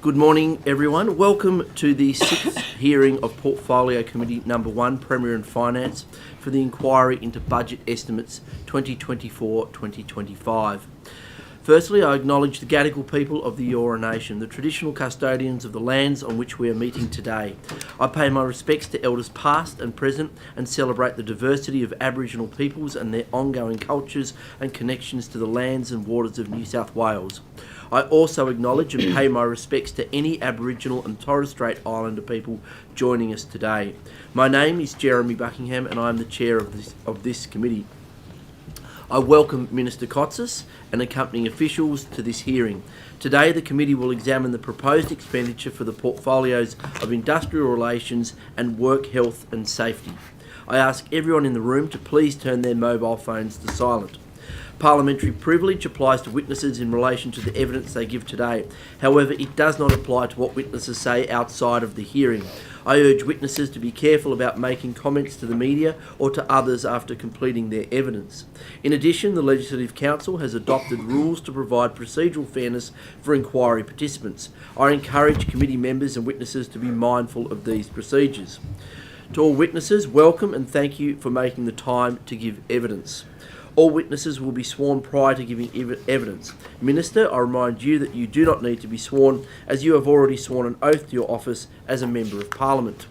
Good morning, everyone. Welcome to the sixth hearing of Portfolio Committee Number 1, Premier and Finance, for the inquiry into budget estimates 2024-2025. Firstly, I acknowledge the Gadigal people of the Eora Nation, the traditional custodians of the lands on which we are meeting today. I pay my respects to elders past and present and celebrate the diversity of Aboriginal peoples and their ongoing cultures and connections to the lands and waters of New South Wales. I also acknowledge and pay my respects to any Aboriginal and Torres Strait Islander people joining us today. My name is Jeremy Buckingham and I am the chair of this committee. I welcome Minister Cotsis and accompanying officials to this hearing. Today the committee will examine the proposed expenditure for the portfolios of industrial relations and work health and safety. I ask everyone in the room to please turn their mobile phones to silent. Parliamentary privilege applies to witnesses in relation to the evidence they give today. However, it does not apply to what witnesses say outside of the hearing. I urge witnesses to be careful about making comments to the media or to others after completing their evidence. In addition, the Legislative Council has adopted rules to provide procedural fairness for inquiry participants. I encourage committee members and witnesses to be mindful of these procedures. To all witnesses, welcome and thank you for making the time to give evidence. All witnesses will be sworn prior to giving evidence. Minister, I remind you that you do not need to be sworn, as you have already sworn an oath to your office as a Member of Parliament.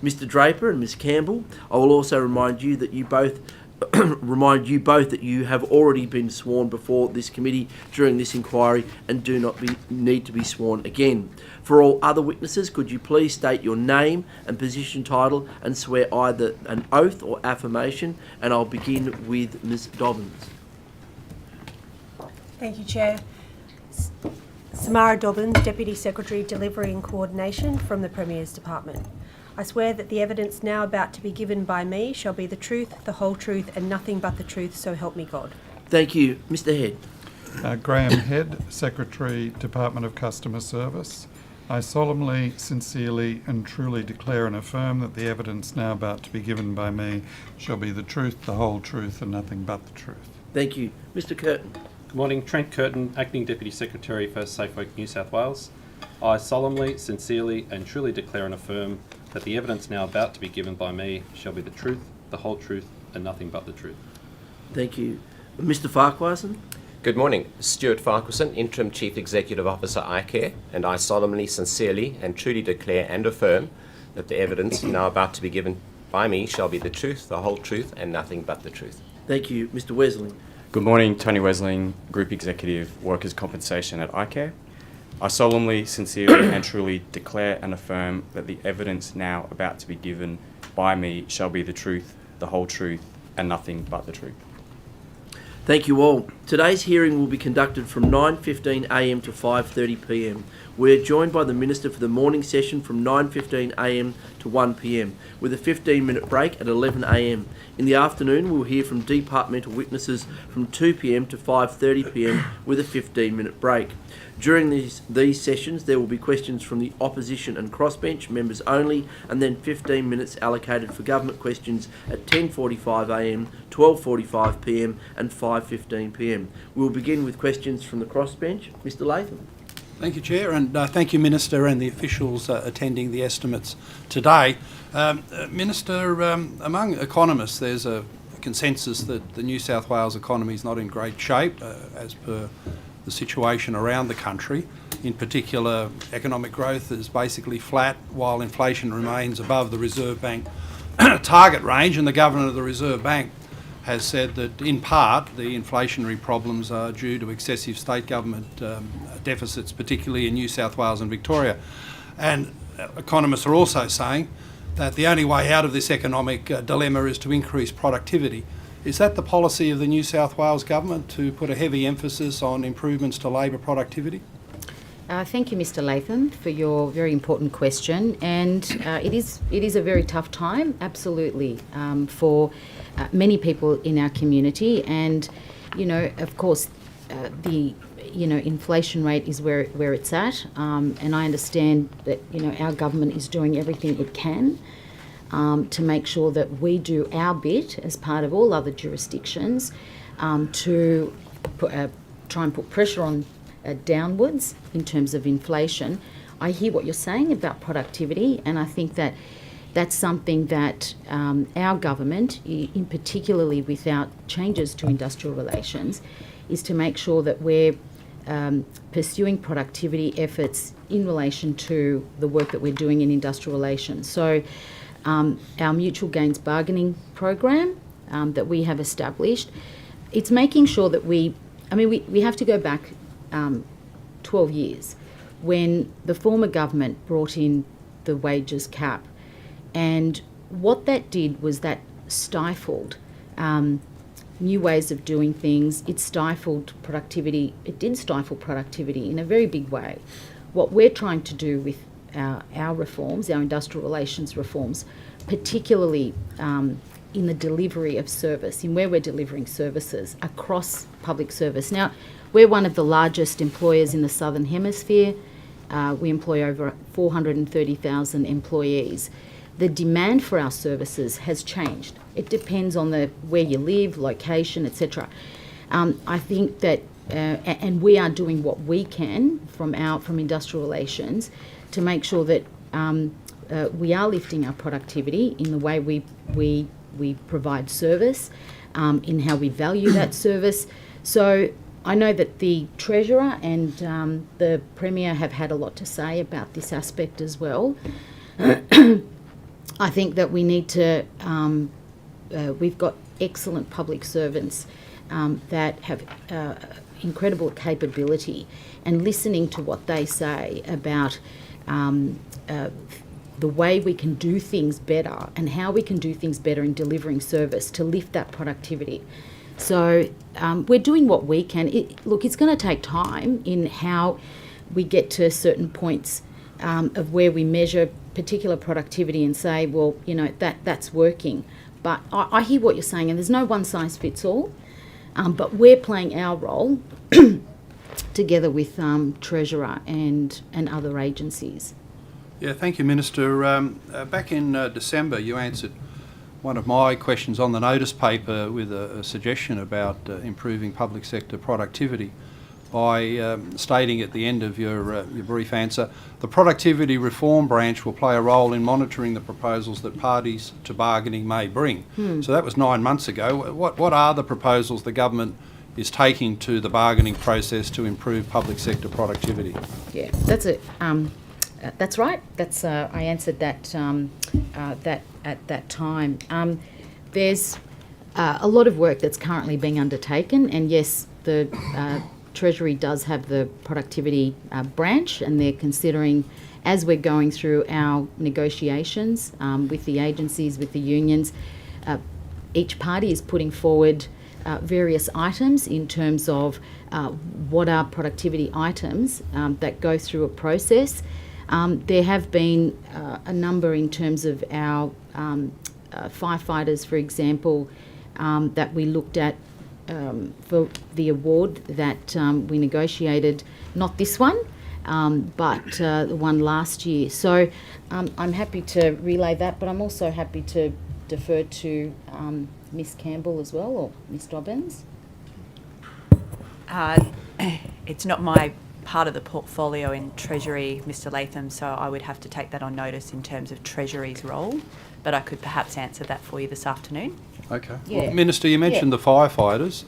Mr Draper and Ms Campbell, I will also remind you that you both that you have already been sworn before this committee during this inquiry and do not need to be sworn again. For all other witnesses, could you please state your name and position title and swear either an oath or affirmation? And I'll begin with Ms Dobbins. Thank you, Chair. Samara Dobbins, Deputy Secretary, Delivery and Coordination from the Premier's Department. I swear that the evidence now about to be given by me shall be the truth, the whole truth, and nothing but the truth, so help me God. Thank you. Mr Head. Graham Head, Secretary, Department of Customer Service. I solemnly, sincerely and truly declare and affirm that the evidence now about to be given by me shall be the truth, the whole truth and nothing but the truth. Thank you. Mr Curtin. Good morning, Trent Curtin, Acting Deputy Secretary for Safe Work New South Wales. I solemnly, sincerely and truly declare and affirm that the evidence now about to be given by me shall be the truth, the whole truth and nothing but the truth. Thank you. Mr Farquharson. Good morning. Stuart Farquharson, Interim Chief Executive Officer, iCare, and I solemnly, sincerely and truly declare and affirm that the evidence now about to be given by me shall be the truth, the whole truth and nothing but the truth. Thank you. Mr Wesling. Good morning, Tony Wesling, Group Executive, Workers' Compensation at iCare. I solemnly, sincerely and truly declare and affirm that the evidence now about to be given by me shall be the truth, the whole truth and nothing but the truth. Thank you all. Today's hearing will be conducted from 9:15am to 5:30pm. We are joined by the Minister for the morning session from 9:15am to 1pm, with a 15-minute break at 11am. In the afternoon, we'll hear from departmental witnesses from 2pm to 5:30pm with a 15-minute break. During these sessions, there will be questions from the opposition and crossbench members only, and then 15 minutes allocated for government questions at 10:45am, 12:45pm and 5:15pm. We'll begin with questions from the crossbench. Mr Latham. Thank you, Chair, and thank you, Minister, and the officials attending the estimates today. Minister, among economists, there's a consensus that the New South Wales economy is not in great shape, as per the situation around the country. In particular, economic growth is basically flat, while inflation remains above the Reserve Bank target range, and the Governor of the Reserve Bank has said that, in part, the inflationary problems are due to excessive state government deficits, particularly in New South Wales and Victoria. And economists are also saying that the only way out of this economic dilemma is to increase productivity. Is that the policy of the New South Wales Government, to put a heavy emphasis on improvements to labour productivity? Thank you, Mr Latham, for your very important question. And it is a very tough time, absolutely, for many people in our community. And, of course, the inflation rate is where it's at. And I understand that, our government is doing everything it can to make sure that we do our bit as part of all other jurisdictions to try and put pressure on downwards in terms of inflation. I hear what you're saying about productivity, and I think that that's something that our government, in particularly with our changes to industrial relations, is to make sure that we're pursuing productivity efforts in relation to the work that we're doing in industrial relations. So our mutual gains bargaining program that we have established, it's making sure that we have to go back 12 years when the former government brought in the wages cap. And what that did was that stifled new ways of doing things. It stifled productivity. It did stifle productivity in a very big way. What we're trying to do with our reforms, our industrial relations reforms, particularly in the delivery of service, in where we're delivering services across public service. Now, we're one of the largest employers in the Southern Hemisphere. We employ over 430,000 employees. The demand for our services has changed. It depends on where you live, location, etc. I think that, and we are doing what we can from industrial relations to make sure that we are lifting our productivity in the way we provide service, in how we value that service. So I know that the Treasurer and the Premier have had a lot to say about this aspect as well. I think that we need to, we've got excellent public servants that have incredible capability, and listening to what they say about the way we can do things better and how we can do things better in delivering service to lift that productivity. So we're doing what we can. Look, it's going to take time in how we get to certain points of where we measure particular productivity and say, well, that's working. But I hear what you're saying, and there's no one size fits all. But we're playing our role together with Treasurer and other agencies. Yeah, thank you, Minister. Back in December, you answered one of my questions on the notice paper with a suggestion about improving public sector productivity by stating at the end of your brief answer, the Productivity Reform Branch will play a role in monitoring the proposals that parties to bargaining may bring. So that was 9 months ago. What are the proposals the government is taking to the bargaining process to improve public sector productivity? Yeah, that's right. I answered that at that time. There's a lot of work that's currently being undertaken, and yes, the Treasury does have the productivity branch, and they're considering, as we're going through our negotiations with the agencies, with the unions, each party is putting forward various items in terms of what are productivity items that go through a process. There have been a number in terms of our firefighters, for example, that we looked at for the award that we negotiated, not this one, but the one last year. So I'm happy to relay that, but I'm also happy to defer to Miss Campbell as well, or Miss Dobbins. It's not my part of the portfolio in Treasury, Mr. Latham, so I would have to take that on notice in terms of Treasury's role, but I could perhaps answer that for you this afternoon. Okay. Yeah. Well, Minister, you mentioned the firefighters.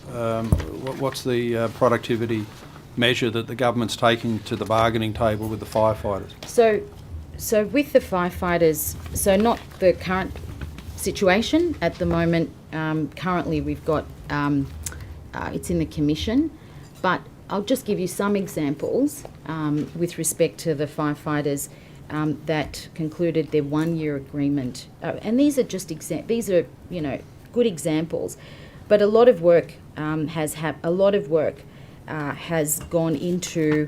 What's the productivity measure that the government's taking to the bargaining table with the firefighters? So with the firefighters, so not the current situation at the moment. Currently we've got, it's in the commission, but I'll just give you some examples with respect to the firefighters that concluded their 1 year agreement. And these are just good examples, but a lot of work has gone into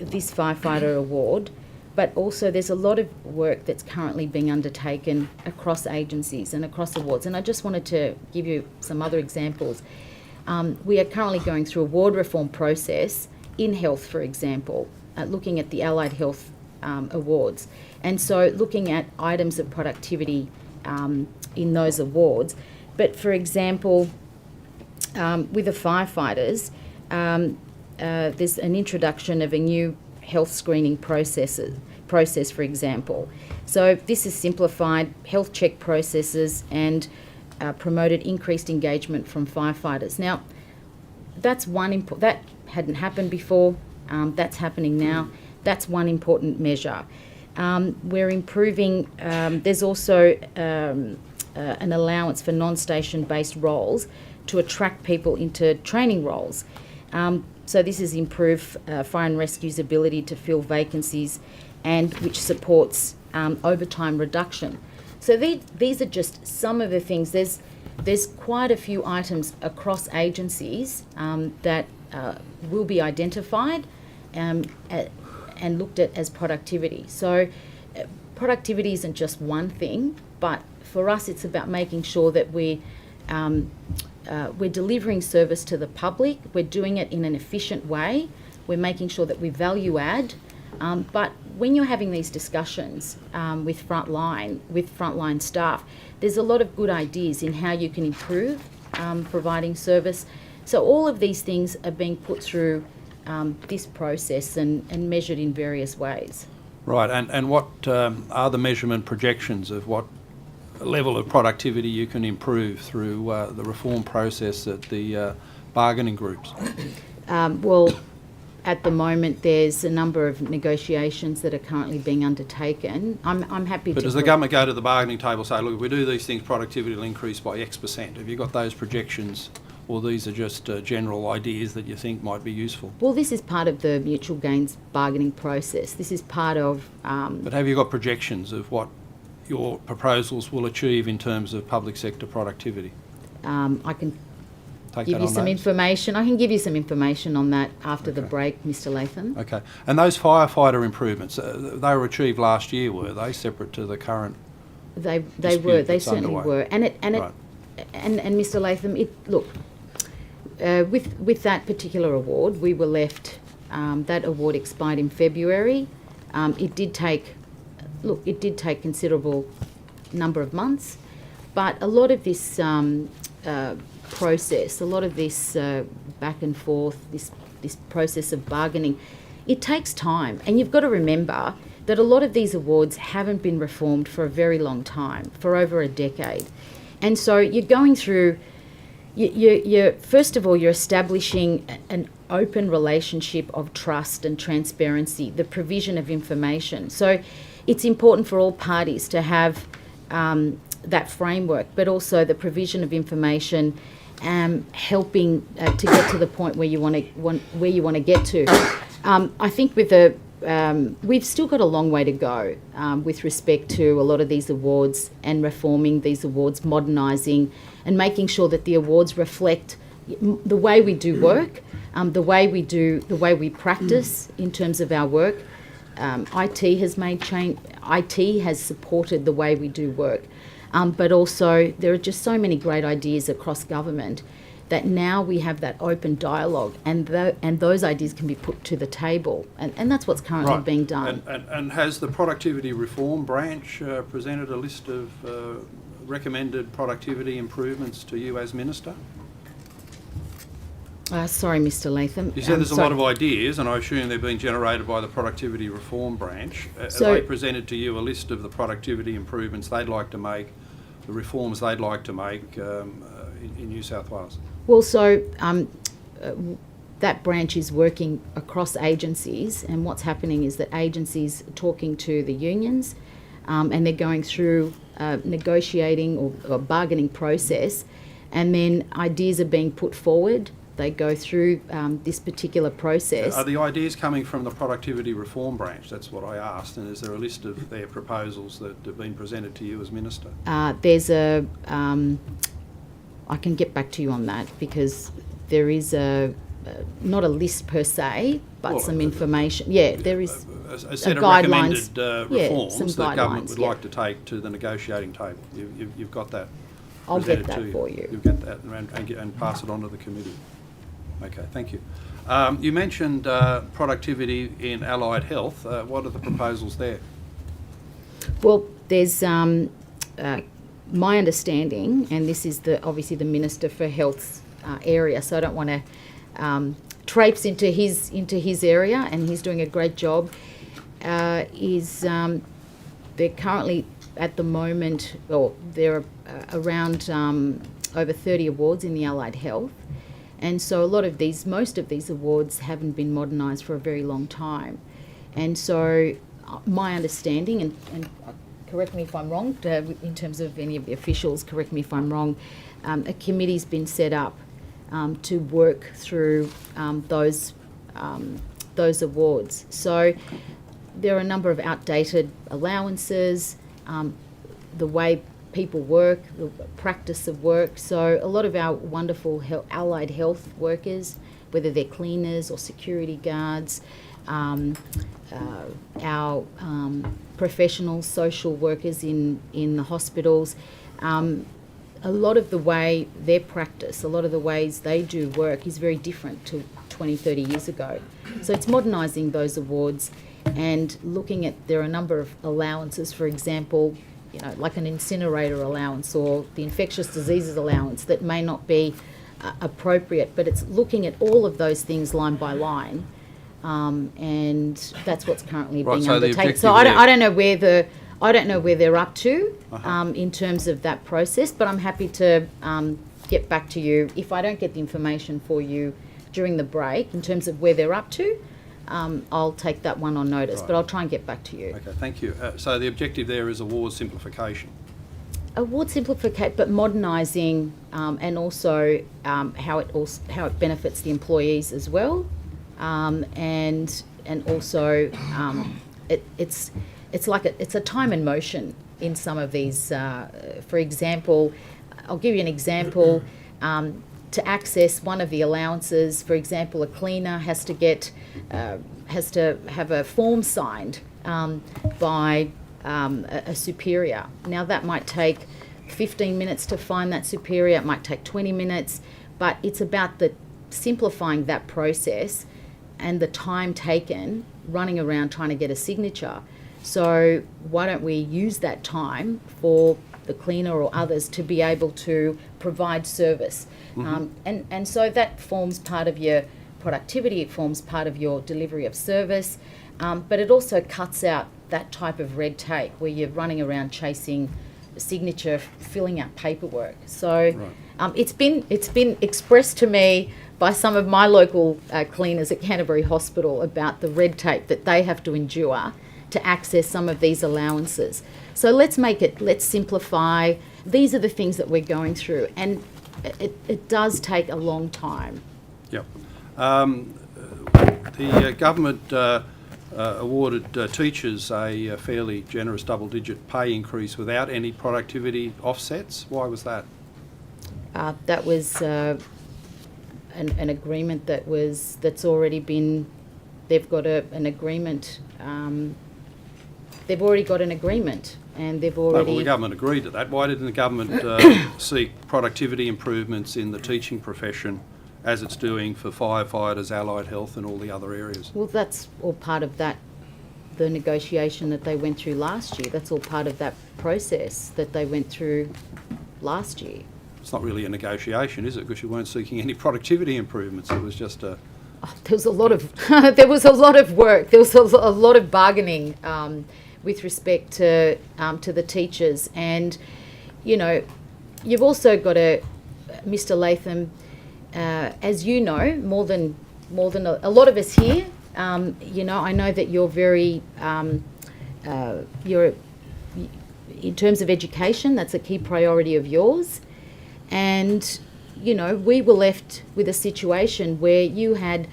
this firefighter award, but also there's a lot of work that's currently being undertaken across agencies and across awards. And I just wanted to give you some other examples. We are currently going through a ward reform process in health, for example, looking at the allied health awards. And so looking at items of productivity in those awards. But for example, with the firefighters, there's an introduction of a new health screening process, for example. So this has simplified health check processes and promoted increased engagement from firefighters. Now, that's that hadn't happened before. That's happening now. That's one important measure. We're improving. There's also an allowance for non-station-based roles to attract people into training roles. So this has improved fire and rescue's ability to fill vacancies, and which supports overtime reduction. So these are just some of the things. There's quite a few items across agencies that will be identified and looked at as productivity. So productivity isn't just one thing, but for us it's about making sure that we're delivering service to the public, we're doing it in an efficient way, we're making sure that we value add, but when you're having these discussions with frontline staff, there's a lot of good ideas in how you can improve providing service. So all of these things are being put through this process and measured in various ways. Right, and what are the measurement projections of what level of productivity you can improve through the reform process at the bargaining groups? Well, at the moment, there's a number of negotiations that are currently being undertaken. I'm happy to... But does the government go to the bargaining table and say, look, if we do these things, productivity will increase by X%? Have you got those projections, or these are just general ideas that you think might be useful? Well, this is part of the mutual gains bargaining process. This is part of... But have you got projections of what your proposals will achieve in terms of public sector productivity? I can give you some information. I can give you some information on that after the break, Mr. Latham. Okay. And those firefighter improvements, they were achieved last year, were they, separate to the current? They were. They certainly were. And Right. Mr. Latham, with that particular award, we were left. That award expired in February. It did take considerable number of months, but a lot of this process, a lot of this back and forth, this process of bargaining, it takes time. And you've got to remember that a lot of these awards haven't been reformed for a very long time, for over a decade. And so you're going through, you're first of all, you're establishing an open relationship of trust and transparency, the provision of information. So it's important for all parties to have that framework, but also the provision of information, helping to get to the point where you want to get to. I think we've still got a long way to go with respect to a lot of these awards and reforming these awards, modernising, and making sure that the awards reflect the way we do work, the way we practice in terms of our work. IT has made change. IT has supported the way we do work, but also there are just so many great ideas across government that now we have that open dialogue, and those ideas can be put to the table, and that's what's currently being done. And has the productivity reform branch presented a list of recommended productivity improvements to you as Minister? Sorry, Mr. Latham. You said there's a lot of ideas, and I assume they're being generated by the Productivity Reform Branch. Have they presented to you a list of the productivity improvements they'd like to make, the reforms they'd like to make in New South Wales? Well, so that branch is working across agencies, and what's happening is that agencies are talking to the unions, and they're going through negotiating or bargaining process, and then ideas are being put forward. They go through this particular process. Are the ideas coming from the Productivity Reform Branch? That's what I asked. And is there a list of their proposals that have been presented to you as Minister? There's I can get back to you on that, because there is not a list per se, but some information. Yeah, there is a set of guidelines, recommended reforms that government would yeah. like to take to the negotiating table. You've got that. I'll get that for you. You'll get that and pass it on to the committee. Okay, thank you. You mentioned productivity in allied health. What are the proposals there? Well, there's my understanding, and this is obviously the Minister for Health's area, so I don't want to traipse into his area, and he's doing a great job. They're currently at the moment, or there are around over 30 awards in the allied health, and so most of these awards haven't been modernised for a very long time, and so my understanding, and correct me if I'm wrong, in terms of any of the officials, correct me if I'm wrong, a committee's been set up to work through those awards. So there are a number of outdated allowances, the way people work, the practice of work. So a lot of our wonderful allied health workers, whether they're cleaners or security guards, our professional social workers in the hospitals, a lot of the way their practice, a lot of the ways they do work is very different to 20, 30 years ago. So it's modernising those awards and looking at, there are a number of allowances, for example, like an incinerator allowance or the infectious diseases allowance that may not be appropriate, but it's looking at all of those things line by line, and that's what's currently being undertaken. So I don't know where they're up to in terms of that process, but I'm happy to get back to you if I don't get the information for you during the break in terms of where they're up to. I'll take that one on notice, but I'll try and get back to you. Okay, thank you. So the objective there is award simplification. Award simplification, but modernising, and also how it benefits the employees as well, and also it's a time and motion in some of these. For example, I'll give you an example. To access one of the allowances, for example, a cleaner has to have a form signed by a superior. Now that might take 15 minutes to find that superior, it might take 20 minutes, but it's about simplifying that process and the time taken running around trying to get a signature. So why don't we use that time for the cleaner or others to be able to provide service? And so that forms part of your productivity, it forms part of your delivery of service, but it also cuts out that type of red tape where you're running around chasing signature, filling out paperwork. So it's been expressed to me by some of my local cleaners at Canterbury Hospital about the red tape that they have to endure to access some of these allowances. So let's simplify. These are the things that we're going through, and it does take a long time. Yep. The government awarded teachers a fairly generous double-digit pay increase without any productivity offsets. Why was that? That was an agreement that's already been. They've got an agreement. They've already got an agreement, and they've already. Well, the government agreed to that. Why didn't the government seek productivity improvements in the teaching profession, as it's doing for firefighters, allied health, and all the other areas? Well, that's all part of that, the negotiation that they went through last year. That's all part of that process that they went through last year. It's not really a negotiation, is it? Because you weren't seeking any productivity improvements. It was just a. Oh, there was a lot of there was a lot of work. There was a lot of bargaining with respect to the teachers, and you've also got Mr. Latham, as you know, more than a lot of us here. I know that you're very you're in terms of education. That's a key priority of yours, and we were left with a situation where you had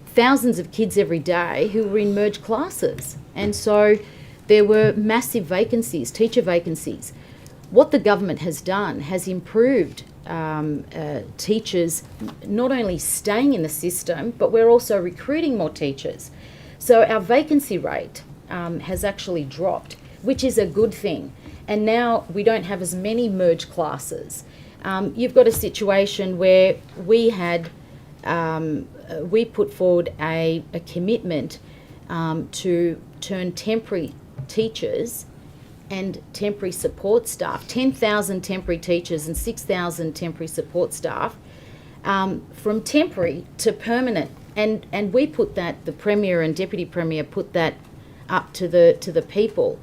thousands of kids every day who were in merged classes, and so there were massive vacancies, teacher vacancies. What the government has done has improved teachers not only staying in the system, but we're also recruiting more teachers. So our vacancy rate has actually dropped, which is a good thing. And now we don't have as many merged classes. You've got a situation where we put forward a commitment to turn temporary teachers and temporary support staff, 10,000 temporary teachers and 6,000 temporary support staff, from temporary to permanent and we put that, the Premier and Deputy Premier put that up to the people.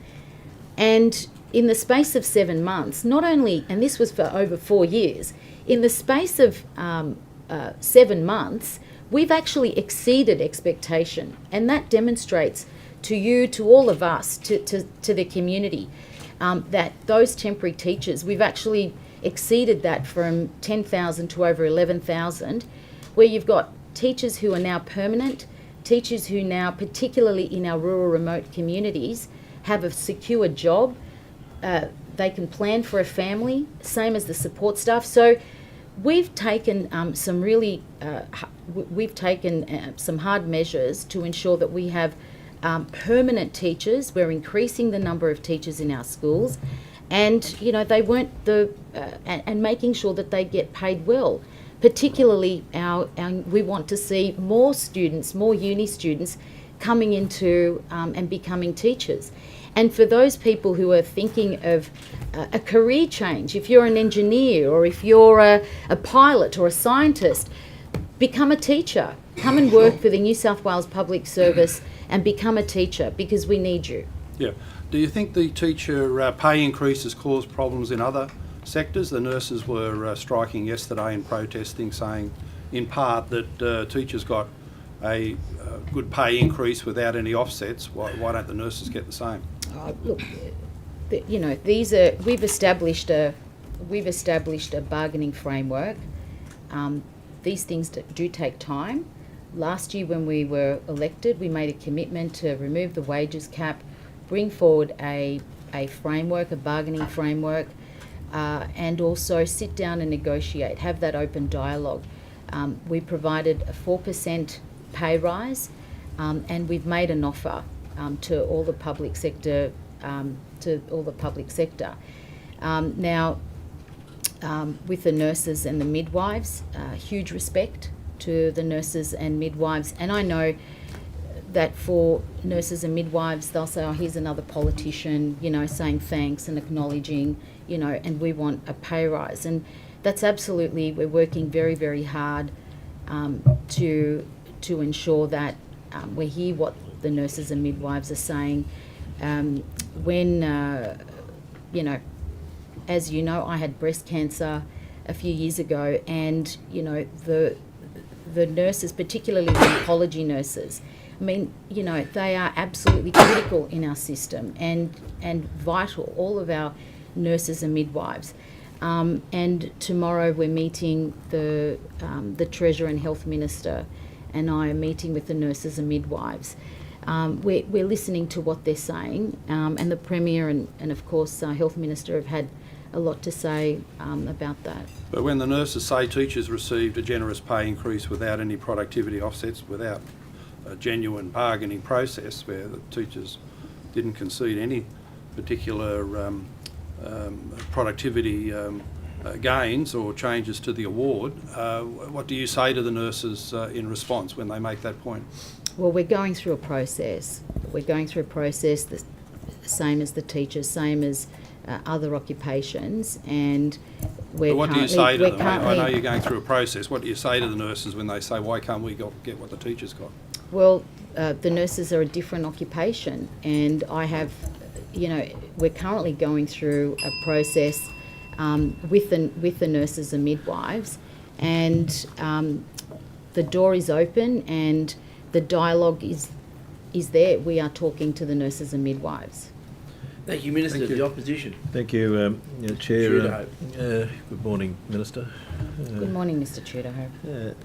And in the space of 7 months, not only, and this was for over 4 years, in the space of 7 months, we've actually exceeded expectation. And that demonstrates to you, to all of us, to the community, that those temporary teachers, we've actually exceeded that from 10,000 to over 11,000, where you've got teachers who are now permanent, teachers who now, particularly in our rural remote communities, have a secure job. They can plan for a family, same as the support staff. So we've taken some hard measures to ensure that we have permanent teachers. We're increasing the number of teachers in our schools, and they weren't and making sure that they get paid well. Particularly, we want to see more students, more uni students, coming into and becoming teachers. And for those people who are thinking of a career change, if you're an engineer or if you're a pilot or a scientist, become a teacher. Come and work for the New South Wales Public Service and become a teacher, because we need you. Yeah. Do you think the teacher pay increases cause problems in other sectors? The nurses were striking yesterday and protesting, saying in part that teachers got a good pay increase without any offsets. Why don't the nurses get the same? Look, these are we've established a bargaining framework. These things do take time. Last year, when we were elected, we made a commitment to remove the wages cap, bring forward a framework, a bargaining framework, and also sit down and negotiate, have that open dialogue. We provided a 4% pay rise, and we've made an offer to all the public sector. Now, with the nurses and the midwives, huge respect to the nurses and midwives, and I know that for nurses and midwives, they'll say, oh, here's another politician, saying thanks and acknowledging, and we want a pay rise. And that's absolutely, we're working very, very hard to ensure that we hear what the nurses and midwives are saying. When, as you know, I had breast cancer a few years ago, and, the nurses, particularly the oncology nurses, I mean, they are absolutely critical in our system and vital, all of our nurses and midwives. And tomorrow we're meeting the Treasurer and Health Minister, and I are meeting with the nurses and midwives. We're listening to what they're saying, and the Premier and of course our Health Minister have had a lot to say about that. But when the nurses say teachers received a generous pay increase without any productivity offsets, without a genuine bargaining process where the teachers didn't concede any particular productivity gains or changes to the award, what do you say to the nurses in response when they make that point? Well, we're going through a process. The same as the teachers, same as other occupations, and we're. But what do you say to them? I know you're going through a process. What do you say to the nurses when they say, why can't we get what the teachers got? Well, the nurses are a different occupation, and I have, we're currently going through a process with the nurses and midwives, and the door is open and the dialogue is there. We are talking to the nurses and midwives. Thank you, Minister. Thank you. The opposition. Thank you, Chair. Tudor. Good morning, Minister. Good morning, Mr. Tudor.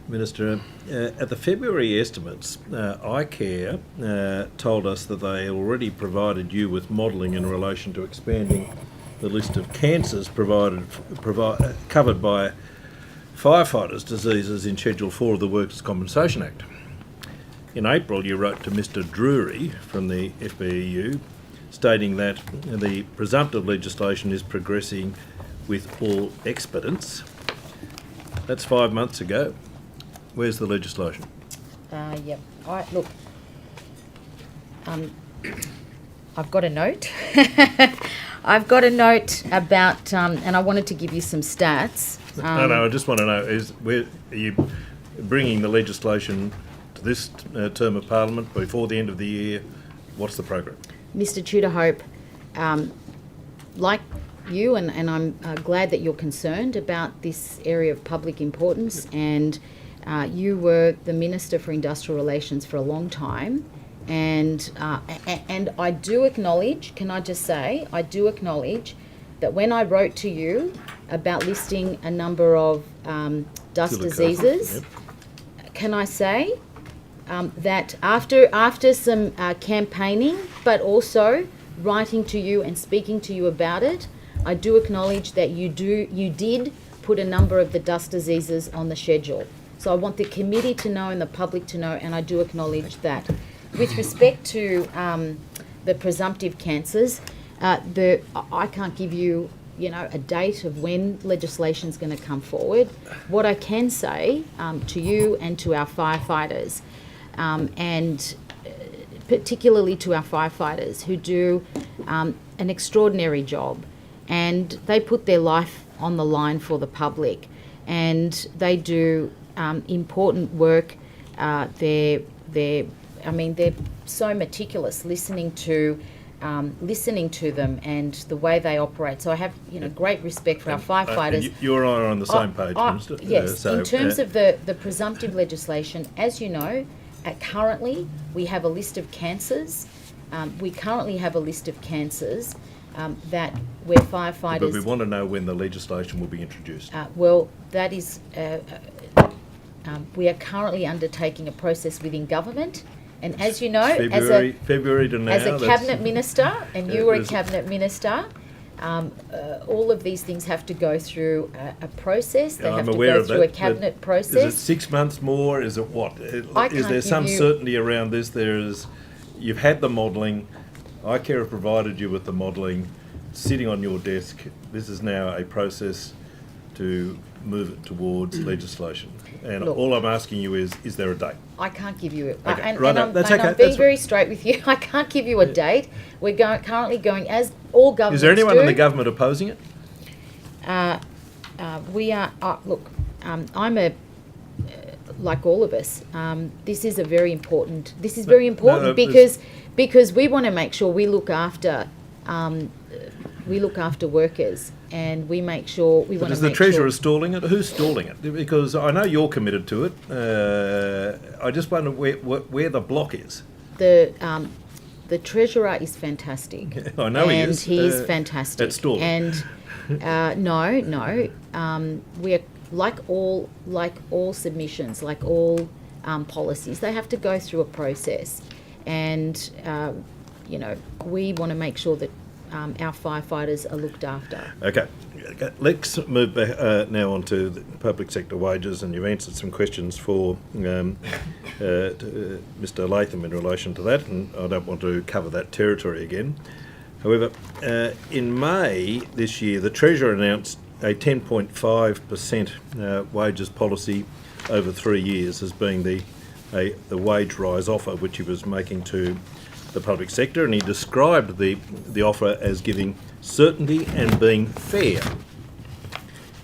Minister, at the February estimates, iCare told us that they already provided you with modelling in relation to expanding the list of cancers covered by firefighters' diseases in Schedule 4 of the Workers' Compensation Act. In April, you wrote to Mr. Drury from the FMEU, stating that the presumptive legislation is progressing with all expedience. That's 5 months ago. Where's the legislation? Yep. All right, look. I've got a note. I've got a note about, and I wanted to give you some stats. No, I just want to know, are you bringing the legislation to this term of Parliament, before the end of the year? What's the program? Mr. Tudor-Hope, like you, and I'm glad that you're concerned about this area of public importance, and you were the Minister for Industrial Relations for a long time, and I do acknowledge, can I just say, I do acknowledge that when I wrote to you about listing a number of dust diseases, can I say that after some campaigning, but also writing to you and speaking to you about it, I do acknowledge that you did put a number of the dust diseases on the schedule. So I want the committee to know and the public to know, and I do acknowledge that. With respect to the presumptive cancers, I can't give you, a date of when legislation's going to come forward. What I can say to you and to our firefighters, and particularly to our firefighters who do an extraordinary job, and they put their life on the line for the public, and they do important work. They're so meticulous listening to them and the way they operate. So I have great respect for our firefighters. You and I are on the same page, Minister. Yes, in terms of the presumptive legislation, as you know, currently we have a list of cancers. We currently have a list of cancers that where firefighters... But we want to know when the legislation will be introduced. Well, that is... we are currently undertaking a process within government, and as you know, February to now, as a cabinet minister, and you were a cabinet minister, all of these things have to go through a process. They have to go through a cabinet process. Is it 6 months more? Is it what? Is there some certainty around this? You've had the modelling. iCare have provided you with the modelling sitting on your desk. This is now a process to move it towards legislation. And Look, all I'm asking you is there a date? I can't give you it. Okay, I'm being very straight with you. I can't give you a date. We're currently going, as all governments do. Is there anyone in the government opposing it? We are, look, I'm like all of us, this is very important because we want to make sure we look after workers, and we make sure we want to make sure... Is the Treasurer stalling it? Who's stalling it? Because I know you're committed to it. I just wonder where the block is. The Treasurer is fantastic. I know he is. And he's fantastic. At stalling. And no. We are like all submissions, like all policies. They have to go through a process, and we want to make sure that our firefighters are looked after. Okay. Let's move back, now on to the public sector wages, and you've answered some questions for Mr. Latham in relation to that, and I don't want to cover that territory again. However, in May this year, the Treasurer announced a 10.5% wages policy over 3 years as being the wage rise offer which he was making to the public sector, and he described the offer as giving certainty and being fair.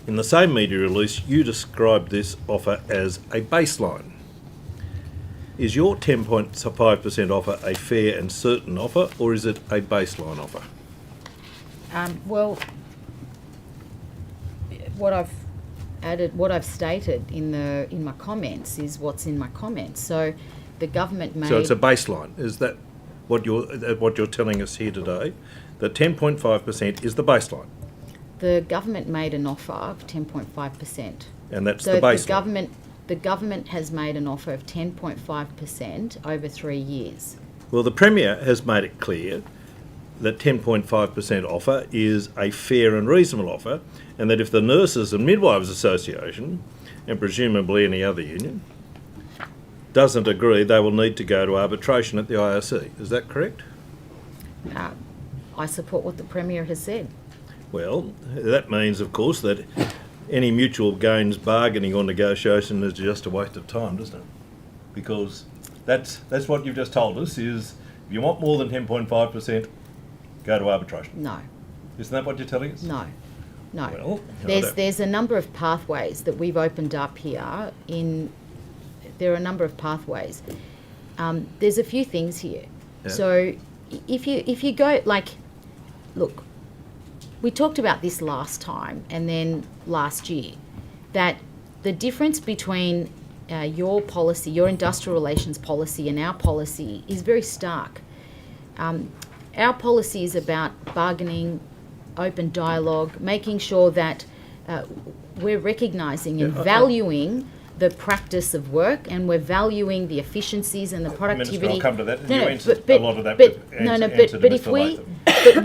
In the same media release, you described this offer as a baseline. Is your 10.5% offer a fair and certain offer, or is it a baseline offer? Well, what I've stated in my comments is what's in my comments. So the government made... So it's a baseline. Is that what you're telling us here today? That 10.5% is the baseline. The government made an offer of 10.5%. And that's the baseline. The government has made an offer of 10.5% over 3 years. Well, the Premier has made it clear that 10.5% offer is a fair and reasonable offer, and that if the Nurses and Midwives Association, and presumably any other union, doesn't agree, they will need to go to arbitration at the IRC. Is that correct? I support what the Premier has said. Well, that means, of course, that any mutual gains bargaining or negotiation is just a waste of time, doesn't it? Because that's what you've just told us, is if you want more than 10.5%, go to arbitration. No. Isn't that what you're telling us? No. Well, there's a number of pathways that we've opened up here there are a number of pathways. There's a few things here. Yeah. So if you go, like, look, we talked about this last time and then last year, that the difference between your policy, your industrial relations policy, and our policy is very stark. Our policy is about bargaining, open dialogue, making sure that we're recognising and valuing the practice of work, and we're valuing the efficiencies and the productivity. Minister, I'll come to that. No, You no, answered but- a lot of that. but- with no, no, answer to but if Mr. we, Latham.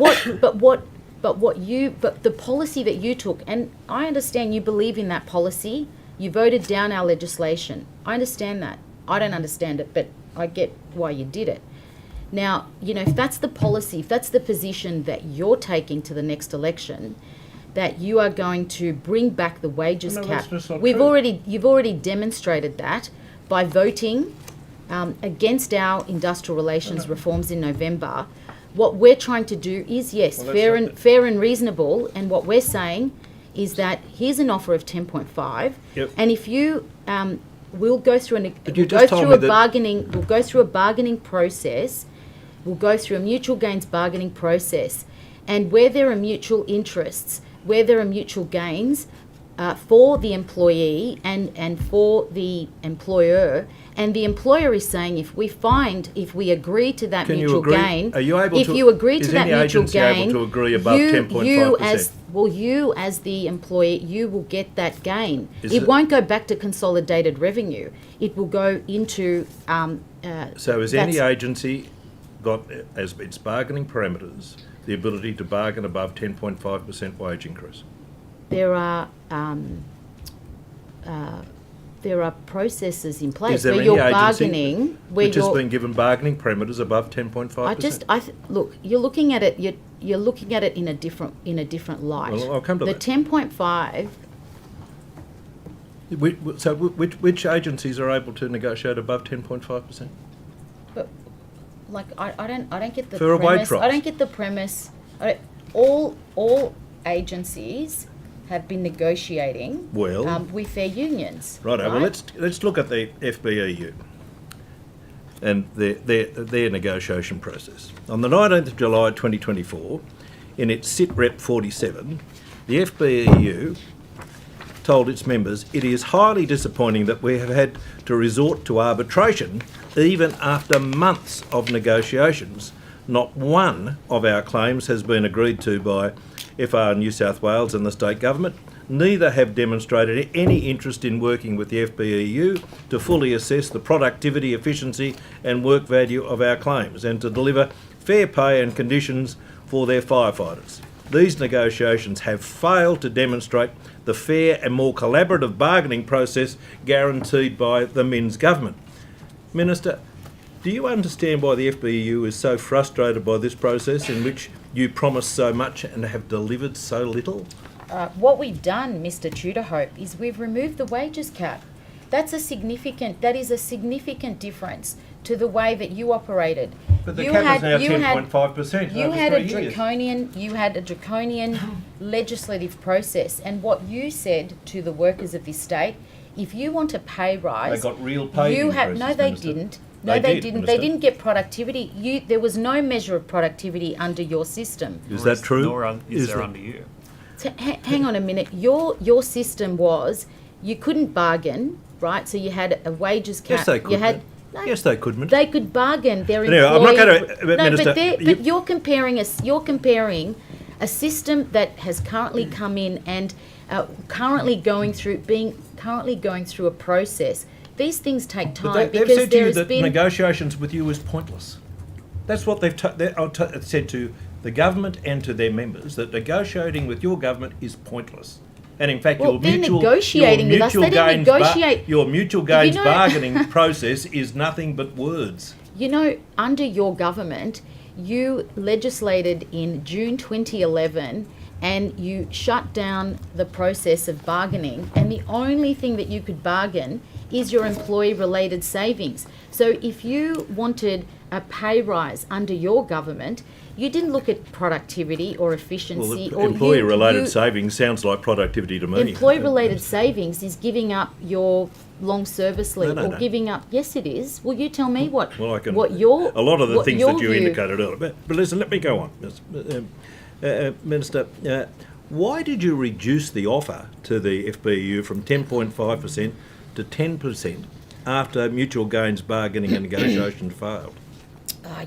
but the policy that you took, and I understand you believe in that policy. You voted down our legislation. I understand that. I don't understand it, but I get why you did it. Now, you know, if that's the policy, if that's the position that you're taking to the next election, that you are going to bring back the wages No, cap. that's just not You've true. already demonstrated that by voting against our industrial relations reforms in November. What we're trying to do is, yes, Well, that's fair and reasonable, and what we're saying is that here's an offer of 10.5, Yep. and if you we'll go through But you just told me that- we'll go through a bargaining process. We'll go through a mutual gains bargaining process, and where there are mutual interests, where there are mutual gains for the employee and for the employer, and the employer is saying if we agree to that Can you mutual agree? gain, Are you able if to- you agree is to that any mutual agency able gain, to agree above you 10.5%? you as the employee, you will get that gain. Is It it- won't go back to consolidated revenue. It will go into So has any that's- agency got, as its bargaining parameters, the ability to bargain above 10.5% wage increase? there are processes in place Is there where any you're agency bargaining, where which has you're. been given bargaining parameters above 10.5%? Look. You're looking at it. You're looking at it in a different light. Well, I'll come to the that. 10.5. So which agencies are able to negotiate above 10.5%? But like I don't get the For a wage premise. rise. I don't get the premise. All agencies have been negotiating Well- with their unions. Right. Well, let's look at the FBEU and their negotiation process. On the 19th of July 2024, in its Sit Rep 47, the FBEU told its members, "It is highly disappointing that we have had to resort to arbitration even after months of negotiations. Not one of our claims has been agreed to by FR New South Wales and the state government. Neither have demonstrated any interest in working with the FBEU to fully assess the productivity, efficiency and work value of our claims and to deliver fair pay and conditions for their firefighters. These negotiations have failed to demonstrate the fair and more collaborative bargaining process guaranteed by the Minns government." Minister, do you understand why the FBEU is so frustrated by this process in which you promised so much and have delivered so little? What we've done, Mr. Tudorhope, is we've removed the wages cap. That is a significant difference to the way that you operated. But the You cap had- is now you had- 10.5% You over had 3 a years. draconian legislative process, and what you said to the workers of this state, if you want a pay rise, They got real pay you have increases, they Minister. didn't. They No, they did, didn't. Minister. They didn't get productivity. There was no measure of productivity under your system. Is that true? Nor is there that- under you. So, hang on a minute. Your system was you couldn't bargain, right? So you had a wages cap. Yes, they could. You had Yes, they could, Minister. They could bargain. Their Anyway, I'm not employee. gonna- but Minister, but you're comparing a system that has currently come in and currently going through a process. These things take time But they've because said to there you has that been. negotiations with you is pointless. That's what they've said to the government and to their members, that negotiating with your government is pointless. And in fact, Well, your they're mutual, negotiating your with us. mutual They didn't gains negotiate. your mutual You gains know- bargaining process is nothing but words. You know, under your government, you legislated in June 2011 and you shut down the process of bargaining, and the only thing that you could bargain is your employee-related savings. So if you wanted a pay rise under your government, you didn't look at productivity or efficiency. Well, employee-related savings sounds like productivity to me. Employee-related savings is giving up your long service leave No. giving up. Yes, it is. Will you tell me what? Well, I can. What your a lot of the what things your that you view- indicated earlier. But listen, let me go on, Minister. Why did you reduce the offer to the FBU from 10.5% to 10% after mutual gains bargaining and negotiation failed?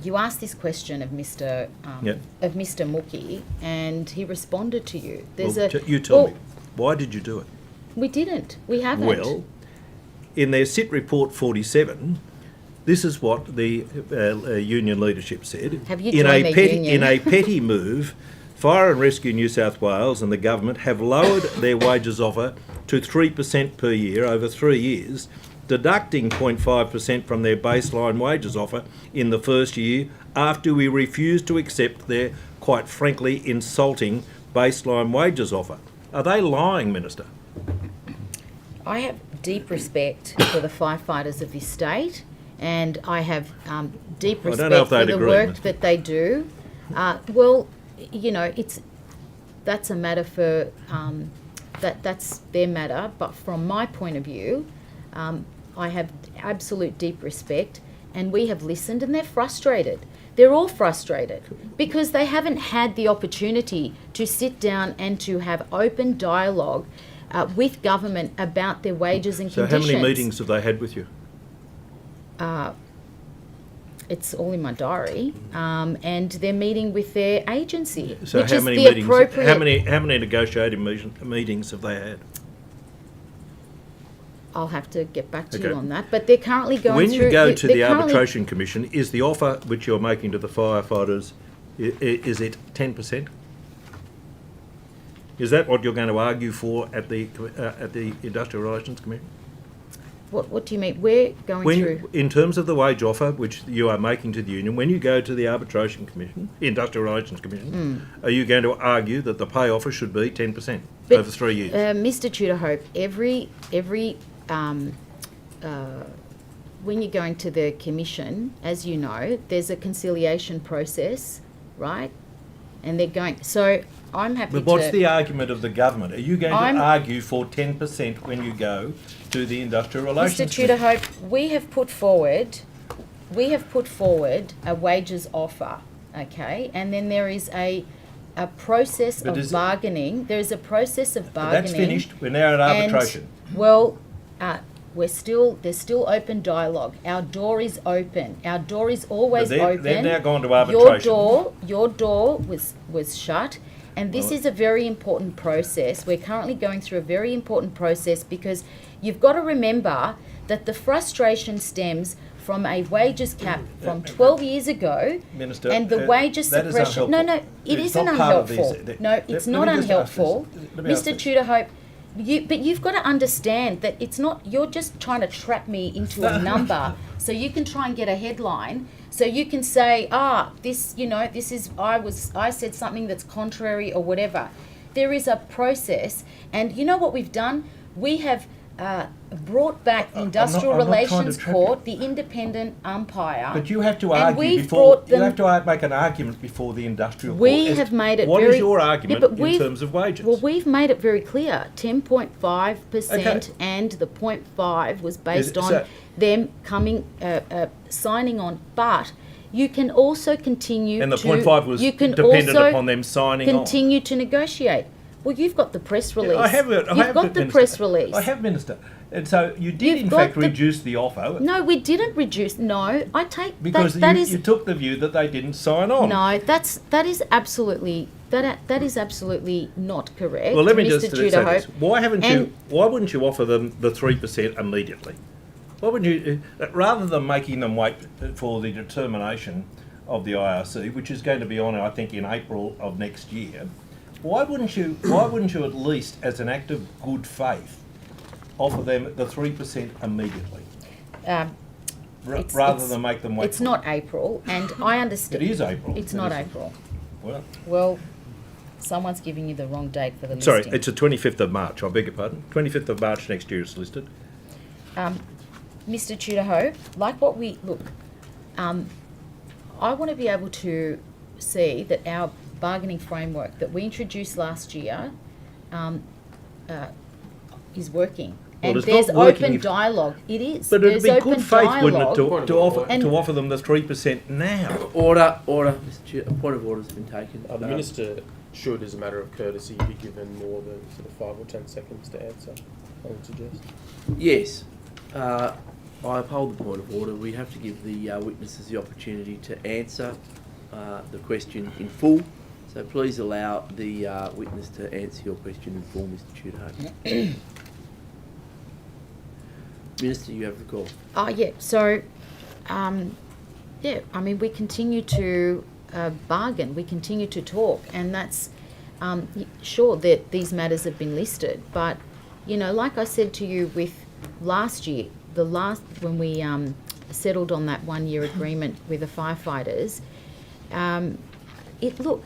You asked this question of Mr. Of Mr. Mookie, and he responded to you. You tell me, why did you do it? We didn't. We haven't. Well, in their SIT report 47, this is what the union leadership said. Have you joined the union? In a petty move, Fire and Rescue New South Wales and the government have lowered their wages offer to 3% per year over 3 years, deducting 0.5% from their baseline wages offer in the first year after we refused to accept their, quite frankly, insulting baseline wages offer. Are they lying, Minister? I have deep respect for the firefighters of this state, and I have deep I don't respect know if for they'd the agree, work Mr. that they do. Well, you know, that's a matter for that's their matter. But from my point of view, I have absolute deep respect, and we have listened, and they're frustrated. They're all frustrated because they haven't had the opportunity to sit down and to have open dialogue with government about their wages and So conditions. how many meetings have they had with you? It's all in my diary, and they're meeting with their agency, So which how is many the meetings? appropriate. How many negotiating meetings have they had? I'll have to get back to Okay. you on that, but they're currently going When through. you go to they're the currently- arbitration commission, is the offer which you're making to the firefighters, is it 10%? Is that what you're going to argue for at the Industrial Relations Commission? What do you mean? We're going through. In terms of the wage offer which you are making to the union, when you go to the Arbitration Commission, Industrial Relations Commission, are you going to argue that the pay offer should be 10% But, over 3 years? Mr. Tudor-Hope, every when you're going to the commission, as you know, there's a conciliation process, right? And they're going. So I'm happy But to. what's the argument of the government? Are you going I'm- to argue for 10% when you go to the Industrial Relations Mr. Commission? Tudor-Hope, we have put forward a wages offer, okay, and then there is a process But of is it- bargaining. There is a process of bargaining. That's finished. We're now at and, arbitration. well, there's still open dialogue. Our door is open. Our door is always open. They've now gone to arbitration. Your door was shut. And this is a very important process. We're currently going through a very important process because you've got to remember that the frustration stems from a wages cap from 12 years ago, Minister, and the wages that is suppression. unhelpful. No, it It's isn't not part of this. unhelpful. No, it's Let not me just ask this. unhelpful, Let me ask Mr. this. Tudor-Hope. But you've got to understand that it's not. You're just trying to trap me into a number, so you can try and get a headline. So you can say, this is I said something that's contrary or whatever. There is a process, and you know what we've done? We have brought back the Industrial I'm not trying to Relations trap Court, the independent umpire. But you have to and argue we've before. brought You them- have to make an argument before the industrial court. We as have to made it what very. is your argument but in we've- terms of wages? Well, we've made it very clear. 10.5%, Okay. and the 0.5 was based on so- them coming, signing on. But you can also continue. And the to, 0.5 was you can dependent also upon them signing on. continue to negotiate. Well, you've got the press release. I have it. You've got the Minister. press release. I have, Minister. And so you did, You've in got fact, the- reduce the offer No, we didn't reduce. No, I take because that you, is you took the view that they didn't sign on. no. That is absolutely not correct. Well, let me Mr. just say this. Tudor-Hope. Why wouldn't you offer them the 3% immediately? Why wouldn't you, rather than making them wait for the determination of the IRC, which is going to be on, I think, in April of next year? Why wouldn't you at least, as an act of good faith, offer them the 3% immediately, rather than make them wait? It's not April, and I understand. It is April. It's It not is. April. Well, Someone's giving you the wrong date for the sorry, listing. it's the 25th of March. I beg your pardon. 25th of March next year is listed. Mr. Tudor-Hope, like what we look. I want to be able to see that our bargaining framework that we introduced last year is working. Well, And it's there's not working open if- dialogue. It is. But it'd There's be open good faith, wouldn't it, dialogue. to offer them the 3% now? Order, Mr. Chair. A point of order has been taken. The Minister should, as a matter of courtesy, be given more than sort of 5 or 10 seconds to answer, I would suggest. Yes. I uphold the point of order. We have to give the witnesses the opportunity to answer the question in full. So please allow the witness to answer your question in full, Mr. Tudor. Minister, you have the call. Yeah. So, yeah. I mean, we continue to bargain. We continue to talk, and that's sure that these matters have been listed. But you know, like I said to you, with last year, when we settled on that 1-year agreement with the firefighters.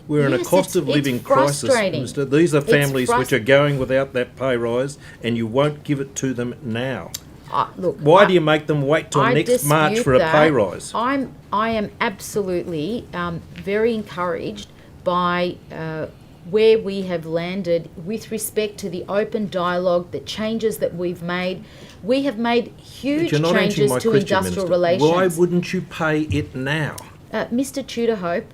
We're in a cost of living crisis, Minister. These are families which are going without that pay rise, and you won't give it to them now. Why do you make them wait till next March for a pay rise? I am absolutely very encouraged by where we have landed with respect to the open dialogue, the changes that we've made. We have made huge changes to industrial relations. Why wouldn't you pay it now? Mr. Tudor-Hope,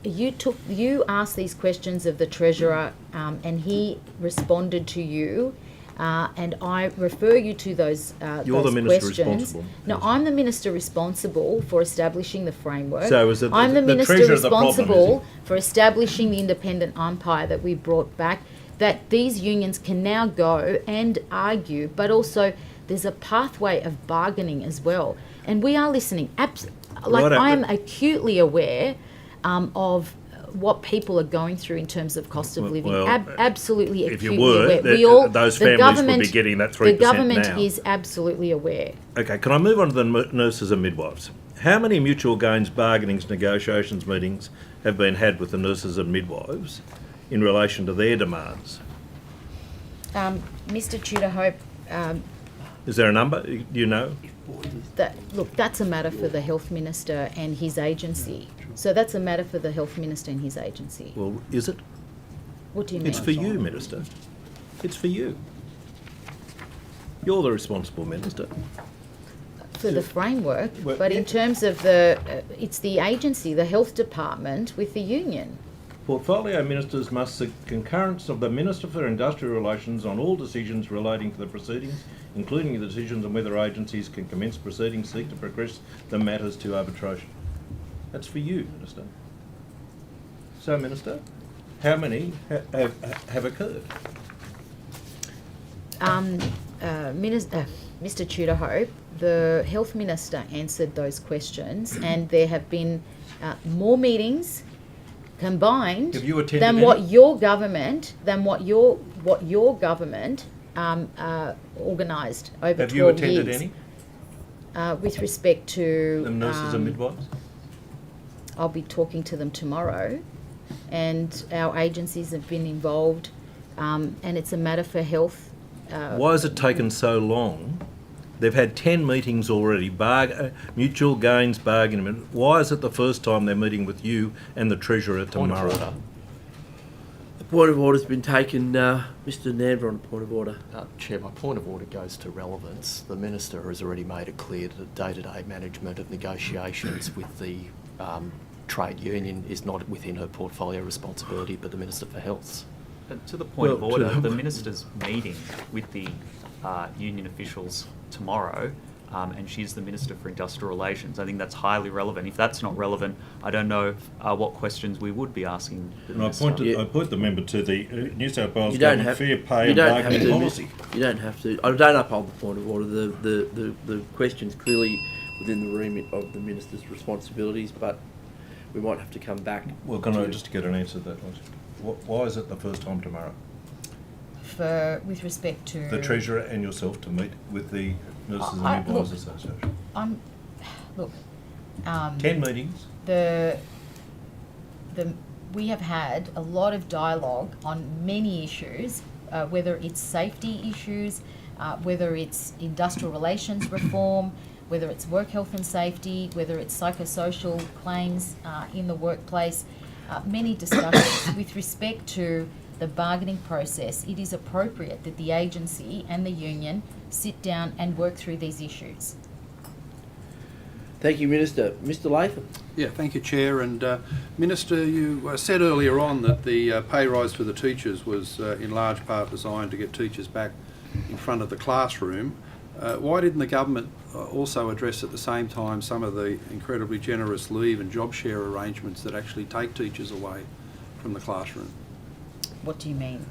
you asked these questions of the Treasurer, and he responded to you. And I refer you to those You're the Minister questions. responsible. No, I'm the Minister responsible for establishing the framework. So is it I'm the Minister Treasurer the problem, responsible for establishing the independent umpire that we brought back, that these unions can now go and argue, but also there's a pathway of bargaining as well. And we are listening. I am acutely aware of what people are going through in terms of cost of living. Absolutely if acutely you were, aware. those families would be getting that 3% The government now. is absolutely aware. Okay, can I move on to the nurses and midwives? How many mutual gains bargainings, negotiations, meetings have been had with the nurses and midwives in relation to their demands? Mr. Tudor-Hope, Is there a number? Do you know? that's a matter for the Health Minister and his agency. So that's a matter for the Health Minister and his agency. Well, is it? What do you mean? It's for you, Minister. It's for you. You're the responsible Minister. For the framework, Well, but in yeah. terms of it's the agency, the Health Department with the union. Portfolio ministers must seek concurrence of the Minister for Industrial Relations on all decisions relating to the proceedings, including the decisions on whether agencies can commence proceedings, seek to progress the matters to arbitration. That's for you, Minister. So, Minister, how many have occurred? Mr. Tudor-Hope, the Health Minister answered those questions, and there have been more meetings combined Have you attended than any? what your government organised over 12 years. Have you attended any? With respect to The nurses and midwives? I'll be talking to them tomorrow, and our agencies have been involved, and it's a matter for health. Why has it taken so long? They've had 10 meetings already, mutual gains bargaining. Why is it the first time they're meeting with you and the Treasurer tomorrow? A point of order has been taken. Mr. Nandra on a point of order. Chair, my point of order goes to relevance. The Minister has already made it clear that the day-to-day management of negotiations with the trade union is not within her portfolio responsibility, but the Minister for Health's. To the point of order, the Minister's meeting with the union officials tomorrow, and she's the Minister for Industrial Relations. I think that's highly relevant. If that's not relevant, I don't know what questions we would be asking the And I Minister. point the member to the New South Wales You don't Government have- Fair Pay you and don't have Bargaining to, Policy. You don't have to. I don't uphold the point of order. The question's clearly within the remit of the Minister's responsibilities, but we might have to come back. Well, can I just get an answer to that one? Why is it the first time tomorrow? With respect to The Treasurer and yourself to meet with the Nurses and Midwives Association. Look, 10 meetings. we have had a lot of dialogue on many issues, whether it's safety issues, whether it's industrial relations reform, whether it's work health and safety, whether it's psychosocial claims in the workplace, many discussions. With respect to the bargaining process, it is appropriate that the agency and the union sit down and work through these issues. Thank you, Minister. Mr. Latham. Yeah, thank you, Chair. And Minister, you said earlier on that the pay rise for the teachers was in large part designed to get teachers back in front of the classroom. Why didn't the government also address at the same time some of the incredibly generous leave and job share arrangements that actually take teachers away from the classroom? What do you mean?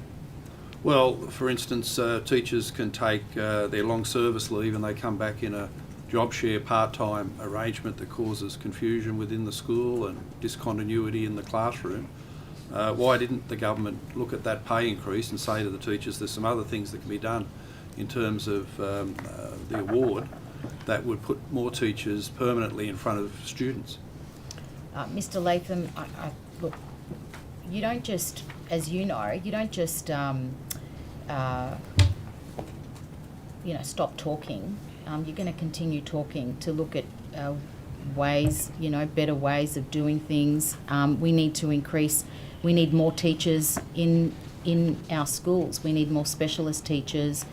Well, for instance, teachers can take their long service leave and they come back in a job share part-time arrangement that causes confusion within the school and discontinuity in the classroom. Why didn't the government look at that pay increase and say to the teachers there's some other things that can be done in terms of the award that would put more teachers permanently in front of students? Mr. Latham, look, you don't just, as you know, you don't just stop talking. You're going to continue talking to look at ways, better ways of doing things. We need to increase, we need more teachers in our schools. We need more specialist teachers.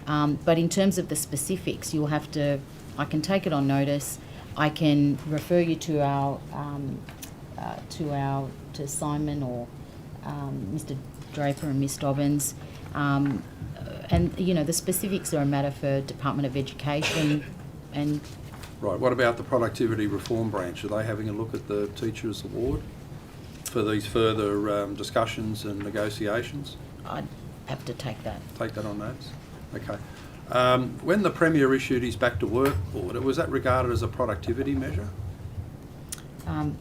But in terms of the specifics, you'll have to, I can take it on notice. I can refer you to to Simon or Mr. Draper and Ms. Dobbins. And, the specifics are a matter for Department of Education and... Right, what about the Productivity Reform Branch? Are they having a look at the Teachers Award for these further discussions and negotiations? I'd have to take that. Take that on notice? Okay. When the Premier issued his Back to Work order, was that regarded as a productivity measure?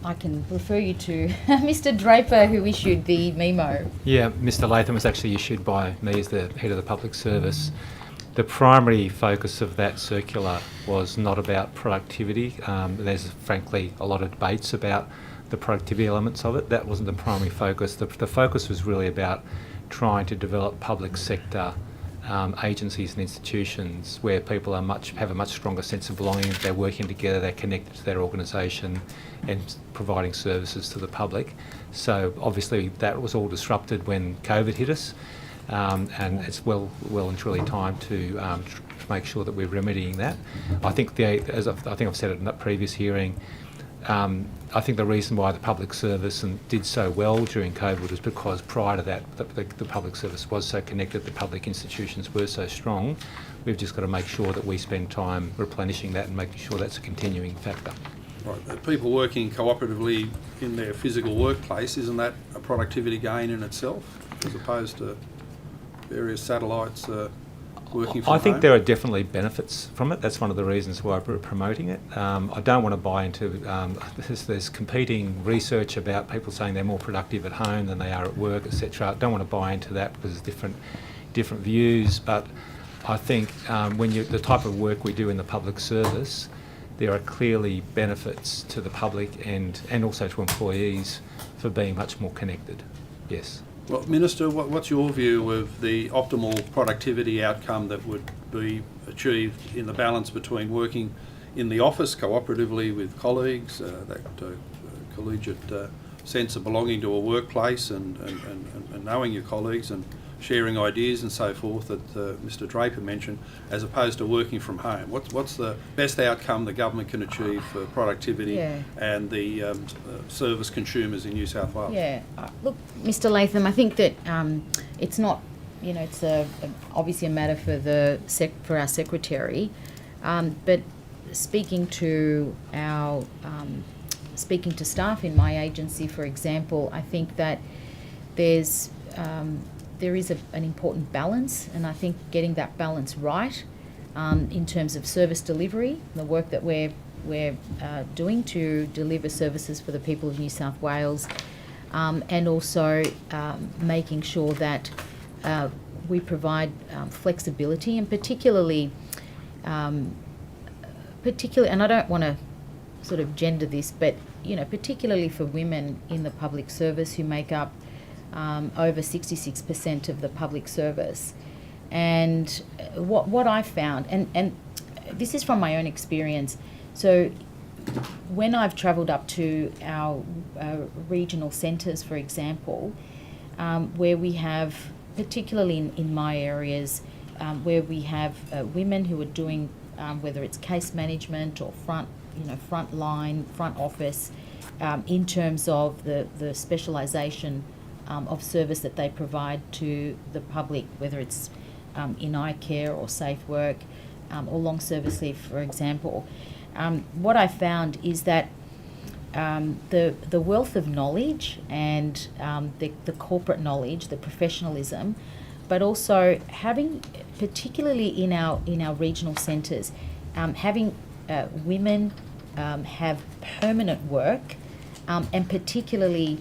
I can refer you to Mr. Draper, who issued the memo. Yeah, Mr. Latham was actually issued by me as the head of the public service. The primary focus of that circular was not about productivity. There's frankly a lot of debates about the productivity elements of it. That wasn't the primary focus. The focus was really about trying to develop public sector agencies and institutions where people have a much stronger sense of belonging. They're working together, they're connected to their organisation and providing services to the public. So obviously that was all disrupted when COVID hit us, and it's well and truly time to make sure that we're remedying that. I think as I think I've said it in that previous hearing, I think the reason why the public service did so well during COVID was because prior to that, the public service was so connected, the public institutions were so strong. We've just got to make sure that we spend time replenishing that and making sure that's a continuing factor. Right, people working cooperatively in their physical workplace, isn't that a productivity gain in itself, as opposed to various satellites working from I think home? there are definitely benefits from it. That's one of the reasons why we're promoting it. I don't want to buy into there's competing research about people saying they're more productive at home than they are at work, etc. I don't want to buy into that because there's different views. But I think when the type of work we do in the public service, there are clearly benefits to the public and also to employees for being much more connected. Yes. Well, Minister, what's your view of the optimal productivity outcome that would be achieved in the balance between working in the office cooperatively with colleagues, that collegiate sense of belonging to a workplace and knowing your colleagues and sharing ideas and so forth that Mr. Draper mentioned, as opposed to working from home? What's the best outcome the government can achieve for productivity and the service consumers in New South Wales? Yeah, look, Mr. Latham, I think that it's not, it's obviously a matter for our secretary, but speaking to staff in my agency, for example, I think that there is an important balance, and I think getting that balance right in terms of service delivery, the work that we're doing to deliver services for the people of New South Wales, and also making sure that we provide flexibility, and particularly, and I don't want to sort of gender this, but particularly for women in the public service who make up over 66% of the public service. And what I found, and this is from my own experience. So when I've travelled up to our regional centres, for example, where we have, particularly in my areas, where we have women who are doing whether it's case management or front line, front office, in terms of the specialisation of service that they provide to the public, whether it's in eye care or safe work or long service leave, for example. What I found is that the wealth of knowledge and the corporate knowledge, the professionalism, but also having, particularly in our regional centres, having women have permanent work, and particularly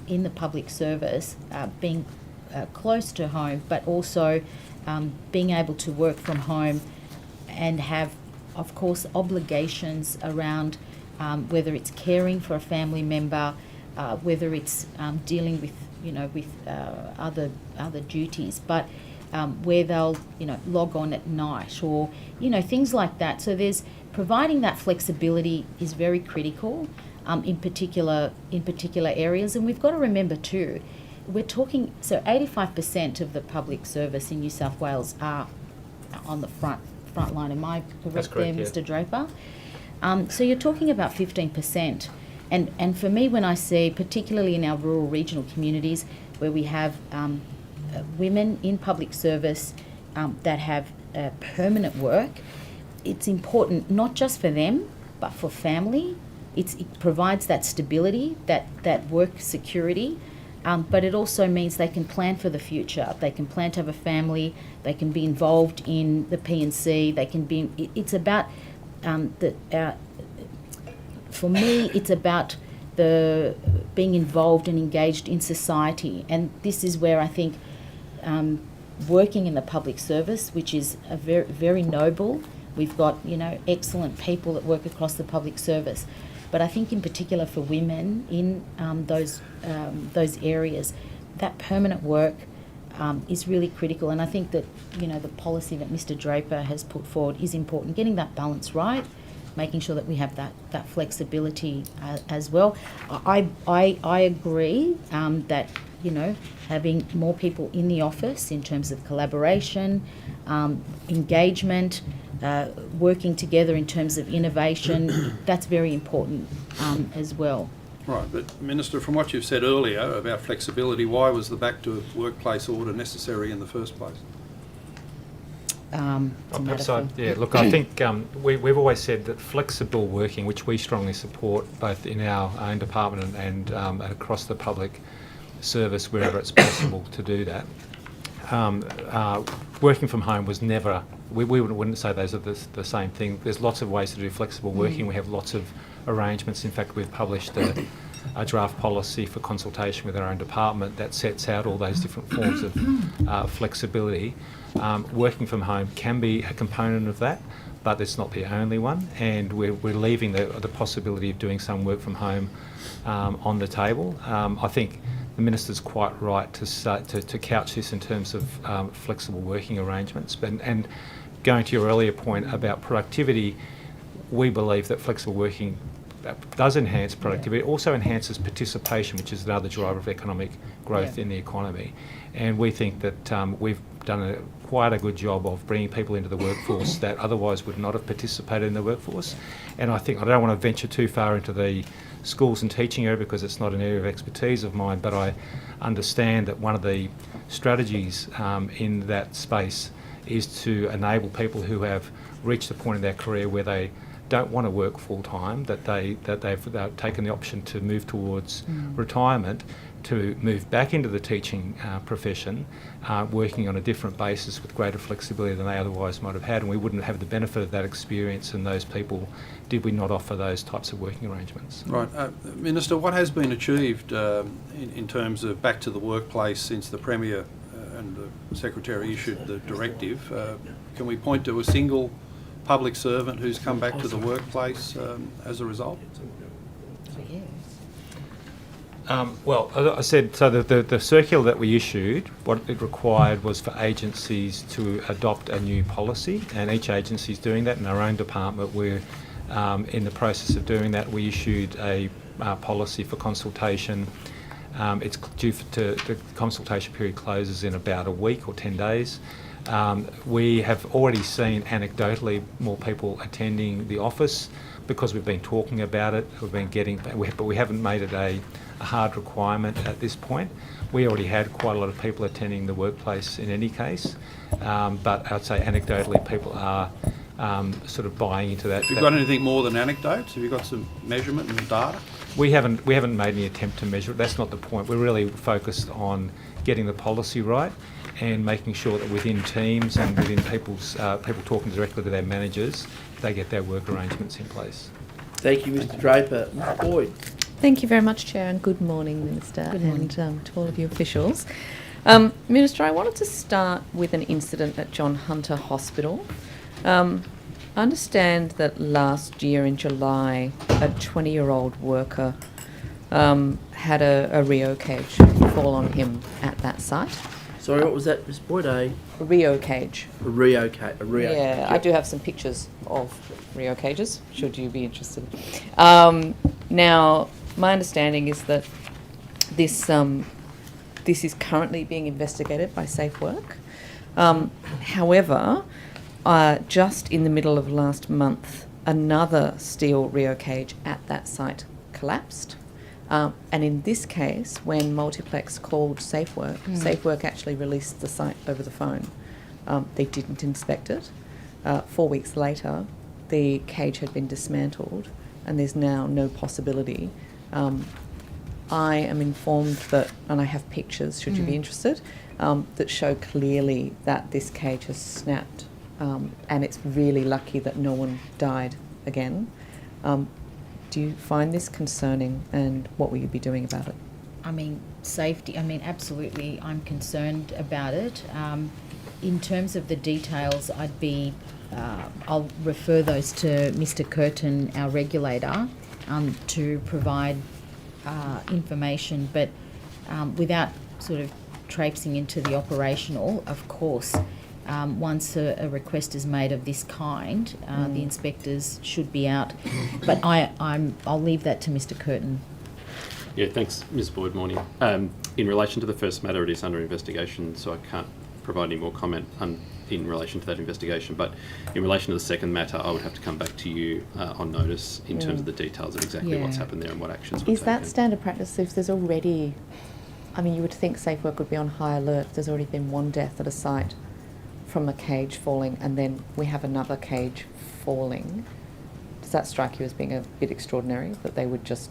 in the public service, being close to home, but also being able to work from home and have, of course, obligations around whether it's caring for a family member, whether it's dealing with other duties, but where they'll log on at night or things like that. So there's providing that flexibility is very critical in particular areas, and we've got to remember too, we're talking, so 85% of the public service in New South Wales are on the front line. Am I correct there, yeah. Mr. Draper? So you're talking about 15%. And for me, when I see, particularly in our rural regional communities, where we have women in public service that have permanent work, it's important not just for them, but for family. It provides that stability, that work security, but it also means they can plan for the future. They can plan to have a family. They can be involved in the P&C. They can be. It's about for me, it's about the being involved and engaged in society, and this is where I think working in the public service, which is a very, very noble. We've got excellent people that work across the public service, but I think in particular for women in those areas, that permanent work is really critical. And I think that the policy that Mr. Draper has put forward is important. Getting that balance right, making sure that we have that flexibility as well. I agree that having more people in the office in terms of collaboration, engagement, working together in terms of innovation, that's very important as well. Right, but Minister, from what you've said earlier about flexibility, why was the back to workplace order necessary in the first place? Look, I think we've always said that flexible working, which we strongly support both in our own department and across the public service wherever it's possible to do that. Working from home was never, we wouldn't say those are the same thing. There's lots of ways to do flexible working. We have lots of arrangements. In fact, we've published a draft policy for consultation with our own department that sets out all those different forms of flexibility. Working from home can be a component of that, but it's not the only one, and we're leaving the possibility of doing some work from home on the table. I think the Minister's quite right to couch this in terms of flexible working arrangements. And going to your earlier point about productivity, we believe that flexible working does enhance productivity. It also enhances participation, which is another driver of economic growth in the economy. And we think that we've done quite a good job of bringing people into the workforce that otherwise would not have participated in the workforce. And I think, I don't want to venture too far into the schools and teaching area because it's not an area of expertise of mine, but I understand that one of the strategies in that space is to enable people who have reached a point in their career where they don't want to work full time, that they've taken the option to move towards retirement, to move back into the teaching profession, working on a different basis with greater flexibility than they otherwise might have had, and we wouldn't have the benefit of that experience and those people did we not offer those types of working arrangements. Right. Minister, what has been achieved in terms of back to the workplace since the Premier and the Secretary issued the directive? Can we point to a single public servant who's come back to the workplace as a result? Well, as I said, so the circular that we issued, what it required was for agencies to adopt a new policy, and each agency is doing that. In our own department, we're in the process of doing that. We issued a policy for consultation. It's due the consultation period closes in about a week or 10 days. We have already seen anecdotally more people attending the office because we've been talking about it. But we haven't made it a hard requirement at this point. We already had quite a lot of people attending the workplace in any case, but I'd say anecdotally people are sort of buying into that. Have you got anything more than anecdotes? Have you got some measurement and data? We haven't made any attempt to measure it. That's not the point. We're really focused on getting the policy right and making sure that within teams and within people talking directly to their managers, they get their work arrangements in place. Thank you, Mr. Draper. Ms. Boyd. Thank you very much, Chair, and good morning, Minister, Good morning. and to all of you officials. Minister, I wanted to start with an incident at John Hunter Hospital. I understand that last year in July, a 20-year-old worker had a Rio cage fall on him at that site. Sorry, what was that, Ms. Boyd? A Rio cage. Rio. Yeah, I do have some pictures of Rio cages, should you be interested. Now, my understanding is that this is currently being investigated by Safe Work. However, just in the middle of last month, another steel Rio cage at that site collapsed. And in this case, when Multiplex called Safe Work, Safe Work actually released the site over the phone. They didn't inspect it. 4 weeks later, the cage had been dismantled and there's now no possibility. I am informed that, and I have pictures, should you be interested, that show clearly that this cage has snapped, and it's really lucky that no one died again. Do you find this concerning, and what will you be doing about it? I mean, safety, absolutely, I'm concerned about it. In terms of the details, I'll refer those to Mr. Curtin, our regulator, to provide information, but without sort of traipsing into the operational, of course, once a request is made of this kind, the inspectors should be out. But I'll leave that to Mr. Curtin. Yeah, thanks, Ms. Boyd. Morning. In relation to the first matter, it is under investigation, so I can't provide any more comment in relation to that investigation. But in relation to the second matter, I would have to come back to you on notice in terms of the details of exactly what's happened there and what actions were taken. Is that standard practice if there's already, you would think Safe Work would be on high alert if there's already been one death at a site from a cage falling and then we have another cage falling? Does that strike you as being a bit extraordinary, that they would just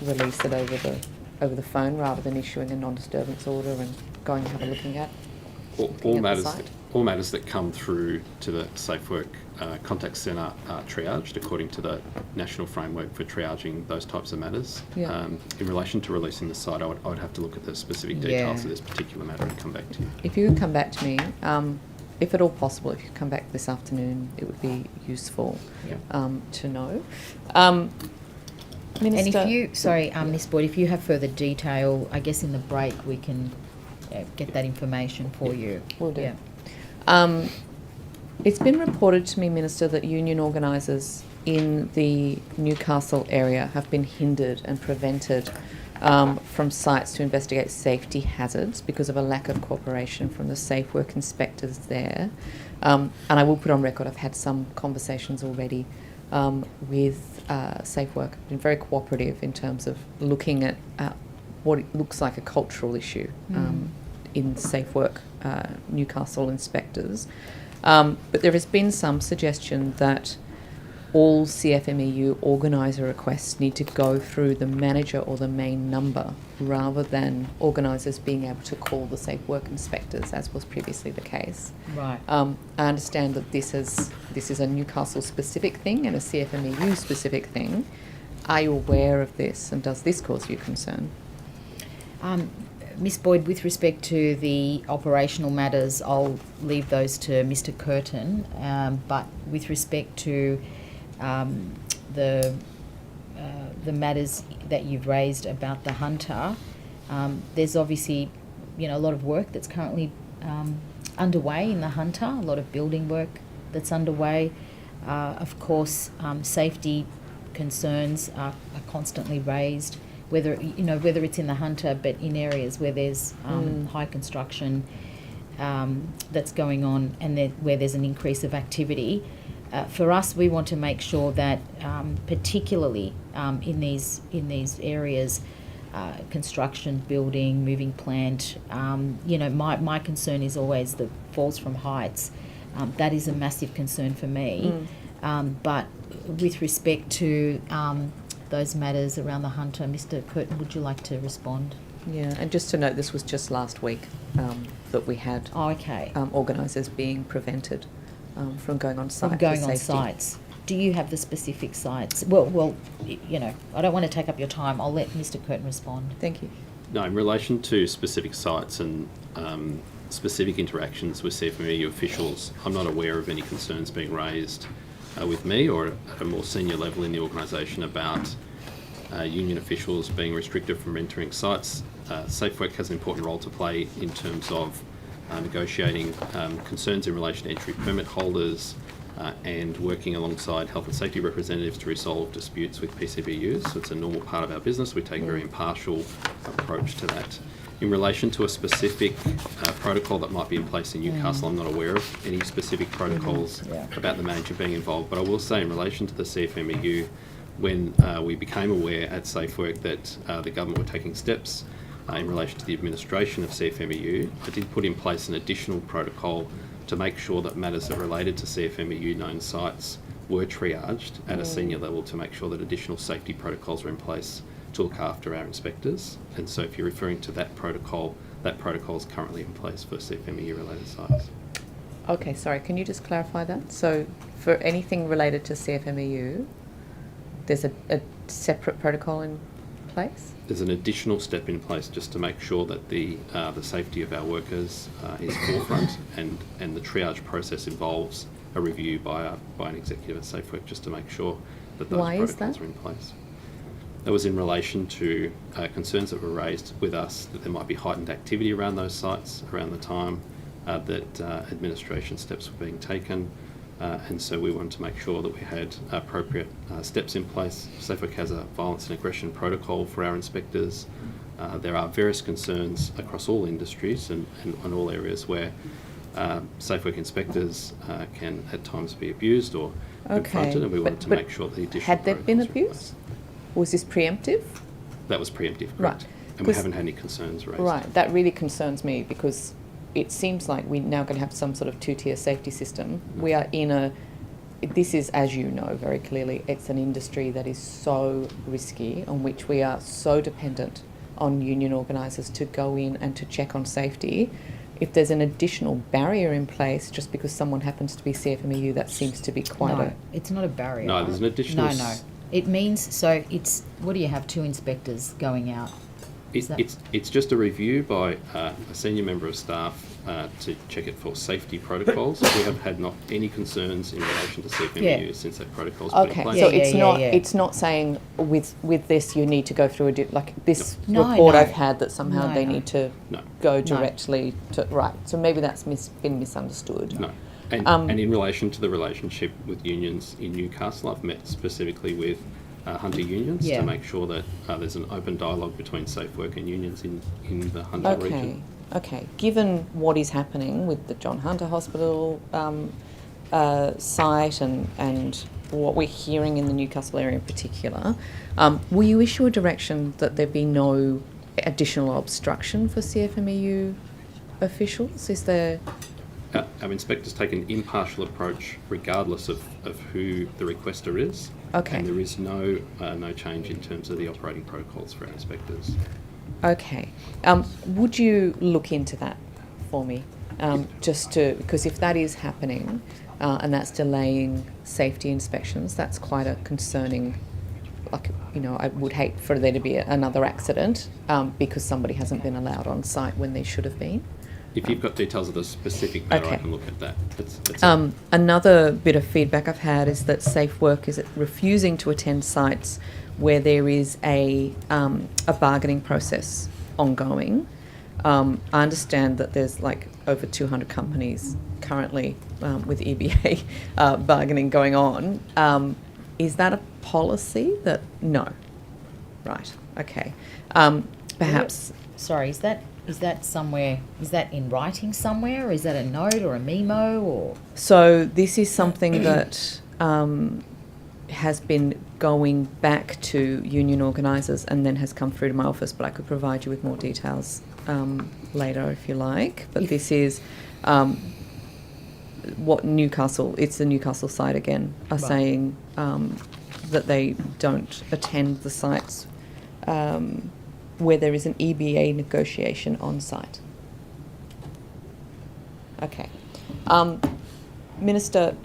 release it over the phone rather than issuing a non-disturbance order and going and have a looking at? All matters that come through to the Safe Work contact centre are triaged according to the national framework for triaging those types of matters. Yeah. In relation to releasing the site, I would have to look at the specific details of this particular matter and come back to you. If you could come back to me, if at all possible, if you could come back this afternoon, it would be useful to know. Minister, And if you, Ms. Boyd, if you have further detail, I guess in the break we can get that information for you. Will do. Yeah. It's been reported to me, Minister, that union organisers in the Newcastle area have been hindered and prevented from sites to investigate safety hazards because of a lack of cooperation from the Safe Work inspectors there. And I will put on record, I've had some conversations already with Safe Work. I've been very cooperative in terms of looking at what it looks like a cultural issue in Safe Work Newcastle inspectors. But there has been some suggestion that all CFMEU organiser requests need to go through the manager or the main number rather than organisers being able to call the Safe Work inspectors, as was previously the case. Right. I understand that this is a Newcastle specific thing and a CFMEU specific thing. Are you aware of this, and does this cause you concern? Ms. Boyd, with respect to the operational matters, I'll leave those to Mr. Curtin. But with respect to the the matters that you've raised about the Hunter, there's obviously, a lot of work that's currently underway in the Hunter, a lot of building work that's underway. Of course, safety concerns are constantly raised, whether it's in the Hunter, but in areas where there's high construction that's going on and where there's an increase of activity. For us, we want to make sure that, particularly in these areas, construction, building, moving plant, my concern is always the falls from heights. That is a massive concern for me. But with respect to those matters around the Hunter, Mr. Curtin, would you like to respond? Yeah, and just to note, this was just last week that we had organisers being prevented from going on site. From going for on safety. sites. Do you have the specific sites? Well, I don't want to take up your time. I'll let Mr. Curtin respond. Thank you. No, in relation to specific sites and specific interactions with CFMEU officials, I'm not aware of any concerns being raised with me or at a more senior level in the organisation about union officials being restricted from entering sites. SafeWork has an important role to play in terms of negotiating concerns in relation to entry permit holders and working alongside health and safety representatives to resolve disputes with PCBUs. So it's a normal part of our business. We take a very impartial approach to that. In relation to a specific protocol that might be in place in Newcastle, I'm not aware of any specific protocols about the manager being involved. But I will say in relation to the CFMEU, when we became aware at SafeWork that the government were taking steps in relation to the administration of CFMEU, I did put in place an additional protocol to make sure that matters that related to CFMEU known sites were triaged at a senior level to make sure that additional safety protocols were in place to look after our inspectors. And so if you're referring to that protocol is currently in place for CFMEU related sites. Okay, sorry, can you just clarify that? So for anything related to CFMEU, there's a separate protocol in place? There's an additional step in place just to make sure that the safety of our workers is forefront, and the triage process involves a review by an executive at SafeWork just to make sure that those protocols are in place. That was in relation to concerns that were raised with us that there might be heightened activity around those sites around the time that administration steps were being taken. And so we wanted to make sure that we had appropriate steps in place. SafeWork has a violence and aggression protocol for our inspectors. There are various concerns across all industries and all areas where SafeWork inspectors can at times be abused or confronted, and we wanted to make sure that the additional had there been abuse? Was this preemptive? That was preemptive, correct. Right. And we haven't had any concerns raised. Right, that really concerns me because it seems like we're now going to have some sort of two-tier safety system. We are this is, as you know very clearly, it's an industry that is so risky, on which we are so dependent on union organisers to go in and to check on safety. If there's an additional barrier in place just because someone happens to be CFMEU, that seems to be quite it's not a barrier. No, there's an additional... No. It means, so it's, what do you have, 2 inspectors going out? It's just a review by a senior member of staff to check it for safety protocols. We have had not any concerns in relation to CFMEU since that protocol's been in place. So it's not saying with this you need to go through this report I've had that somehow they need to go directly to So maybe that's been misunderstood. No. And in relation to the relationship with unions in Newcastle, I've met specifically with Hunter unions to make sure that there's an open dialogue between SafeWork and unions in the Hunter region. Okay. Given what is happening with the John Hunter Hospital site and what we're hearing in the Newcastle area in particular, will you issue a direction that there be no additional obstruction for CFMEU officials? Is there... Our inspectors take an impartial approach regardless of who the requester is. Okay. And there is no change in terms of the operating protocols for our inspectors. Okay. Would you look into that for me? Because if that is happening and that's delaying safety inspections, that's quite a concerning, I would hate for there to be another accident because somebody hasn't been allowed on site when they should have been. If you've got details of the specific matter, I Okay. can look at that. That's Another bit of feedback I've had is that Safe Work is refusing to attend sites where there is a bargaining process ongoing. I understand that there's like over 200 companies currently with EBA bargaining going on. Is that a policy that, no? Right, okay. Perhaps, Sorry, is that somewhere? Is that in writing somewhere, or is that a note or a memo, or? so this is something that has been going back to union organisers and then has come through to my office, but I could provide you with more details later if you like. But this is what Newcastle, it's the Newcastle side again, are saying that they don't attend the sites where there is an EBA negotiation on site. Okay. Minister,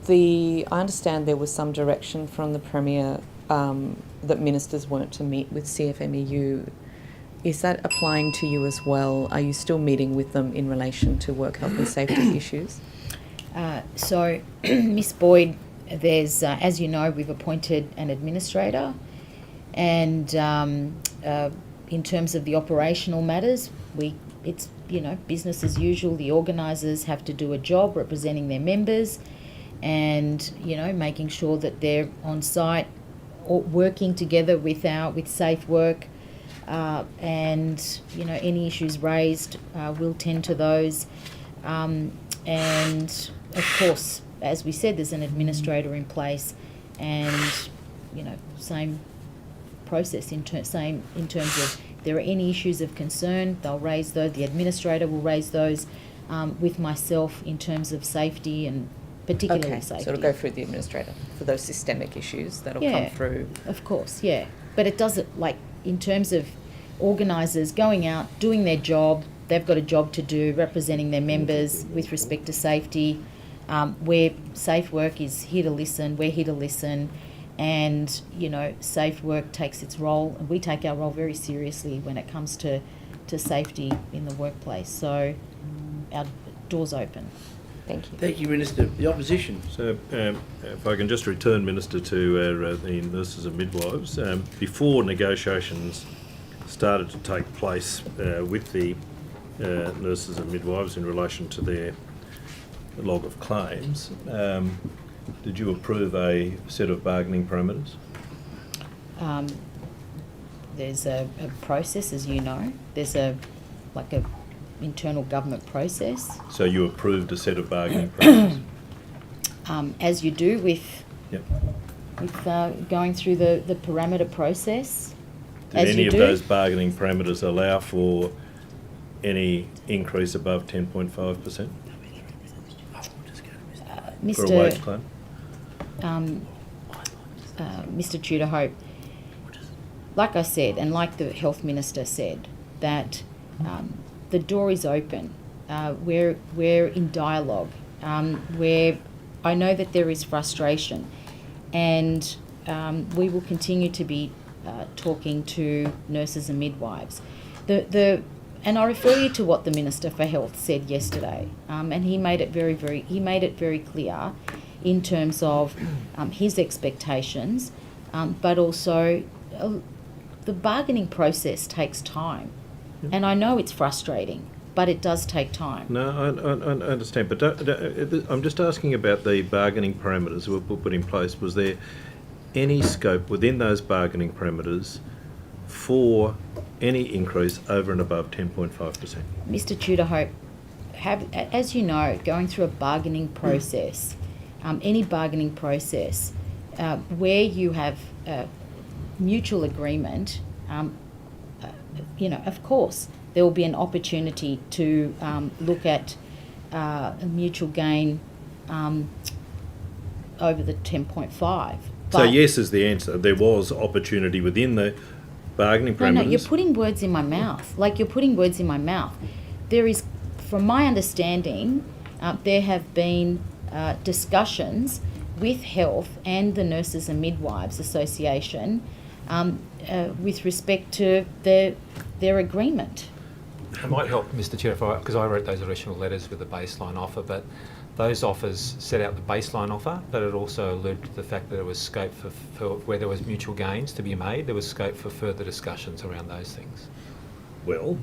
I understand there was some direction from the Premier that ministers weren't to meet with CFMEU. Is that applying to you as well? Are you still meeting with them in relation to work health and safety issues? So, Miss Boyd, there's, as you know, we've appointed an administrator, and in terms of the operational matters, it's business as usual. The organisers have to do a job representing their members, and making sure that they're on site, or working together with Safe Work, and any issues raised, we'll tend to those, and of course, as we said, there's an administrator in place, and same process in terms of if there are any issues of concern, they'll raise those. The administrator will raise those with myself in terms of safety, and particularly safety. So it'll go through the administrator for those systemic issues that'll come through. Of course, yeah. But it doesn't, in terms of organisers going out, doing their job, they've got a job to do, representing their members with respect to safety. Where Safe Work is here to listen, we're here to listen, and Safe Work takes its role, and we take our role very seriously when it comes to safety in the workplace. So our door's open. Thank you. Thank you, Minister. The opposition. So, if I can just return, Minister, to the nurses and midwives. Before negotiations started to take place with the nurses and midwives in relation to their log of claims, did you approve a set of bargaining parameters? There's a process, as you know. There's a internal government process. So you approved a set of bargaining parameters? As you do with Yep. Going through the parameter process. Did any of those bargaining parameters allow for any increase above 10.5%? For a wage claim? Mr. Tudor-Hope, like I said, and like the Health Minister said, that the door is open. We're in dialogue. Where I know that there is frustration, and we will continue to be talking to nurses and midwives. And I refer you to what the Minister for Health said yesterday, and he made it very clear in terms of his expectations, but also the bargaining process takes time, and I know it's frustrating, but it does take time. No, I understand, but I'm just asking about the bargaining parameters that were put in place. Was there any scope within those bargaining parameters for any increase over and above 10.5%? Mr. Tudor-Hope, as you know, going through a bargaining process, any bargaining process, where you have mutual agreement, of course, there will be an opportunity to look at a mutual gain over the 10.5. So yes is the answer. There was opportunity within the bargaining parameters. No, you're putting words in my mouth. You're putting words in my mouth. There is, from my understanding, there have been discussions with Health and the Nurses and Midwives Association with respect to their agreement. It might help, Mr Chair, because I wrote those original letters with the baseline offer, but those offers set out the baseline offer, but it also alluded to the fact that there was scope for where there was mutual gains to be made, there was scope for further discussions around those things. Well,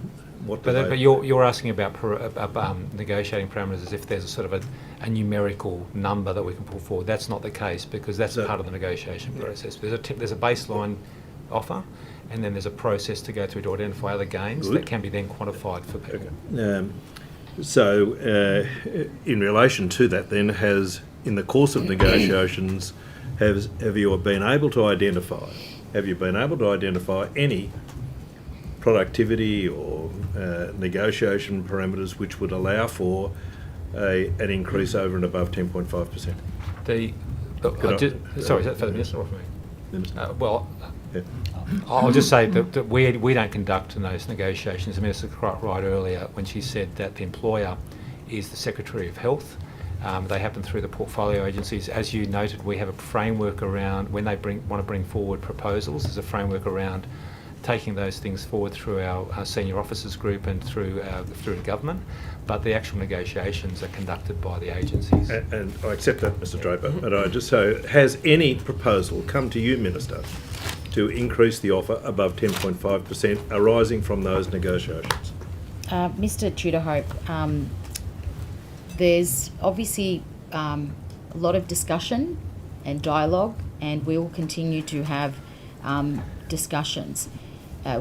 what do But you're asking about negotiating parameters as if there's a sort of a numerical number that we can pull forward. That's not the case, because that's part of the negotiation process. There's a baseline offer, and then there's a process to go through to identify other gains that can be then quantified for people. Okay. So, in relation to that, then, in the course of negotiations, have you been able to identify any productivity or negotiation parameters which would allow for an increase over and above 10.5%? Sorry, is that for the Minister or for me? Minister. Yeah. I'll just say that we don't conduct in those negotiations. The Minister was quite right earlier when she said that the employer is the Secretary of Health. They happen through the portfolio agencies. As you noted, we have a framework around when they want to bring forward proposals. There's a framework around taking those things forward through our senior officers group and through the government, but the actual negotiations are conducted by the agencies. And I accept that, Mr Draper, but I just so, has any proposal come to you, Minister, to increase the offer above 10.5% arising from those negotiations? Mr Tudor-Hope, there's obviously a lot of discussion and dialogue, and we will continue to have discussions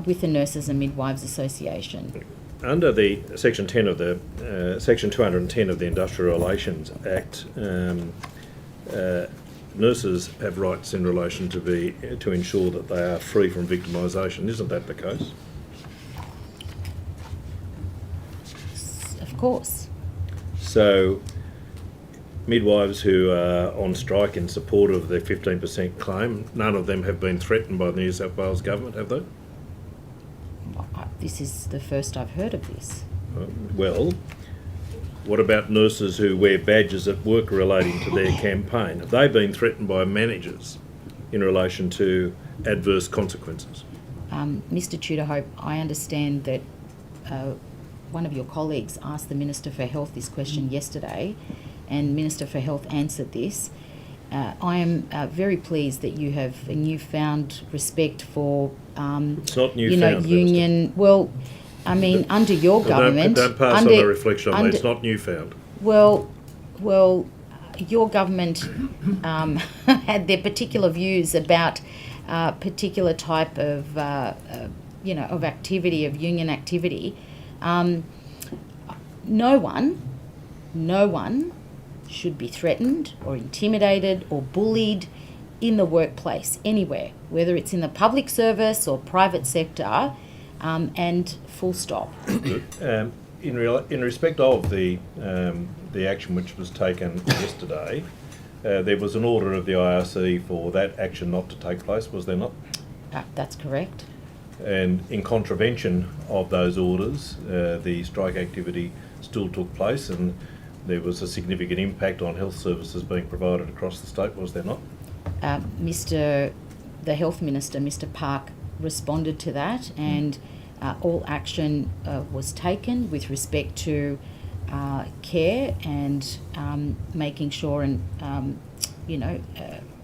with the Nurses and Midwives Association. Under the Section 10 of the Section 210 of the Industrial Relations Act, nurses have rights in relation to ensure that they are free from victimisation. Isn't that the case? Of course. So, midwives who are on strike in support of their 15% claim, none of them have been threatened by the New South Wales government, have they? This is the first I've heard of this. Well, what about nurses who wear badges at work relating to their campaign? Have they been threatened by managers in relation to adverse consequences? Mr Tudor-Hope, I understand that one of your colleagues asked the Minister for Health this question yesterday, and Minister for Health answered this. I am very pleased that you have a newfound respect for, it's not newfound, union. Minister. Well, I mean, under your government, Don't pass on the reflection on me. It's not newfound. Well, your government had their particular views about particular type of, of activity, of union activity. No one should be threatened or intimidated or bullied in the workplace, anywhere, whether it's in the public service or private sector, and full stop. In respect of the action which was taken yesterday, there was an order of the IRC for that action not to take place, was there not? That's correct. And in contravention of those orders, the strike activity still took place, and there was a significant impact on health services being provided across the state, was there not? The Health Minister, Mr Park, responded to that, and all action was taken with respect to care and making sure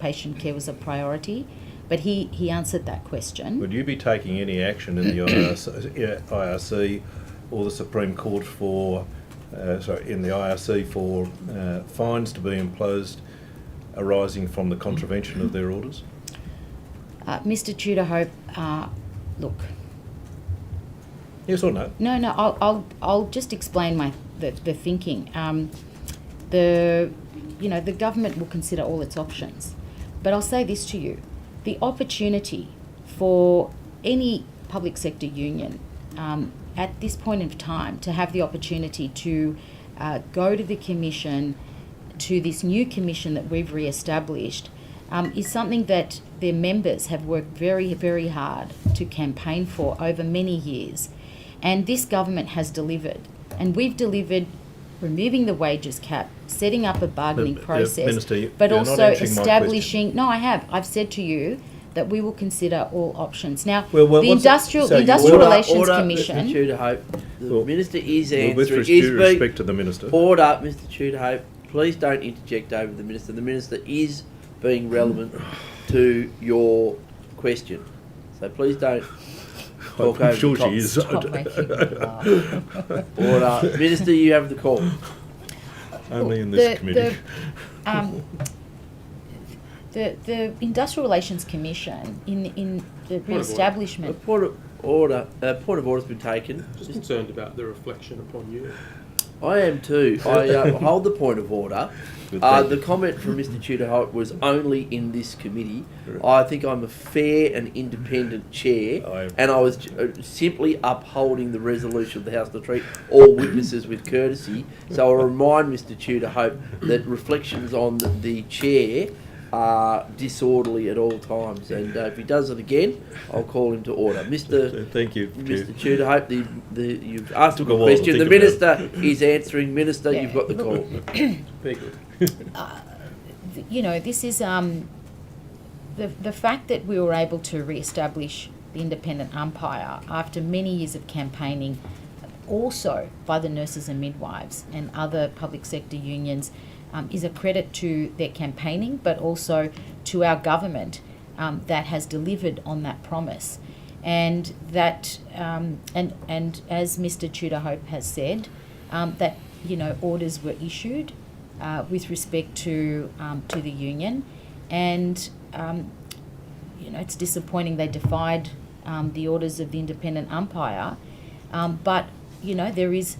patient care was a priority. But he answered that question. Would you be taking any action in the IRC or the Supreme Court in the IRC for fines to be imposed arising from the contravention of their orders? Mr Tudor-Hope, look. Yes or no? No. I'll just explain the thinking. The government will consider all its options, but I'll say this to you: the opportunity for any public sector union at this point in time to have the opportunity to go to the Commission, to this new Commission that we've re-established, is something that their members have worked very, very hard to campaign for over many years. And this government has delivered. And we've delivered removing the wages cap, setting up a bargaining process, Minister, but you're also not answering my establishing... question. No, I have. I've said to you that we will consider all options. Now, Well, the Industrial Relations Commission... Mr Tudor-Hope, The Minister is answering. With due respect to the Minister. Order, Mr Tudor. Please don't interject over the Minister. The Minister is being relevant to your question. So please don't talk over I'm sure the top. she is. Stop making me laugh. Order. Minister, you have the call. Only in this committee. The Industrial Relations Commission in the re-establishment. Point of order has been taken. Just concerned about the reflection upon you. I am too. I hold the point of order. The comment from Mr Tudor was only in this committee. I think I'm a fair and independent chair, and I was simply upholding the resolution of the House to treat all witnesses with courtesy. So I remind Mr Tudor that reflections on the chair are disorderly at all times, and if he does it again, I'll call him to order. Thank you, Mr Tudor. You've asked a Took a while question. to The think Minister is answering. Minister, Yeah, you've got the call. Very good. This is the fact that we were able to re-establish the independent umpire after many years of campaigning, also by the nurses and midwives and other public sector unions, is a credit to their campaigning, but also to our government that has delivered on that promise, and that and as Mr Tudor Hope has said, that orders were issued with respect to the union, and it's disappointing they defied the orders of the independent umpire, but there is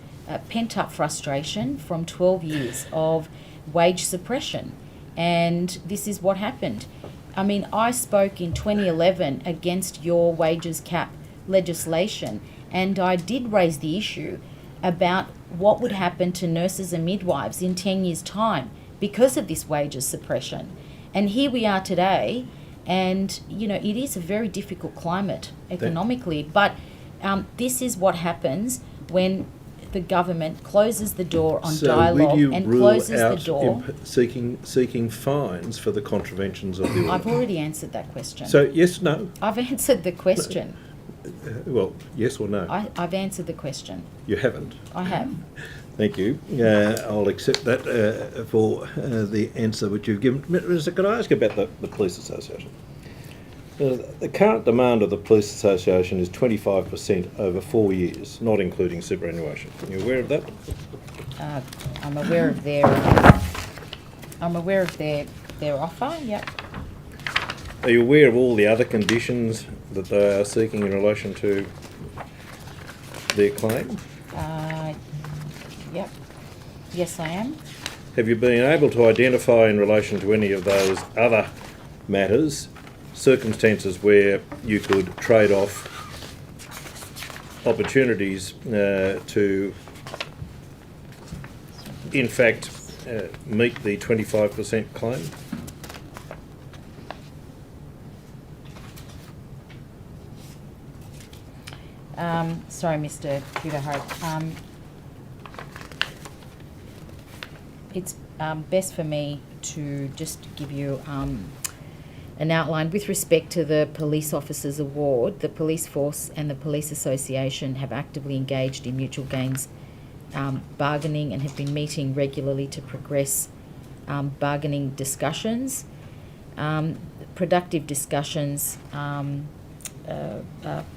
pent-up frustration from 12 years of wage suppression, and this is what happened. I mean, I spoke in 2011 against your wages cap legislation, and I did raise the issue about what would happen to nurses and midwives in 10 years' time because of this wages suppression. And here we are today, and it is a very difficult climate economically, but this is what happens when the government closes the door on dialogue and closes the door. Seeking fines for the contraventions of the order? I've already answered that question. So yes, no. I've answered the question. Well, yes or no? I've answered the question. You haven't. I have. Thank you. I'll accept that for the answer which you've given. Minister, can I ask about the Police Association? The current demand of the Police Association is 25% over 4 years, not including superannuation. Are you aware of that? I'm aware of their offer. Yep. Are you aware of all the other conditions that they are seeking in relation to their claim? Yep. Yes, I am. Have you been able to identify in relation to any of those other matters circumstances where you could trade off opportunities to, in fact, meet the 25% claim? Sorry, Mr. Tudor Hope. It's best for me to just give you an outline. With respect to the Police Officers Award, the Police Force and the Police Association have actively engaged in mutual gains bargaining and have been meeting regularly to progress bargaining discussions. Productive discussions are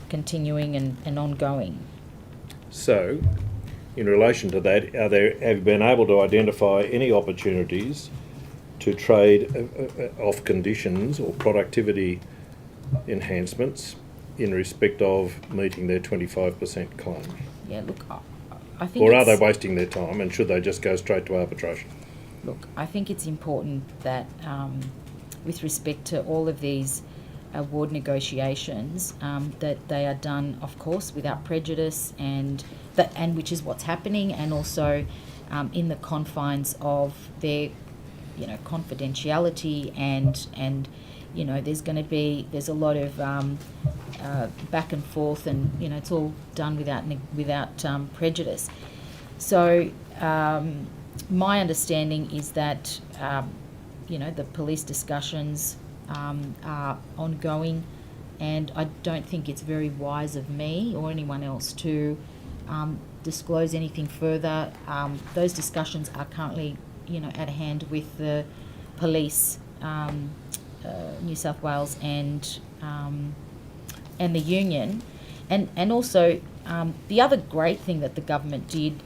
continuing and ongoing. So, in relation to that, have you been able to identify any opportunities to trade off conditions or productivity enhancements in respect of meeting their 25% claim? Yeah, look, I think. Or are they wasting their time, and should they just go straight to arbitration? Look, I think it's important that with respect to all of these award negotiations, that they are done, of course, without prejudice, and which is what's happening, and also in the confines of their, confidentiality, and there's a lot of back and forth, and it's all done without prejudice. So my understanding is that the police discussions are ongoing, and I don't think it's very wise of me or anyone else to disclose anything further. Those discussions are currently, at hand with the police, New South Wales and the union, and also the other great thing that the government did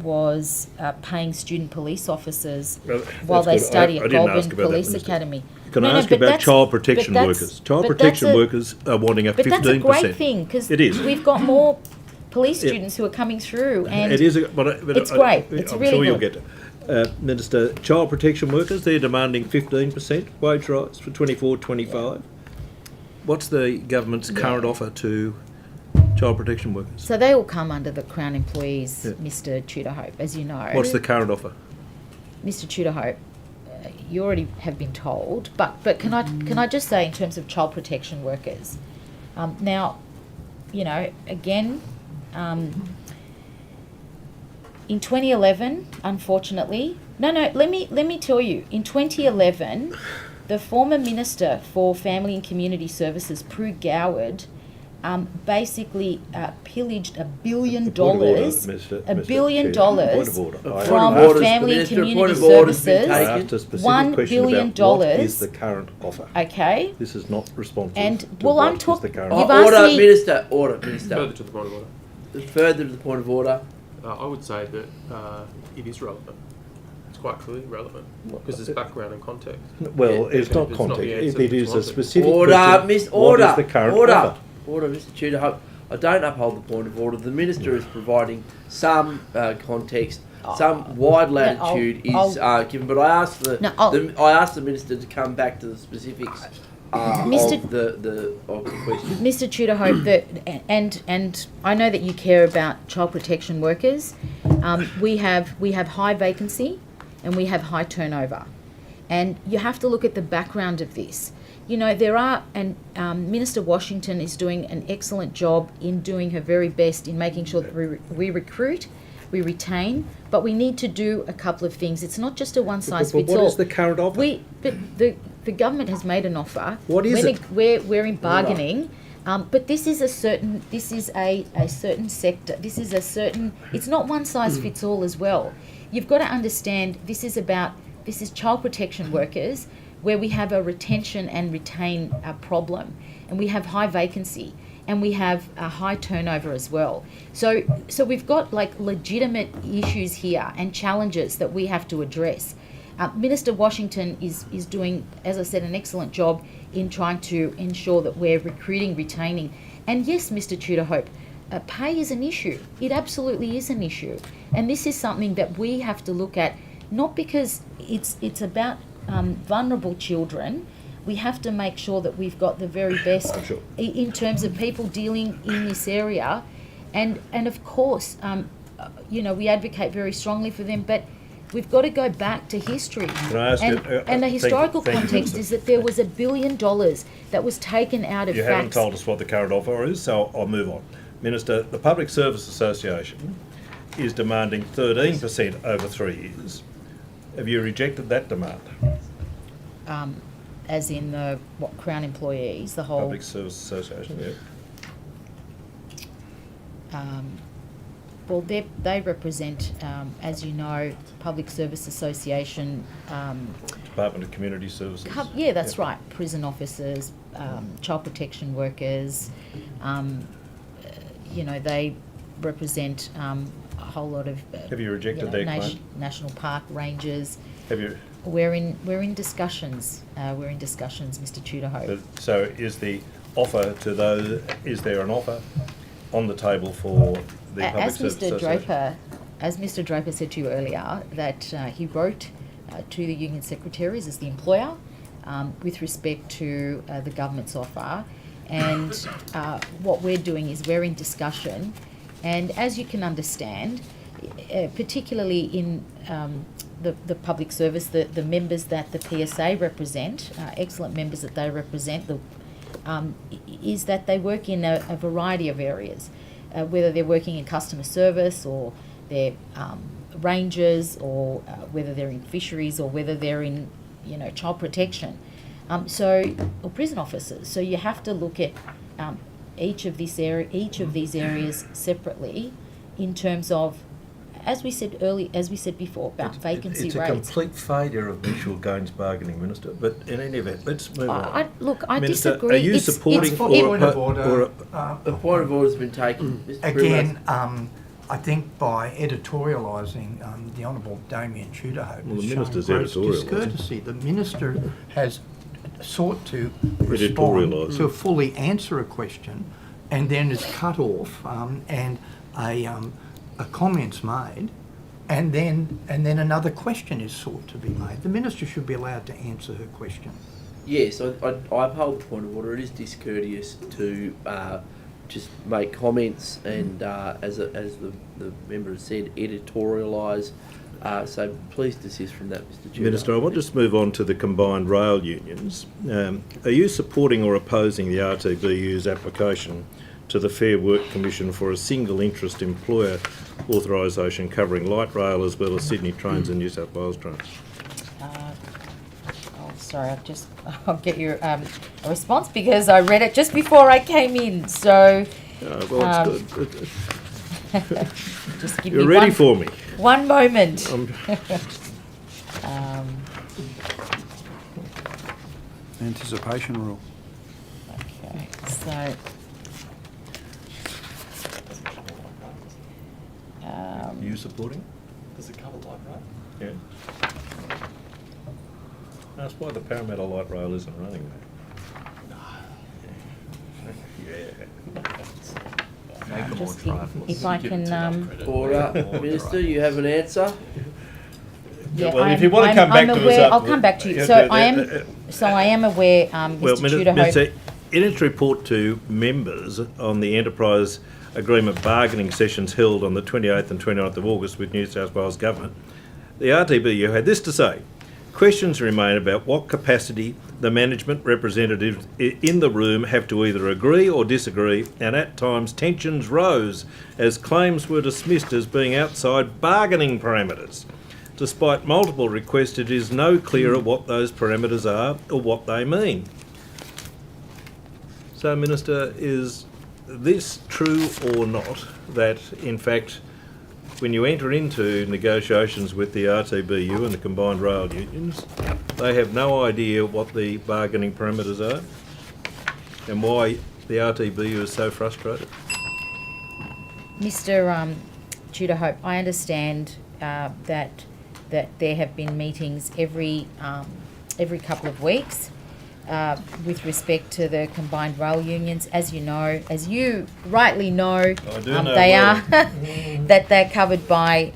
was paying student police officers while they study at Goulburn Police Academy. Can I ask you about child protection workers? Child protection workers are wanting a 15%. But that's a great thing, because we've got more police students who are coming through, and it is, but it's great. It's I'm really sure you'll good. get it. Minister, child protection workers, they're demanding 15% wage rise for 24-25. What's the government's current offer to child protection workers? So they all come under the Crown employees, Mr. Tudor-Hope, as you know. What's the current offer? Mr. Tudor-Hope, you already have been told, but can I just say in terms of child protection workers, now, again, in 2011, unfortunately, let me tell you, in 2011, the former Minister for Family and Community Services, Prue Goward, basically pillaged $1 billion, $1 billion from Family and Community Services. I asked a specific $1 question billion. about what is the current offer. Okay. This is not responsive. And to well, what I'm is talking. the current You've offer. asked me. Minister. Further to the point of order. Further to the point of order. I would say that it is relevant. It's quite clearly relevant because there's background and context. Well, it's not context. It is a specific order, question. Miss What Order. is the current Order. offer? Order, Mr. Tudor-Hope. I don't uphold the point of order. The Minister is providing some context, some wide latitude is given, but I asked I asked the Minister to come back to the specifics of the question. Mr. Tudor-Hope, and I know that you care about child protection workers. We have high vacancy and we have high turnover, and you have to look at the background of this. There are, and Minister Washington is doing an excellent job in doing her very best in making sure that we recruit, we retain, but we need to do a couple of things. It's not just a one-size-fits-all. What is the current offer? The government has made an offer. What is it? We're in bargaining, but this is a certain sector. It's not one-size-fits-all as well. You've got to understand this is child protection workers, where we have a retention and retain problem, and we have high vacancy, and we have a high turnover as well. So we've got legitimate issues here and challenges that we have to address. Minister Washington is doing, as I said, an excellent job in trying to ensure that we're recruiting, retaining. And yes, Mr. Tudor-Hope, pay is an issue. It absolutely is an issue. And this is something that we have to look at, not because it's about vulnerable children. We have to make sure that we've got the very best in terms of people dealing in this area, and of course, we advocate very strongly for them. But we've got to go back to history. Can I ask and the historical context is that there was $1 billion that was taken out of You facts. haven't told us what the current offer is, so I'll move on. Minister, the Public Service Association is demanding 13% over 3 years. Have you rejected that demand? As in the Crown employees, the whole Public Service Association, yeah. Well, they represent, as you know, Public Service Association. Department of Community Services. Yeah, that's right. Prison officers, child protection workers. They represent a whole lot of. Have you rejected their claim? National park rangers. Have you? We're in discussions. We're in discussions, Mr. Tudor-Hope. So, is the offer to those? Is there an offer on the table for the Public Service Association? As Mr. Draper said to you earlier, that he wrote to the union secretaries as the employer with respect to the government's offer, and what we're doing is we're in discussion, and as you can understand, particularly in the public service, the members that the PSA represent, excellent members that they represent, is that they work in a variety of areas, whether they're working in customer service or they're rangers, or whether they're in fisheries, or whether they're in child protection, or prison officers. So you have to look at each of these areas separately, in terms of, as we said before, about vacancy It's rates. a complete failure of mutual gains bargaining, Minister. But in any event, let's move on. I Minister, disagree. Are you supporting it's or The point of order has been taken. Mr. Again, Primrose. I think by editorialising, the Honourable Damien Tudorhope Well, has the shown Minister's gross editorialising. discourtesy. The Minister has sought to Editorialise. respond, to fully answer a question, and then is cut off, and a comment's made, and then another question is sought to be made. The Minister should be allowed to answer her question. Yes, I uphold the point of order. It is discourteous to just make comments and, as the member has said, editorialise. So please desist from that, Mr. Chair. Minister, I want to just move on to the combined rail unions. Are you supporting or opposing the RTBU's application to the Fair Work Commission for a single interest employer authorisation covering light rail as well as Sydney trains and New South Wales trains? Sorry, I'll get your a response because I read it just before I came in. So, Well, it's good. just give You're me ready for me. one moment. Anticipation rule. Okay, so. Are you supporting? Does it cover light rail? Yeah. That's why the Parramatta light rail isn't running, mate. Make them more Just driverless. if I Give it can, to Order. Minister, you have an answer? yeah, well, if you want to come back I'm to us aware. I'll afterwards. come back to you. Yeah, So I am aware, Well, Mr. Tudorhope. Minister, in its report to members on the enterprise agreement bargaining sessions held on the 28th and 29th of August with New South Wales Government, the RTBU had this to say: questions remain about what capacity the management representatives in the room have to either agree or disagree, and at times tensions rose as claims were dismissed as being outside bargaining parameters. Despite multiple requests, it is no clearer what those parameters are or what they mean. So, Minister, is this true or not, that in fact when you enter into negotiations with the RTBU and the combined rail unions, they have no idea what the bargaining parameters are and why the RTBU is so frustrated? Mr. Tudorhope, I understand that there have been meetings every couple of weeks with respect to the combined rail unions. As you know, as you rightly know, they are that they're covered by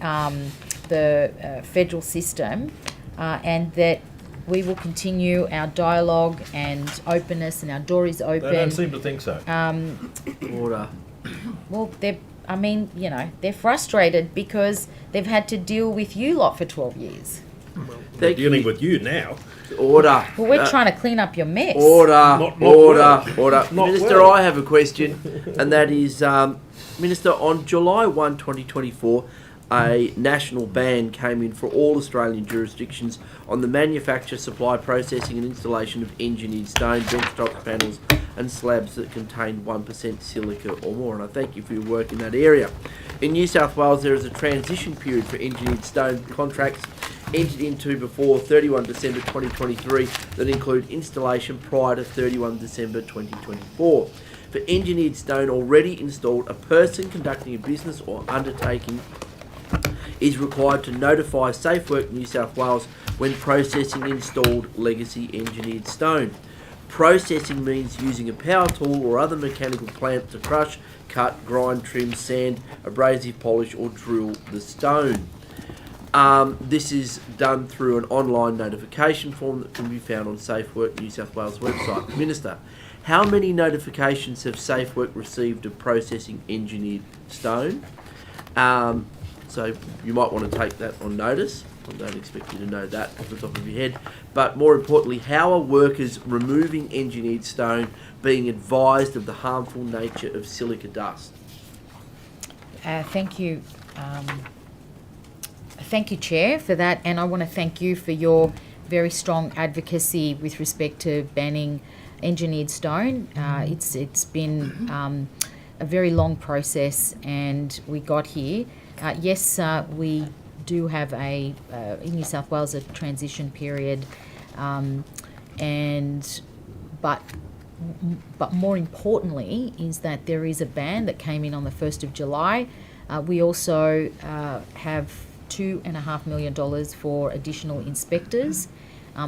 the federal system, and that we will continue our dialogue and openness, and our door is open. They don't seem to think so. Order. Well, they're frustrated because they've had to deal with you lot for 12 years. They're dealing with you now. Order. Well, we're trying to clean up your mess. Order. Order. Minister, well. I have a question, and that is, Minister, on July 1, 2024, a national ban came in for all Australian jurisdictions on the manufacture, supply, processing and installation of engineered stone, benchtop panels and slabs that contain 1% silica or more, and I thank you for your work in that area. In New South Wales, there is a transition period for engineered stone contracts entered into before 31 December 2023 that include installation prior to 31 December 2024. For engineered stone already installed, a person conducting a business or undertaking is required to notify Safe Work New South Wales when processing installed legacy engineered stone. Processing means using a power tool or other mechanical plant to crush, cut, grind, trim, sand, abrasive polish or drill the stone. This is done through an online notification form that can be found on Safe Work New South Wales website. Minister, how many notifications have Safe Work received of processing engineered stone? So you might want to take that on notice. I don't expect you to know that off the top of your head. But more importantly, how are workers removing engineered stone being advised of the harmful nature of silica dust? Thank you. Thank you, Chair, for that, and I want to thank you for your very strong advocacy with respect to banning engineered stone. It's been a very long process, and we got here. Yes, we do have in New South Wales a transition period, but more importantly is that there is a ban that came in on the 1st of July. We also have $2.5 million for additional inspectors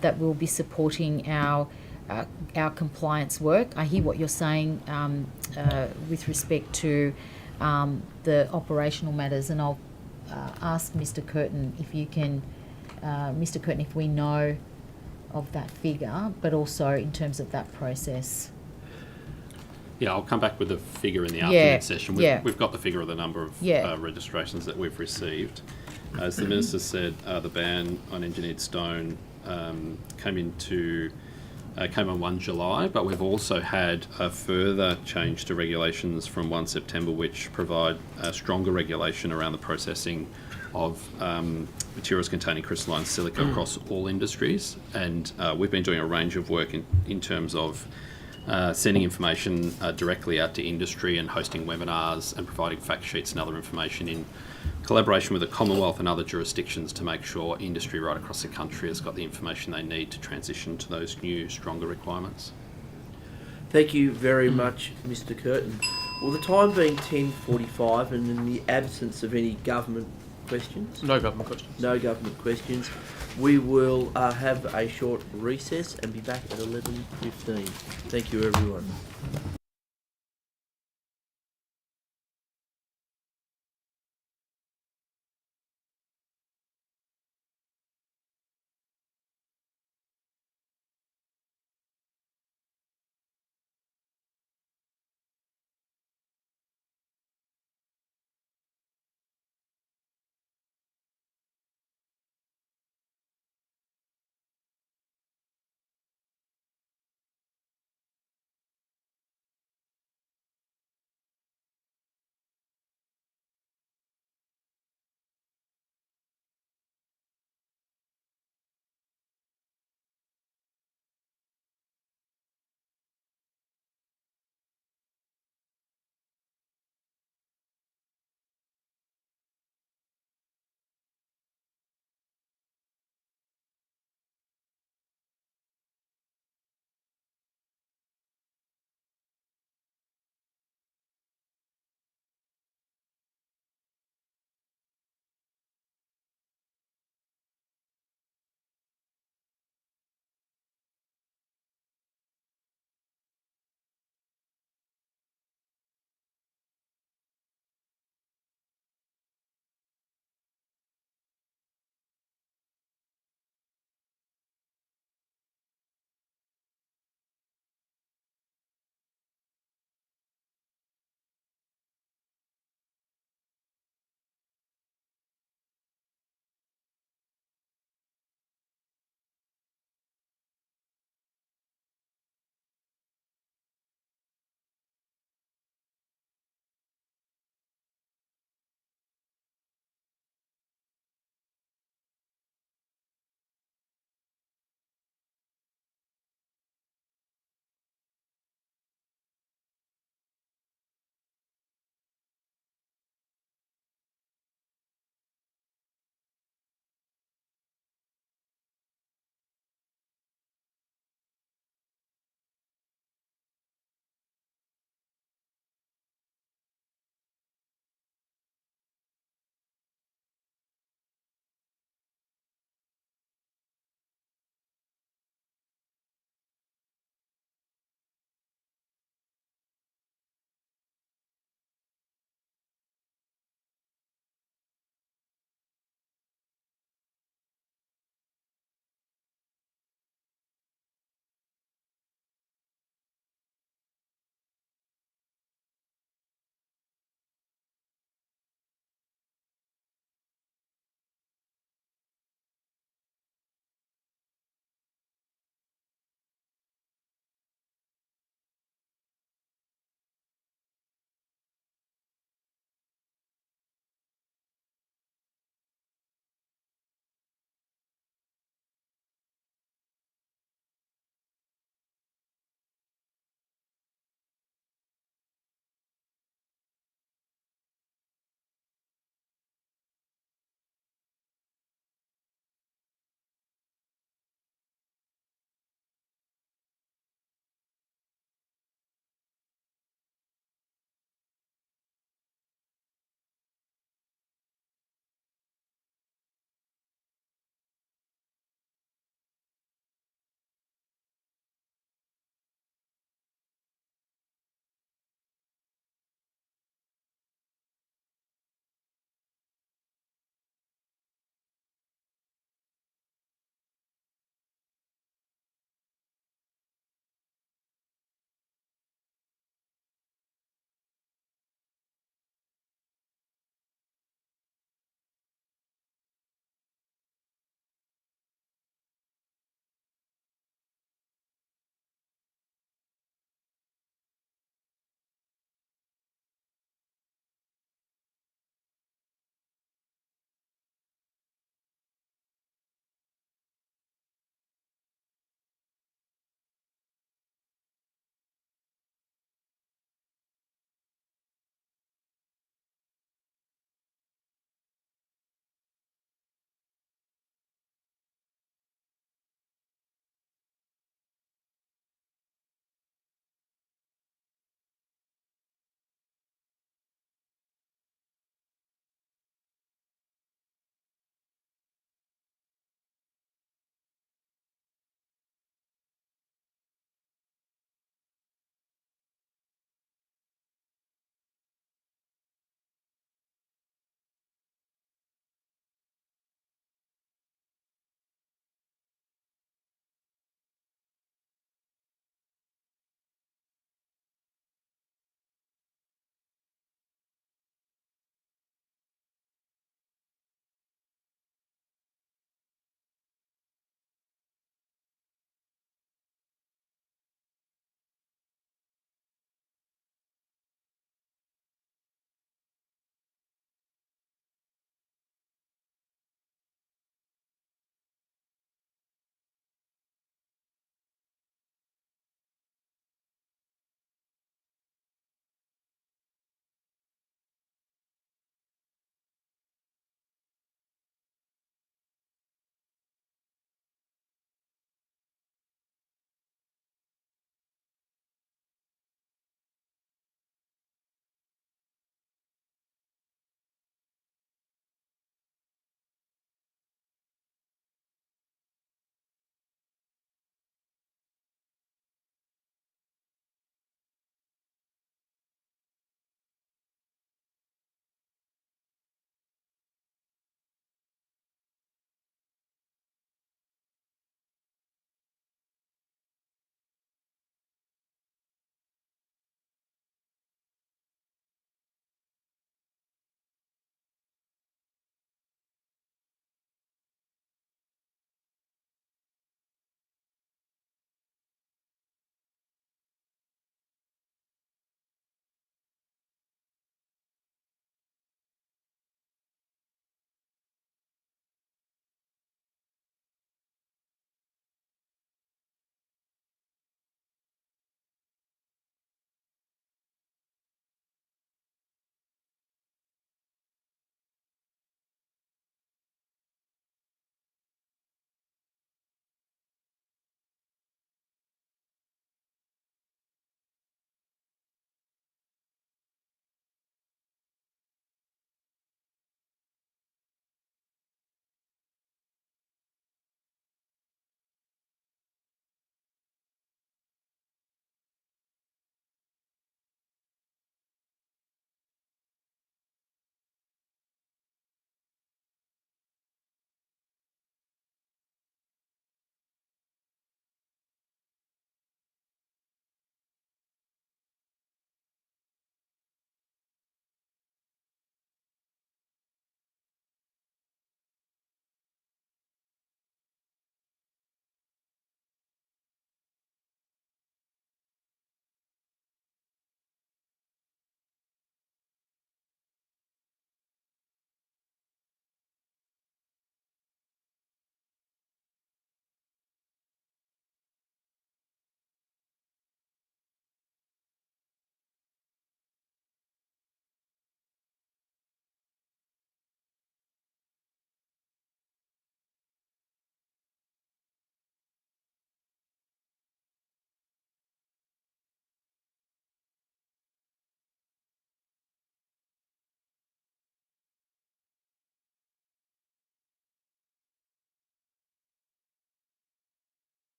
that will be supporting our compliance work. I hear what you're saying with respect to the operational matters, and I'll ask Mr. Curtin if you can, Mr. Curtin, if we know of that figure, but also in terms of that process. Yeah, I'll come back with the figure in the afternoon session. We've got the figure of the number of registrations that we've received. As the Minister said, the ban on engineered stone came on 1 July, but we've also had a further change to regulations from 1 September which provide a stronger regulation around the processing of materials containing crystalline silica across all industries. And we've been doing a range of work in terms of sending information directly out to industry and hosting webinars and providing fact sheets and other information in collaboration with the Commonwealth and other jurisdictions to make sure industry right across the country has got the information they need to transition to those new, stronger requirements. Thank you very much, Mr. Curtin. Well, the time being 10:45, and in the absence of any government questions? No government questions. No government questions. We will have a short recess and be back at 11:15. Thank you, everyone.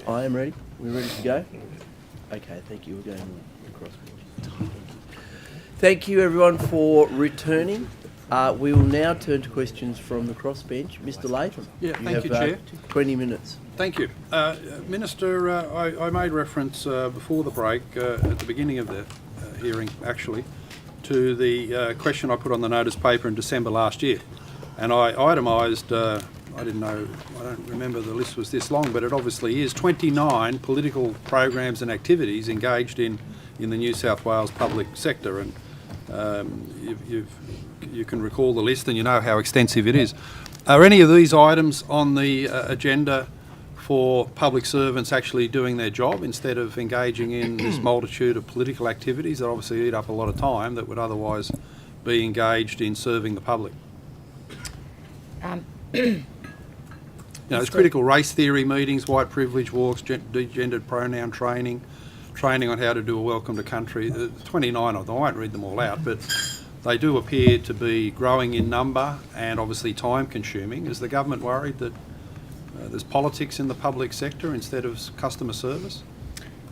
I am ready. We're ready to go? Okay, thank you. We're going across. Thank you, everyone, for returning. We will now turn to questions from the crossbench. Mr. Latham. Yeah, thank you, Chair. 20 minutes. Thank you. Minister, I made reference before the break, at the beginning of the hearing, actually, to the question I put on the notice paper in December last year. And I itemised, I don't remember the list was this long, but it obviously is, 29 political programs and activities engaged in the New South Wales public sector. And you can recall the list and you know how extensive it is. Are any of these items on the agenda for public servants actually doing their job instead of engaging in this multitude of political activities that obviously eat up a lot of time that would otherwise be engaged in serving the public? It's critical race theory meetings, white privilege walks, degendered pronoun training on how to do a welcome to country. 29 of them, I won't read them all out, but they do appear to be growing in number and obviously time consuming. Is the government worried that there's politics in the public sector instead of customer service?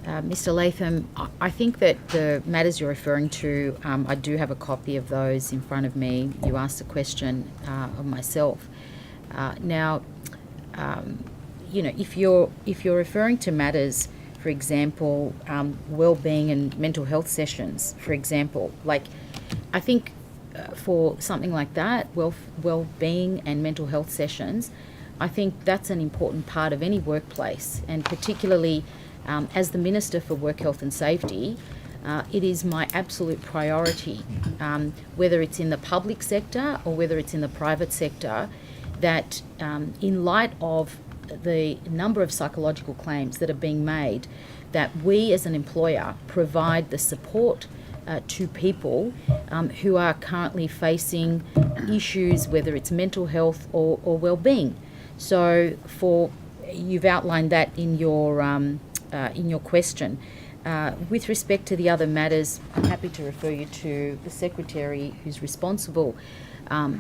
Mr. Latham, I think that the matters you're referring to, I do have a copy of those in front of me. You asked a question of myself. If you're referring to matters, for example, well-being and mental health sessions, for example, I think for something like that, well-being and mental health sessions, I think that's an important part of any workplace, and particularly as the Minister for Work, Health and Safety, it is my absolute priority, whether it's in the public sector or whether it's in the private sector, that in light of the number of psychological claims that are being made, that we as an employer provide the support to people who are currently facing issues, whether it's mental health or well-being. So you've outlined that in your question. With respect to the other matters, I'm happy to refer you to the Secretary who's responsible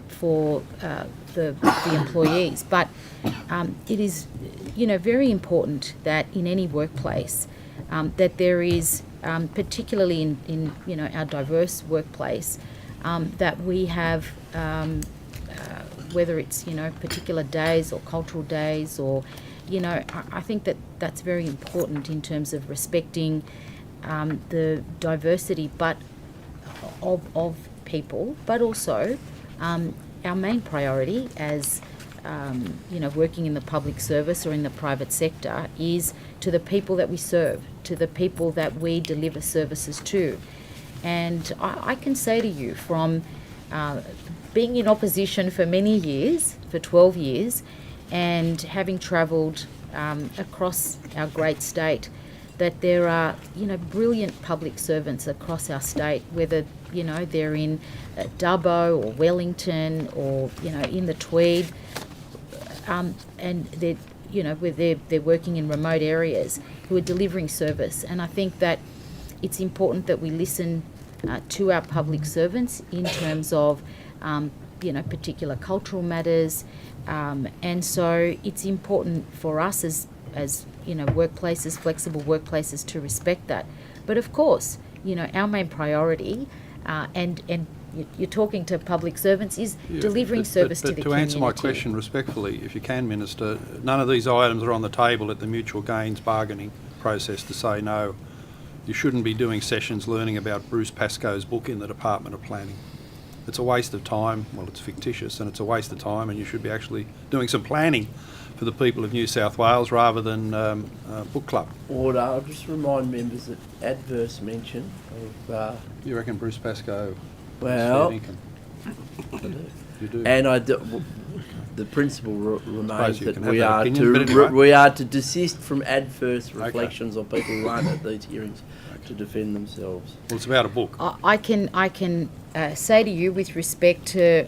for the employees. But it is, very important that in any workplace that there is, particularly in our diverse workplace, that we have, whether it's particular days or cultural days, or I think that that's very important in terms of respecting the diversity, but of people, but also our main priority as working in the public service or in the private sector is to the people that we serve, to the people that we deliver services to. And I can say to you, from being in opposition for many years, for 12 years, and having travelled across our great state, that there are, brilliant public servants across our state, whether, they're in Dubbo or Wellington or, in the Tweed, and they're, where they're working in remote areas, who are delivering service. And I think that it's important that we listen to our public servants in terms of, particular cultural matters. And so it's important for us as workplaces, flexible workplaces, to respect that. But of course, our main priority, and you're talking to public servants, is delivering service to the community. To answer my question respectfully, if you can, Minister, none of these items are on the table at the mutual gains bargaining process to say, no, you shouldn't be doing sessions learning about Bruce Pascoe's book in the Department of Planning. It's a waste of time. Well, it's fictitious and it's a waste of time, and you should be actually doing some planning for the people of New South Wales rather than book club. Order. I'll just remind members that adverse mention of... you reckon Bruce Pascoe... Well... You do. And the principle remains that we we are to desist from adverse reflections on people who aren't at these hearings to defend themselves. Well, it's about a book. I can say to you, with respect to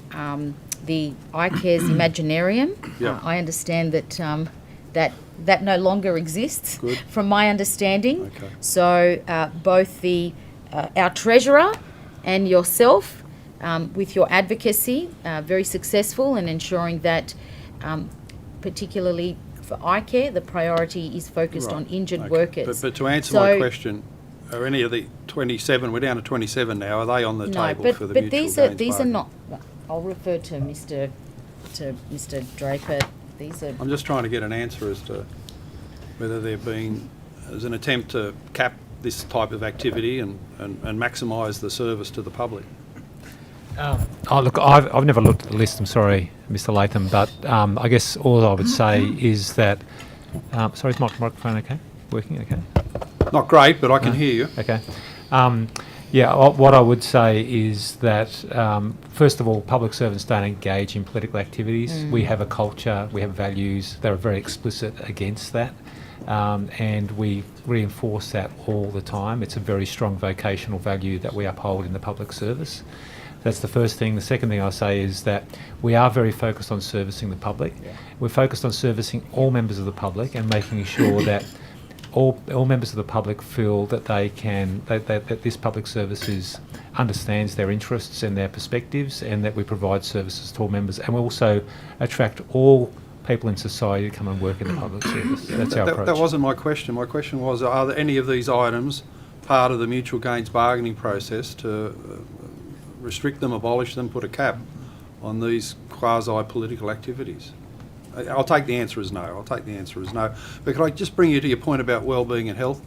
the iCare's Imaginarium, I understand that that no longer exists. Good. From my understanding. Okay. So both our treasurer and yourself, with your advocacy, very successful in ensuring that, particularly For iCare, the priority is focused Right, on injured okay. workers. But to answer So- my question, are any of the 27, we're down to 27 now, are they on the table for the but mutual these gains are bargain? not. I'll refer to Mr. Draper. These are. I'm just trying to get an answer as to whether there's an attempt to cap this type of activity and maximise the service to the public. Oh, look, I've never looked at the list, I'm sorry, Mr. Latham, but I guess all I would say is that... sorry, is my microphone okay? Working okay? Not great, but I can hear you. Okay. What I would say is that, first of all, public servants don't engage in political activities. We have a culture, we have values that are very explicit against that, and we reinforce that all the time. It's a very strong vocational value that we uphold in the public service. That's the first thing. The second thing I'll say is that we are very focused on servicing the public. Yeah. We're focused on servicing all members of the public and making sure that all members of the public feel that they can that this public service understands their interests and their perspectives, and that we provide services to all members, and we also attract all people in society to come and work in the public service. That's our approach. That wasn't my question. My question was, are there any of these items part of the mutual gains bargaining process to restrict them, abolish them, put a cap on these quasi-political activities? I'll take the answer as no. But could I just bring you to your point about wellbeing and health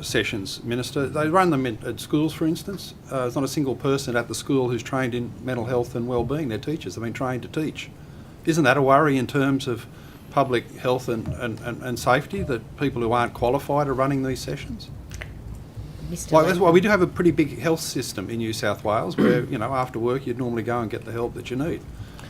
sessions, Minister? They run them at schools, for instance. There's not a single person at the school who's trained in mental health and wellbeing. They're teachers. They've been trained to teach. Isn't that a worry in terms of public health and safety, that people who aren't qualified are running these sessions? Well, we do have a pretty big health system in New South Wales where, after work you'd normally go and get the help that you need.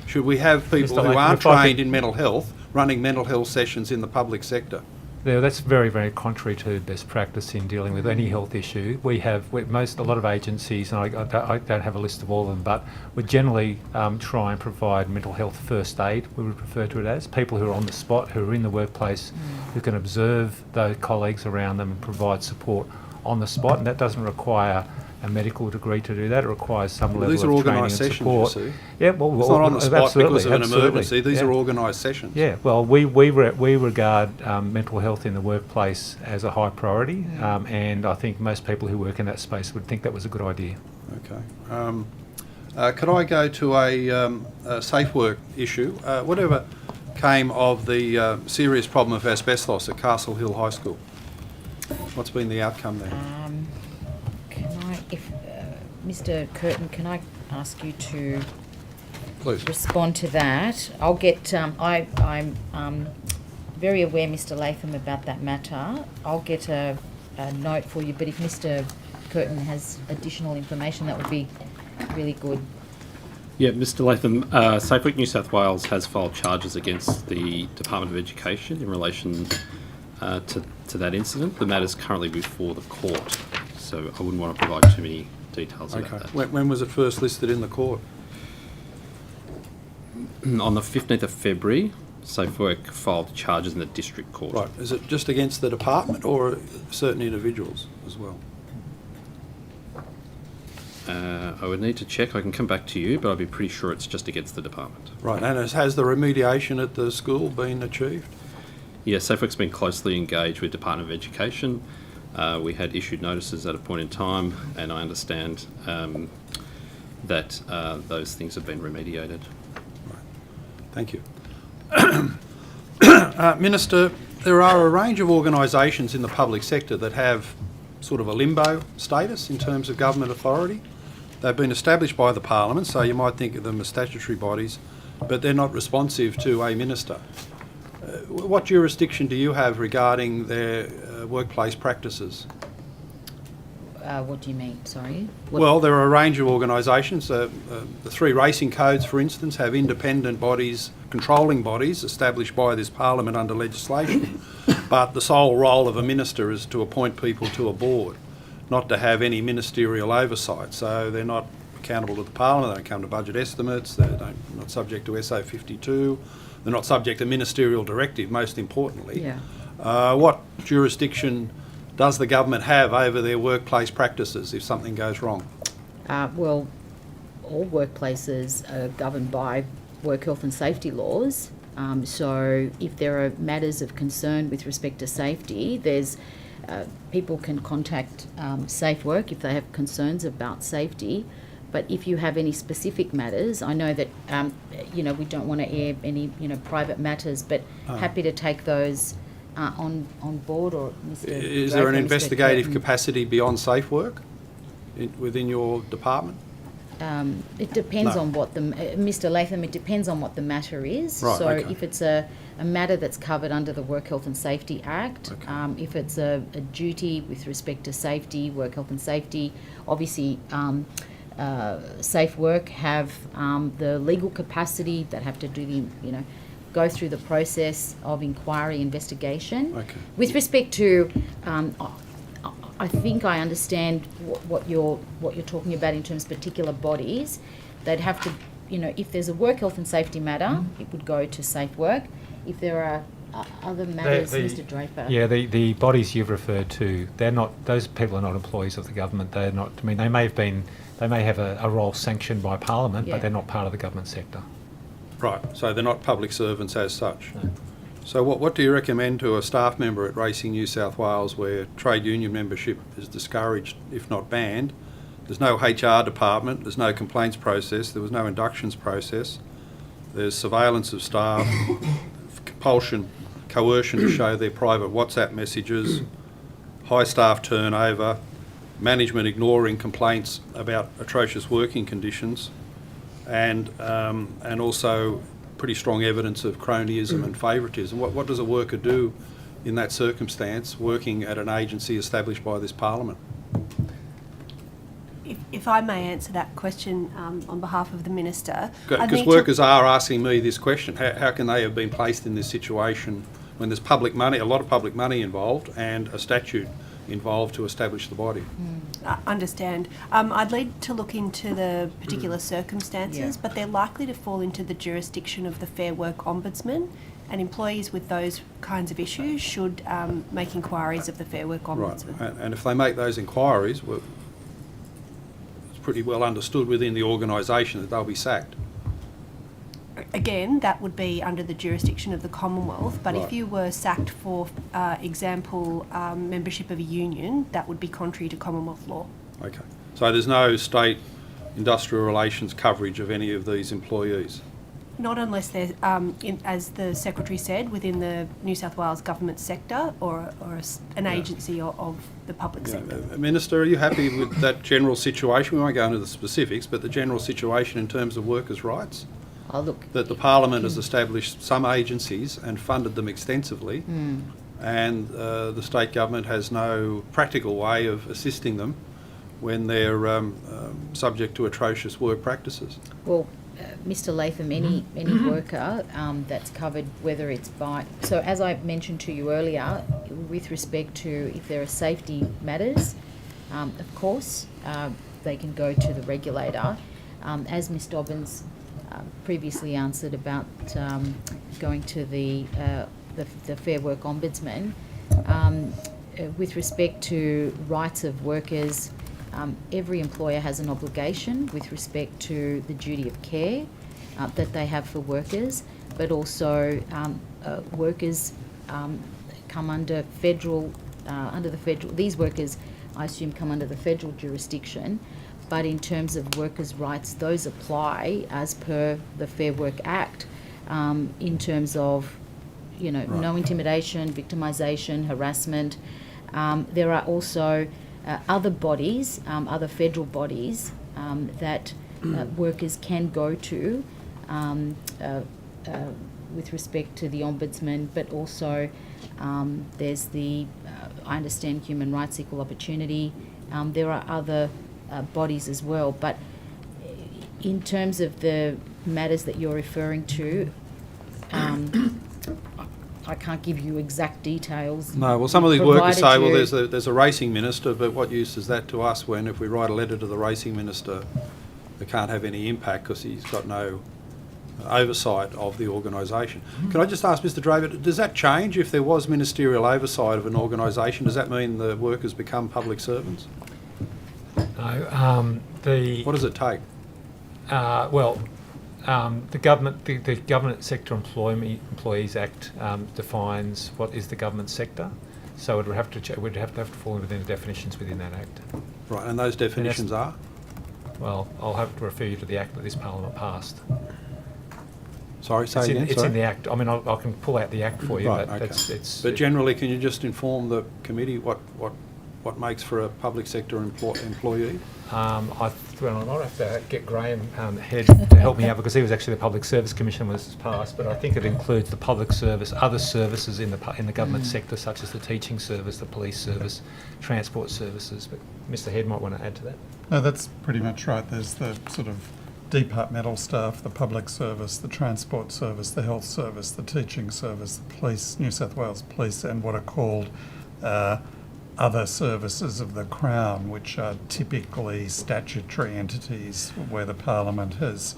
Should we have people who aren't trained in mental health running mental health sessions in the public sector? Yeah, that's very, very contrary to best practice in dealing with any health issue. We have a lot of agencies, and I don't have a list of all of them, but we generally try and provide mental health first aid, we would refer to it as. People who are on the spot, who are in the workplace, who can observe those colleagues around them and provide support on the spot, and that doesn't require a medical degree to do that. It requires some level These are of training and organised sessions, support. you see. Yeah, well, it's not on the spot absolutely, because of an absolutely. emergency. These are organised sessions. Yeah, well, we regard mental health in the workplace as a high priority, and I think most people who work in that space would think that was a good idea. Okay. Could I go to a safe work issue? Whatever came of the serious problem of asbestos at Castle Hill High School? What's been the outcome there? Mr. Curtin, can I ask you to Please respond to that? I'll get. I'm very aware, Mr. Latham, about that matter. I'll get a note for you. But if Mr. Curtin has additional information, that would be really good. Yeah, Mr. Latham, SafeWork New South Wales has filed charges against the Department of Education in relation to that incident. The matter is currently before the court, so I wouldn't want to provide too many details about that. When was it first listed in the court? On the 15th of February, SafeWork filed charges in the district court. Right. Is it just against the department or certain individuals as well? I would need to check. I can come back to you, but I'd be pretty sure it's just against the department. Right. And has the remediation at the school been achieved? Yeah, SafeWork's been closely engaged with Department of Education. We had issued notices at a point in time, and I understand that those things have been remediated. Right. Thank you. Minister, there are a range of organisations in the public sector that have sort of a limbo status in terms of government authority. They've been established by the Parliament, so you might think of them as statutory bodies, but they're not responsive to a minister. What jurisdiction do you have regarding their workplace practices? What do you mean? Sorry? Well, there are a range of organisations. The three racing codes, for instance, have independent bodies, controlling bodies established by this Parliament under legislation, but the sole role of a minister is to appoint people to a board, not to have any ministerial oversight. So they're not accountable to the Parliament, they don't come to budget estimates, they're not subject to SA 52, they're not subject to ministerial directive, most importantly. Yeah. What jurisdiction does the government have over their workplace practices if something goes wrong? Well, all workplaces are governed by work health and safety laws. So if there are matters of concern with respect to safety, there's people can contact Safe Work if they have concerns about safety. But if you have any specific matters, I know that we don't want to air any private matters, but happy to take those on board. Or Mr. Is there an investigative capacity beyond Safe Work within your department? It depends on what the Mr. Latham. It depends on what the matter is. Right, so okay. if it's a matter that's covered under the Work Health and Safety Act, if it's a duty with respect to safety, work health and safety, obviously Safe Work have the legal capacity that have to do the go through the process of inquiry investigation. Okay. With respect to I think I understand what you're talking about in terms of particular bodies. They'd have to, if there's a work health and safety matter, it would go to Safe Work. If there are other matters, Mr. Draper. Yeah, the bodies you've referred to, they're not. Those people are not employees of the government. They're not. I mean, they may have a role sanctioned by Parliament, but they're not part of the government sector. Right. So they're not public servants as such. No. So what do you recommend to a staff member at Racing New South Wales where trade union membership is discouraged, if not banned? There's no HR department, there's no complaints process, there was no inductions process, there's surveillance of staff, compulsion, coercion to show their private WhatsApp messages, high staff turnover, management ignoring complaints about atrocious working conditions, and also pretty strong evidence of cronyism and favouritism. What does a worker do in that circumstance, working at an agency established by this Parliament? If I may answer that question on behalf of the Minister. Because workers are asking me this question. How can they have been placed in this situation when there's public money, a lot of public money involved, and a statute involved to establish the body? I understand. I'd need to look into the particular circumstances, but they're likely to fall into the jurisdiction of the Fair Work Ombudsman, and employees with those kinds of issues should make inquiries of the Fair Work Ombudsman. Right. And if they make those inquiries, it's pretty well understood within the organisation that they'll be sacked. Again, that would be under the jurisdiction of the Commonwealth, but if you were sacked for example, membership of a union, that would be contrary to Commonwealth law. Okay. So there's no state industrial relations coverage of any of these employees? Not unless they're, as the Secretary said, within the New South Wales government sector or an agency of the public sector. Minister, are you happy with that general situation? We won't go into the specifics, but the general situation in terms of workers' rights? Oh, look. That the Parliament has established some agencies and funded them extensively, and the state government has no practical way of assisting them when they're subject to atrocious work practices. Well, Mr. Latham, any worker that's covered, whether it's by... So as I mentioned to you earlier, with respect to if there are safety matters, of course, they can go to the regulator. As Ms Dobbins previously answered about going to the Fair Work Ombudsman, with respect to rights of workers, every employer has an obligation with respect to the duty of care that they have for workers, but also workers come under federal, these workers, I assume, come under the federal jurisdiction, but in terms of workers' rights, those apply as per the Fair Work Act in terms of, no intimidation, victimisation, harassment. There are also other bodies, other federal bodies that workers can go to with respect to the Ombudsman, but also there's the, I understand, Human Rights Equal Opportunity. There are other bodies as well, but in terms of the matters that you're referring to, I can't give you exact details. No, well, some of these workers say, well, there's a racing minister, but what use is that to us when if we write a letter to the racing minister, it can't have any impact because he's got no oversight of the organisation. Can I just ask Mr Draper, does that change if there was ministerial oversight of an organisation? Does that mean the workers become public servants? No. What does it take? Well, The Government Sector Employees Act defines what is the government sector, so it would have to fall within the definitions within that act. Right, and those definitions are? Well, I'll have to refer you to the act that this Parliament passed. Sorry, say again. It's in the act. I mean, I can pull out the act for you, Right, but okay. But generally, can you just inform the committee what makes for a public sector employee? I might have to get Graham Head to help me out, because he was actually the Public Service Commissioner when this was passed, but I think it includes the public service, other services in the government sector, such as the teaching service, the police service, transport services. But Mr. Head might want to add to that. No, that's pretty much right. There's the sort of departmental staff, the public service, the transport service, the health service, the teaching service, the police, New South Wales Police, and what are called other services of the Crown, which are typically statutory entities where the Parliament has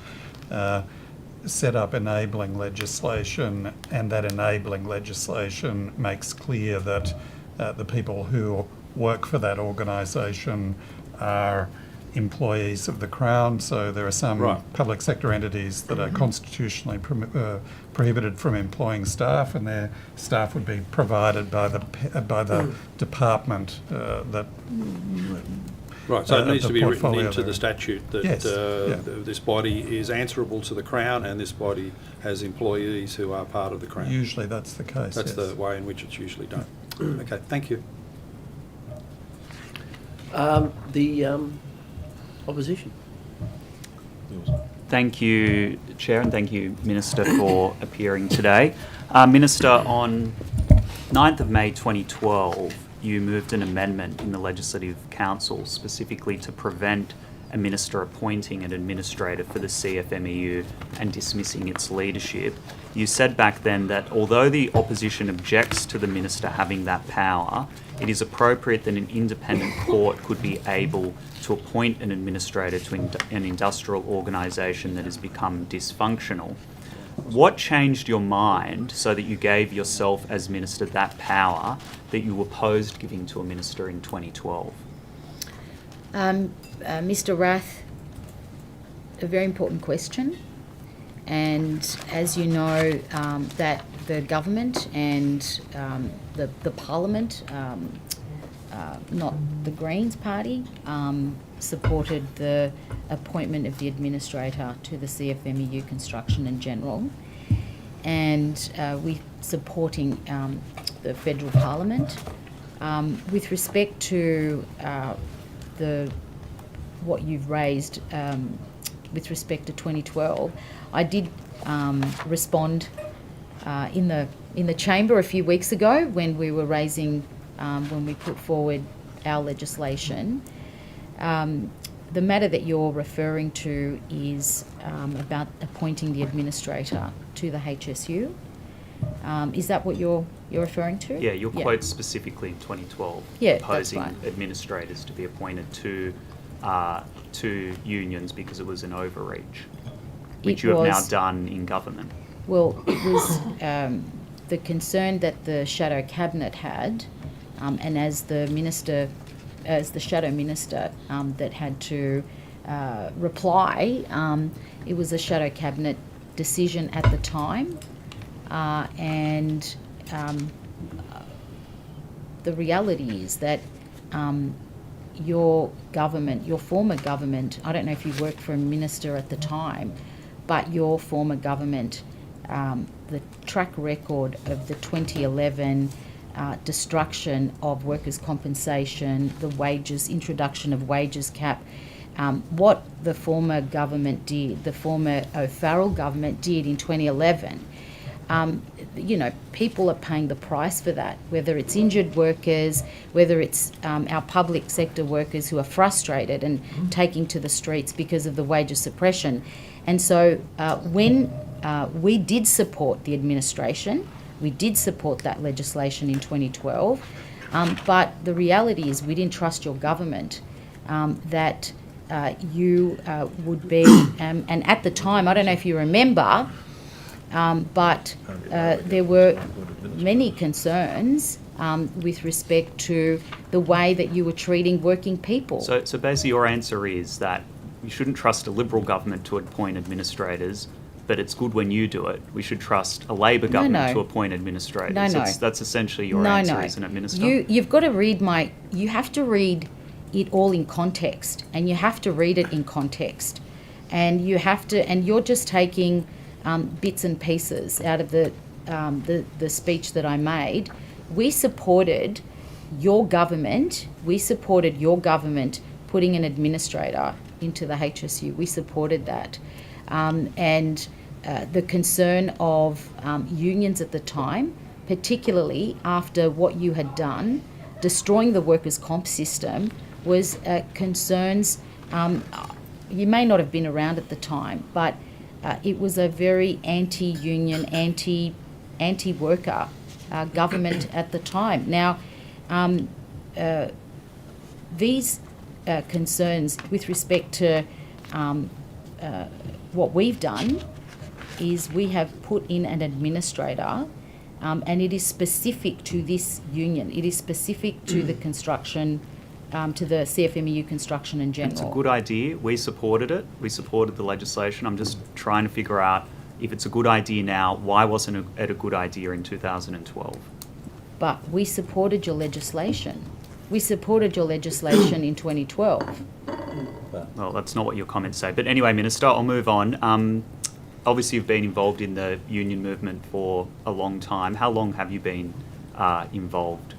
set up enabling legislation, and that enabling legislation makes clear that the people who work for that organisation are employees of the Crown. So there are some public sector entities that are constitutionally prohibited from employing staff, and their staff would be provided by the department that. Right, so it needs to be written into there. the statute that Yes, this body is answerable to the Crown, and this body has employees who are part of the Crown. Usually that's the case. That's yes. the way in which it's usually done. Okay, thank you. The opposition. Thank you, Chair, and thank you, Minister, for appearing today. Minister, on 9th of May 2012, you moved an amendment in the Legislative Council specifically to prevent a minister appointing an administrator for the CFMEU and dismissing its leadership. You said back then that although the opposition objects to the minister having that power, it is appropriate that an independent court could be able to appoint an administrator to an industrial organisation that has become dysfunctional. What changed your mind so that you gave yourself as minister that power that you opposed giving to a minister in 2012? Mr. Rath, a very important question. And as you know, that the government and the Parliament, not the Greens Party, supported the appointment of the administrator to the CFMEU Construction and General. And we're supporting the Federal Parliament. With respect to what you've raised with respect to 2012, I did respond in the chamber a few weeks ago when we were raising, when we put forward our legislation. The matter that you're referring to is about appointing the administrator to the HSU. Is that what you're referring to? Yeah, your quote specifically in 2012, opposing administrators to be appointed to unions because it was an overreach, which you have now done in government. Well, it was the concern that the shadow cabinet had, and as the shadow minister that had to reply, it was a shadow cabinet decision at the time, and the reality is that your government, your former government, I don't know if you worked for a minister at the time, but your former government, the track record of the 2011 destruction of workers' compensation, the wages, introduction of wages cap, what the former government did, the former O'Farrell government did in 2011, people are paying the price for that, whether it's injured workers, whether it's our public sector workers who are frustrated and taking to the streets because of the wages suppression. And so when we did support the administration, we did support that legislation in 2012, but the reality is we didn't trust your government that you would be, and at the time, I don't know if you remember, but there were many concerns with respect to the way that you were treating working people. So basically your answer is that you shouldn't trust a Liberal government to appoint administrators, but it's good when you do it. We should trust a Labor government to appoint administrators. No. That's essentially your answer, isn't it, Minister? You've got to read you have to read it all in context, and you have to read it in context. And you're just taking bits and pieces out of the speech that I made. We supported your government putting an administrator into the HSU. We supported that. And the concern of unions at the time, particularly after what you had done, destroying the workers' comp system, was concerns. You may not have been around at the time, but it was a very anti-union, anti-worker government at the time. Now, these concerns with respect to what we've done is we have put in an administrator, and it is specific to this union. It is specific to the construction, to the CFMEU construction in general. It's a good idea. We supported it. We supported the legislation. I'm just trying to figure out, if it's a good idea now, why wasn't it a good idea in 2012? But we supported your legislation. We supported your legislation in 2012. Well, that's not what your comments say. But anyway, Minister, I'll move on. Obviously, you've been involved in the union movement for a long time. How long have you been involved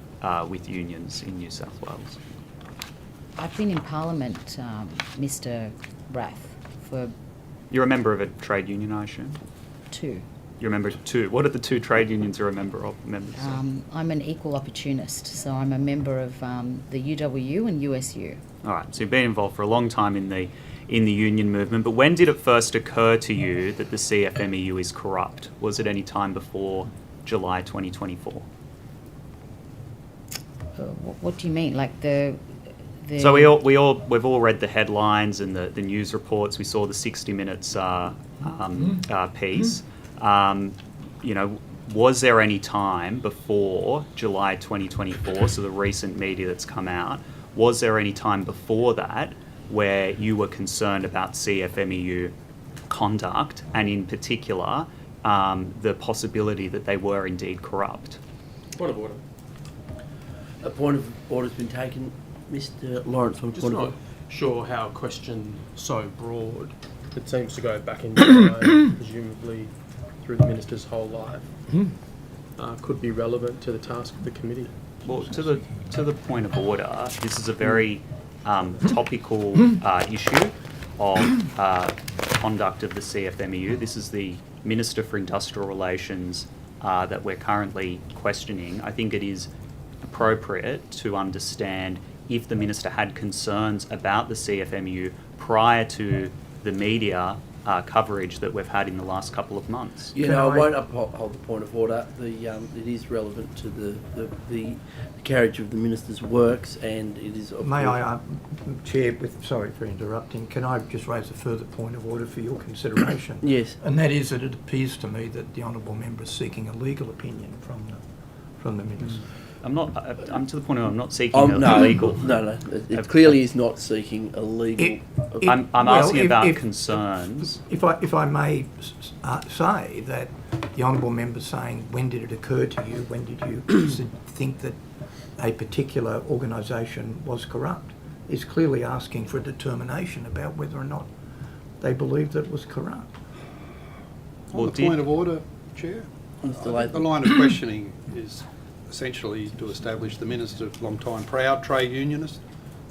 with unions in New South Wales? I've been in Parliament, Mr. Rath, for... You're a member of a trade union, I assume? 2. You're a member of 2. What are the 2 trade unions you're a member of? I'm an equal opportunist, so I'm a member of the UWU and USU. All right, so you've been involved for a long time in the union movement, but when did it first occur to you that the CFMEU is corrupt? Was it any time before July 2024? What do you mean? Like the... So we've all read the headlines and the news reports. We saw the 60 Minutes piece. Was there any time before July 2024, so the recent media that's come out, was there any time before that where you were concerned about CFMEU conduct, and in particular the possibility that they were indeed corrupt? Point of order. A point of order has been taken. Mr. Lawrence, on Just point of not order. sure how a question so broad, it seems to go back in time, presumably through the Minister's whole life, could be relevant to the task of the committee. Well, to the point of order, this is a very topical issue of conduct of the CFMEU. This is the Minister for Industrial Relations that we're currently questioning. I think it is appropriate to understand if the Minister had concerns about the CFMEU prior to the media coverage that we've had in the last couple of months. I won't uphold the point of order. It is relevant to the carriage of the Minister's works, and it is... May I, Chair, sorry for interrupting, can I just raise a further point of order for your consideration? Yes. And that is that it appears to me that the Honourable Member is seeking a legal opinion from the Minister. I'm to the point of I'm not seeking a legal. No. It clearly is not seeking a legal. I'm asking about concerns. If I may say that the Honourable Member saying, when did it occur to you? When did you think that a particular organisation was corrupt? Is clearly asking for a determination about whether or not they believed that it was corrupt. On the point of order, Chair, the line of questioning is essentially to establish the Minister, long time proud trade unionist.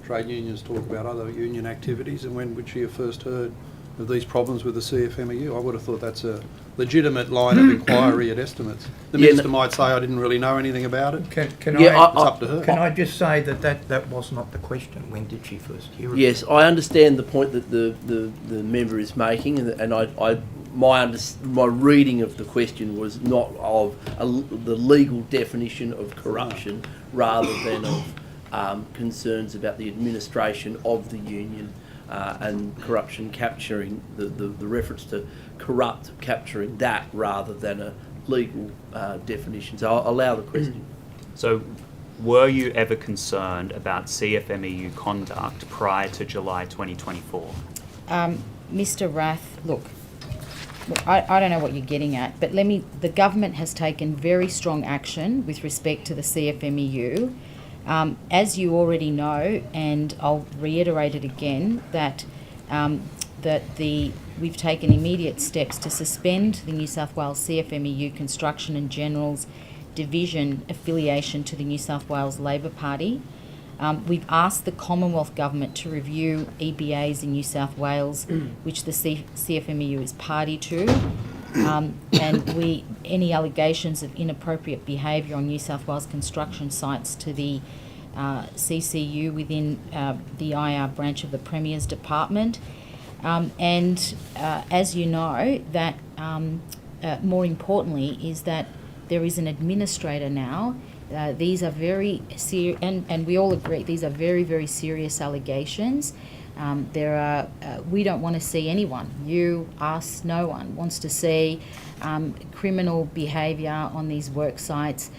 Trade unions talk about other union activities, and when would she have first heard of these problems with the CFMEU? I would have thought that's a legitimate line of inquiry at estimates. The Minister might say, I didn't really know anything about it. It's up to her. Can I just say that was not the question. When did she first hear it? Yes, I understand the point that the member is making, and my reading of the question was not of the legal definition of corruption, rather than of concerns about the administration of the union and corruption capturing the reference to corrupt capturing that rather than a legal definition. So I'll allow the question. So were you ever concerned about CFMEU conduct prior to July 2024? Mr. Rath, look, I don't know what you're getting at, but the government has taken very strong action with respect to the CFMEU. As you already know, and I'll reiterate it again, that we've taken immediate steps to suspend the New South Wales CFMEU Construction and Generals Division affiliation to the New South Wales Labor Party. We've asked the Commonwealth Government to review EBAs in New South Wales, which the CFMEU is party to, and any allegations of inappropriate behaviour on New South Wales construction sites to the CCU within the IR branch of the Premier's Department. As you know, that more importantly is that there is an administrator now. These are very serious, and we all agree, these are very, very serious allegations. We don't want to see anyone, you, us, no one wants to see criminal behaviour on these work sites,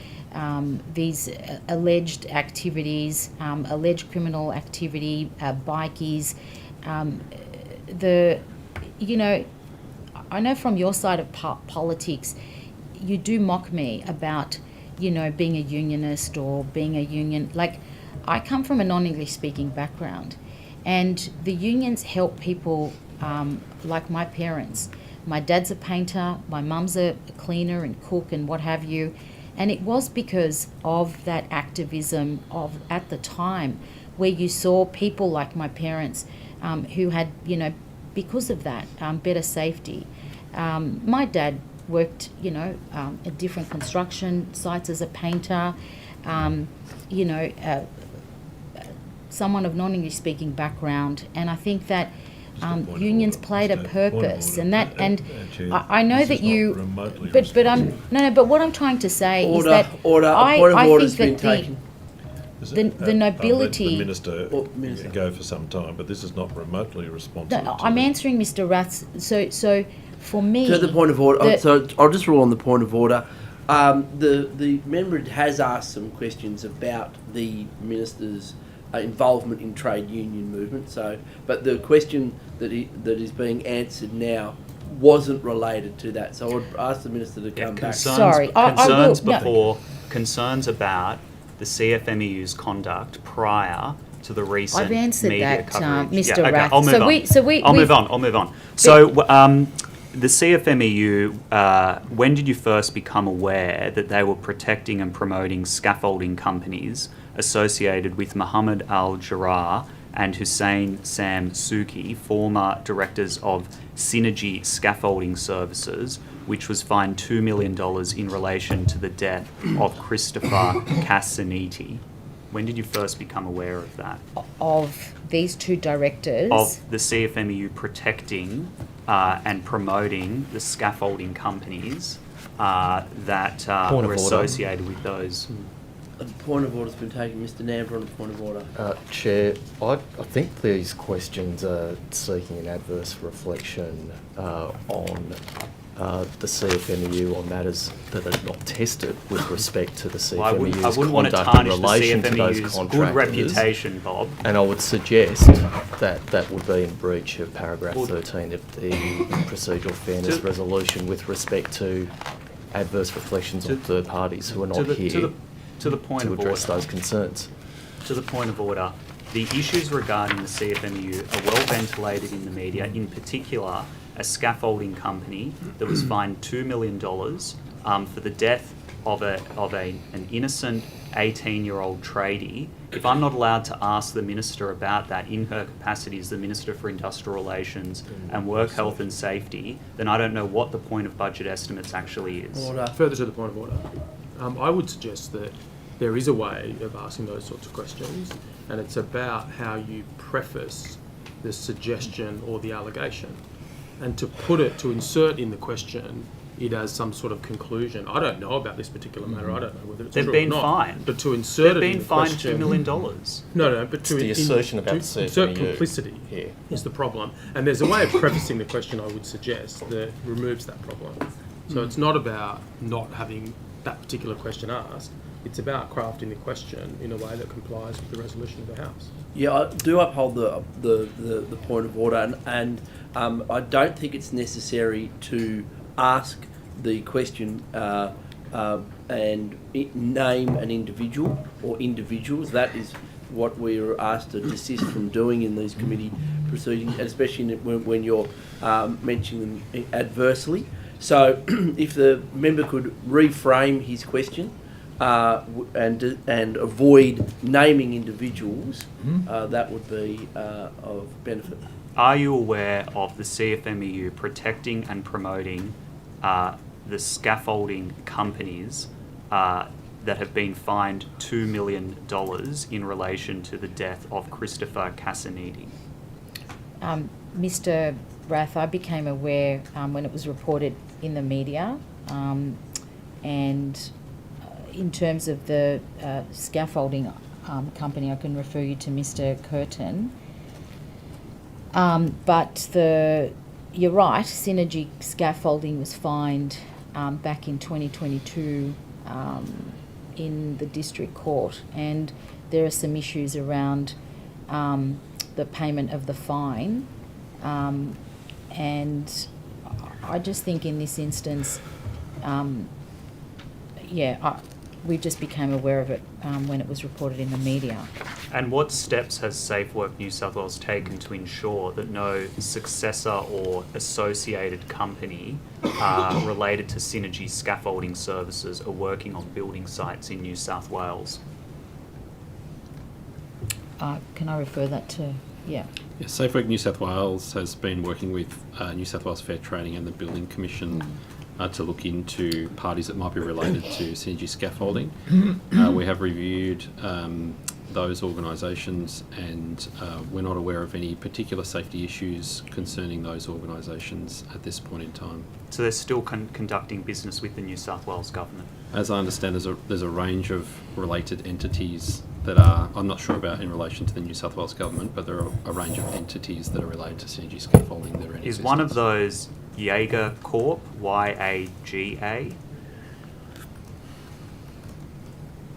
these alleged activities, alleged criminal activity, bikies. I know from your side of politics, you do mock me about, being a unionist or being a union. Like, I come from a non-English speaking background, and the unions help people like my parents. My dad's a painter, my mum's a cleaner and cook and what have you, and it was because of that activism at the time where you saw people like my parents who had, because of that, better safety. My dad worked, at different construction sites as a painter, someone of non-English speaking background, and I think that unions played a purpose, and I know that you, but what I'm trying to say is that I think that the nobility. The minister go for some time, but this is not remotely responsive. No, I'm answering Mr. Rath's. So for me, to the point of order. So I'll just rule on the point of order. The member has asked some questions about the minister's involvement in trade union movement. So, but the question that is being answered now wasn't related to that. So I would ask the minister to come back. Concerns about the CFMEU's conduct prior to the recent I've answered media that, coverage. Mr. Rath. I'll move on. So the CFMEU, when did you first become aware that they were protecting and promoting scaffolding companies associated with Mohammed Al-Jarrah and Hussein Sam Suki, former directors of Synergy Scaffolding Services, which was fined $2 million in relation to the death of Christopher Cassaniti? When did you first become aware of that? Of these two directors? Of the CFMEU protecting and promoting the scaffolding companies that were associated with those. A point of order has been taken. Mr. Namber on a point of order. Chair, I think these questions are seeking an adverse reflection on the CFMEU on matters that are not tested with respect to the CFMEU's conduct in relation to those contractors. Good reputation, Bob. And I would suggest that that would be in breach of paragraph 13 of the Procedural Fairness Resolution with respect to adverse reflections on third parties who are not here to address those concerns. To the point of order, the issues regarding the CFMEU are well ventilated in the media, in particular a scaffolding company that was fined $2 million for the death of an innocent 18-year-old tradie. If I'm not allowed to ask the Minister about that in her capacity as the Minister for Industrial Relations and Work Health and Safety, then I don't know what the point of budget estimates actually is. Further to the point of order, I would suggest that there is a way of asking those sorts of questions, and it's about how you preface the suggestion or the allegation. And to insert in the question it as some sort of conclusion. I don't know about this particular matter. I don't know whether it's true or not. But to insert it in the question... They've been fined $2 million. No, but to the assertion about the CFMEU insert complicity is the problem. And there's a way of prefacing the question, I would suggest, that removes that problem. So it's not about not having that particular question asked. It's about crafting the question in a way that complies with the resolution of the House. Yeah, I do uphold the point of order, and I don't think it's necessary to ask the question and name an individual or individuals. That is what we are asked to desist from doing in these committee proceedings, especially when you're mentioning them adversely. So if the member could reframe his question and avoid naming individuals, that would be of benefit. Are you aware of the CFMEU protecting and promoting the scaffolding companies that have been fined $2 million in relation to the death of Christopher Casanidi? Mr. Rath, I became aware when it was reported in the media, and in terms of the scaffolding company, I can refer you to Mr. Curtin. But you're right, Synergy Scaffolding was fined back in 2022 in the district court, and there are some issues around the payment of the fine, and I just think in this instance, we just became aware of it when it was reported in the media. And what steps has SafeWork New South Wales taken to ensure that no successor or associated company related to Synergy Scaffolding Services are working on building sites in New South Wales? Can I refer that to, Yeah, SafeWork New South Wales has been working with New South Wales Fair Trading and the Building Commission to look into parties that might be related to Synergy Scaffolding. We have reviewed those organisations, and we're not aware of any particular safety issues concerning those organisations at this point in time. So they're still conducting business with the New South Wales government? As I understand, there's a range of related entities that are, I'm not sure about in relation to the New South Wales government, but there are a range of entities that are related to Synergy Scaffolding that are in Is existence. one of those Yaga Corp, YAGA,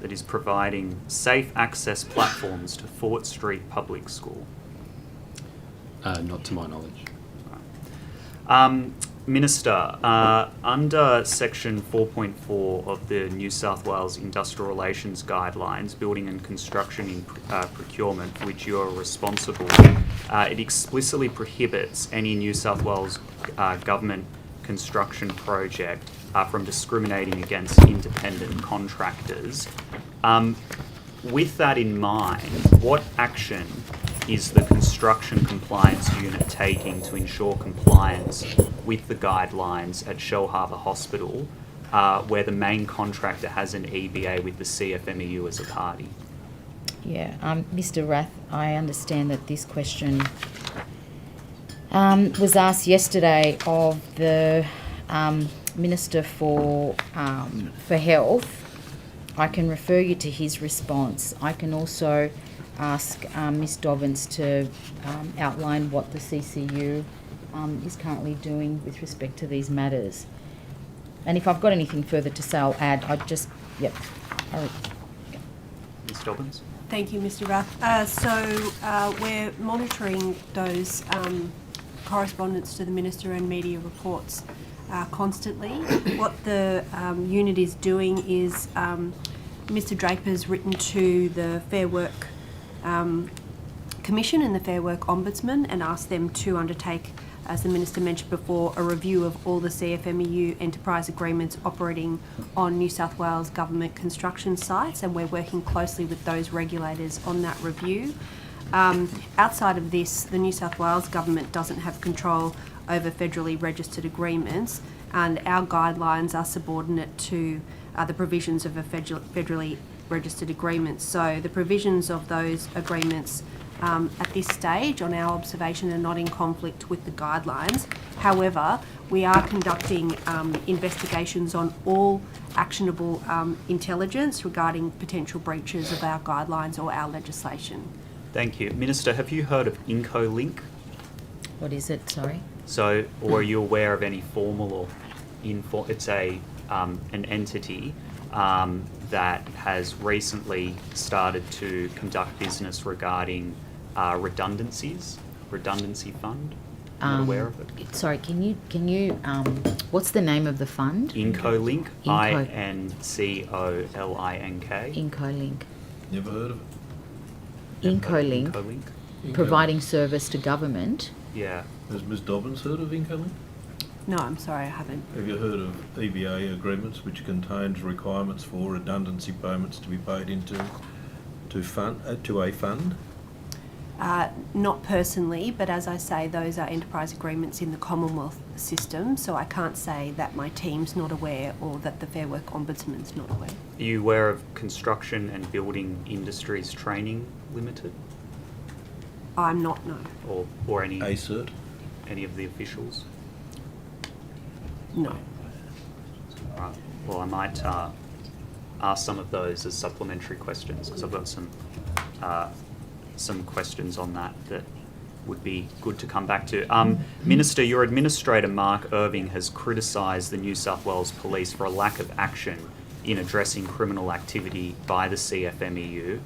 that is providing safe access platforms to Fort Street Public School? Not to my knowledge. Minister, under section 4.4 of the New South Wales Industrial Relations Guidelines, Building and Construction in Procurement, for which you are responsible, it explicitly prohibits any New South Wales government construction project from discriminating against independent contractors. With that in mind, what action is the Construction Compliance Unit taking to ensure compliance with the guidelines at Shellharbour Hospital, where the main contractor has an EBA with the CFMEU as a party? Mr. Rath, I understand that this question was asked yesterday of the Minister for Health. I can refer you to his response. I can also ask Ms Dobbins to outline what the CCU is currently doing with respect to these matters. And if I've got anything further to say, I'll add. Ms Dobbins? Thank you, Mr. Rath. We're monitoring those correspondence to the Minister and media reports constantly. What the unit is doing is Mr. Draper's written to the Fair Work Commission and the Fair Work Ombudsman and asked them to undertake, as the Minister mentioned before, a review of all the CFMEU enterprise agreements operating on New South Wales government construction sites, and we're working closely with those regulators on that review. Outside of this, the New South Wales government doesn't have control over federally registered agreements, and our guidelines are subordinate to the provisions of a federally registered agreement. So the provisions of those agreements at this stage, on our observation, are not in conflict with the guidelines. However, we are conducting investigations on all actionable intelligence regarding potential breaches of our guidelines or our legislation. Thank you. Minister, have you heard of IncoLink? What is it, sorry? So, or are you aware of any formal or informal? It's an entity that has recently started to conduct business regarding redundancy fund. Not aware of it. Sorry, can you what's the name of the fund? Incolink, Inco- INCOLINK. Incolink. Never heard of it. Incolink, providing service to government. Yeah. Has Ms Dobbins heard of Incolink? No, I'm sorry, I haven't. Have you heard of EBA agreements which contains requirements for redundancy payments to be paid into a fund? Not personally, but as I say, those are enterprise agreements in the Commonwealth system, so I can't say that my team's not aware or that the Fair Work Ombudsman's not aware. Are you aware of Construction and Building Industries Training Limited? I'm not, no. Or any ACERT? Any of the officials? No. Right. Well, I might ask some of those as supplementary questions, because I've got some questions on that would be good to come back to. Minister, your administrator, Mark Irving, has criticised the New South Wales Police for a lack of action in addressing criminal activity by the CFMEU,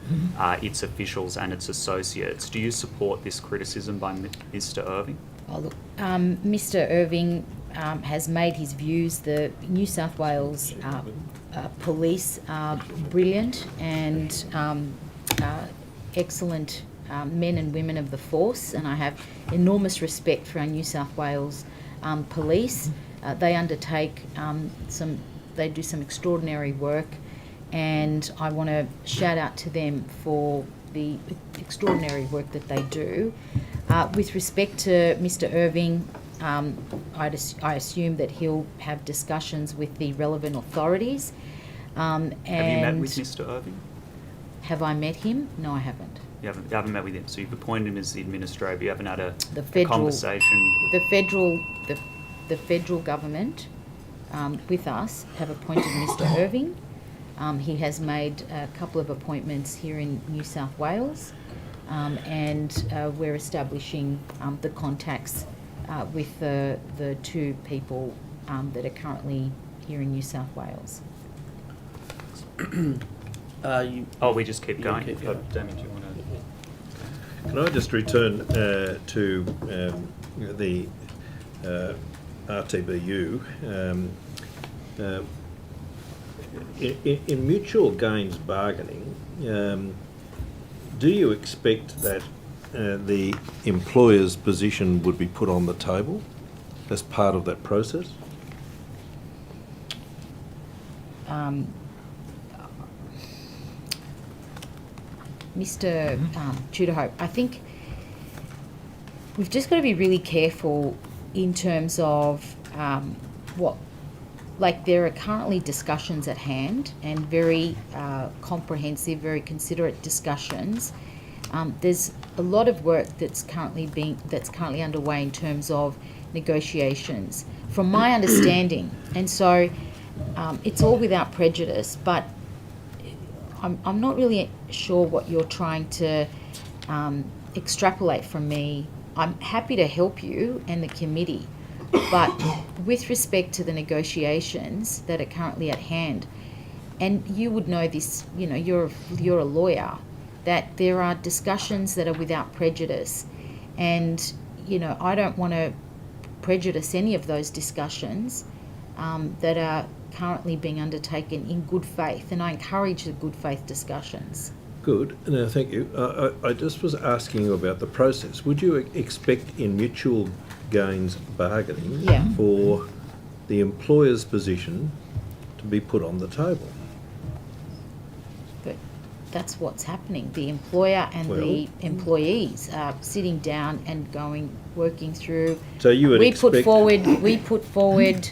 its officials and its associates. Do you support this criticism by Mr Irving? Oh, look, Mr Irving has made his views. The New South Wales police are brilliant and excellent men and women of the force, and I have enormous respect for our New South Wales police. They undertake they do some extraordinary work, and I want to shout out to them for the extraordinary work that they do. With respect to Mr Irving, I assume that he'll have discussions with the relevant authorities. Have you met with Mr Irving? Have I met him? No, I haven't. You haven't met with him, so you've appointed him as the administrator, but you haven't had a conversation. The federal government with us have appointed Mr Irving. He has made a couple of appointments here in New South Wales, and we're establishing the contacts with the two people that are currently here in New South Wales. We just keep going. Keep going. Damien, do you want to? Can I just return to the RTBU? In mutual gains bargaining, do you expect that the employer's position would be put on the table as part of that process? Mr. Tudor-Hope, I think we've just got to be really careful in terms of there are currently discussions at hand, and very comprehensive, very considerate discussions. There's a lot of work that's currently underway in terms of negotiations, from my understanding, and so it's all without prejudice. But I'm not really sure what you're trying to extrapolate from me. I'm happy to help you and the committee, but with respect to the negotiations that are currently at hand, and you would know this, you're a lawyer, that there are discussions that are without prejudice, and I don't want to prejudice any of those discussions that are currently being undertaken in good faith, and I encourage the good faith discussions. Good. No, thank you. I just was asking you about the process. Would you expect in mutual gains bargaining for the employer's position to be put on the table? But that's what's happening. The employer and the employees are sitting down and working through. So you would expect... We put forward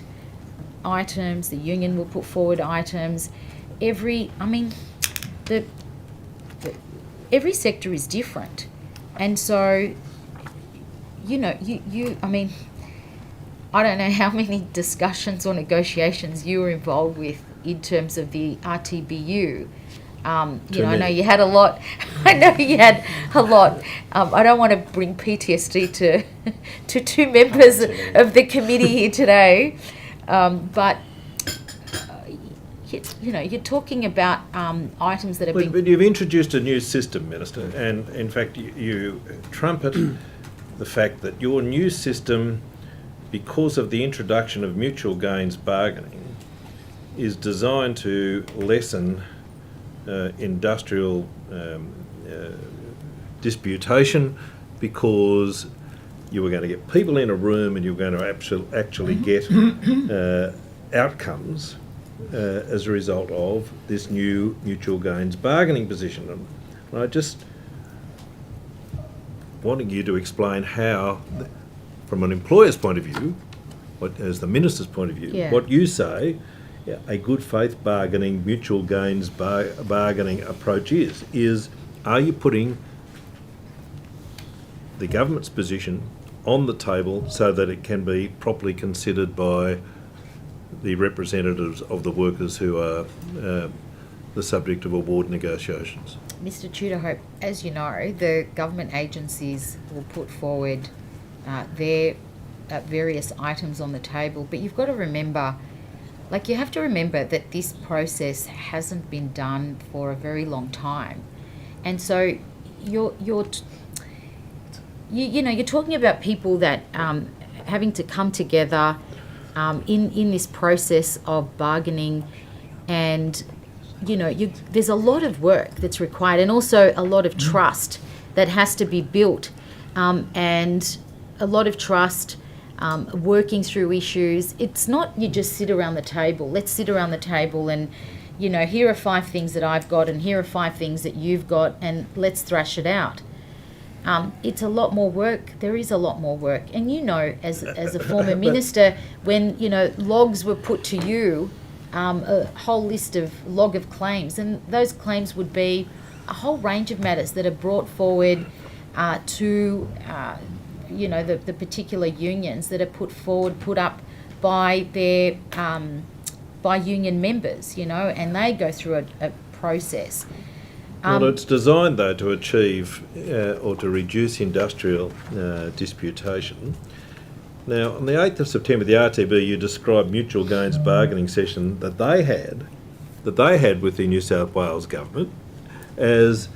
items, the union will put forward items. Every sector is different, and so I don't know how many discussions or negotiations you were involved with in terms of the RTBU. I know you had a lot. I don't want to bring PTSD to two members of the committee here today, but you're talking about items that have been... But you've introduced a new system, Minister, and in fact you trumpet the fact that your new system, because of the introduction of mutual gains bargaining, is designed to lessen industrial disputation, because you were going to get people in a room and you were going to actually get outcomes as a result of this new mutual gains bargaining position. And I just wanting you to explain how, from an employer's point of view, as the Minister's point of view, what you say a good faith bargaining, mutual gains bargaining approach is are you putting the government's position on the table so that it can be properly considered by the representatives of the workers who are the subject of award negotiations? Mr. Tudor-Hope, as you know, the government agencies will put forward their various items on the table, but you've got to remember, you have to remember that this process hasn't been done for a very long time, and so you're talking about people that having to come together in this process of bargaining, and there's a lot of work that's required, and also a lot of trust that has to be built, and a lot of trust working through issues. It's not you just sit around the table. Let's sit around the table and, here are 5 things that I've got and here are 5 things that you've got, and let's thrash it out. It's a lot more work. There is a lot more work. And as a former minister, when, logs were put to you, a whole list of log of claims, and those claims would be a whole range of matters that are brought forward to the particular unions that are put up by their by union members, and they go through a process. Well, it's designed, though, to achieve or to reduce industrial disputation. Now, on the 8th of September, the RTB, you described mutual gains bargaining session that they had with the New South Wales government as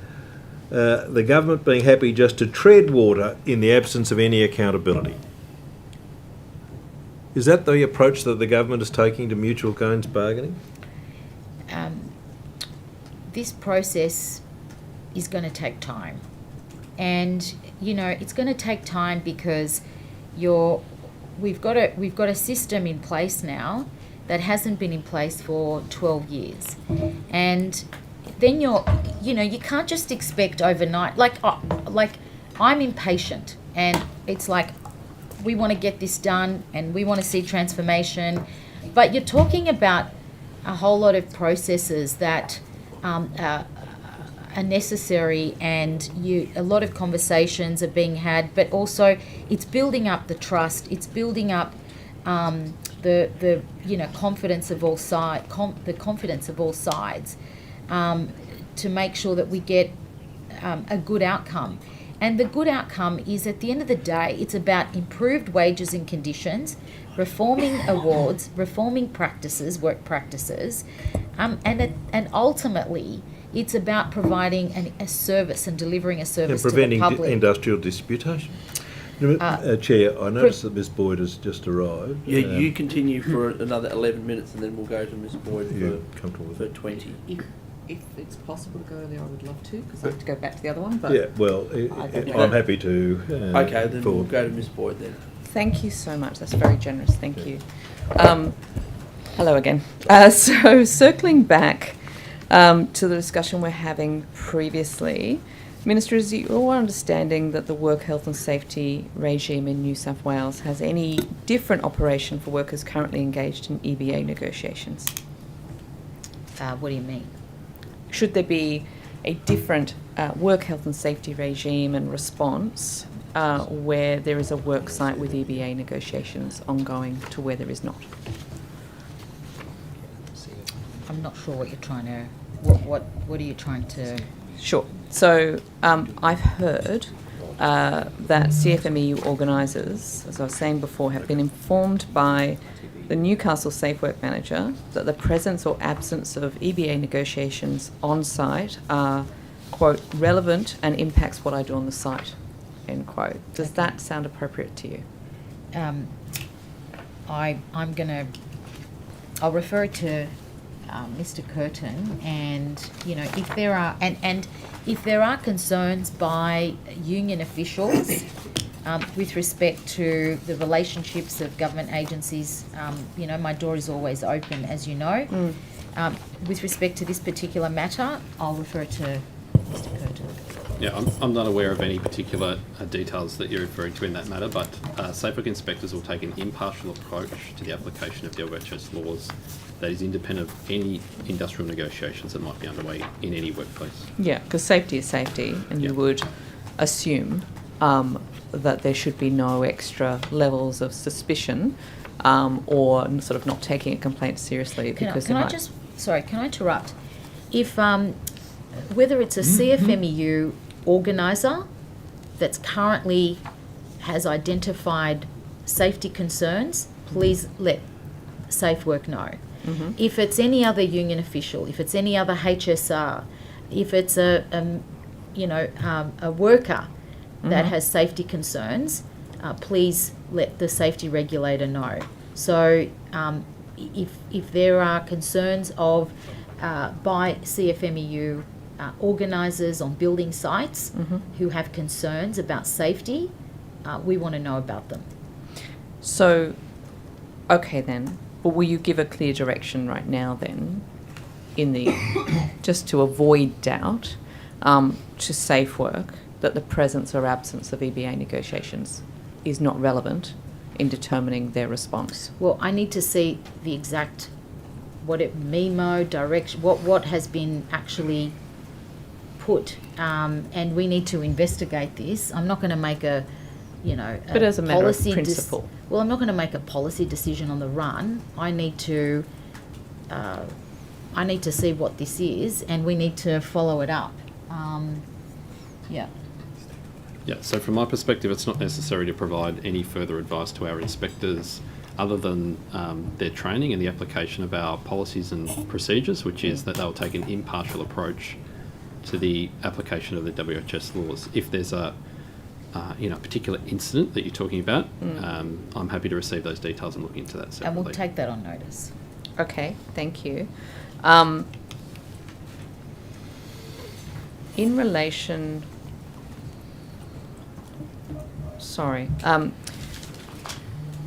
the government being happy just to tread water in the absence of any accountability. Is that the approach that the government is taking to mutual gains bargaining? This process is going to take time, and it's going to take time because we've got a system in place now that hasn't been in place for 12 years, and then you can't just expect overnight. I'm impatient, and it's we want to get this done and we want to see transformation, but you're talking about a whole lot of processes that are necessary, and a lot of conversations are being had, but also it's building up the trust, it's building up the confidence of all sides, to make sure that we get a good outcome. And the good outcome is, at the end of the day, it's about improved wages and conditions, reforming awards, reforming work practices, and ultimately it's about providing a service and delivering a service to the public. Preventing industrial disputation. Chair, I noticed that Ms Boyd has just arrived. Yeah, you continue for another 11 minutes and then we'll go to Ms Boyd for 20. If it's possible to go earlier, I would love to, because I have to go back to the other one. But yeah, well, I'm happy to. Okay, then we'll go to Ms Boyd then. Thank you so much. That's very generous. Thank you. Hello again. So circling back to the discussion we're having previously, Minister, is it your understanding that the work health and safety regime in New South Wales has any different operation for workers currently engaged in EBA negotiations? What do you mean? Should there be a different work health and safety regime and response where there is a work site with EBA negotiations ongoing to where there is not? I'm not sure what you're trying to... What are you trying to... Sure. So I've heard that CFMEU organisers, as I was saying before, have been informed by the Newcastle Safe Work Manager that the presence or absence of EBA negotiations on site are, quote, relevant and impacts what I do on the site. end quote. Does that sound appropriate to you? I'll refer to Mr. Curtin, and if there are if there are concerns by union officials with respect to the relationships of government agencies, my door is always open, as you know. With respect to this particular matter, I'll refer to Mr. Curtin. Yeah, I'm not aware of any particular details that you're referring to in that matter, but safe work inspectors will take an impartial approach to the application of the WHS laws that is independent of any industrial negotiations that might be underway in any workplace. Yeah, because safety is safety, and you would assume that there should be no extra levels of suspicion or sort of not taking a complaint seriously. Can because I interrupt? If whether it's a CFMEU organiser that's currently has identified safety concerns, please let Safe Work know. If it's any other union official, if it's any other HSR, if it's a worker that has safety concerns, please let the safety regulator know. So if there are concerns of by CFMEU organisers on building sites who have concerns about safety, we want to know about them. So, okay then, but will you give a clear direction right now then, just to avoid doubt, to Safe Work, that the presence or absence of EBA negotiations is not relevant in determining their response? Well, I need to see the exact memo direction, what has been actually put, and we need to investigate this. I'm not going to make a but as a matter of principle. I'm not going to make a policy decision on the run. I need to see what this is, and we need to follow it up. Yeah, so from my perspective, it's not necessary to provide any further advice to our inspectors other than their training and the application of our policies and procedures, which is that they'll take an impartial approach to the application of the WHS laws. If there's a particular incident that you're talking about, I'm happy to receive those details and look into that separately. And we'll take that on notice. Okay, thank you. In relation...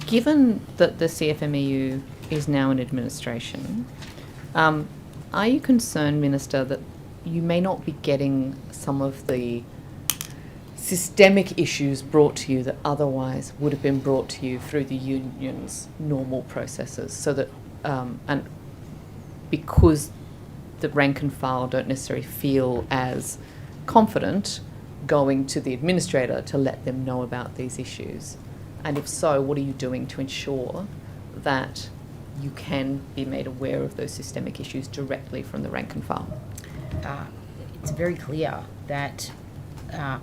given that the CFMEU is now in administration, are you concerned, Minister, that you may not be getting some of the systemic issues brought to you that otherwise would have been brought to you through the union's normal processes, so that and because the rank and file don't necessarily feel as confident going to the administrator to let them know about these issues? And if so, what are you doing to ensure that you can be made aware of those systemic issues directly from the rank and file? It's very clear that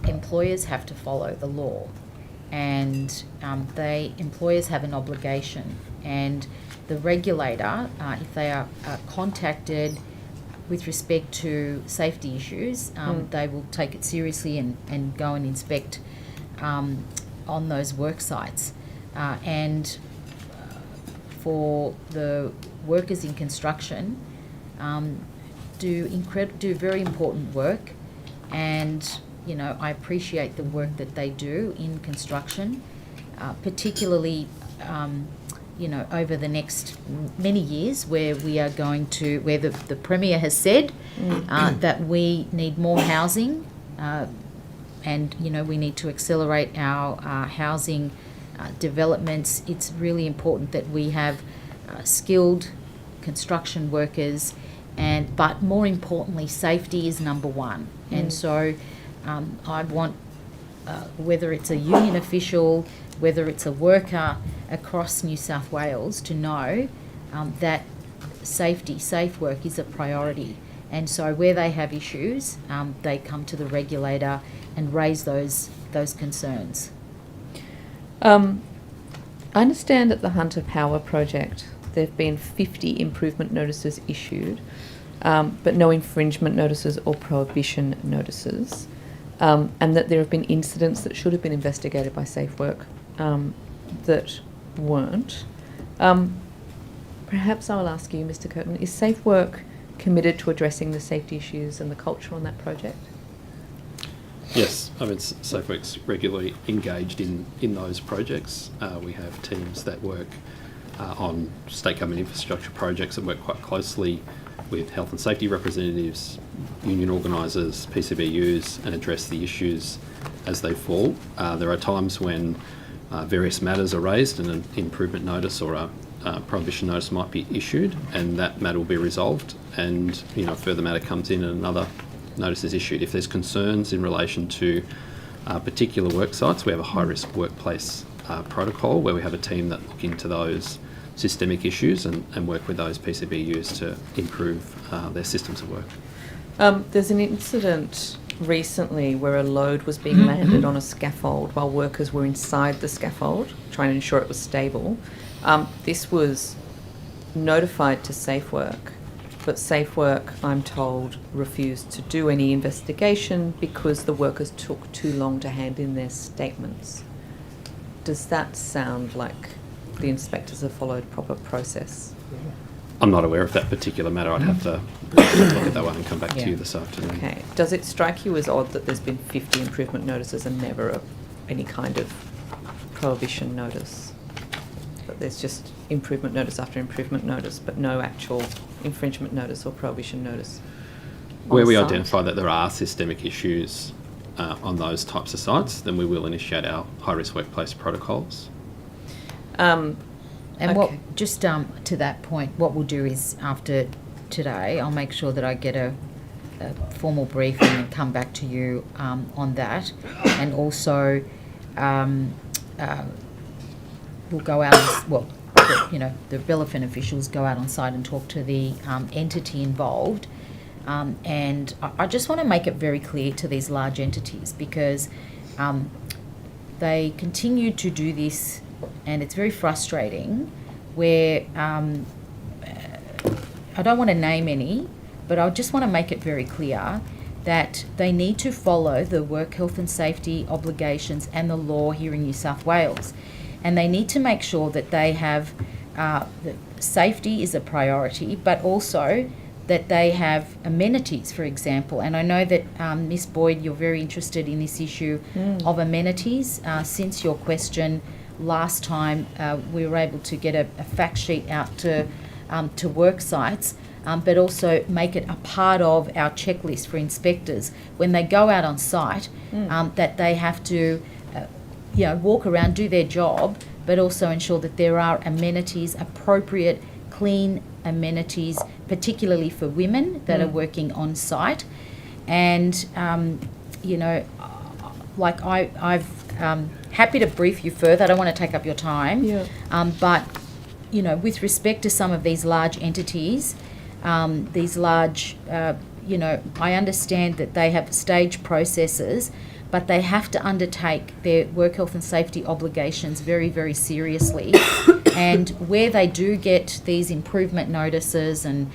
employers have to follow the law, and employers have an obligation, and the regulator, if they are contacted with respect to safety issues, they will take it seriously and go and inspect on those work sites. And for the workers in construction, do very important work, and I appreciate the work that they do in construction, particularly over the next many years, where we are going to, where the Premier has said that we need more housing, and we need to accelerate our housing developments. It's really important that we have skilled construction workers, but more importantly, safety is number one. And so I want, whether it's a union official, whether it's a worker across New South Wales, to know that safe work is a priority. And so where they have issues, they come to the regulator and raise those concerns. I understand at the Hunter Power project there have been 50 improvement notices issued, but no infringement notices or prohibition notices. and that there have been incidents that should have been investigated by Safe Work that weren't. Perhaps I will ask you, Mr. Curtin, is Safe Work committed to addressing the safety issues and the culture on that project? Yes, I mean, SafeWork's regularly engaged in those projects. We have teams that work on state government infrastructure projects and work quite closely with health and safety representatives, union organisers, PCBUs, and address the issues as they fall. There are times when various matters are raised and an improvement notice or a prohibition notice might be issued, and that matter will be resolved, and further matter comes in and another notice is issued. If there's concerns in relation to particular work sites, we have a high-risk workplace protocol where we have a team that look into those systemic issues and work with those PCBUs to improve their systems of work. There's an incident recently where a load was being landed on a scaffold while workers were inside the scaffold, trying to ensure it was stable. This was notified to Safe Work, but Safe Work, I'm told, refused to do any investigation because the workers took too long to hand in their statements. Does that sound like the inspectors have followed proper process? I'm not aware of that particular matter. I'd have to look at that one and come back to you this afternoon. Okay. Does it strike you as odd that there's been 50 improvement notices and never any kind of prohibition notice? That there's just improvement notice after improvement notice, but no actual infringement notice or prohibition notice? Where we identify that there are systemic issues on those types of sites, then we will initiate our high-risk workplace protocols. And what, just to that point, what we'll do is after today, I'll make sure that I get a formal briefing and come back to you on that. And also, we'll go out, the relevant officials go out on site and talk to the entity involved. And I just want to make it very clear to these large entities because they continue to do this, and it's very frustrating where I don't want to name any, but I just want to make it very clear that they need to follow the work health and safety obligations and the law here in New South Wales. And they need to make sure that they have that safety is a priority, but also that they have amenities, for example. And I know that, Ms. Boyd, you're very interested in this issue of amenities. Since your question last time, we were able to get a fact sheet out to work sites, but also make it a part of our checklist for inspectors when they go out on site, that they have to walk around, do their job, but also ensure that there are amenities, appropriate, clean amenities, particularly for women that are working on site. And, I'm happy to brief you further. I don't want to take up your time. Yeah. But, with respect to some of these large entities, I understand that they have stage processes, but they have to undertake their work health and safety obligations very, very seriously. And where they do get these improvement notices, and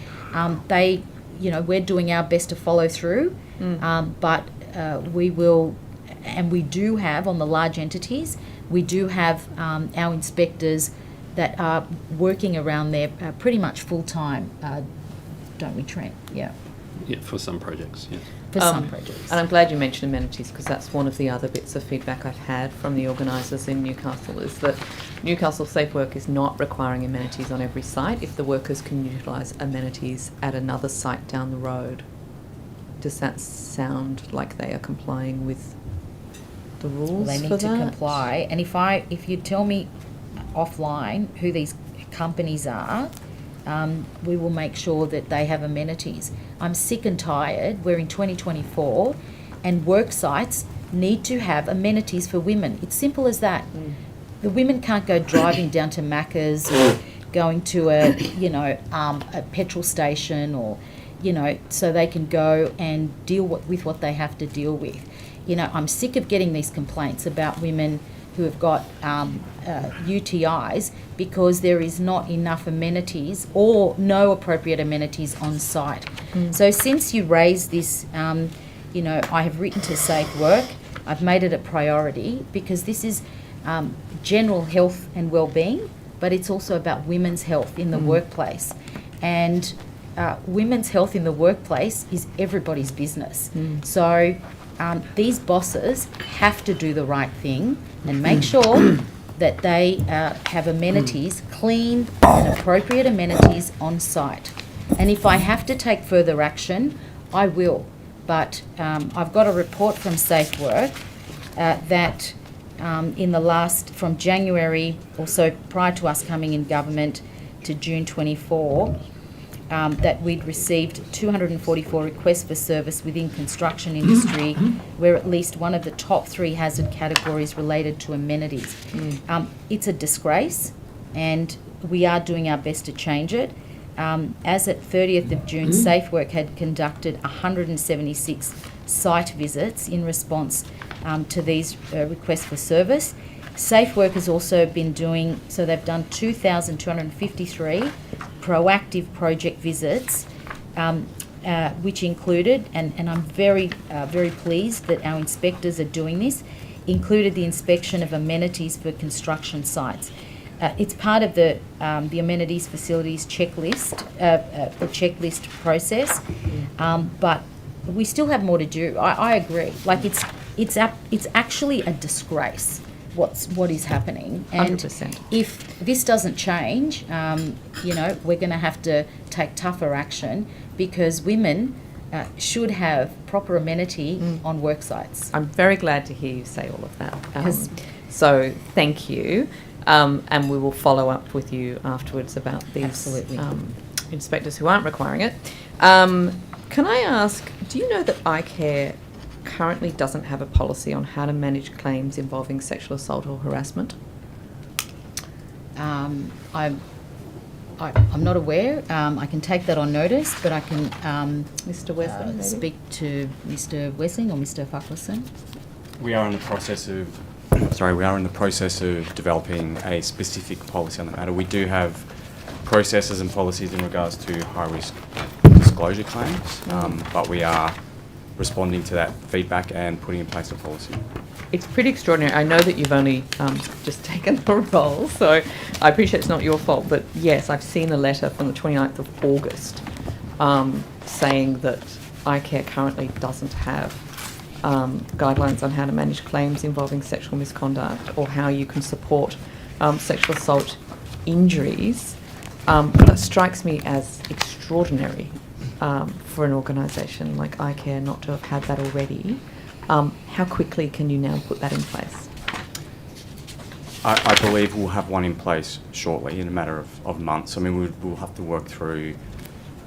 we're doing our best to follow through, but we will, and we do have on the large entities, we do have our inspectors that are working around there pretty much full time, don't we, Trent? Yeah. Yeah, for some projects, yes. For some projects. And I'm glad you mentioned amenities because that's one of the other bits of feedback I've had from the organisers in Newcastle is that Newcastle Safe Work is not requiring amenities on every site if the workers can utilise amenities at another site down the road. Does that sound like they are complying with the rules Well, they need for to that? comply. And if you tell me offline who these companies are, we will make sure that they have amenities. I'm sick and tired. We're in 2024 and work sites need to have amenities for women. It's simple as that. The women can't go driving down to Macca's or going to a petrol station or, so they can go and deal with what they have to deal with. I'm sick of getting these complaints about women who have got UTIs because there is not enough amenities or no appropriate amenities on site. So since you raised this, I have written to Safe Work. I've made it a priority because this is general health and well-being, but it's also about women's health in the workplace. And women's health in the workplace is everybody's business. So these bosses have to do the right thing and make sure that they have amenities, clean and appropriate amenities on site. And if I have to take further action, I will. But I've got a report from Safe Work that from January, also prior to us coming in government, to June 24, that we'd received 244 requests for service within construction industry, where at least one of the top 3 hazard categories related to amenities. It's a disgrace, and we are doing our best to change it. As at 30th of June, Safe Work had conducted 176 site visits in response to these requests for service. Safe Work has also been doing, so they've done 2,253 proactive project visits, which included, and I'm very pleased that our inspectors are doing this, included the inspection of amenities for construction sites. It's part of the amenities facilities checklist, the checklist process, but we still have more to do. I agree. Like it's actually a disgrace what is happening, and 100%. If this doesn't change, we're going to have to take tougher action, because women should have proper amenity on work sites. I'm very glad to hear you say all of that. So thank you. And we will follow up with you afterwards about these inspectors who aren't requiring it. Can I ask, do you know that iCare currently doesn't have a policy on how to manage claims involving sexual assault or harassment? I'm not aware. I can take that on notice, but I can Mr. Wesling, speak to Mr. Wesling or Mr. Farquharson. We are in the process of developing a specific policy on the matter. We do have processes and policies in regards to high-risk disclosure claims, but we are responding to that feedback and putting in place a policy. It's pretty extraordinary. I know that you've only just taken the role, so I appreciate it's not your fault, but yes, I've seen a letter from the 29th of August saying that iCare currently doesn't have guidelines on how to manage claims involving sexual misconduct or how you can support sexual assault injuries. That strikes me as extraordinary for an organisation like iCare not to have had that already. How quickly can you now put that in place? I believe we'll have one in place shortly, in a matter of months. I mean, we'll have to work through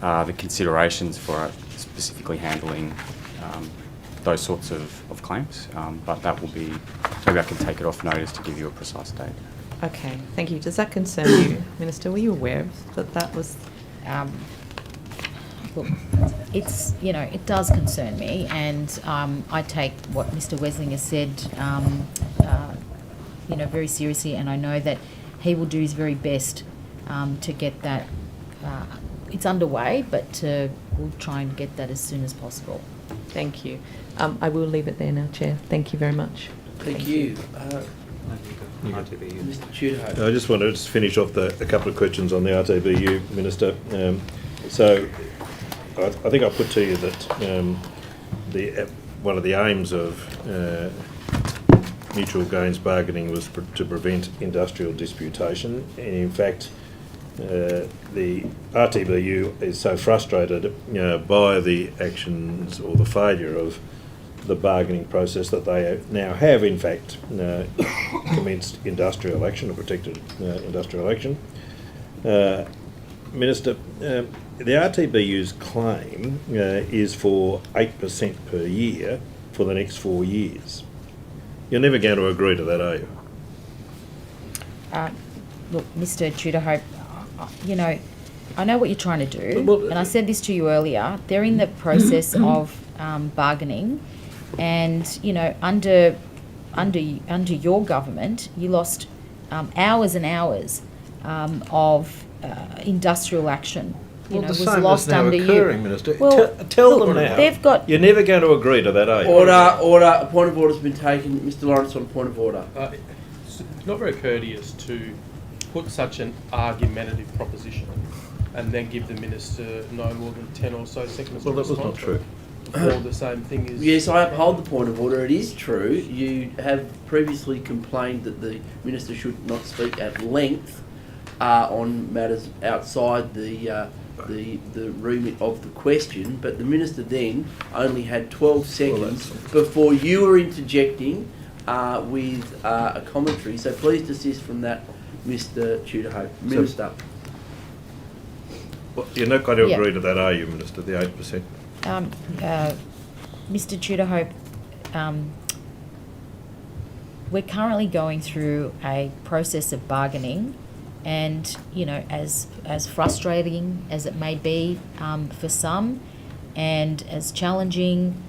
the considerations for it, specifically handling those sorts of claims, but that will be, maybe I can take it off notice to give you a precise date. Okay, thank you. Does that concern you, Minister? Were you aware that was... Look, it's, it does concern me, and I take what Mr. Wesling has said, very seriously, and I know that he will do his very best to get that. It's underway, but we'll try and get that as soon as possible. Thank you. I will leave it there now, Chair. Thank you very much. Thank you. Mr. Tudor. I just wanted to finish off a couple of questions on the RTBU, Minister. So I think I put to you that one of the aims of mutual gains bargaining was to prevent industrial disputation, and in fact the RTBU is so frustrated by the actions or the failure of the bargaining process that they now have in fact commenced industrial action or protected industrial action. Minister, the RTBU's claim is for 8% per year for the next 4 years. You're never going to agree to that, are you? Look, Mr. Tudor-Hope, I know what you're trying to do, and I said this to you earlier. They're in the process of bargaining, and under your government, you lost hours and hours of industrial action you know, was same lost is now under occurring, you. Minister. Well, Tell look, them now. they've got. You're never going to agree to that, are you? Order. A point of order has been taken. Mr. Lawrence on point of order. It's not very courteous to put such an argumentative proposition and then give the Minister no more than 10 or so seconds Well, to that was not respond. true. Or the same thing is... Yes, I uphold the point of order. It is true. You have previously complained that the Minister should not speak at length on matters outside the remit of the question, but the Minister then only had 12 seconds before you were interjecting with a commentary. So please desist from that, Mr. Tudor-Hope. Minister. Well, you're not going to Yeah. agree to that, are you, Minister, the 8%? Mr. Tudor-Hope, we're currently going through a process of bargaining, and you know, as frustrating as it may be for some, and as challenging,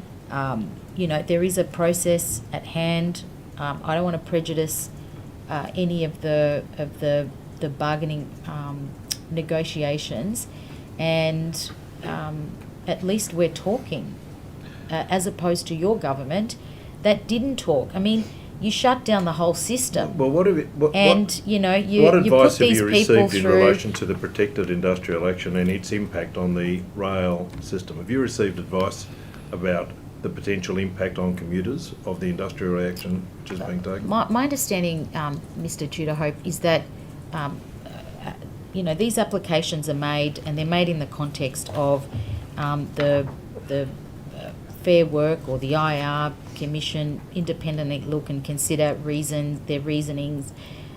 you know, there is a process at hand. I don't want to prejudice any of the bargaining negotiations, and at least we're talking, as opposed to your government that didn't talk. I mean, you shut down the whole system. Well, what you know, you what you advice put have these you people received in through. relation to the protected industrial action and its impact on the rail system? Have you received advice about the potential impact on commuters of the industrial action which is being taken? My understanding, Mr. Tudor-Hope, is that you know, these applications are made, and they're made in the context of the Fair Work or the IR Commission independently look and consider their reasonings,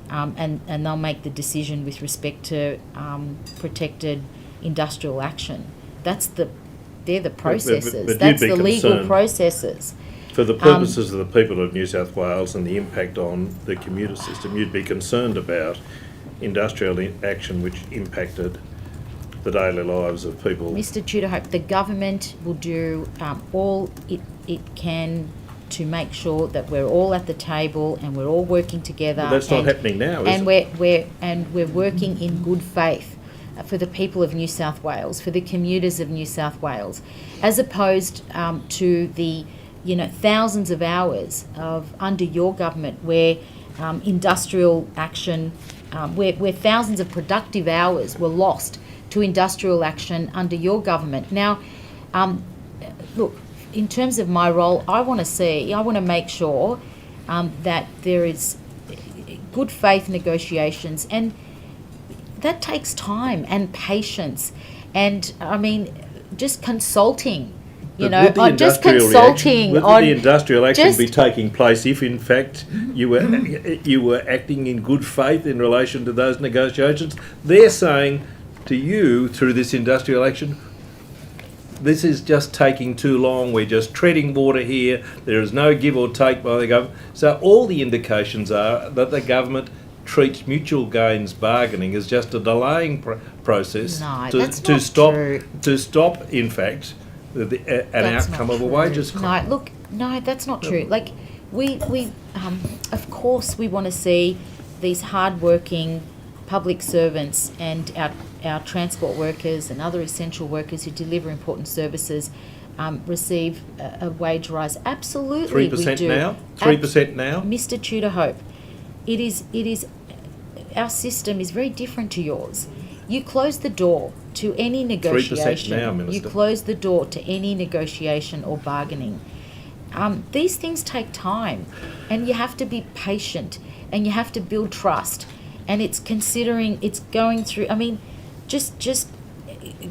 and they'll make the decision with respect to protected industrial action. They're the processes. But That's you'd be the legal concerned processes. For the purposes of the people of New South Wales and the impact on the commuter system, you'd be concerned about industrial action which impacted the daily lives of people. Mr. Tudor-Hope, the government will do all it can to make sure that we're all at the table and we're all working together. But that's not happening now, is it? We're working in good faith for the people of New South Wales, for the commuters of New South Wales, as opposed to the, you know, thousands of hours of under your government where industrial action, where thousands of productive hours were lost to industrial action under your government. Now, look, in terms of my role, I want to make sure that there is good faith negotiations, and that takes time and patience, and I mean, just consulting. You know, just consulting would on the industrial action just- be taking place if, in fact, you were acting in good faith in relation to those negotiations? They're saying to you through this industrial action, this is just taking too long. We're just treading water here. There is no give or take by the government. So all the indications are that the government treats mutual gains bargaining as just a delaying process to stop, in fact, an outcome of a wages claim. No, that's not true. Like, we of course we want to see these hard-working public servants and our transport workers and other essential workers who deliver important services receive a wage rise. Absolutely, 3% we do. now? 3% now? Mr. Tudor-Hope, it is. Our system is very different to yours. You close the door to any negotiation. 3% now, Minister. You close the door to any negotiation or bargaining. These things take time, and you have to be patient, and you have to build trust. And it's going through. I mean, just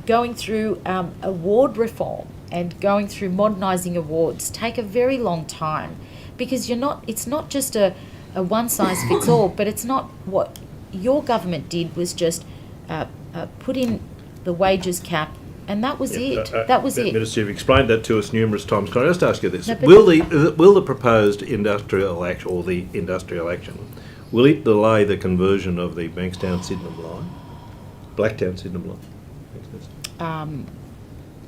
going through award reform and going through modernising awards take a very long time, because it's not just a one size fits all. But it's not what your government did was just put in the wages cap, and that was it. That was it. Minister, you've explained that to us numerous times. Can I just ask you this? No, will the proposed industrial action, or the industrial action, will it delay the conversion of the Bankstown-Sydenham line? Blacktown-Sydenham line?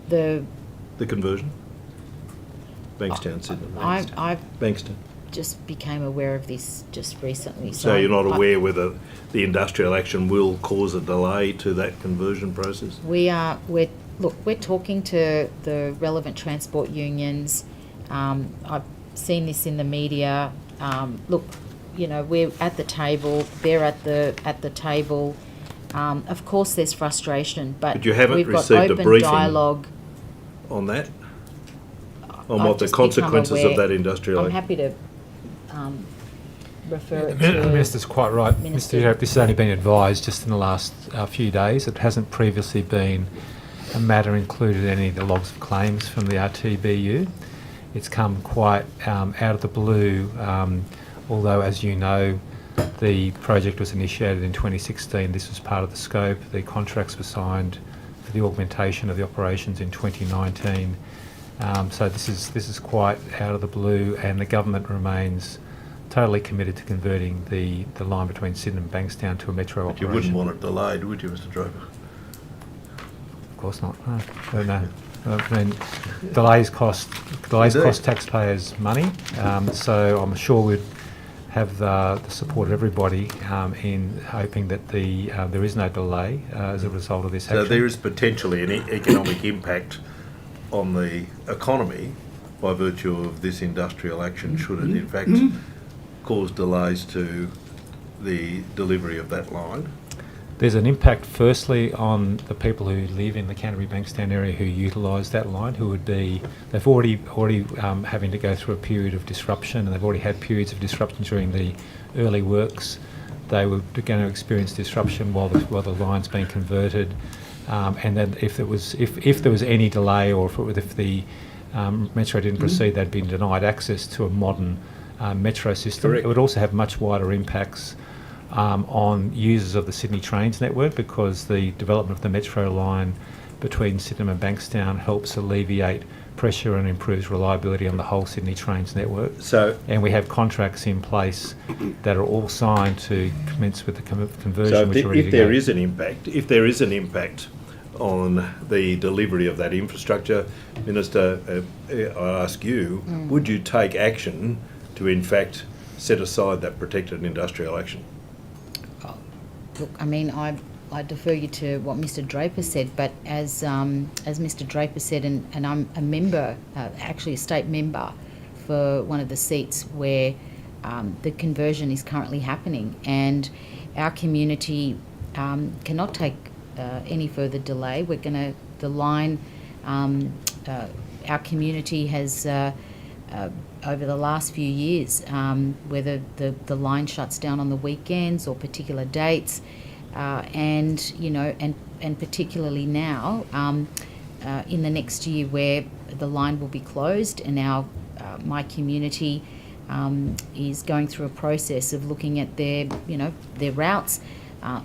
The conversion? Bankstown-Sydenham. I've Bankstown. just became aware of this just recently. So you're not aware whether the industrial action will cause a delay to that conversion process? We're talking to the relevant transport unions. I've seen this in the media. We're at the table. They're at the table. Of course, there's frustration, but you haven't we've got received a open briefing dialogue on that? On I've what the just become consequences of aware. that industrial I'm action? happy to refer it The to... Minister's quite right. Minister. Mr. Europe, this has only been advised just in the last few days. It hasn't previously been a matter included in any of the logs of claims from the RTBU. It's come quite out of the blue, although, as you know, the project was initiated in 2016. This was part of the scope. The contracts were signed for the augmentation of the operations in 2019. So this is quite out of the blue, and the government remains totally committed to converting the line between Sydenham and Bankstown to a metro But operation. you wouldn't want it delayed, would you, Mr. Draper? Of course not. No. I mean, delays cost taxpayers money. So I'm sure we'd have the support of everybody in hoping that there is no delay as a result of this action. So there is potentially an economic impact on the economy by virtue of this industrial action, should it in fact cause delays to the delivery of that line? There's an impact firstly on the people who live in the Canterbury Bankstown area who utilise that line, who would be, they've already having to go through a period of disruption, and they've already had periods of disruption during the early works. They were going to experience disruption while the line's being converted, and then if there was any delay, or if the metro didn't proceed, they'd been denied access to a modern metro system. Correct. It would also have much wider impacts on users of the Sydney Trains network, because the development of the metro line between Sydenham and Bankstown helps alleviate pressure and improves reliability on the whole Sydney Trains network. And we have contracts in place that are all signed to commence with the conversion. So if there is an impact on the delivery of that infrastructure, Minister, I ask you, would you take action to in fact set aside that protected industrial action? Look, I mean, I defer you to what Mr. Draper said, but as Mr. Draper said, and I'm a member, actually a state member for one of the seats where the conversion is currently happening, and our community cannot take any further delay. The line, our community has over the last few years, whether the line shuts down on the weekends or particular dates, and particularly now in the next year where the line will be closed, and my community is going through a process of looking at their routes,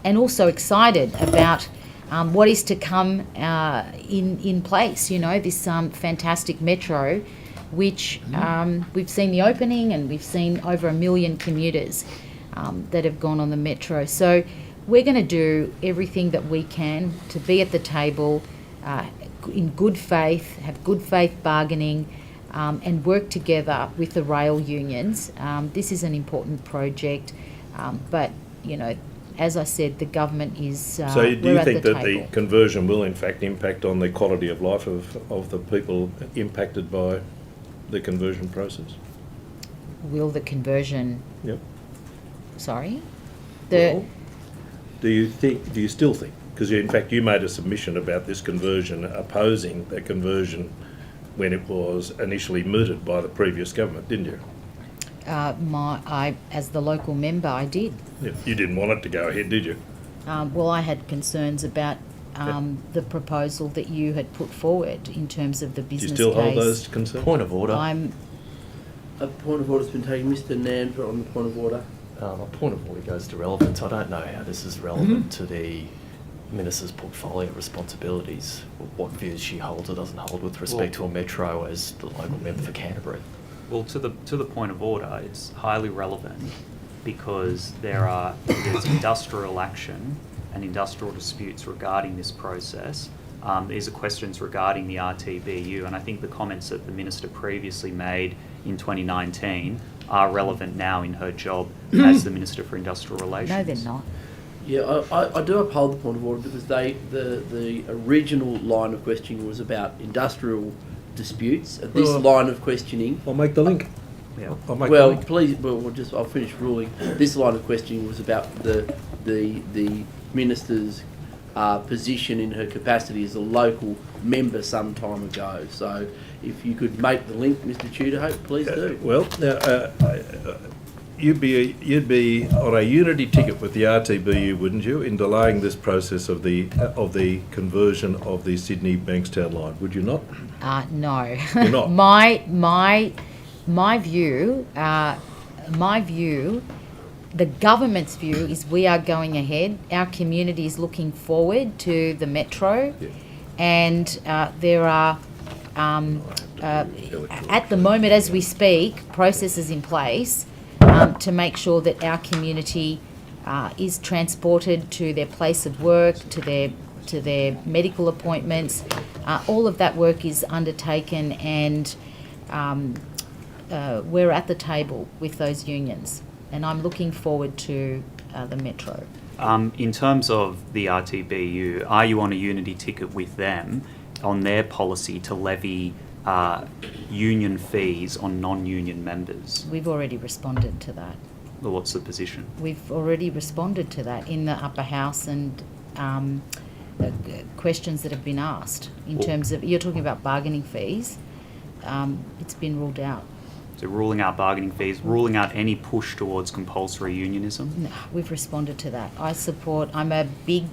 and also excited about what is to come in place. This fantastic metro, which we've seen the opening, and we've seen over 1 million commuters that have gone on the metro. So we're going to do everything that we can to be at the table in good faith, have good faith bargaining, and work together with the rail unions. This is an important project, but as I said, the government is. So do you think that the conversion will in fact impact on the quality of life of the people impacted by the conversion process? Will the conversion? Yep. Sorry. Well, do you still think? Because in fact you made a submission about this conversion, opposing the conversion when it was initially mooted by the previous government, didn't you? As the local member, I did. Yeah, you didn't want it to go ahead, did you? Well, I had concerns about the proposal that you had put forward in terms of the business case. Do you still hold those concerns? Point of order. A point of order has been taken. Mr. Nanva on the point of order. My point of order goes to relevance. I don't know how this is relevant to the Minister's portfolio responsibilities, what views she holds or doesn't hold with respect to a metro as the local member for Canterbury. Well, to the point of order, it's highly relevant because there's industrial action and industrial disputes regarding this process. These are questions regarding the RTBU, and I think the comments that the Minister previously made in 2019 are relevant now in her job as the Minister for Industrial Relations. No, they're not. Yeah, I do uphold the point of order because the original line of questioning was about industrial disputes. And this line of questioning... I'll make the link. Yeah. I'll make the link. Please, I'll finish ruling. This line of questioning was about the Minister's position in her capacity as a local member some time ago. So if you could make the link, Mr. Tudor-Hope, please do. Well, now, you'd be on a unity ticket with the RTBU, wouldn't you, in delaying this process of the conversion of the Sydney Bankstown line? Would you not? No. You're not. My view, the government's view is we are going ahead. Our community is looking forward to the metro, and there are, at the moment as we speak, processes in place to make sure that our community is transported to their place of work, to their medical appointments. All of that work is undertaken, and we're at the table with those unions, and I'm looking forward to the metro. In terms of the RTBU, are you on a unity ticket with them on their policy to levy union fees on non-union members? We've already responded to that. Well, what's the position? We've already responded to that in the upper house, and questions that have been asked in terms of, you're talking about bargaining fees. It's been ruled out. So ruling out bargaining fees, ruling out any push towards compulsory unionism? No, we've responded to that. I'm a big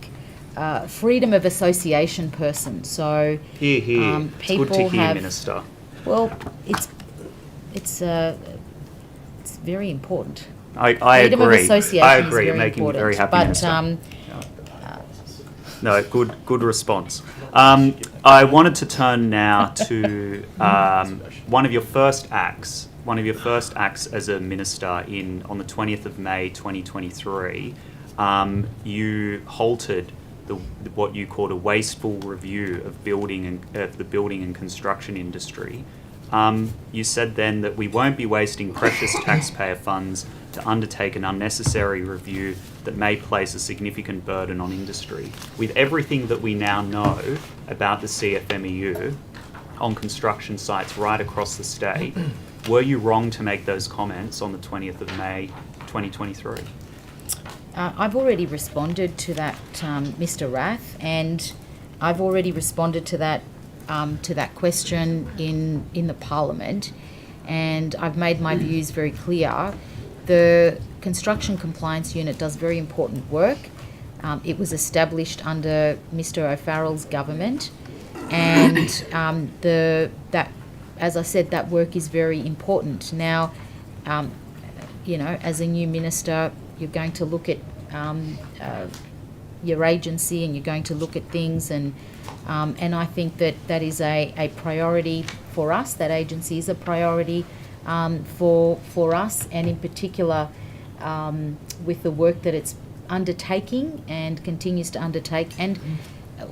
freedom of association person, so Hear, hear. People it's good to hear, have, Minister. Well, it's very important. I freedom agree. of association I agree. Is You're very making me important. very happy, but, Minister. No, good response. I wanted to turn now to one of your first acts as a minister on the 20th of May 2023. You halted what you called a wasteful review of the building and construction industry. You said then that we won't be wasting precious taxpayer funds to undertake an unnecessary review that may place a significant burden on industry. With everything that we now know about the CFMEU on construction sites right across the state, were you wrong to make those comments on the 20th of May 2023? I've already responded to that, Mr. Rath, and I've already responded to that question in the Parliament, and I've made my views very clear. The Construction Compliance Unit does very important work. It was established under Mr. O'Farrell's government, and as I said, that work is very important. Now, as a new minister, you're going to look at your agency, and you're going to look at things, and I think that is a priority for us. That agency is a priority for us, and in particular with the work that it's undertaking and continues to undertake. And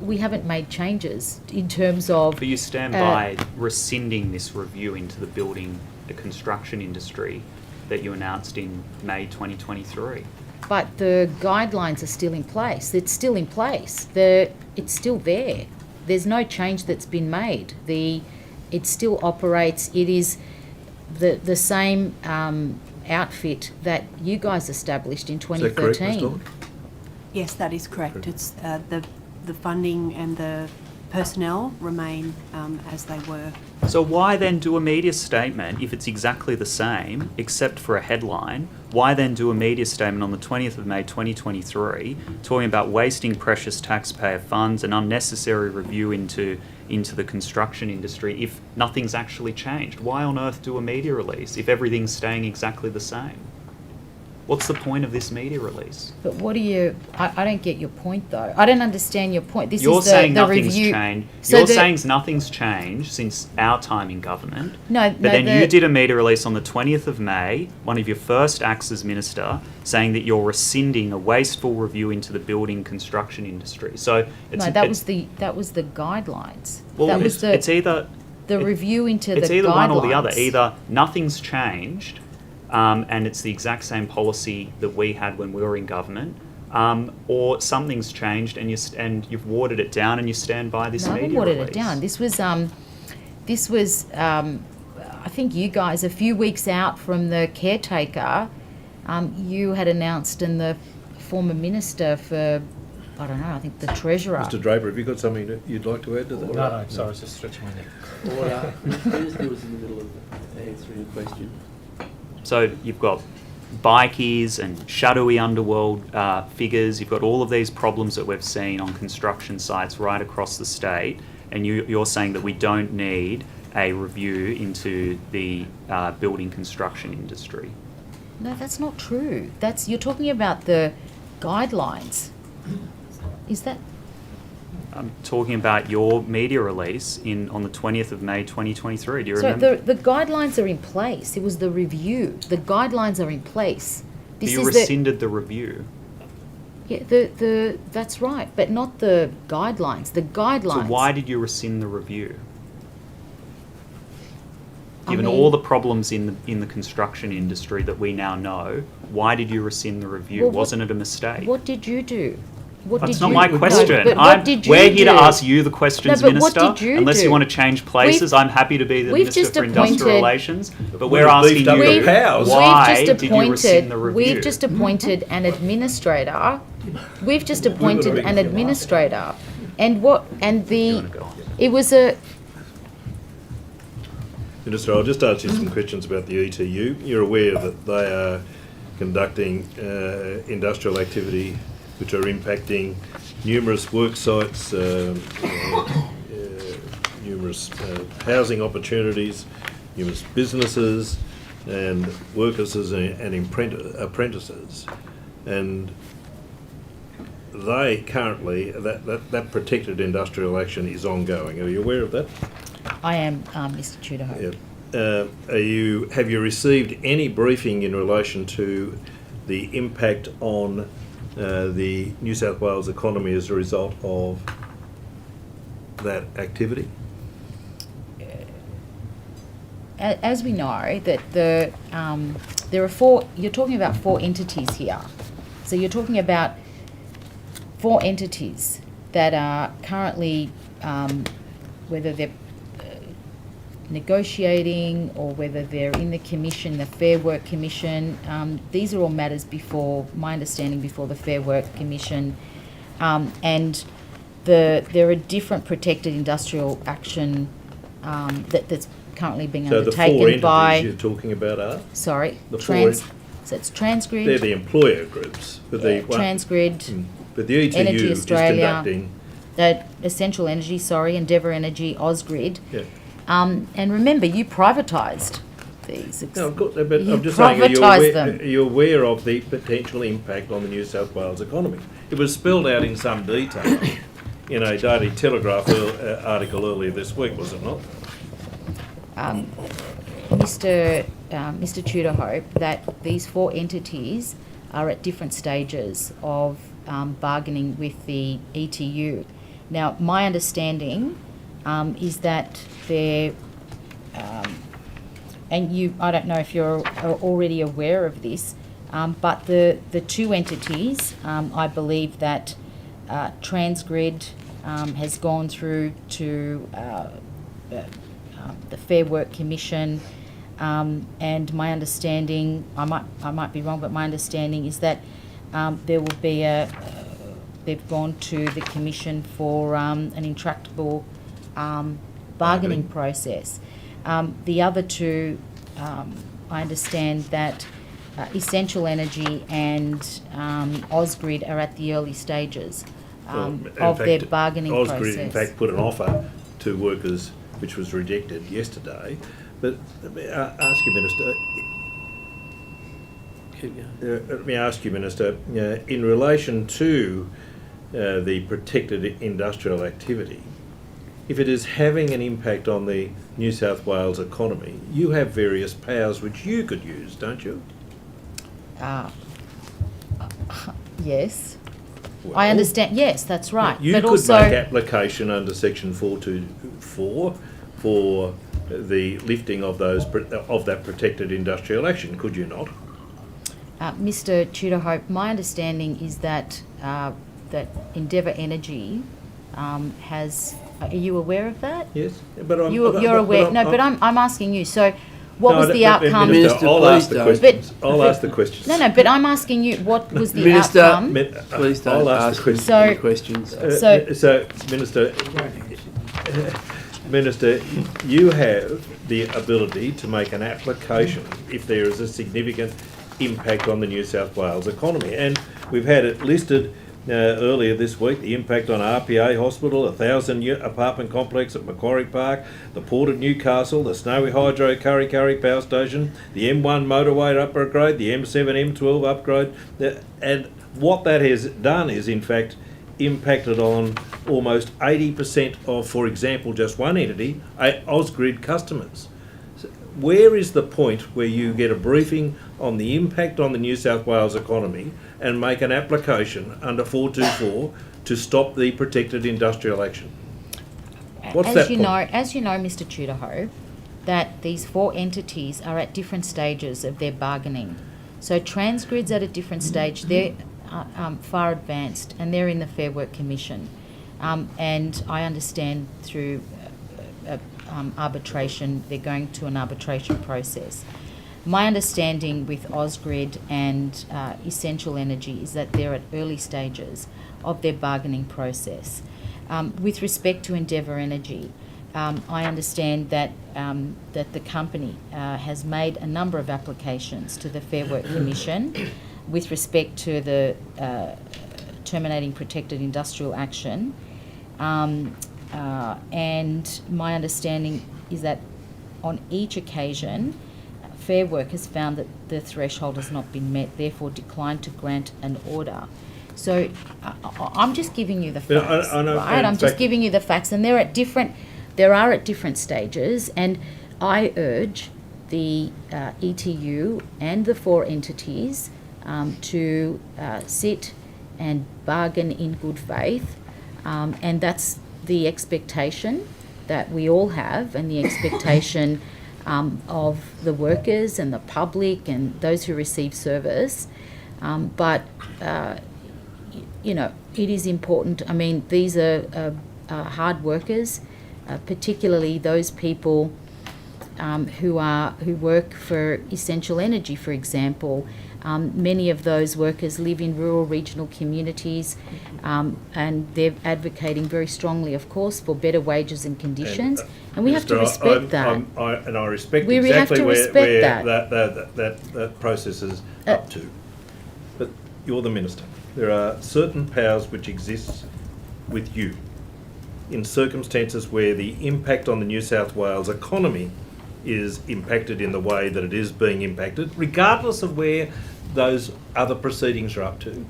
we haven't made changes in terms of... But you stand by rescinding this review into the construction industry that you announced in May 2023. But the guidelines are still in place. It's still in place. It's still there. There's no change that's been made. It still operates. It is the same outfit that you guys established in 2013. Is that correct, Ms. Dolan? Yes, that is correct. It's the funding and the personnel remain as they were. So why then do a media statement if it's exactly the same, except for a headline? Why then do a media statement on the 20th of May 2023 talking about wasting precious taxpayer funds and unnecessary review into the construction industry if nothing's actually changed? Why on earth do a media release if everything's staying exactly the same? What's the point of this media release? But what do you... I don't get your point, though. I don't understand your point. You're saying nothing's review. Changed. So You're saying nothing's changed since our time in government. But then you did a media release on the 20th of May, one of your first acts as minister, saying that you're rescinding a wasteful review into the building construction industry. So that was the guidelines. Well, that was it's either the review into the guidelines. It's either one or the other. Either nothing's changed and it's the exact same policy that we had when we were in government, or something's changed and you've watered it down and you stand by this No, I media watered release. it down. This was I think you guys, a few weeks out from the caretaker, you had announced, and the former minister for, I don't know, I think the treasurer. Mr. Draper, have you got something that you'd like to add to that? No, sorry, I was just stretching my neck. Minister was in the middle of answering a question. So you've got bikies and shadowy underworld figures. You've got all of these problems that we've seen on construction sites right across the state, and you're saying that we don't need a review into the building construction industry. No, that's not true. You're talking about the guidelines. Is that? I'm talking about your media release on the 20th of May 2023. Do you So remember? the guidelines are in place. It was the review. The guidelines are in place. But you rescinded the review. Yeah, that's right, but not the guidelines. The guidelines. So why did you rescind the review? Given mean- all the problems in the construction industry that we now know, why did you rescind the review? Well, Wasn't it a mistake? What did you do? That's not my question. No, but what did you we're here to do? ask you the questions, No, but what Minister. did you Unless do? you want to change places, I'm happy to be the we've Minister just for Industrial appointed- Relations. But We've we're asking beefed up the you, powers. why did you rescind the review? We've just appointed an administrator. We've just appointed an administrator, and it was a. Minister, I'll just ask you some questions about the ETU. You're aware that they are conducting industrial activity which are impacting numerous work sites, numerous housing opportunities, numerous businesses and workers and apprentices. And they currently, that protected industrial action is ongoing. Are you aware of that? I am, Mr. Tudor. Yeah. Have you received any briefing in relation to the impact on the New South Wales economy as a result of that activity? As we know, that there are four. You're talking about four entities here. So you're talking about four entities that are currently, whether they're negotiating or whether they're in the commission, the Fair Work Commission. These are all matters before the Fair Work Commission, and there are different protected industrial action that's currently being So undertaken the four entities by. you're talking about are? Sorry, The so it's Transgrid. They're the employer groups. But Transgrid. But the ETU Energy is Australia, conducting. Essential Energy, Endeavour Energy, Ausgrid. Yeah. And remember, you privatised these. No, of course, but You I'm just saying, privatised them. are you aware of the potential impact on the New South Wales economy? It was spelled out in some detail in a Daily Telegraph article earlier this week, was it not? Mr. Tudor Hope, that these four entities are at different stages of bargaining with the ETU. Now, my understanding is that they're, I don't know if you're already aware of this, but the two entities, I believe that Transgrid has gone through to the Fair Work Commission, and my understanding, I might be wrong, but my understanding is that there will be they've gone to the Commission for an intractable bargaining process. The other two, I understand that Essential Energy and Ausgrid are at the early stages of their bargaining process. Ausgrid, in fact, put an offer to workers which was rejected yesterday. But let me ask you, Minister, in relation to the protected industrial activity, if it is having an impact on the New South Wales economy, you have various powers which you could use, don't you? Yes. Well, I understand. Yes, that's right. You but could also make application under Section 424 for the lifting of that protected industrial action, could you not? Mr. Tudor-Hope, my understanding is that that Endeavour Energy has. Are you aware of that? Yes, but you're aware. But I'm asking you. So, what was the outcome? Minister, I'll ask the questions. I'll ask the questions. No, but I'm asking you. What was the Minister, outcome? Please don't ask questions. So, Minister, you have the ability to make an application if there is a significant impact on the New South Wales economy, and we've had it listed earlier this week, the impact on RPA Hospital, 1,000 apartment complex at Macquarie Park, the Port of Newcastle, the Snowy Hydro Kurri Kurri Power Station, the M1 motorway upgrade, the M7 M12 upgrade, and what that has done is in fact impacted on almost 80% of, for example, just one entity, Ausgrid customers. So where is the point where you get a briefing on the impact on the New South Wales economy and make an application under 424 to stop the protected industrial action? What's that point? As you know, Mr. Tudor-Hope, that these 4 entities are at different stages of their bargaining. So Transgrid's at a different stage. They're far advanced, and they're in the Fair Work Commission. And I understand through arbitration, they're going to an arbitration process. My understanding with Ausgrid and Essential Energy is that they're at early stages of their bargaining process. With respect to Endeavour Energy, I understand that that the company has made a number of applications to the Fair Work Commission with respect to the terminating protected industrial action. And my understanding is that on each occasion, Fair Work has found that the threshold has not been met, therefore declined to grant an order. So I'm just giving you the facts, right? I'm just giving you the facts, and there are at different stages, and I urge the ETU and the 4 entities to sit and bargain in good faith, and that's the expectation that we all have, and the expectation of the workers and the public and those who receive service. But it is important. I mean, these are hard workers, particularly those people who work for Essential Energy, for example. Many of those workers live in rural regional communities, and they're advocating very strongly, of course, for better wages and conditions, and we have to respect that. I respect we exactly have to respect where that process is up to. But you're the minister. There are certain powers which exist with you in circumstances where the impact on the New South Wales economy is impacted in the way that it is being impacted, regardless of where those other proceedings are up to.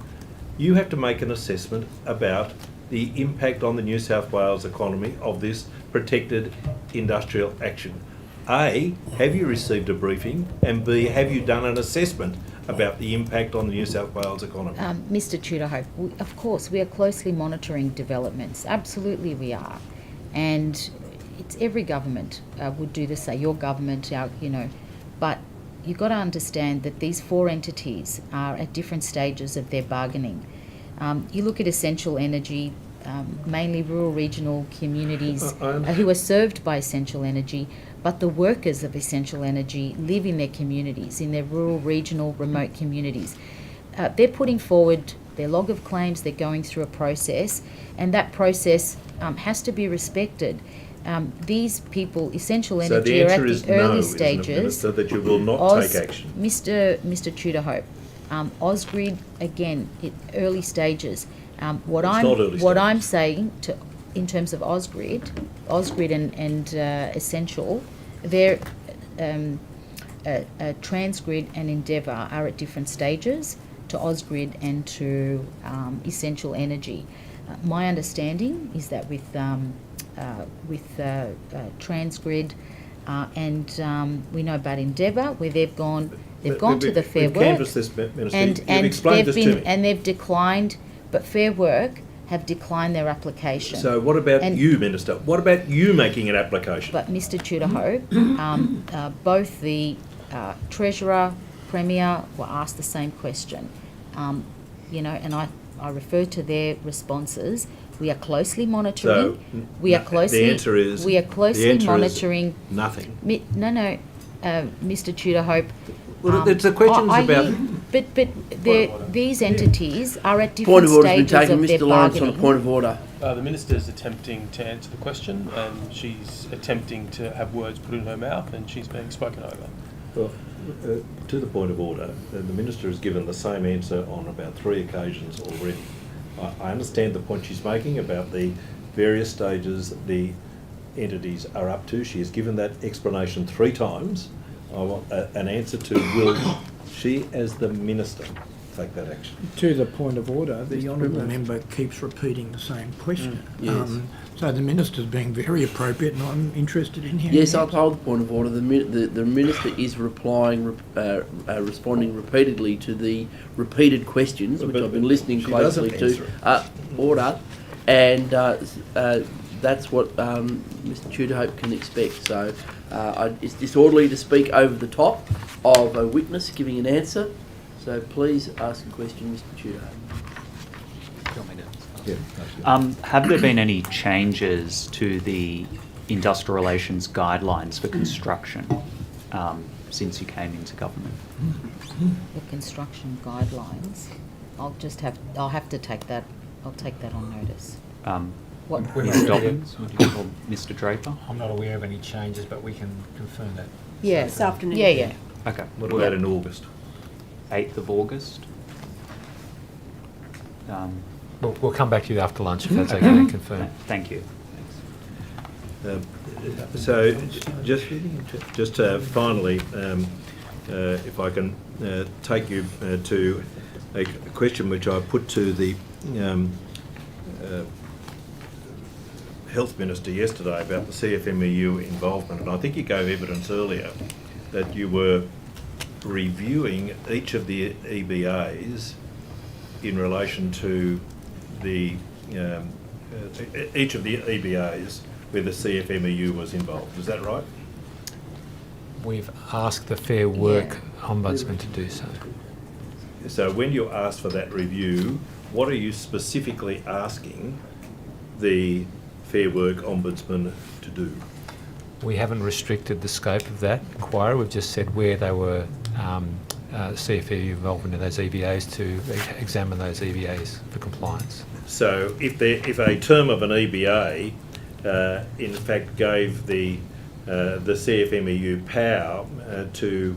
You have to make an assessment about the impact on the New South Wales economy of this protected industrial action. A, have you received a briefing? And B, have you done an assessment about the impact on the New South Wales economy? Mr. Tudor-Hope, of course, we are closely monitoring developments. Absolutely we are. And it's every government would do the same. Your government, but you've got to understand that these 4 entities are at different stages of their bargaining. You look at Essential Energy, mainly rural regional communities who are served by Essential Energy, but the workers of Essential Energy live in their communities, in their rural, regional, remote communities. They're putting forward their log of claims, they're going through a process, and that process has to be respected. These people, Essential Energy, are at the early stages. So that you will not take action. Mr. Tudor-Hope, Ausgrid, again, early stages. What I'm saying in terms of Ausgrid and Essential, they're Transgrid and Endeavour are at different stages to Ausgrid and to Essential Energy. My understanding is that with Transgrid and we know about Endeavour, where they've gone to the Fair Work, canvassed this, Minister. You've explained this to me. And they've declined. But Fair Work have declined their application. So what about And- you, Minister? What about you making an application? But Mr. Tudor-Hope, both the Treasurer, Premier were asked the same question. And I refer to their responses. We are closely monitoring. The answer is we are closely monitoring. Nothing. Mr. Tudor-Hope. Well, it's the questions about. These entities are at Point different of order has been stages taken. of their Mr. Lawrence on a bargaining. point of order. The Minister's attempting to answer the question, and she's attempting to have words put in her mouth, and she's being spoken over. Well, to the point of order, the Minister has given the same answer on about 3 occasions already. I understand the point she's making about the various stages the entities are up to. She has given that explanation 3 times. I want an answer to will she, as the Minister, take that action? To the point of order, the honourable member keeps repeating the same question. Yes. So the Minister's being very appropriate, and I'm interested in hearing. Yes, the I'll answer. hold the point of order. The Minister is responding repeatedly to the repeated questions, which But I've been listening she closely doesn't to. answer Order, and that's what Mr. Tudor-Hope can expect. So it's disorderly to speak over the top of a witness giving an answer. So please ask a question, Mr. Tudor-Hope. Have there been any changes to the industrial relations guidelines for construction since you came into government? The construction guidelines. I'll have to take that. I'll take that on notice. What? Ms. Dobbins or Mr. Draper? I'm not aware of any changes, but we can confirm that. Yeah. This afternoon. Yeah. Okay. What about in August? 8th of August? We'll come back to you after lunch if that's okay and confirm. Thank you. So, just finally, if I can take you to a question which I put to the Health Minister yesterday about the CFMEU involvement, and I think you gave evidence earlier that you were reviewing each of the EBAs in relation to the each of the EBAs where the CFMEU was involved. Is that right? We've asked the Fair Work Ombudsman to do so. So when you asked for that review, what are you specifically asking the Fair Work Ombudsman to do? We haven't restricted the scope of that inquiry. We've just said where they were CFMEU involvement in those EBAs to examine those EBAs for compliance. So if a term of an EBA in fact gave the CFMEU power to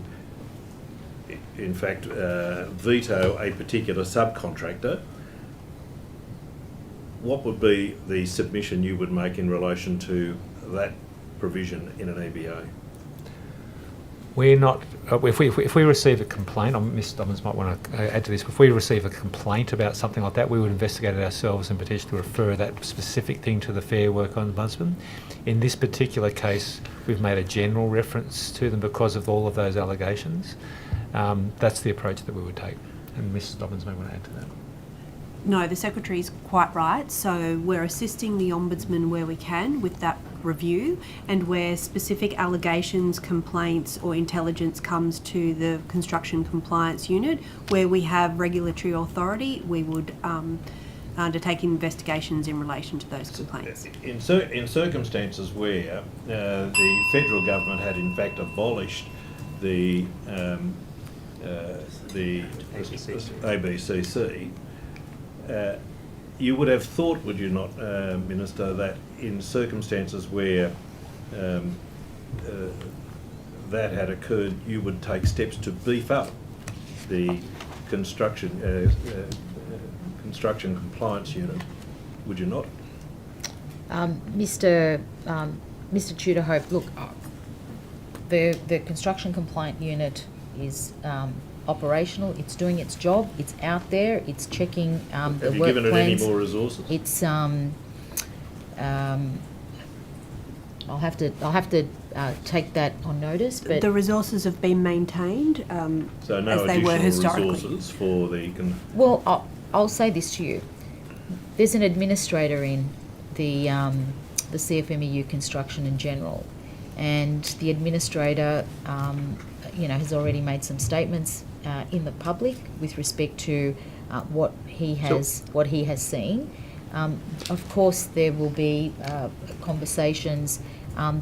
in fact veto a particular subcontractor, what would be the submission you would make in relation to that provision in an EBA? We're not. If we receive a complaint, Ms. Dobbins might want to add to this. If we receive a complaint about something like that, we would investigate it ourselves and potentially refer that specific thing to the Fair Work Ombudsman. In this particular case, we've made a general reference to them because of all of those allegations. That's the approach that we would take, and Ms. Dobbins may want to add to that. No, the Secretary's quite right. So we're assisting the Ombudsman where we can with that review, and where specific allegations, complaints or intelligence comes to the Construction Compliance Unit, where we have regulatory authority, we would undertake investigations in relation to those complaints. In circumstances where the federal government had in fact abolished the ABCC, you would have thought, would you not, Minister, that in circumstances where that had occurred, you would take steps to beef up the construction compliance unit, would you not? Mr. Tudor-Hope, look, the construction compliant unit is operational. It's doing its job. It's out there. It's checking the work plans. Have you given it any more resources? It's I'll have to take that on notice. But the resources have been maintained So no as they were additional historically. resources for the. Well, I'll say this to you. there's an administrator in the CFMEU Construction in General, and the administrator, has already made some statements in the public with respect to what he has seen. Of course, there will be conversations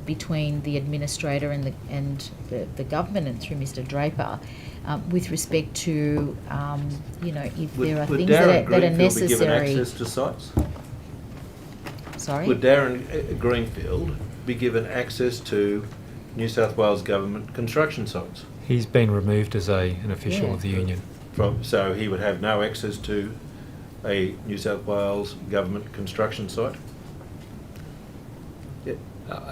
between the administrator and the government and through Mr. Draper with respect to if there are things that are necessary. Be given access to sites? Sorry? Would Darren Greenfield be given access to New South Wales government construction sites? He's been removed as an official of the union. So he would have no access to a New South Wales government construction site?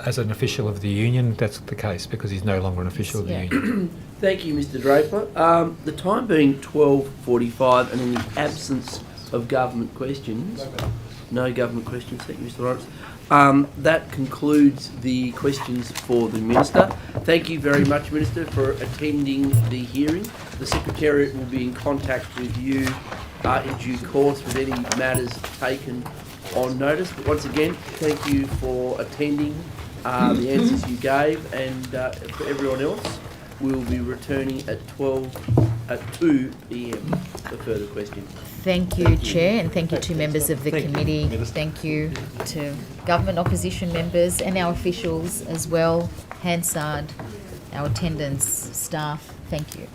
As an official of the union, that's the case, because he's no longer an official of the union. Thank you, Mr. Draper. The time being 12:45, and in the absence of government questions, no government questions. Thank you, Mr. Lawrence. That concludes the questions for the Minister. Thank you very much, Minister, for attending the hearing. The Secretariat will be in contact with you in due course with any matters taken on notice. But once again, thank you for attending the answers you gave, and for everyone else, we'll be returning at 2 p.m. for further questions. Thank you, Chair, and thank you to members of the committee. Thank you to government opposition members and our officials as well, Hansard, our attendants, staff. Thank you.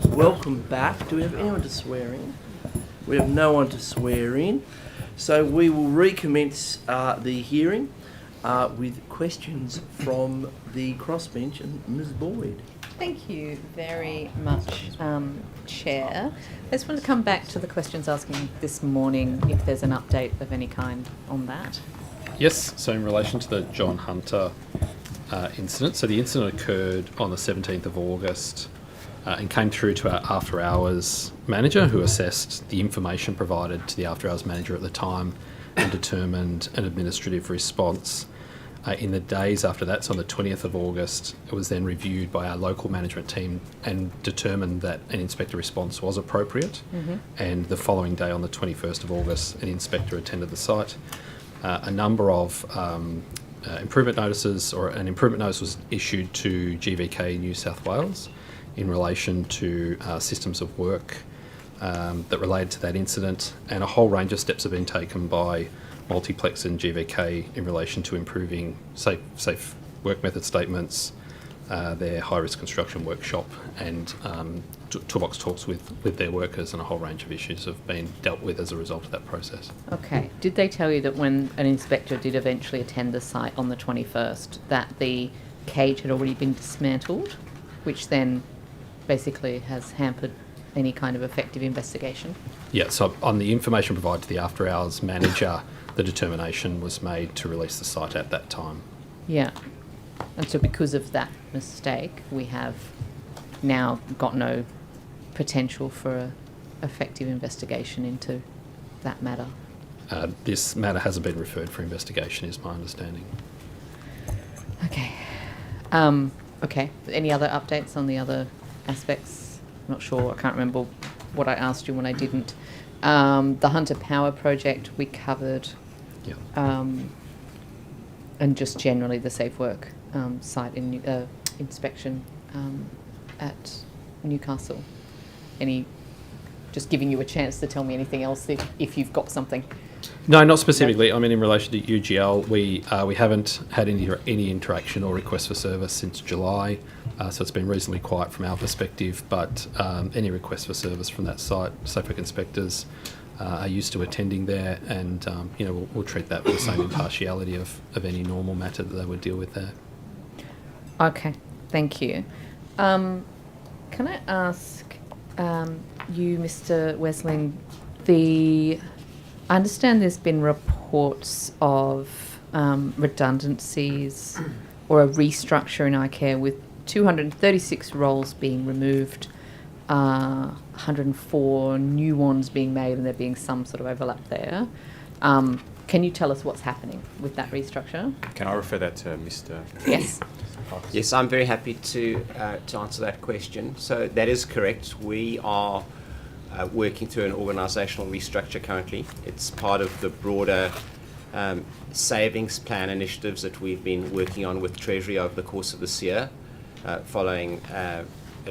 Welcome back. Do we have anyone to swear in? We have no one to swear in. So we will recommence the hearing with questions from the crossbench and Ms. Boyd. Thank you very much, Chair. I just want to come back to the questions asking this morning if there's an update of any kind on that. Yes, so in relation to the John Hunter incident, so the incident occurred on the 17th of August and came through to our after hours manager, who assessed the information provided to the after hours manager at the time and determined an administrative response. In the days after that, so on the 20th of August, it was then reviewed by our local management team and determined that an inspector response was appropriate. And the following day, on the 21st of August, an inspector attended the site. A number of improvement notices, or an improvement notice was issued to GVK New South Wales in relation to systems of work that related to that incident, and a whole range of steps have been taken by Multiplex and GVK in relation to improving safe work method statements, their high-risk construction workshop, and toolbox talks with their workers, and a whole range of issues have been dealt with as a result of that process. Okay. Did they tell you that when an inspector did eventually attend the site on the 21st, that the cage had already been dismantled, which then basically has hampered any kind of effective investigation? Yeah, so on the information provided to the after-hours manager, the determination was made to release the site at that time. Yeah. And so because of that mistake, we have now got no potential for a effective investigation into that matter. This matter hasn't been referred for investigation, is my understanding. Okay. Okay. Any other updates on the other aspects? I'm not sure. I can't remember what I asked you when I didn't. The Hunter Power project we covered. Yeah. And just generally the safe work site inspection at Newcastle. Just giving you a chance to tell me anything else if you've got something. No, not specifically. I mean, in relation to UGL, we haven't had any interaction or request for service since July, so it's been reasonably quiet from our perspective. But any requests for service from that site, safe work inspectors are used to attending there, and we'll treat that with the same impartiality of any normal matter that they would deal with there. Okay, thank you. Can I ask you, Mr. Wesling, I understand there's been reports of redundancies or a restructure in iCare with 236 roles being removed, 104 new ones being made, and there being some sort of overlap there. Can you tell us what's happening with that restructure? Can I refer that to Mr. Yes. Yes, I'm very happy to answer that question. So that is correct. We are working through an organisational restructure currently. It's part of the broader savings plan initiatives that we've been working on with Treasury over the course of this year, following a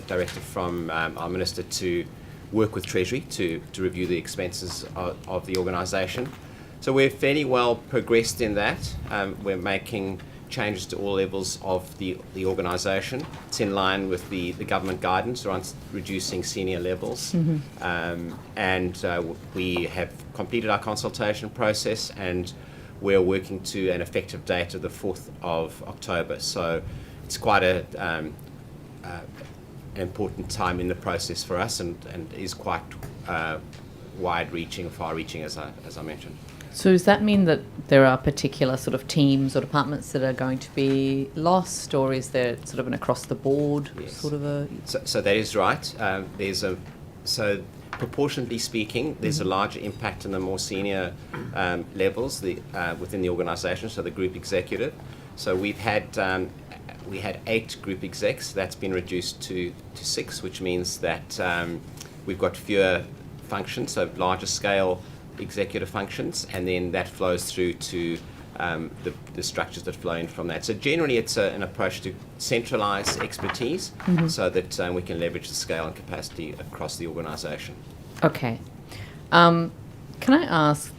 directive from our Minister to work with Treasury to review the expenses of the organisation. So we're fairly well progressed in that. We're making changes to all levels of the organisation. It's in line with the government guidance around reducing senior levels. And we have completed our consultation process, and we're working to an effective date of the 4th of October. So it's quite an important time in the process for us, and is quite wide-reaching, far-reaching, as I mentioned. So does that mean that there are particular sort of teams or departments that are going to be lost, or is there sort of an across-the-board sort of a... So that is right. So proportionately speaking, there's a larger impact in the more senior levels within the organisation, so the group executive. So we had 8 group execs. That's been reduced to 6, which means that we've got fewer functions, so larger scale executive functions, and then that flows through to the structures that flow in from that. So generally it's an approach to centralise expertise so that we can leverage the scale and capacity across the organisation. Okay. Can I ask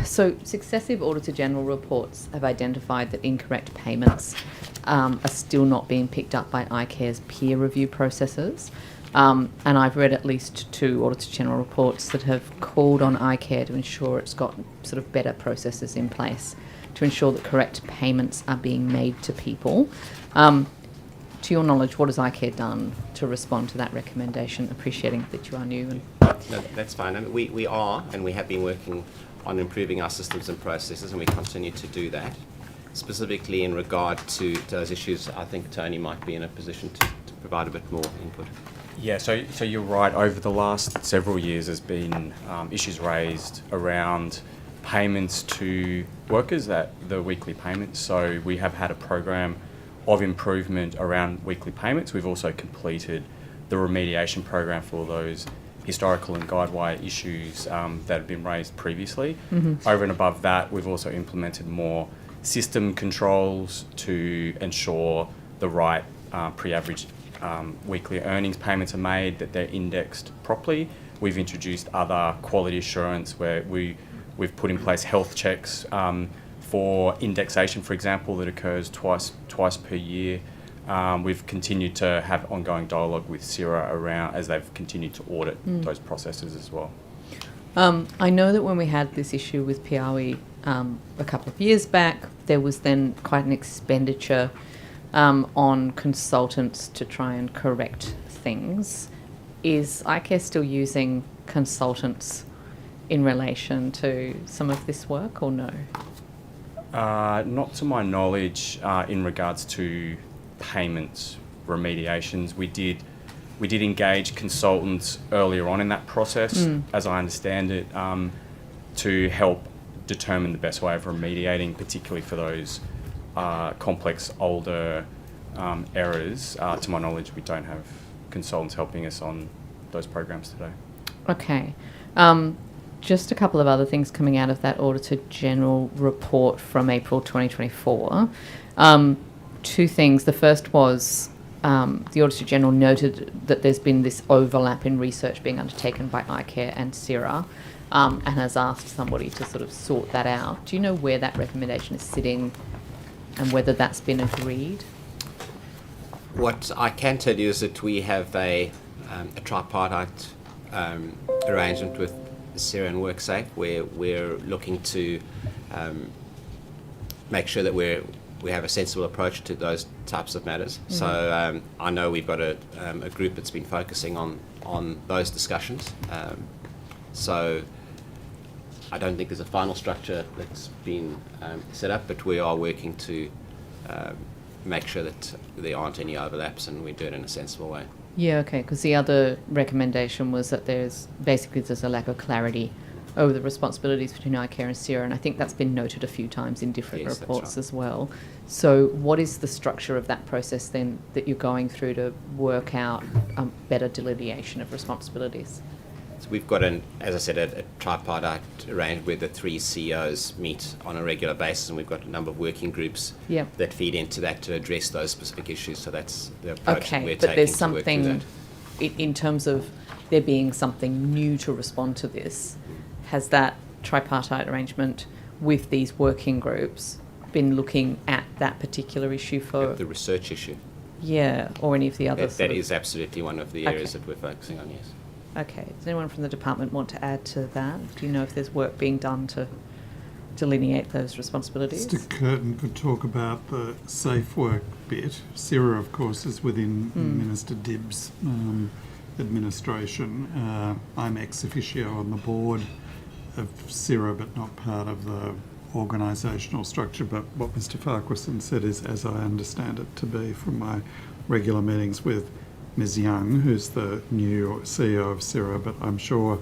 So successive Auditor General reports have identified that incorrect payments are still not being picked up by iCare's peer review processes. And I've read at least 2 Auditor General reports that have called on iCare to ensure it's got sort of better processes in place to ensure that correct payments are being made to people. To your knowledge, what has iCare done to respond to that recommendation, appreciating that you are new? And No, that's fine. I mean, we are, and we have been working on improving our systems and processes, and we continue to do that. Specifically in regard to those issues, I think Tony might be in a position to provide a bit more input. Yeah, so you're right. Over the last several years, there's been issues raised around payments to workers, the weekly payments. So we have had a program of improvement around weekly payments. We've also completed the remediation program for those historical and guidewire issues that have been raised previously. Mm-hmm. Over and above that, we've also implemented more system controls to ensure the right pre-average weekly earnings payments are made, that they're indexed properly. We've introduced other quality assurance where we've put in place health checks for indexation, for example, that occurs twice per year. We've continued to have ongoing dialogue with CIRA around as they've continued to audit those processes as well. I know that when we had this issue with Piawi a couple of years back, there was then quite an expenditure on consultants to try and correct things. Is iCare still using consultants in relation to some of this work, or no? Not to my knowledge in regards to payments remediations. We did engage consultants earlier on in that process, as I understand it, to help determine the best way of remediating, particularly for those complex, older errors. To my knowledge, we don't have consultants helping us on those programs today. Okay. Just a couple of other things coming out of that Auditor General report from April 2024. 2 things. The first was the Auditor General noted that there's been this overlap in research being undertaken by iCare and CIRA, and has asked somebody to sort of sort that out. Do you know where that recommendation is sitting and whether that's been agreed? What I can tell you is that we have a tripartite arrangement with CIRA and WorkSafe, where we're looking to make sure that we have a sensible approach to those types of matters. Mm-hmm. So I know we've got a group that's been focusing on those discussions. So I don't think there's a final structure that's been set up, but we are working to make sure that there aren't any overlaps and we do it in a sensible way. Yeah, okay, because the other recommendation was that there's a lack of clarity over the responsibilities between iCare and CIRA, and I think that's been noted a few times in different reports as well. So what is the structure of that process then that you're going through to work out better delineation of responsibilities? So we've got, as I said, a tripartite arrangement where the 3 CEOs meet on a regular basis, and we've got a number of working groups that feed into that to address those specific issues. So that's the approach that we're taking. But there's to work through something in terms of there being something new to respond to this. Has that tripartite arrangement with these working groups been looking at that particular issue for the research issue? Yeah, or any of the others? That is absolutely one of the areas that we're focusing on, yes. Okay. Does anyone from the department want to add to that? Do you know if there's work being done to delineate those responsibilities? Mr. Curtin could talk about the safe work bit. CIRA, of course, is within Minister Dibb's administration. I'm ex officio on the board of CIRA, but not part of the organisational structure. But what Mr. Farquharson said is, as I understand it to be from my regular meetings with Ms. Young, who's the new CEO of CIRA, but I'm sure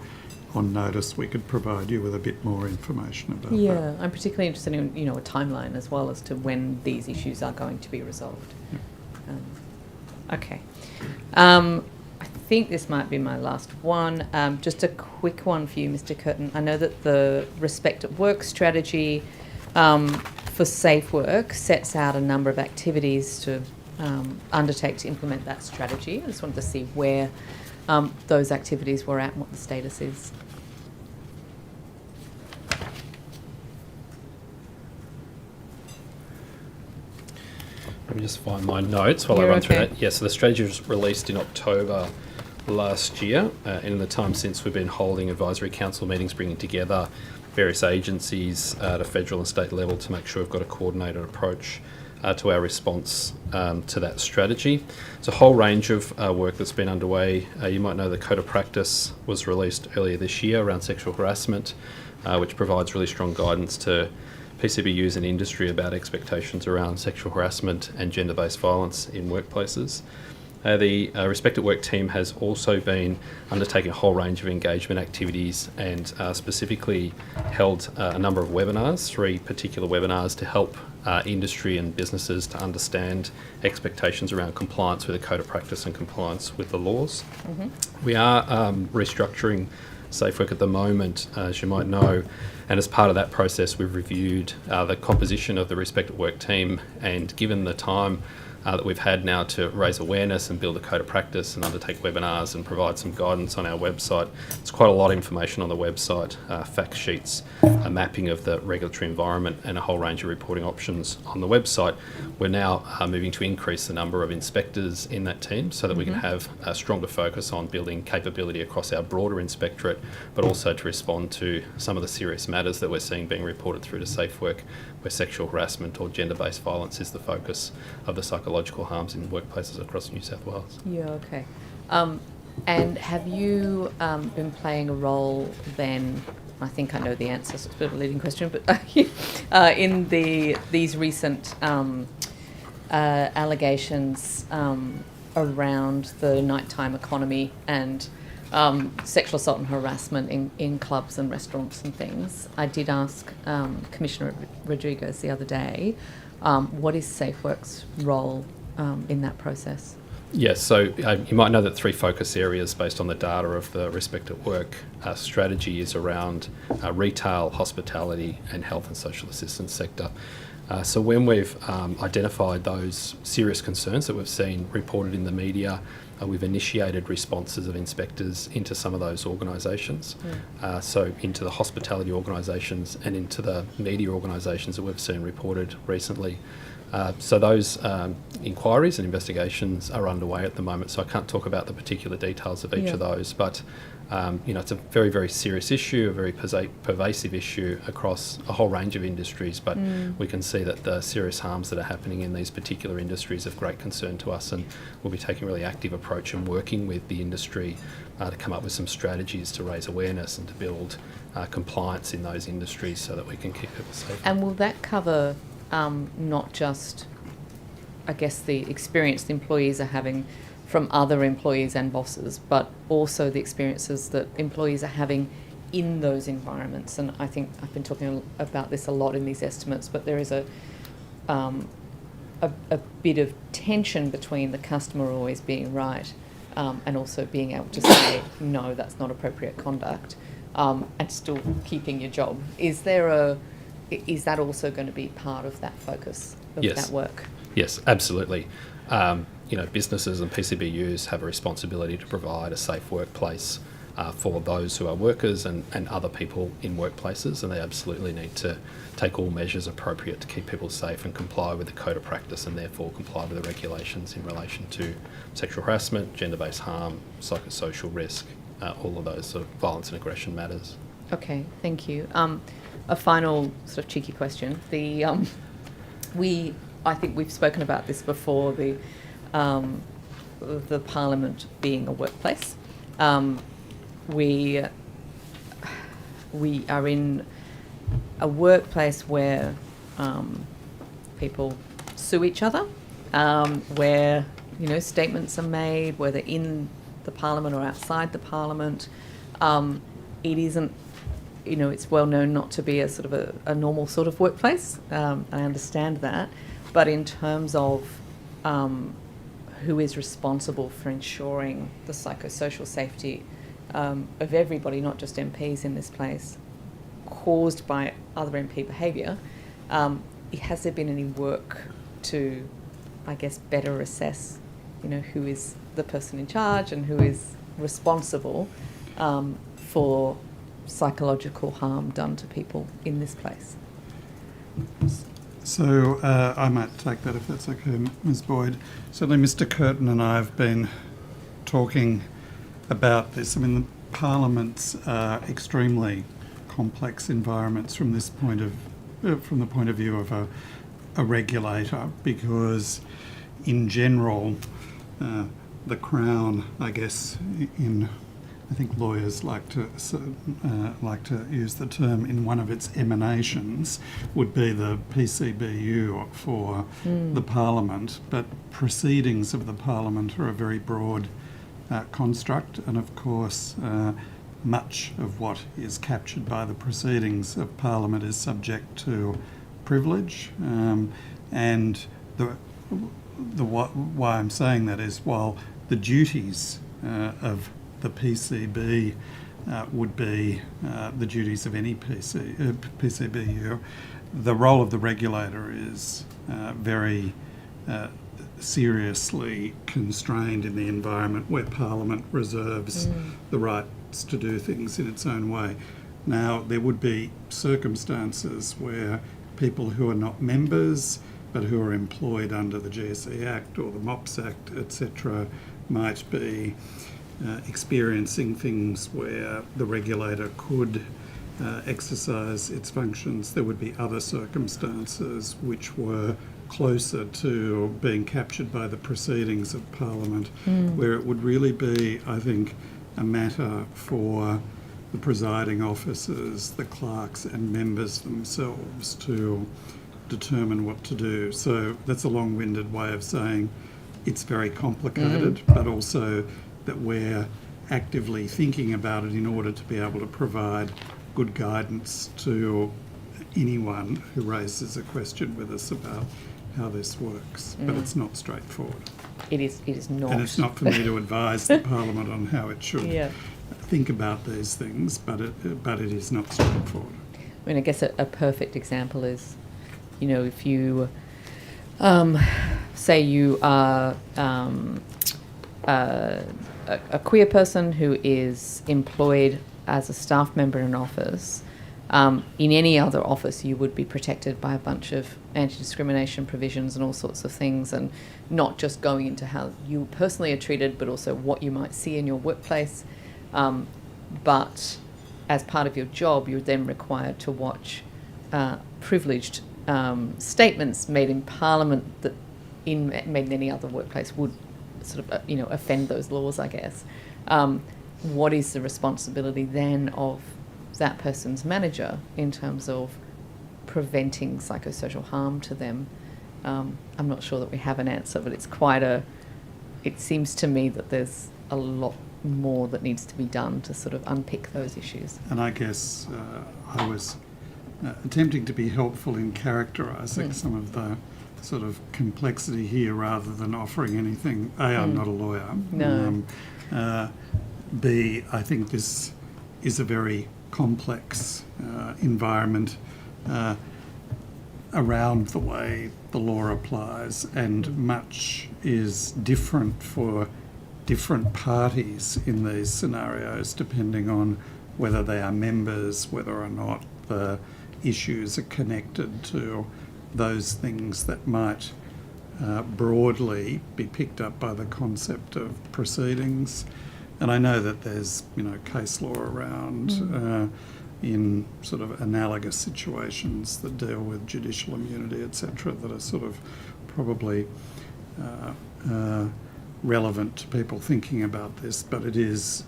on notice we could provide you with a bit more information about that. Yeah, I'm particularly interested in a timeline as well as to when these issues are going to be resolved. Yeah. Okay. I think this might be my last one. Just a quick one for you, Mr. Curtin. I know that the Respect at Work strategy for safe work sets out a number of activities to undertake to implement that strategy. I just wanted to see where those activities were at and what the status is. Let me just find my notes while I You're run through okay. that. Yeah, so the strategy was released in October last year, and in the time since we've been holding advisory council meetings, bringing together various agencies at a federal and state level to make sure we've got a coordinated approach to our response to that strategy. It's a whole range of work that's been underway. You might know the Code of Practice was released earlier this year around sexual harassment, which provides really strong guidance to PCBUs and industry about expectations around sexual harassment and gender-based violence in workplaces. The Respect at Work team has also been undertaking a whole range of engagement activities and specifically held a number of webinars, 3 particular webinars to help industry and businesses to understand expectations around compliance with the Code of Practice and compliance with the laws. Mm-hmm. We are restructuring Safe Work at the moment, as you might know, and as part of that process we've reviewed the composition of the Respect at Work team, and given the time that we've had now to raise awareness and build a code of practice and undertake webinars and provide some guidance on our website. There's quite a lot of information on the website, fact sheets, a mapping of the regulatory environment and a whole range of reporting options on the website. We're now moving to increase the number of inspectors in that team so that we can have a stronger focus on building capability across our broader inspectorate, but also to respond to some of the serious matters that we're seeing being reported through to Safe Work, where sexual harassment or gender-based violence is the focus of the psychological harms in workplaces across New South Wales. Yeah, okay. And have you been playing a role then, I think I know the answer, so it's a bit of a leading question, but in these recent allegations around the nighttime economy and sexual assault and harassment in clubs and restaurants and things? I did ask Commissioner Rodriguez the other day, what is SafeWorks' role in that process? Yes, so you might know that 3 focus areas based on the data of the Respect at Work strategy is around retail, hospitality and health and social assistance sector. So when we've identified those serious concerns that we've seen reported in the media, we've initiated responses of inspectors into some of those organisations, so into the hospitality organisations and into the media organisations that we've seen reported recently. So those inquiries and investigations are underway at the moment, so I can't talk about the particular details of each of those, but it's a very, very serious issue, a very pervasive issue across a whole range of industries, but we can see that the serious harms that are happening in these particular industries are of great concern to us, and we'll be taking a really active approach and working with the industry to come up with some strategies to raise awareness and to build compliance in those industries so that we can keep people safe. And will that cover not just, I guess, the experience the employees are having from other employees and bosses, but also the experiences that employees are having in those environments? And I think I've been talking about this a lot in these estimates, but there is a bit of tension between the customer always being right and also being able to say, no, that's not appropriate conduct, and still keeping your job. Is that also going to be part of that focus of that work? Yes, absolutely. Businesses and PCBUs have a responsibility to provide a safe workplace for those who are workers and other people in workplaces, and they absolutely need to take all measures appropriate to keep people safe and comply with the Code of Practice and therefore comply with the regulations in relation to sexual harassment, gender-based harm, psychosocial risk, all of those sort of violence and aggression matters. Okay, thank you. A final sort of cheeky question. I think we've spoken about this before, the Parliament being a workplace. We are in a workplace where people sue each other, where statements are made, whether in the Parliament or outside the Parliament. It isn't. It's well known not to be a sort of a normal sort of workplace. I understand that. But in terms of who is responsible for ensuring the psychosocial safety of everybody, not just MPs in this place, caused by other MP behaviour, has there been any work to, I guess, better assess, who is the person in charge and who is responsible for psychological harm done to people in this place? So I might take that if that's okay, Ms Boyd. Certainly Mr Curtin and I have been talking about this. I mean, the parliaments are extremely complex environments from this point of from the point of view of a regulator, because in general the Crown, I guess, I think lawyers like to use the term, in one of its emanations would be the PCBU for the Parliament, but proceedings of the Parliament are a very broad construct, and of course much of what is captured by the proceedings of Parliament is subject to privilege, and why I'm saying that is, while the duties of the PCB would be the duties of any PCBU, the role of the regulator is very seriously constrained in the environment where Parliament reserves the rights to do things in its own way. Now, there would be circumstances where people who are not members but who are employed under the GSE Act or the MOPS Act, etc., might be experiencing things where the regulator could exercise its functions. There would be other circumstances which were closer to being captured by the proceedings of Parliament, where it would really be, I think, a matter for the presiding officers, the clerks and members themselves to determine what to do. So that's a long-winded way of saying it's very complicated, but also that we're actively thinking about it in order to be able to provide good guidance to anyone who raises a question with us about how this works. But it's not straightforward. It is not. And it's not for me to advise the Parliament on how it should think about these things, but it is not straightforward. I mean, I guess a perfect example is, you know, if you say you are a queer person who is employed as a staff member in an office, in any other office you would be protected by a bunch of anti-discrimination provisions and all sorts of things, and not just going into how you personally are treated, but also what you might see in your workplace. But as part of your job, you're then required to watch privileged statements made in Parliament that made in any other workplace would sort of offend those laws, I guess. What is the responsibility then of that person's manager in terms of preventing psychosocial harm to them? I'm not sure that we have an answer, but it seems to me that there's a lot more that needs to be done to sort of unpick those issues. And I guess I was attempting to be helpful in characterising some of the sort of complexity here rather than offering anything. A, I'm not a lawyer. No. B, I think this is a very complex environment around the way the law applies, and much is different for different parties in these scenarios depending on whether they are members, whether or not the issues are connected to those things that might broadly be picked up by the concept of proceedings. And I know that there's, case law around in sort of analogous situations that deal with judicial immunity, etc., that are sort of probably relevant to people thinking about this, but it is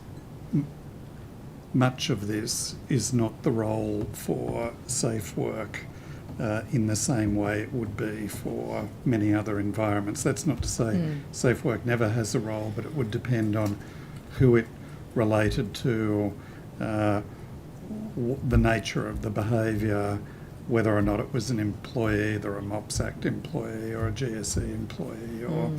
much of this is not the role for safe work in the same way it would be for many other environments. That's not to say safe work never has a role, but it would depend on who it related to, the nature of the behaviour, whether or not it was an employee, either a MOPS Act employee or a GSE employee or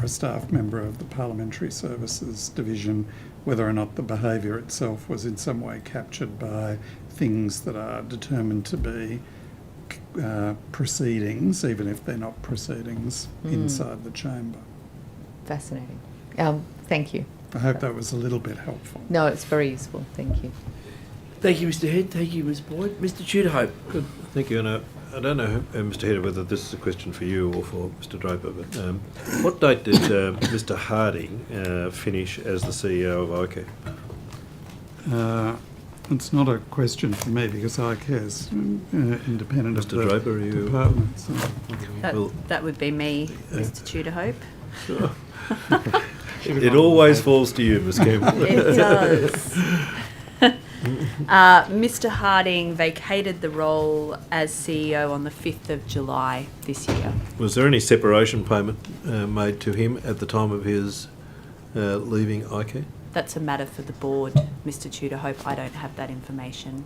a staff member of the Parliamentary Services Division, whether or not the behaviour itself was in some way captured by things that are determined to be proceedings, even if they're not proceedings inside the chamber. Fascinating. Thank you. I hope that was a little bit helpful. No, it's very useful. Thank you. Thank you, Mr. Head. Thank you, Ms. Boyd. Mr. Tudorhope. Good. Thank you, Anna. I don't know, Mr. Header, whether this is a question for you or for Mr. Draper, but what date did Mr. Harding finish as the CEO of ICARE? It's not a question for me because ICARE is independent of Mr. the Draper, are you? department. So. That would be me, Mr. Tudor-Hope. It always falls to you, Ms. Campbell. It does. Mr. Harding vacated the role as CEO on the 5th of July this year. Was there any separation payment made to him at the time of his leaving ICARE? That's a matter for the board, Mr. Tudor-Hope. I don't have that information.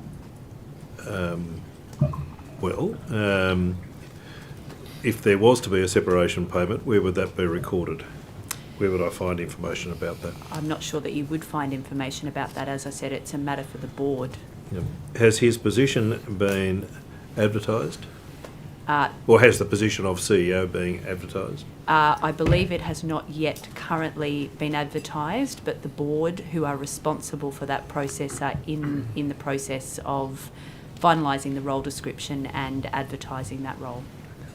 If there was to be a separation payment, where would that be recorded? Where would I find information about that? I'm not sure that you would find information about that. As I said, it's a matter for the board. Yep. Has his position been advertised? Or has the position of CEO been advertised? I believe it has not yet currently been advertised, but the board, who are responsible for that process, are in the process of finalising the role description and advertising that role.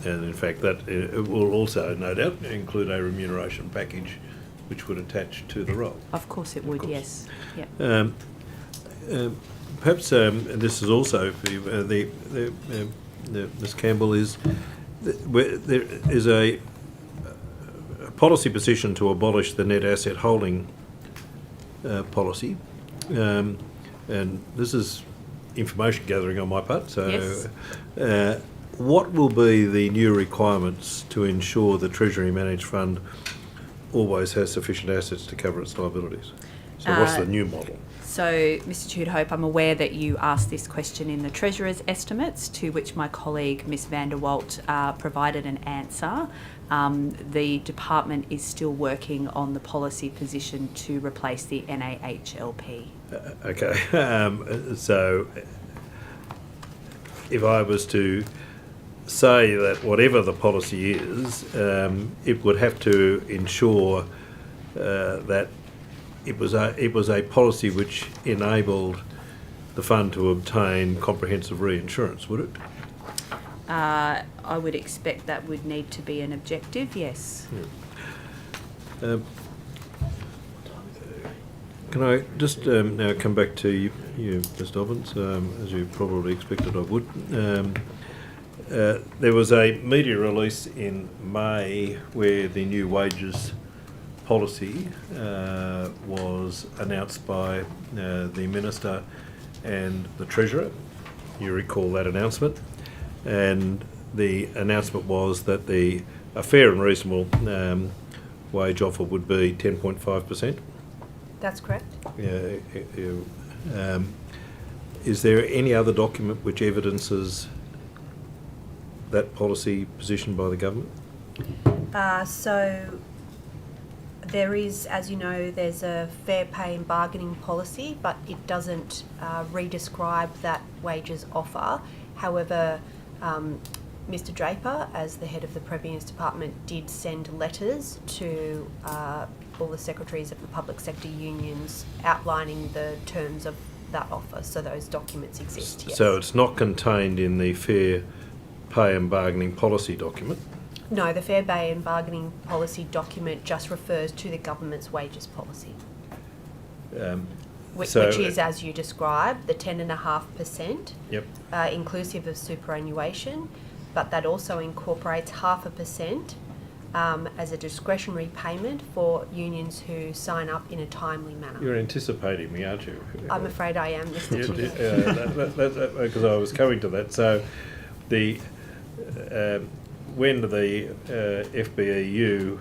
And in fact, that will also, no doubt, include a remuneration package which would attach to the role. Of course it would, yes. Yep. Perhaps this is also for you, Ms. Campbell, is there is a policy position to abolish the net asset holding policy, and this is information gathering on my part. So, yes. What will be the new requirements to ensure the Treasury managed fund always has sufficient assets to cover its liabilities? So, what's the new model? So, Mr. Tudor-Hope, I'm aware that you asked this question in the Treasurer's estimates, to which my colleague, Ms van der Walt, provided an answer. The department is still working on the policy position to replace the NAHLP. Okay, so if I was to say that whatever the policy is, it would have to ensure that it was a policy which enabled the fund to obtain comprehensive reinsurance, would it? I would expect that would need to be an objective, yes. Yeah. Can I just now come back to you, Ms. Dobbins, as you probably expected I would. There was a media release in May where the new wages policy was announced by the Minister and the Treasurer. You recall that announcement. And the announcement was that a fair and reasonable wage offer would be 10.5%. That's correct. Is there any other document which evidences that policy position by the government? So there is, as you know, there's a fair pay and bargaining policy, but it doesn't re-describe that wages offer. However, Mr. Draper, as the head of the Premier's Department, did send letters to all the secretaries of the public sector unions outlining the terms of that offer. So those documents exist, yes. So it's not contained in the fair pay and bargaining policy document? No, the fair pay and bargaining policy document just refers to the government's wages policy. Which is, as you described, the 10.5%, yep. Inclusive of superannuation, but that also incorporates 0.5% as a discretionary payment for unions who sign up in a timely manner. You're anticipating me, aren't you? I'm afraid I am, Mr. Tudor. Because I was coming to that. So, when the FBEU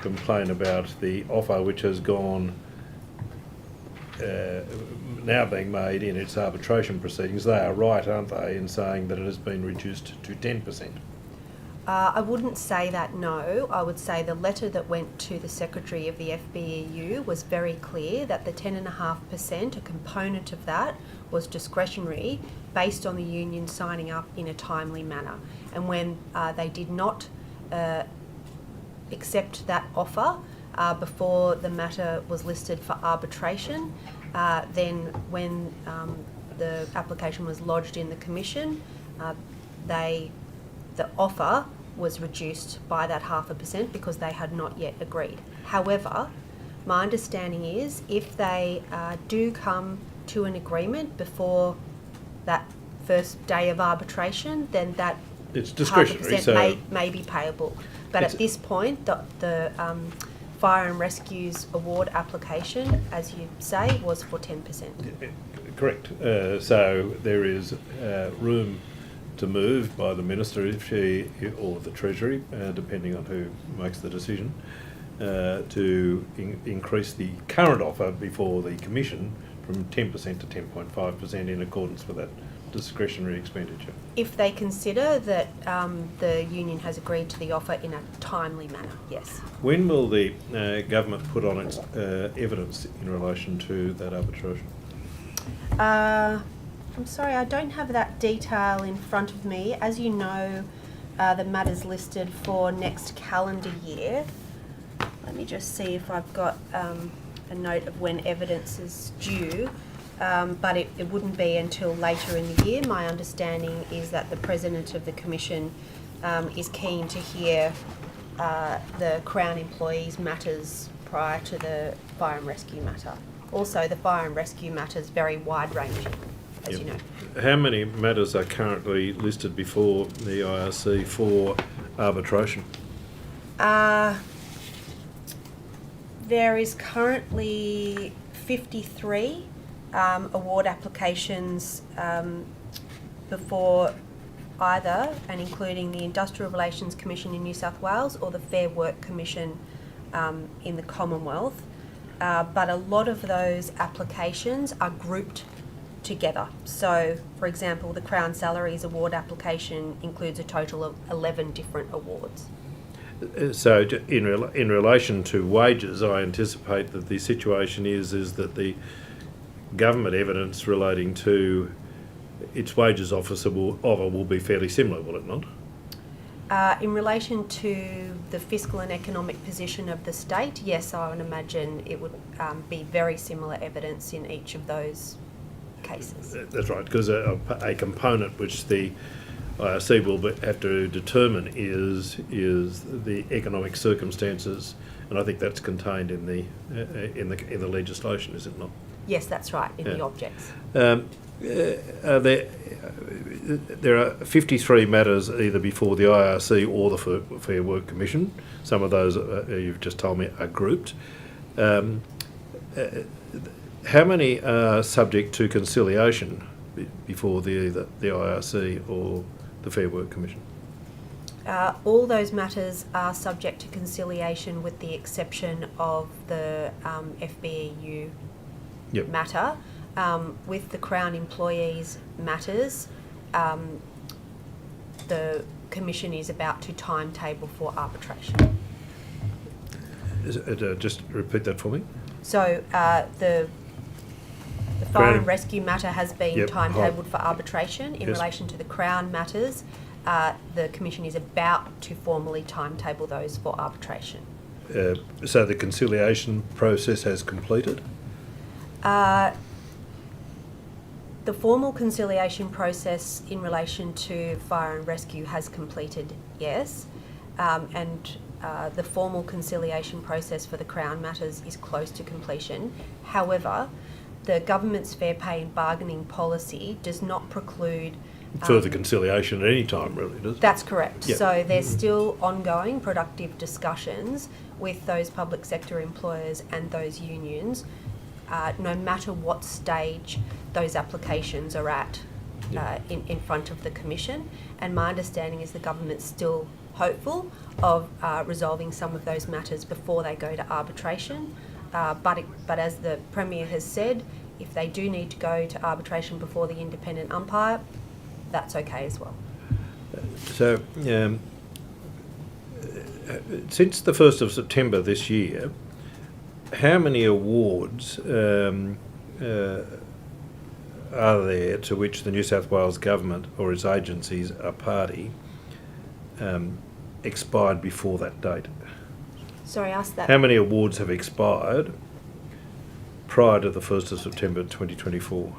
complain about the offer which has gone now being made in its arbitration proceedings, they are right, aren't they, in saying that it has been reduced to 10%? I wouldn't say that, no. I would say the letter that went to the Secretary of the FBEU was very clear that the 10.5%, a component of that, was discretionary based on the union signing up in a timely manner. And when they did not accept that offer before the matter was listed for arbitration, then when the application was lodged in the Commission, they the offer was reduced by that 0.5% because they had not yet agreed. However, my understanding is if they do come to an agreement before that first day of arbitration, then that It's discretionary, 0.5% so may be payable. But at this point, the Fire and Rescue's award application, as you say, was for 10%. correct. So there is room to move by the Minister if she, or the Treasury, depending on who makes the decision, to increase the current offer before the Commission from 10% to 10.5% in accordance with that discretionary expenditure. If they consider that the union has agreed to the offer in a timely manner, yes. When will the government put on its evidence in relation to that arbitration? I'm sorry, I don't have that detail in front of me. As you know, the matter's listed for next calendar year. Let me just see if I've got a note of when evidence is due. But it wouldn't be until later in the year. My understanding is that the President of the Commission is keen to hear the Crown employees' matters prior to the Fire and Rescue matter. Also, the Fire and Rescue matter is very wide-ranging, as you know. How many matters are currently listed before the IRC for arbitration? There is currently 53 award applications before either, and including the Industrial Relations Commission in New South Wales or the Fair Work Commission in the Commonwealth. But a lot of those applications are grouped together. So, for example, the Crown Salaries Award application includes a total of 11 different awards. So in relation to wages, I anticipate that the situation is that the government evidence relating to its wages offer will be fairly similar, will it not? In relation to the fiscal and economic position of the state, yes, I would imagine it would be very similar evidence in each of those cases. That's right, because a component which the IRC will have to determine is the economic circumstances, and I think that's contained in the legislation, is it not? Yes, that's right, in the objects. There are 53 matters either before the IRC or the Fair Work Commission. Some of those, you've just told me, are grouped. How many are subject to conciliation before either the IRC or the Fair Work Commission? All those matters are subject to conciliation with the exception of the FBEU matter. With the Crown employees matters, the Commission is about to timetable for arbitration. Just repeat that for me. So the Fire and Rescue matter has been timetabled for arbitration. In relation to the Crown matters, the Commission is about to formally timetable those for arbitration. So the conciliation process has completed? The formal conciliation process in relation to Fire and Rescue has completed, yes, and the formal conciliation process for the Crown matters is close to completion. However, the government's fair pay and bargaining policy does not preclude further conciliation at any time, really, does it? That's correct. Yep. So there's still ongoing productive discussions with those public sector employers and those unions, no matter what stage those applications are at in front of the Commission. And my understanding is the government's still hopeful of resolving some of those matters before they go to arbitration. But as the Premier has said, if they do need to go to arbitration before the independent umpire, that's okay as well. So, since the 1st of September this year, how many awards are there to which the New South Wales Government or its agencies are party expired before that date? Sorry, ask that. How many awards have expired prior to the 1st of September 2024?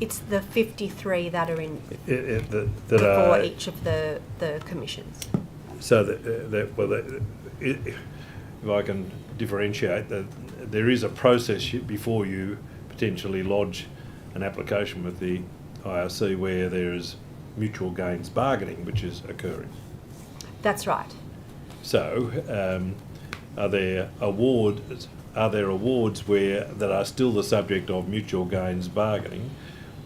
It's the 53 that are in that before are, each of the commissions. so if I can differentiate, that there is a process before you potentially lodge an application with the IRC where there is mutual gains bargaining which is occurring. That's right. So, are there awards where that are still the subject of mutual gains bargaining,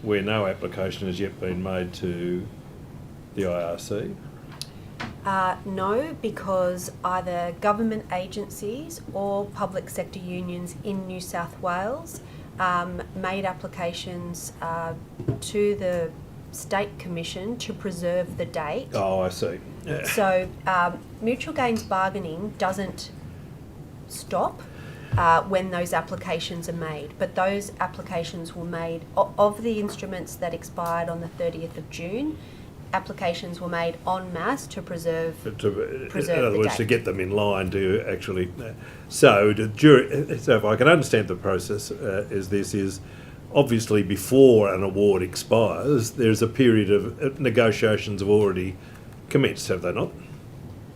where no application has yet been made to the IRC? No, because either government agencies or public sector unions in New South Wales made applications to the State Commission to preserve the date. Oh, I see. So mutual gains bargaining doesn't stop when those applications are made, but those applications were made of the instruments that expired on the 30th of June. Applications were made en masse to preserve In the other words, date. to get them in line to actually. So if I can understand the process, is obviously before an award expires, there's a period of negotiations have already commenced, have they not?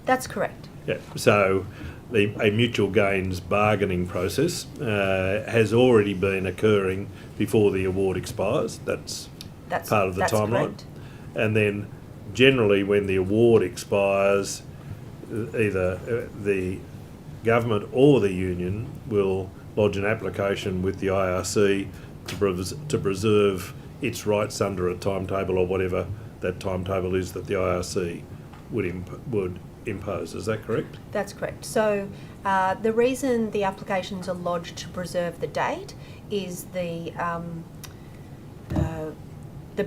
That's correct. Yeah. So a mutual gains bargaining process has already been occurring before the award expires. That's part of the timeline. Correct. And then generally when the award expires, either the government or the union will lodge an application with the IRC to preserve its rights under a timetable or whatever that timetable is that the IRC would impose. Is that correct? That's correct. So the reason the applications are lodged to preserve the date is the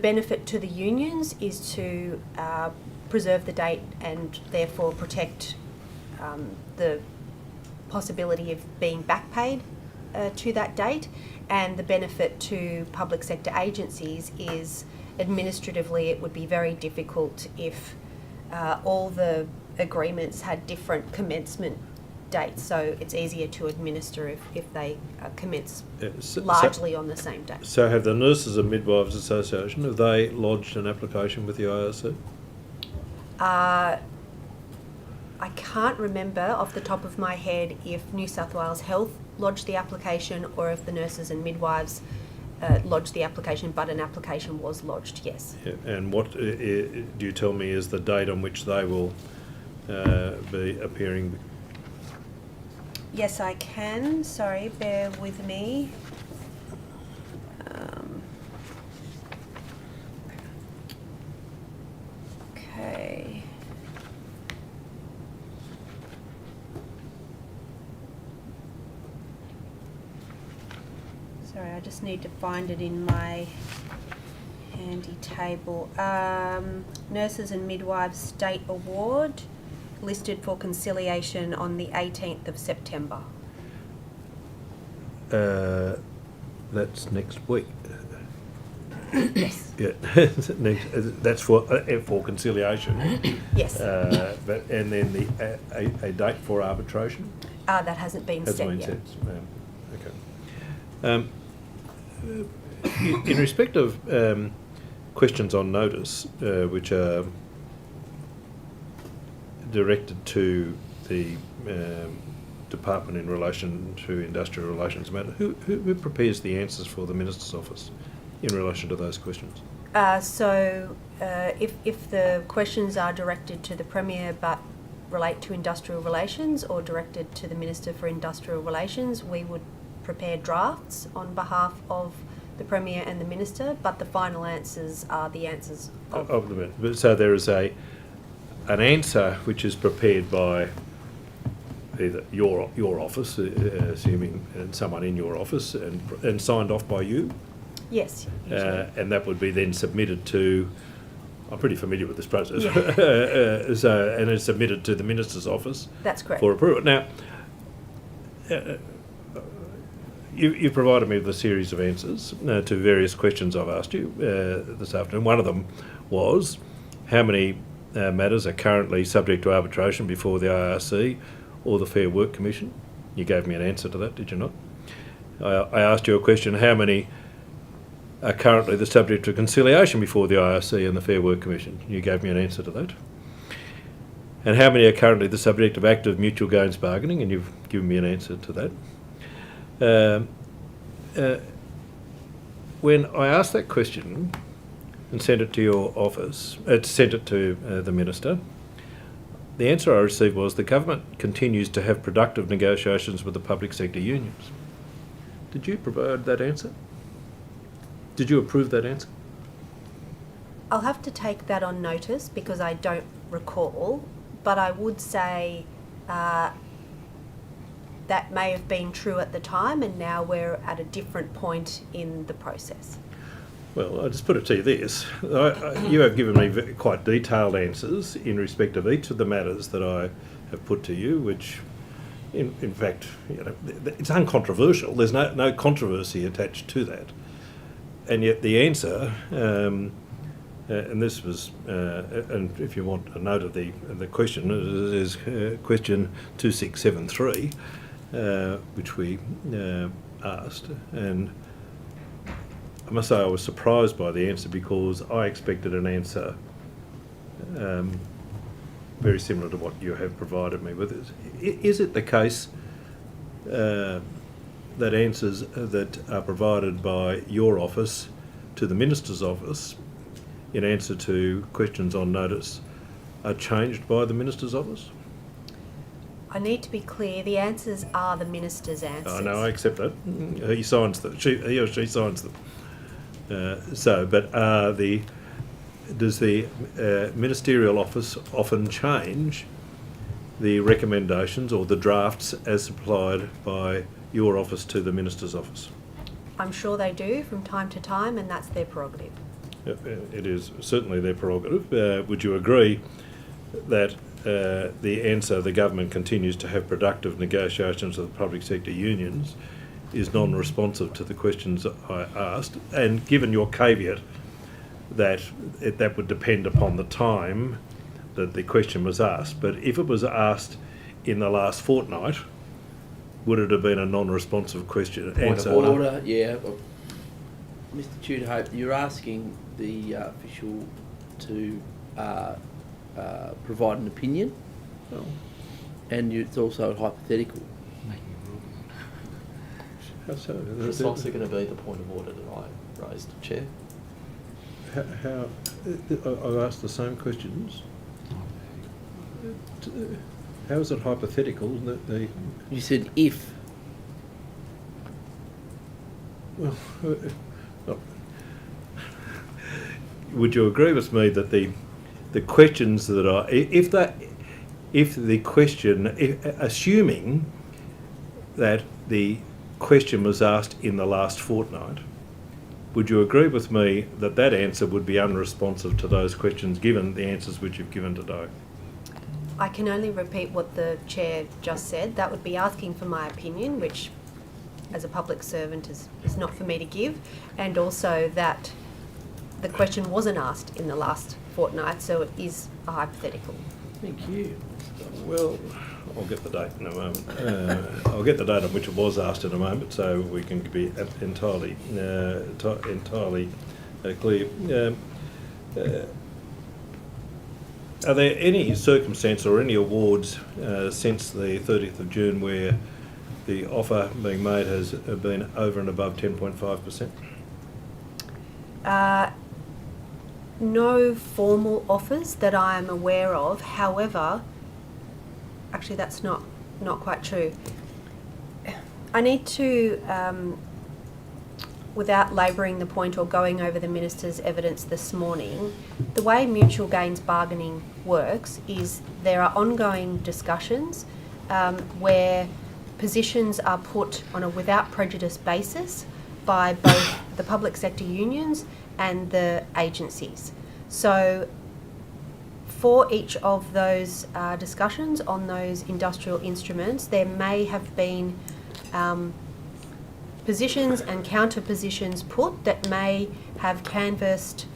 benefit to the unions is to preserve the date and therefore protect the possibility of being back paid to that date, and the benefit to public sector agencies is administratively it would be very difficult if all the agreements had different commencement dates, so it's easier to administer if they commence largely on the same date. So have the Nurses and Midwives Association, have they lodged an application with the IRC? I can't remember off the top of my head if New South Wales Health lodged the application or if the Nurses and Midwives lodged the application, but an application was lodged, yes. Yeah. And what do you tell me is the date on which they will be appearing? Yes, I can. Sorry, bear with me. Okay. Sorry, I just need to find it in my handy table. Nurses and Midwives State Award, listed for conciliation on the 18th of September. That's next week. Yes. Yeah, that's for conciliation. Yes. And then a date for arbitration. That hasn't been set yet. Okay. In respect of questions on notice, which are directed to the department in relation to industrial relations matter, who prepares the answers for the Minister's office in relation to those questions? If the questions are directed to the Premier but relate to industrial relations or directed to the Minister for Industrial Relations, we would prepare drafts on behalf of the Premier and the Minister, but the final answers are the answers of the Minister. So there is an answer which is prepared by either your office, assuming and someone in your office, and signed off by you. Yes. And that would be then submitted to. I'm pretty familiar with this process. Yeah. And it's submitted to the Minister's office. That's correct. For approval. Now, you provided me with a series of answers to various questions I've asked you this afternoon. One of them was how many matters are currently subject to arbitration before the IRC or the Fair Work Commission. You gave me an answer to that, did you not? I asked you a question, how many are currently the subject of conciliation before the IRC and the Fair Work Commission? You gave me an answer to that. And how many are currently the subject of active mutual gains bargaining? And you've given me an answer to that. When I asked that question and sent it to your office, sent it to the Minister, the answer I received was the government continues to have productive negotiations with the public sector unions. Did you provide that answer? Did you approve that answer? I'll have to take that on notice because I don't recall, but I would say that may have been true at the time, and now we're at a different point in the process. Well, I'll just put it to you this. You have given me quite detailed answers in respect of each of the matters that I have put to you, which, in fact, it's uncontroversial. There's no controversy attached to that. And yet the answer, and this was, and if you want a note of the question, it is question 2673, which we asked. And I must say I was surprised by the answer because I expected an answer very similar to what you have provided me with. Is it the case that answers that are provided by your office to the Minister's office in answer to questions on notice are changed by the Minister's office? I need to be clear, the answers are the Minister's answers. Oh, no, I accept that. He signs them. He or she signs them. Does the Ministerial Office often change the recommendations or the drafts as supplied by your office to the Minister's office? I'm sure they do from time to time, and that's their prerogative. It is certainly their prerogative. Would you agree that the answer, the government continues to have productive negotiations with the public sector unions, is non-responsive to the questions I asked? And given your caveat that that would depend upon the time that the question was asked, but if it was asked in the last fortnight, would it have been a non-responsive question? Point of order, yeah. Mr. Tudor-Hope, you're asking the official to provide an opinion, and it's also hypothetical. How so? It's also going to be the point of order that I raised, Chair. How I've asked the same questions. How is it hypothetical that the... You said if. Well, would you agree with me that the questions that are... assuming that the question was asked in the last fortnight, would you agree with me that that answer would be unresponsive to those questions given the answers which you've given today? I can only repeat what the Chair just said. That would be asking for my opinion, which as a public servant is not for me to give, and also that the question wasn't asked in the last fortnight, so it is a hypothetical. Thank you. Well, I'll get the date in a moment. I'll get the date on which it was asked in a moment, so we can be entirely clear. Are there any circumstance or any awards since the 30th of June where the offer being made has been over and above 10.5%? No formal offers that I am aware of. However, actually that's not quite true. I need to, without labouring the point or going over the Minister's evidence this morning, the way mutual gains bargaining works is there are ongoing discussions where positions are put on a without prejudice basis by both the public sector unions and the agencies. So for each of those discussions on those industrial instruments, there may have been positions and counter positions put that may have canvassed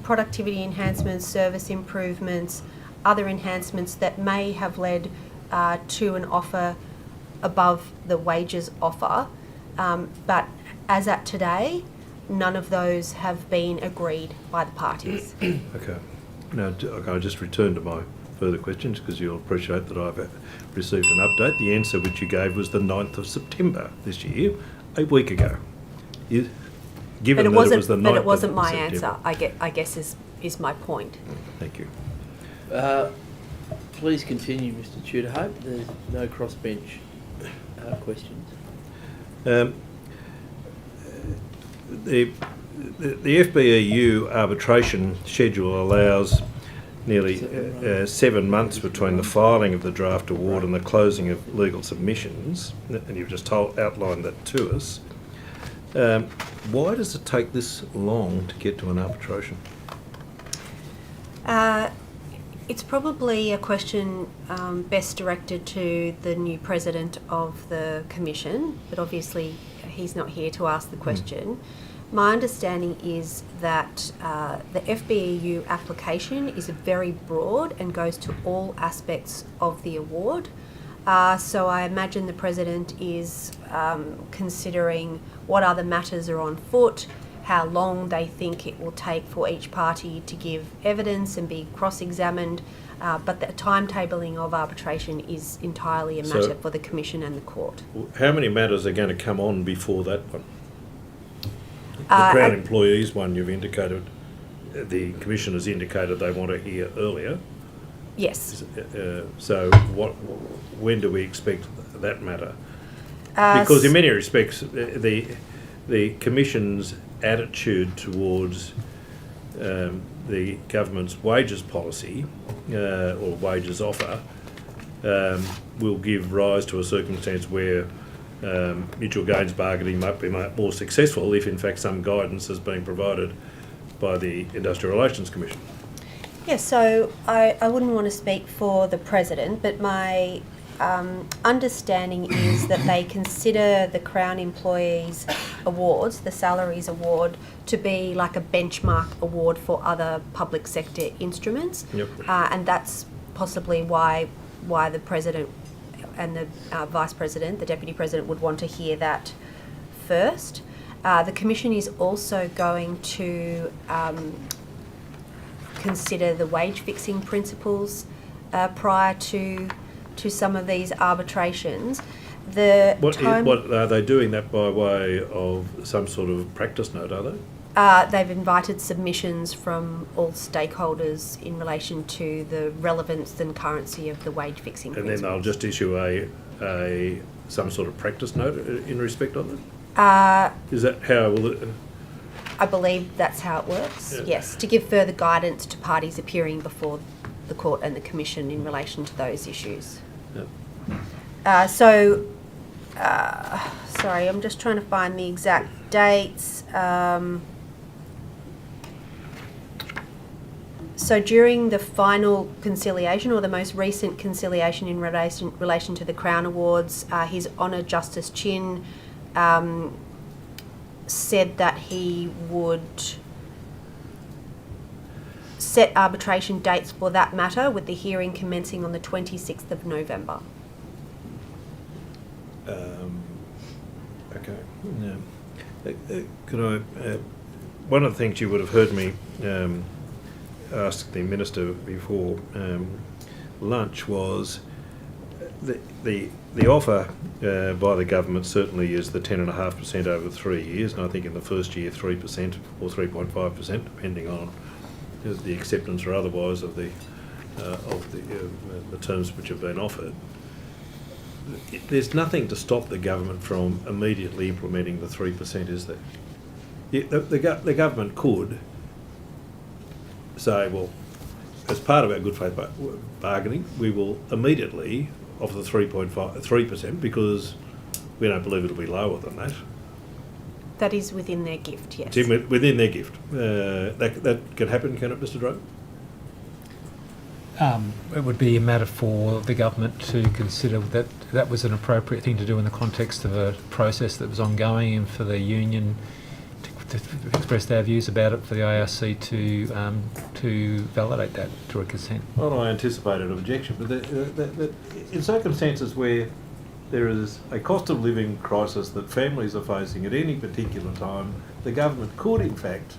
productivity enhancements, service improvements, other enhancements that may have led to an offer above the wages offer. But as at today, none of those have been agreed by the parties. Okay. Now, I'll just return to my further questions because you'll appreciate that I've received an update. The answer which you gave was the 9th of September this year, a week ago. Given that it was the 9th But it wasn't of my September. answer, I guess is my point. Thank you. Please continue, Mr. Tudor Hope. There's no crossbench questions. The FBEU arbitration schedule allows nearly 7 months between the filing of the draft award and the closing of legal submissions, and you've just outlined that to us. Why does it take this long to get to an arbitration? It's probably a question best directed to the new president of the commission, but obviously he's not here to ask the question. My understanding is that the FBEU application is very broad and goes to all aspects of the award. So I imagine the president is considering what other matters are on foot, how long they think it will take for each party to give evidence and be cross-examined, but the timetabling of arbitration is entirely a matter for the Commission and the Court. How many matters are going to come on before that one? The Crown Employees one you've indicated, the Commission has indicated they want to hear earlier. Yes. So when do we expect that matter? Because in many respects, the Commission's attitude towards the government's wages policy or wages offer will give rise to a circumstance where mutual gains bargaining might be more successful if in fact some guidance is being provided by the Industrial Relations Commission. Yes, so I wouldn't want to speak for the president, but my understanding is that they consider the Crown Employees Awards, the Salaries Award, to be like a benchmark award for other public sector instruments. Yep. And that's possibly why the president and the vice president, the deputy president, would want to hear that first. The Commission is also going to consider the wage fixing principles prior to some of these arbitrations. What are they doing that by way of some sort of practice note, are they? They've invited submissions from all stakeholders in relation to the relevance and currency of the wage fixing And principles. then they'll just issue some sort of practice note in respect of it? Is that how will it... I believe that's how it works, Yeah. yes, to give further guidance to parties appearing before the Court and the Commission in relation to those issues. Yeah. Sorry, I'm just trying to find the exact dates. So during the final conciliation, or the most recent conciliation in relation to the Crown Awards, His Honour Justice Chin said that he would set arbitration dates for that matter, with the hearing commencing on the 26th of November. Okay. Yeah. Could I... one of the things you would have heard me ask the Minister before lunch was the offer by the government certainly is the 10.5% over 3 years, and I think in the first year 3% or 3.5%, depending on the acceptance or otherwise of the terms which have been offered. There's nothing to stop the government from immediately implementing the 3%, is there? The government could say, well, as part of our good faith bargaining, we will immediately offer the 3% because we don't believe it'll be lower than that. That is within their gift, yes. It's within their gift. That can happen, can it, Mr. Drake? It would be a matter for the government to consider that was an appropriate thing to do in the context of a process that was ongoing, and for the union to express their views about it, for the ARC to validate that to a consent. Well, I anticipated an objection, but in circumstances where there is a cost of living crisis that families are facing at any particular time, the government could in fact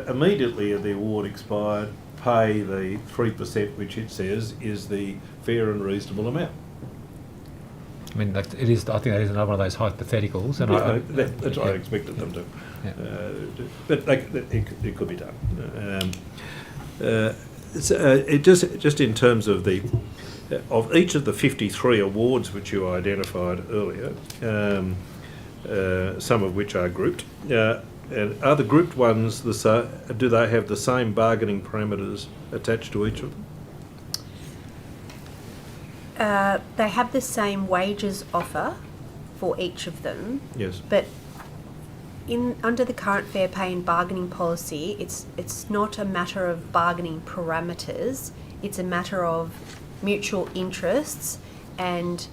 immediately the award expired pay the 3% which it says is the fair and reasonable amount. I mean, it is. I think that is another one of those hypotheticals, and that's what I expected them to. Yeah. But it could be done. It just in terms of of each of the 53 awards which you identified earlier, some of which are grouped. And are the grouped ones do they have the same bargaining parameters attached to each of them? They have the same wages offer for each of them. Yes. But under the current fair pay and bargaining policy, it's not a matter of bargaining parameters. It's a matter of mutual interests and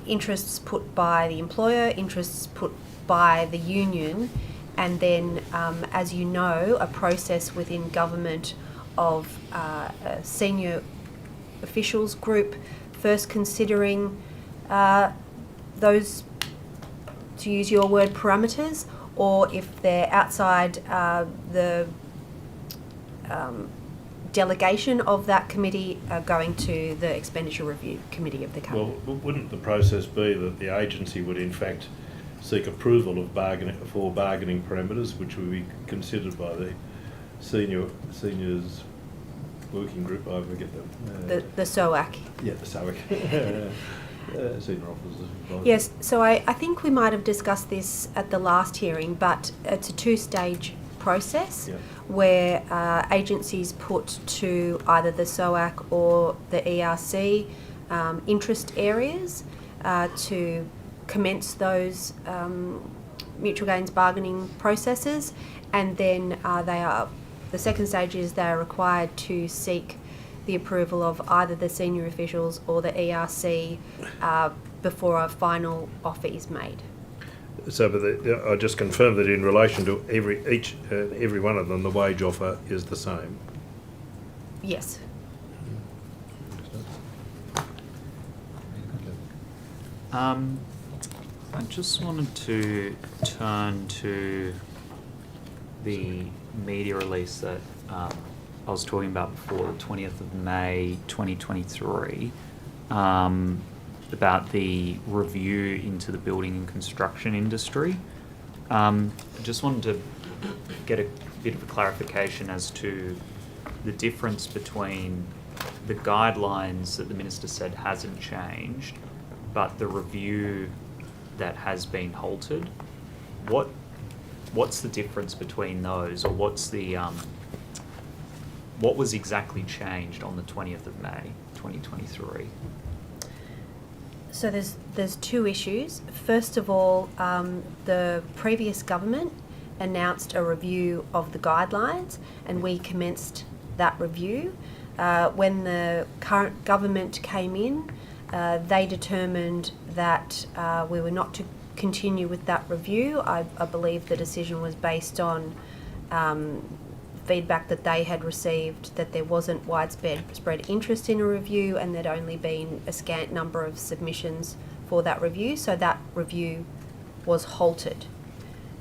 interests put by the employer, interests put by the union, and then, as you know, a process within government of a senior officials group first considering those, to use your word, parameters, or if they're outside the delegation of that committee, going to the expenditure review committee of the company. Well, wouldn't the process be that the agency would in fact seek approval of bargaining parameters, which would be considered by the seniors working group? I forget them. The SOAC. Yeah, the SOAC. Senior officers. Yes, so I think we might have discussed this at the last hearing, but it's a two-stage process where agencies put to either the SOAC or the ERC interest areas to commence those mutual gains bargaining processes, and then the second stage is they are required to seek the approval of either the senior officials or the ERC before a final offer is made. So, but I just confirm that in relation to every one of them, the wage offer is the same. Yes. I just wanted to turn to the media release that I was talking about before, the 20th of May 2023, about the review into the building and construction industry. I just wanted to get a bit of a clarification as to the difference between the guidelines that the Minister said hasn't changed, but the review that has been halted. What's the difference between those, or what's the what was exactly changed on the 20th of May 2023? So there's two issues. First of all, the previous government announced a review of the guidelines, and we commenced that review. When the current government came in, they determined that we were not to continue with that review. I believe the decision was based on feedback that they had received, that there wasn't widespread interest in a review, and there'd only been a scant number of submissions for that review, so that review was halted.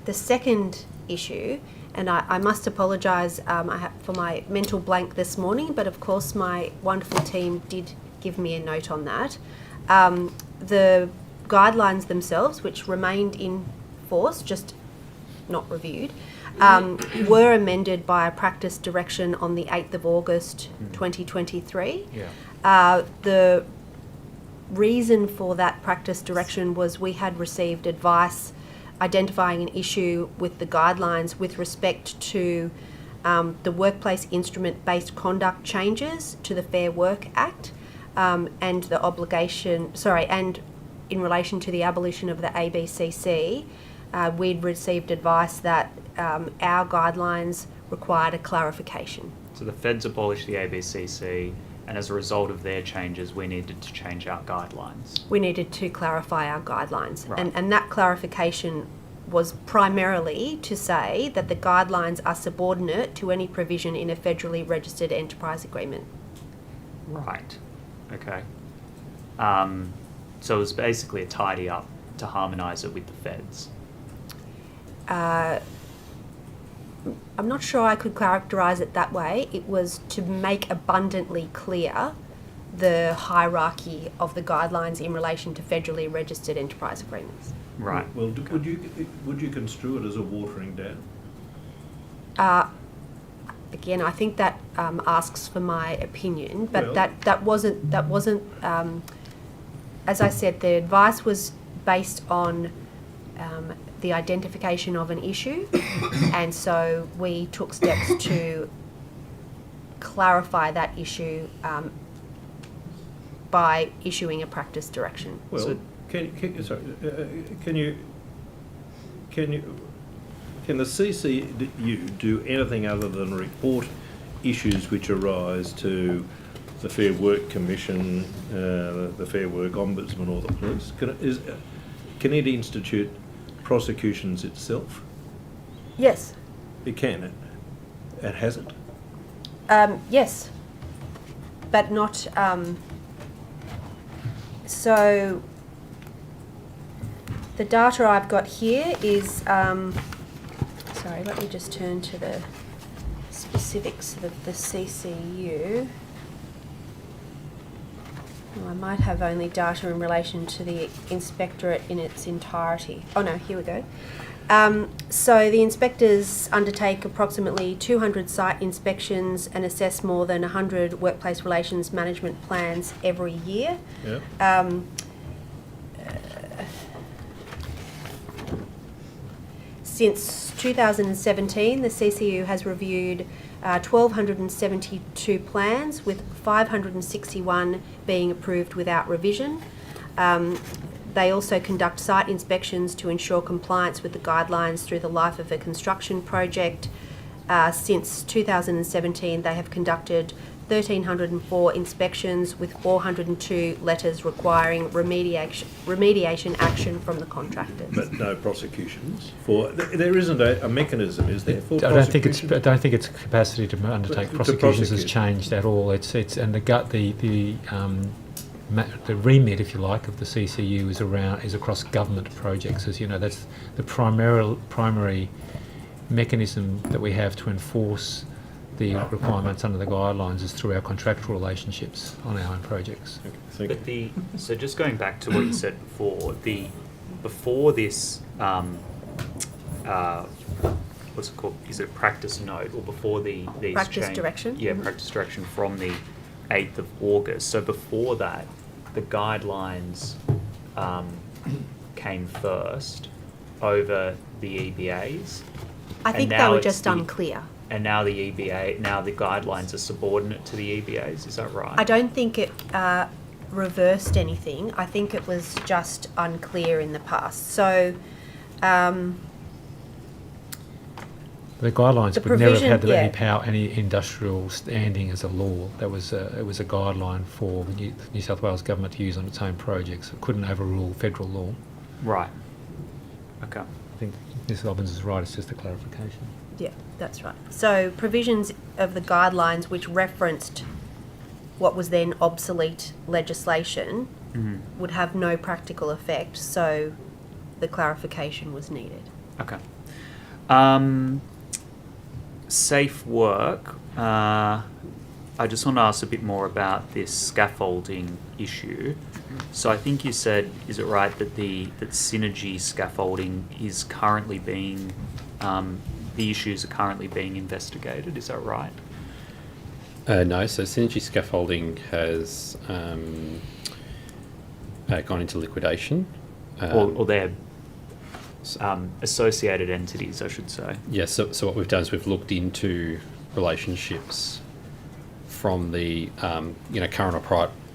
The second issue, and I must apologise for my mental blank this morning, but of course my wonderful team did give me a note on that. The guidelines themselves, which remained in force, just not reviewed, were amended by a practice direction on the 8th of August 2023. The reason for that practice direction was we had received advice identifying an issue with the guidelines with respect to the workplace instrument-based conduct changes to the Fair Work Act, and the obligation, and in relation to the abolition of the ABCC, we'd received advice that our guidelines required a clarification. So the Feds abolished the ABCC, and as a result of their changes, we needed to change our guidelines. We needed to clarify our guidelines. Right. And that clarification was primarily to say that the guidelines are subordinate to any provision in a federally registered enterprise agreement. Right. Okay. So it was basically a tidy up to harmonise it with the feds. I'm not sure I could characterise it that way. It was to make abundantly clear the hierarchy of the guidelines in relation to federally registered enterprise agreements. Right. Well, would you construe it as a watering down? Again, I think that asks for my opinion, but Well- that wasn't as I said, the advice was based on the identification of an issue, and so we took steps to clarify that issue by issuing a practice direction. Well, can the CCU do anything other than report issues which arise to the Fair Work Commission, the Fair Work Ombudsman, or the police? Can it institute prosecutions itself? Yes. It can. It hasn't. Yes, but not. So the data I've got here is. Sorry, let me just turn to the specifics of the CCU. Well, I might have only data in relation to the inspectorate in its entirety. Oh no, here we go. So the inspectors undertake approximately 200 site inspections and assess more than 100 workplace relations management plans every year. Yeah. Since 2017, the CCU has reviewed 1,272 plans, with 561 being approved without revision. They also conduct site inspections to ensure compliance with the guidelines through the life of a construction project. Since 2017, they have conducted 1,304 inspections, with 402 letters requiring remediation action from the contractors. But no prosecutions for. There isn't a mechanism, is there? For I don't think its capacity to undertake prosecutions has changed at all. It's and the remit, if you like, of the CCU is across government projects. As you know, that's the primary mechanism that we have to enforce the requirements under the guidelines is through our contractual relationships on our own projects. But so just going back to what you said before this, what's it called? Is it practice note, or before these practice direction? Yeah, practice direction from the 8th of August. So before that, the guidelines came first over the EBAs. I think they were just unclear. And now the guidelines are subordinate to the EBAs, is that right? I don't think it reversed anything. I think it was just unclear in the past. So the guidelines would never have had any industrial standing as a law. It was a guideline for the New South Wales government to use on its own projects. It couldn't overrule federal law. Right. Okay. I think Ms. Robbins is right. It's just a clarification. Yeah, that's right. So provisions of the guidelines which referenced what was then obsolete legislation would have no practical effect, so the clarification was needed. Okay. Safe work. I just want to ask a bit more about this scaffolding issue. So I think you said, is it right that that synergy scaffolding is currently being the issues are currently being investigated, is that right? No, so synergy scaffolding has gone into liquidation. Or they're associated entities, I should say. Yes, so what we've done is we've looked into relationships from the current or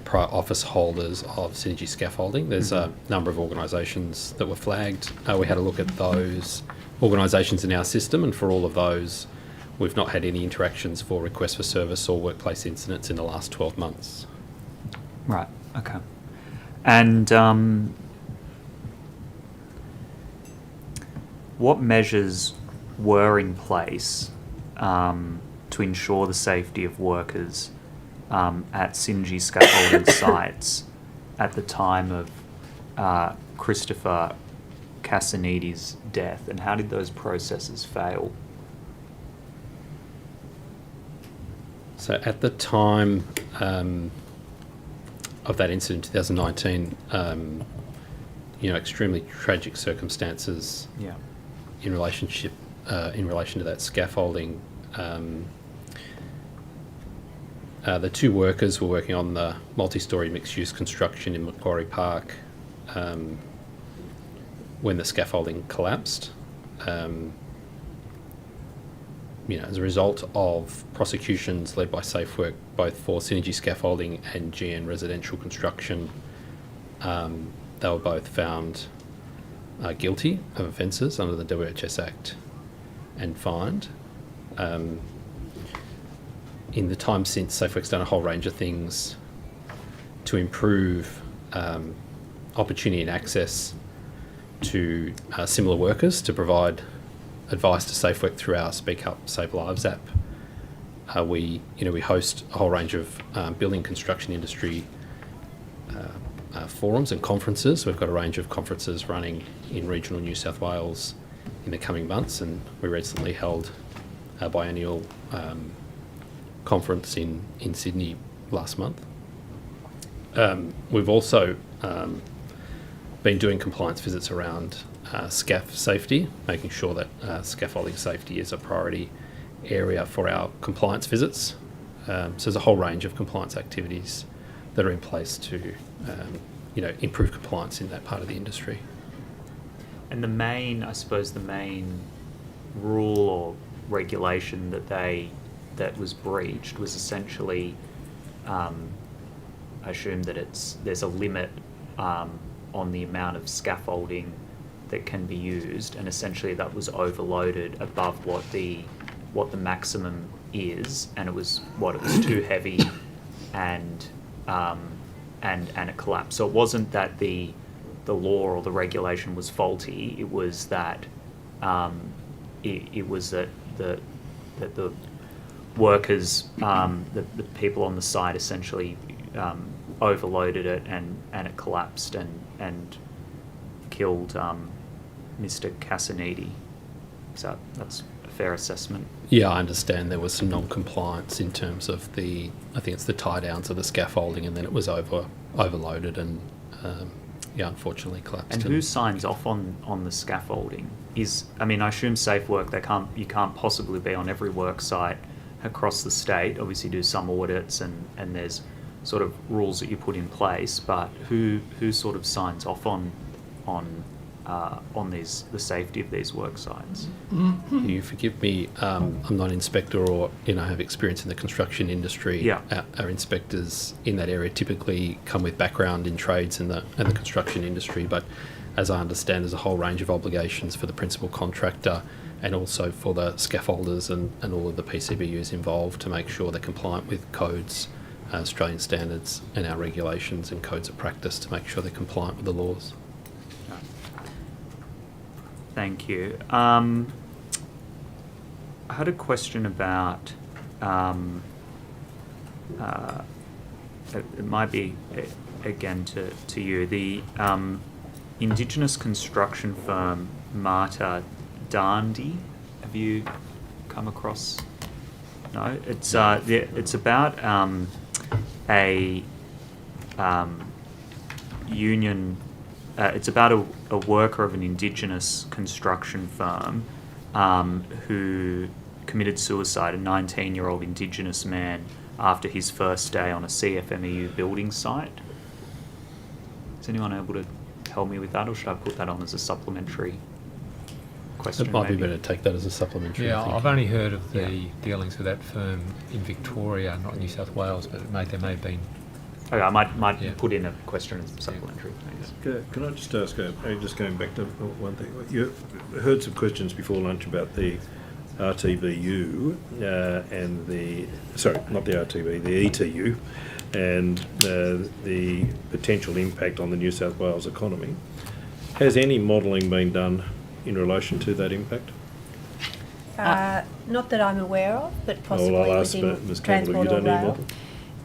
prior office holders of synergy scaffolding. There's a number of organisations that were flagged. We had a look at those organisations in our system, and for all of those, we've not had any interactions for requests for service or workplace incidents in the last 12 months. Right, okay. And what measures were in place to ensure the safety of workers at synergy scaffolding sites at the time of Christopher Cassanidi's death, and how did those processes fail? So at the time of that incident in 2019, extremely tragic circumstances Yeah. in relation to that scaffolding. The two workers were working on the multi-storey mixed-use construction in Macquarie Park when the scaffolding collapsed. As a result of prosecutions led by SafeWork, both for Synergy Scaffolding and GN Residential Construction, they were both found guilty of offences under the WHS Act and fined. In the time since, SafeWork's done a whole range of things to improve opportunity and access to similar workers, to provide advice to SafeWork through our Speak Up, Save Lives app. We host a whole range of building construction industry forums and conferences. We've got a range of conferences running in regional New South Wales in the coming months, and we recently held our biennial conference in Sydney last month. We've also been doing compliance visits around SCAF safety, making sure that scaffolding safety is a priority area for our compliance visits. So there's a whole range of compliance activities that are in place to improve compliance in that part of the industry. And the main rule or regulation that was breached was essentially, I assume that there's a limit on the amount of scaffolding that can be used, and essentially that was overloaded above what the maximum is, and it was too heavy, and it collapsed. So it wasn't that the law or the regulation was faulty. It was that it was that the workers, the people on the site essentially overloaded it, and it collapsed and killed Mr. Cassanidi. So that's a fair assessment. Yeah, I understand there was some non-compliance in terms of the tie downs of the scaffolding, and then it was overloaded and unfortunately collapsed. And who signs off on the scaffolding? I assume SafeWork, you can't possibly be on every work site across the state. Obviously do some audits and there's sort of rules that you put in place, but who sort of signs off on the safety of these work sites? You forgive me, I'm not an inspector or have experience in the construction industry. Yeah. Our inspectors in that area typically come with background in trades and the construction industry, but as I understand, there's a whole range of obligations for the principal contractor and also for the scaffolders and all of the PCBUs involved to make sure they're compliant with codes, Australian standards and our regulations and codes of practice to make sure they're compliant with the laws. Thank you. I had a question about, it might be again to you, the Indigenous construction firm Marta Dandy. Have you come across? No, it's about a union. It's about a worker of an Indigenous construction firm who committed suicide, a 19-year-old Indigenous man, after his first day on a CFMEU building site. Is anyone able to help me with that, or should I put that on as a supplementary question? It might maybe? be better to take that as a supplementary. Yeah, I think. I've only heard of the dealings with that firm in Victoria, not New South Wales, but there may have been. Okay, I might put in a question as supplementary. Thanks. Can I just ask, just going back to one thing, you heard some questions before lunch about the RTVU and not the RTV, the ETU, and the potential impact on the New South Wales economy. Has any modelling been done in relation to that impact? Not that I'm aware of, but possibly I'll ask within Ms. Campbell, transport you or don't need rail. model?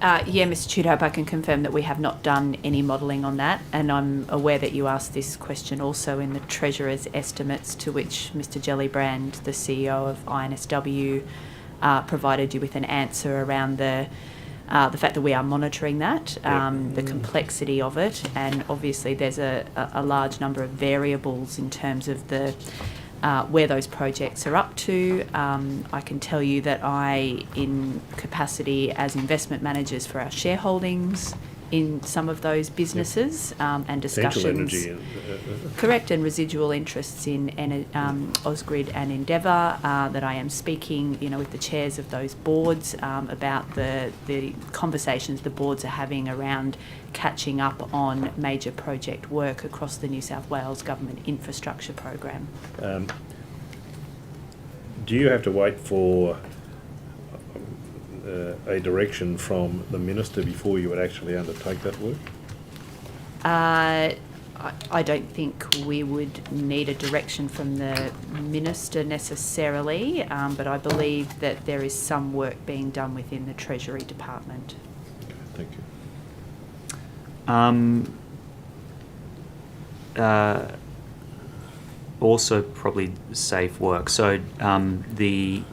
Yeah, Mr. Tudhope, I can confirm that we have not done any modelling on that, and I'm aware that you asked this question also in the Treasurer's estimates, to which Mr. Gellibrand, the CEO of INSW, provided you with an answer around the fact that we are monitoring that, the complexity of it, and obviously there's a large number of variables in terms of the where those projects are up to. I can tell you that I, in capacity as investment managers for our shareholdings in some of those businesses, and discussions, energy, correct, and residual interests in Ausgrid and Endeavour, that I am speaking, with the chairs of those boards about the conversations the boards are having around catching up on major project work across the New South Wales Government Infrastructure Program. Do you have to wait for a direction from the Minister before you would actually undertake that work? I don't think we would need a direction from the Minister necessarily, but I believe that there is some work being done within the Treasury Department. Okay, thank you. Also probably safe work. So the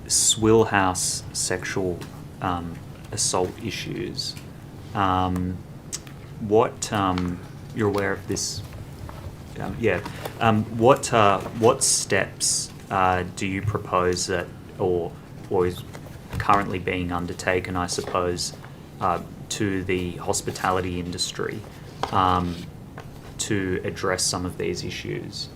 Swill House sexual assault issues, what you're aware of this? What steps do you propose that, or is currently being undertaken, I suppose, to the hospitality industry to address some of these issues?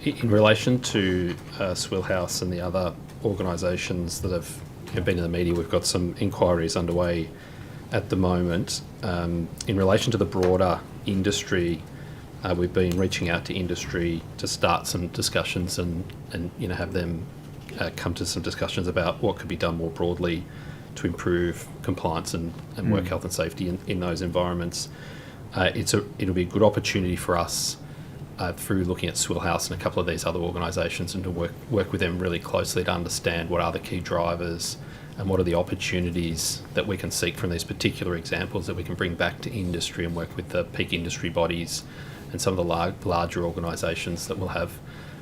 In relation to Swill House and the other organisations that have been in the media, we've got some inquiries underway at the moment. In relation to the broader industry, we've been reaching out to industry to start some discussions and have them come to some discussions about what could be done more broadly to improve compliance and work health and safety in those environments. It'll be a good opportunity for us through looking at Swill House and a couple of these other organisations, and to work with them really closely to understand what are the key drivers and what are the opportunities that we can seek from these particular examples that we can bring back to industry and work with the peak industry bodies and some of the larger organisations that will have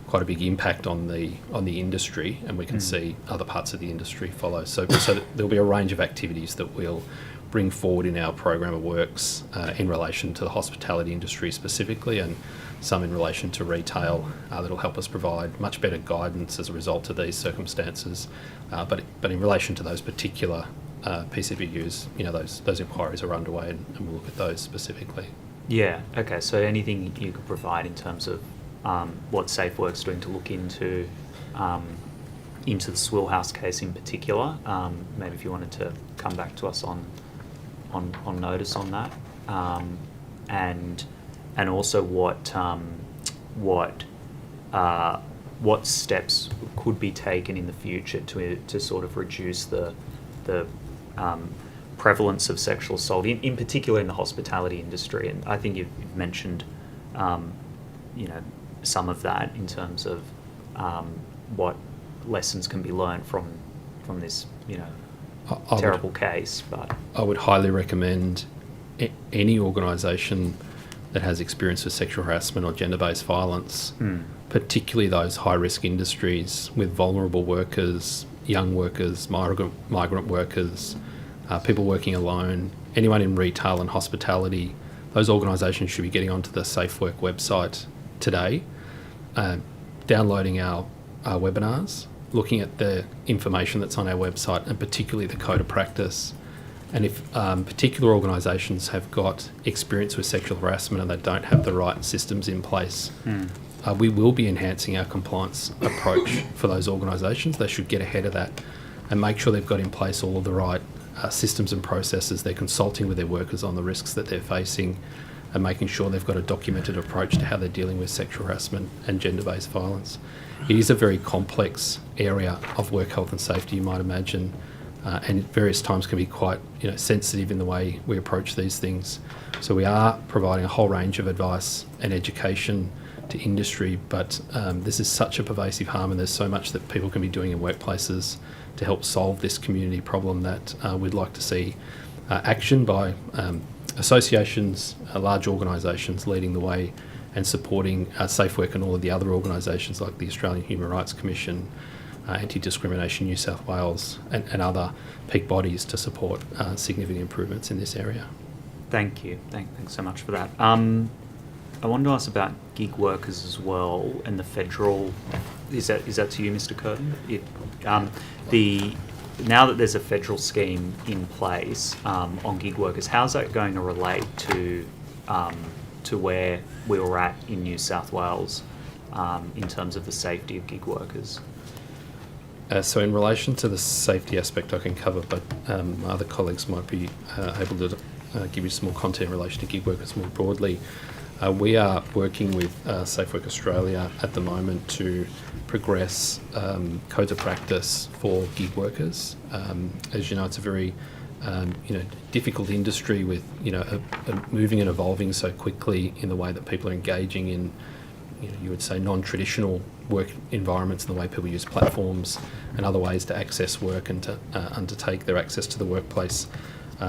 quite a big impact on the industry, and we can see other parts of the industry follow. So there'll be a range of activities that we'll bring forward in our program of works in relation to the hospitality industry specifically, and some in relation to retail that'll help us provide much better guidance as a result of these circumstances. But in relation to those particular PCBUs, those inquiries are underway, and we'll look at those specifically. Yeah. Okay. So anything you could provide in terms of what SafeWorks doing to look into the Swill House case in particular? Maybe if you wanted to come back to us on notice on that, and also what steps could be taken in the future to sort of reduce the prevalence of sexual assault, in particular in the hospitality industry. And I think you've mentioned, some of that in terms of what lessons can be learned from this, terrible case. But I would highly recommend any organisation that has experience with sexual harassment or gender-based violence, particularly those high-risk industries with vulnerable workers, young workers, migrant workers, people working alone, anyone in retail and hospitality. Those organisations should be getting onto the SafeWork website today, downloading our webinars, looking at the information that's on our website, and particularly the code of practice. And if particular organisations have got experience with sexual harassment and they don't have the right systems in place, we will be enhancing our compliance approach for those organisations. They should get ahead of that and make sure they've got in place all of the right systems and processes. They're consulting with their workers on the risks that they're facing and making sure they've got a documented approach to how they're dealing with sexual harassment and gender-based violence. It is a very complex area of work health and safety, you might imagine, and at various times can be quite sensitive in the way we approach these things. So we are providing a whole range of advice and education to industry, but this is such a pervasive harm, and there's so much that people can be doing in workplaces to help solve this community problem that we'd like to see action by associations, large organisations leading the way and supporting Safe Work and all of the other organisations like the Australian Human Rights Commission, Anti-Discrimination New South Wales and other peak bodies to support significant improvements in this area. Thank you. Thanks so much for that. I wanted to ask about gig workers as well, and the federal. Is that to you, Mr. Curtin? Now that there's a federal scheme in place on gig workers, how's that going to relate to where we were at in New South Wales in terms of the safety of gig workers? So in relation to the safety aspect, I can cover, but other colleagues might be able to give you some more content in relation to gig workers more broadly. We are working with Safe Work Australia at the moment to progress codes of practice for gig workers. As you know, it's a very difficult industry with moving and evolving so quickly in the way that people are engaging in, you would say, non-traditional work environments, and the way people use platforms and other ways to access work and to undertake their access to the workplace.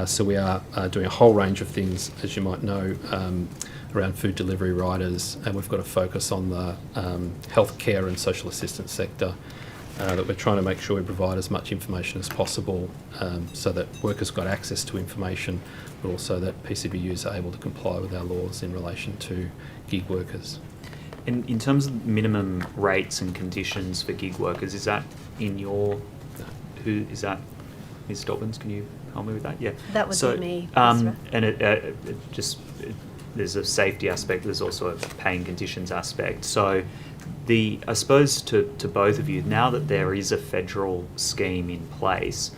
So we are doing a whole range of things, as you might know, around food delivery riders, and we've got a focus on the healthcare and social assistance sector that we're trying to make sure we provide as much information as possible so that workers got access to information, but also that PCBUs are able to comply with our laws in relation to gig workers. In terms of minimum rates and conditions for gig workers, is that in your... Who is that? Ms. Dobbins, can you help me with that? Yeah. That would be me. And there's a safety aspect, there's also a paying conditions aspect. So I suppose to both of you, now that there is a federal scheme in place,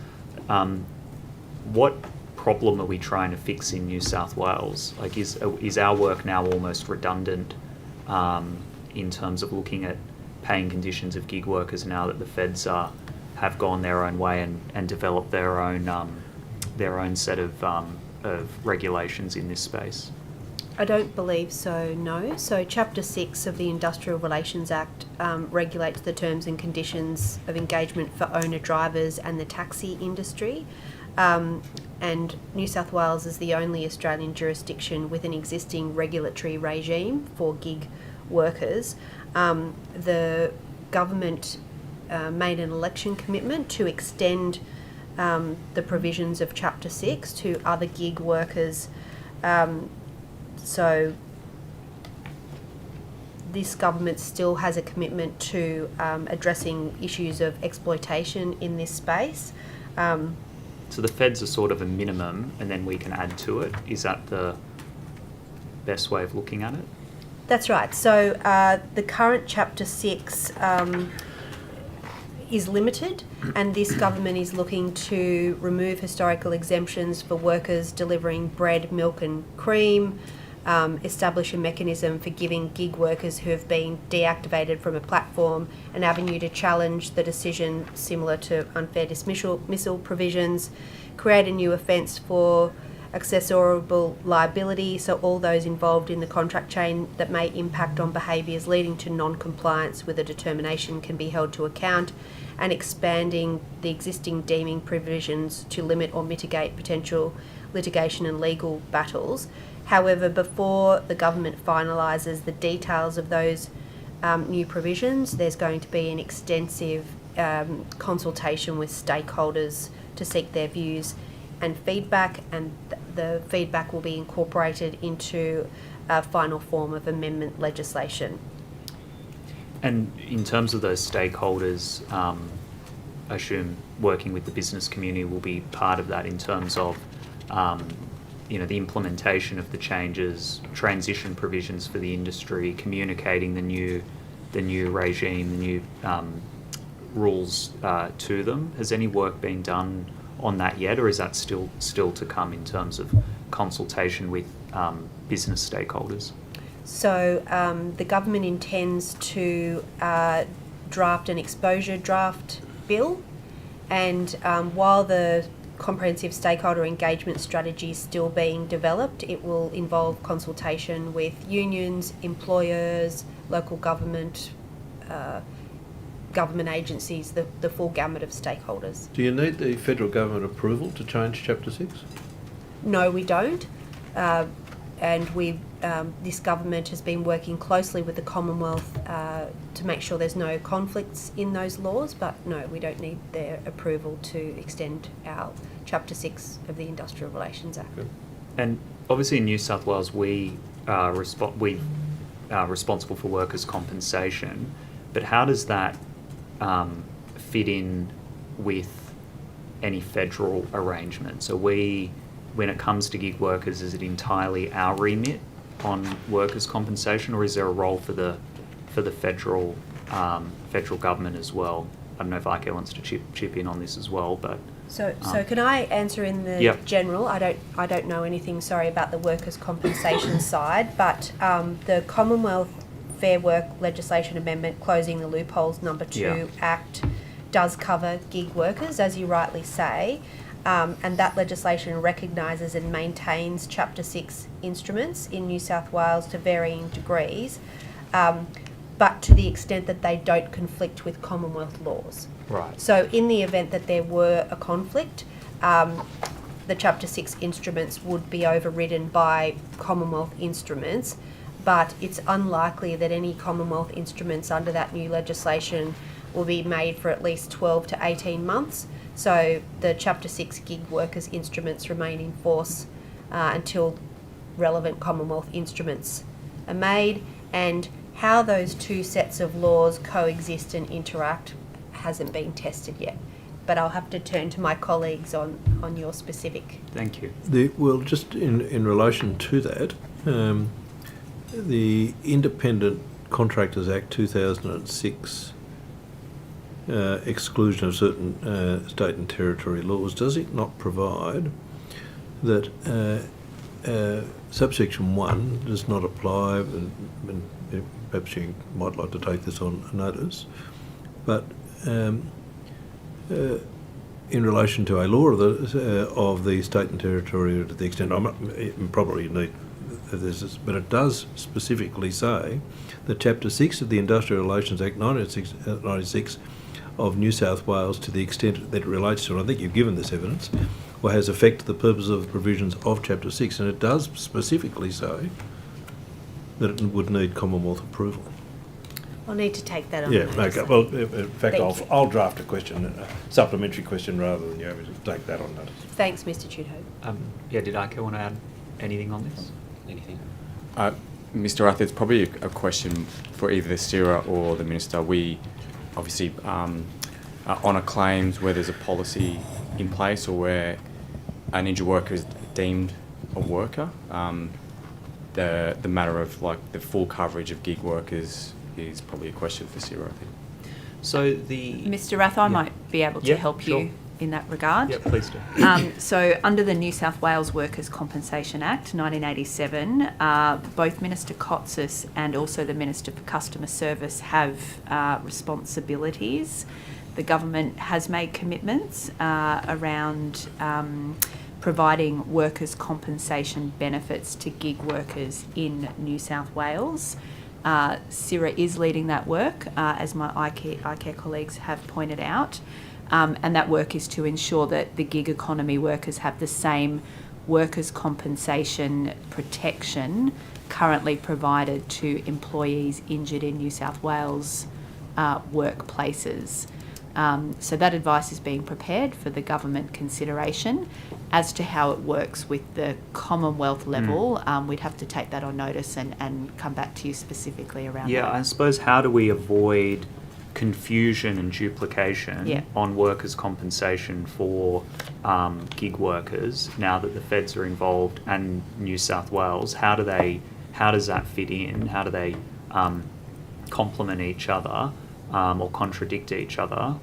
what problem are we trying to fix in New South Wales? Like, is our work now almost redundant in terms of looking at paying conditions of gig workers now that the feds have gone their own way and developed their own set of regulations in this space? I don't believe so, no. So Chapter 6 of the Industrial Relations Act regulates the terms and conditions of engagement for owner-drivers and the taxi industry. And New South Wales is the only Australian jurisdiction with an existing regulatory regime for gig workers. The government made an election commitment to extend the provisions of Chapter 6 to other gig workers. So this government still has a commitment to addressing issues of exploitation in this space. So the feds are sort of a minimum and then we can add to it. Is that the best way of looking at it? That's right. So the current Chapter 6 is limited, and this government is looking to remove historical exemptions for workers delivering bread, milk and cream, establish a mechanism for giving gig workers who have been deactivated from a platform an avenue to challenge the decision, similar to unfair dismissal provisions, create a new offence for accessorable liability, so all those involved in the contract chain that may impact on behaviours leading to non-compliance with a determination can be held to account, and expanding the existing deeming provisions to limit or mitigate potential litigation and legal battles. However, before the government finalises the details of those new provisions, there's going to be an extensive consultation with stakeholders to seek their views and feedback, and the feedback will be incorporated into a final form of amendment legislation. And in terms of those stakeholders, I assume working with the business community will be part of that in terms of the implementation of the changes, transition provisions for the industry, communicating the new regime, the new rules to them. Has any work been done on that yet, or is that still to come in terms of consultation with business stakeholders? So the government intends to draft an exposure draft bill, and while the comprehensive stakeholder engagement strategy is still being developed, it will involve consultation with unions, employers, local government, government agencies, the full gamut of stakeholders. Do you need the federal government approval to change Chapter 6? No, we don't. And this government has been working closely with the Commonwealth to make sure there's no conflicts in those laws, but no, we don't need their approval to extend our Chapter 6 of the Industrial Relations Act. Good. And obviously in New South Wales, we are responsible for workers' compensation, but how does that fit in with any federal arrangement? So when it comes to gig workers, is it entirely our remit on workers' compensation, or is there a role for the federal government as well? I don't know if ICARE wants to chip in on this as well, but So can I answer in the general? I don't know anything, sorry, about the workers' compensation side, but the Commonwealth Fair Work Legislation Amendment, Closing the Loopholes No. 2 Act, does cover gig workers, as you rightly say. And that legislation recognises and maintains Chapter 6 instruments in New South Wales to varying degrees, but to the extent that they don't conflict with Commonwealth laws. Right. So in the event that there were a conflict, the Chapter 6 instruments would be overridden by Commonwealth instruments, but it's unlikely that any Commonwealth instruments under that new legislation will be made for at least 12 to 18 months. So the Chapter 6 gig workers instruments remain in force until relevant Commonwealth instruments are made, and how those two sets of laws coexist and interact hasn't been tested yet. But I'll have to turn to my colleagues on your specific. Thank you. Well, just in relation to that, the Independent Contractors Act 2006 exclusion of certain state and territory laws, does it not provide that subsection 1 does not apply, and perhaps you might like to take this on notice, but in relation to a law of the state and territory, to the extent probably you need this, but it does specifically say that Chapter 6 of the Industrial Relations Act 96 of New South Wales, to the extent that it relates to, and I think you've given this evidence, or has affected the purpose of the provisions of Chapter 6, and it does specifically say that it would need Commonwealth approval. I'll need to take that on. Yeah, okay. Well, in fact, I'll draft a question, a supplementary question, rather than you having to take that on notice. Thanks, Mr. Tudhope. Did ICARE want to add anything on this? Anything? Mr. Arthur, it's probably a question for either the steerer or the minister. We obviously honour claims where there's a policy in place or where an injured worker is deemed a worker. The matter of like the full coverage of gig workers is probably a question for Sarah, I think. So Mr. Rath, I might be able to help you in that regard. Yeah, please do. So under the New South Wales Workers' Compensation Act 1987, both Minister Cotsis and also the Minister for Customer Service have responsibilities. The government has made commitments around providing workers' compensation benefits to gig workers in New South Wales. CIRA is leading that work, as my ICARE colleagues have pointed out, and that work is to ensure that the gig economy workers have the same workers' compensation protection currently provided to employees injured in New South Wales workplaces. So that advice is being prepared for the government consideration. As to how it works with the Commonwealth level, we'd have to take that on notice and come back to you specifically around that. Yeah, I suppose how do we avoid confusion and duplication on workers' compensation for gig workers now that the feds are involved and New South Wales? How does that fit in? How do they complement each other or contradict each other?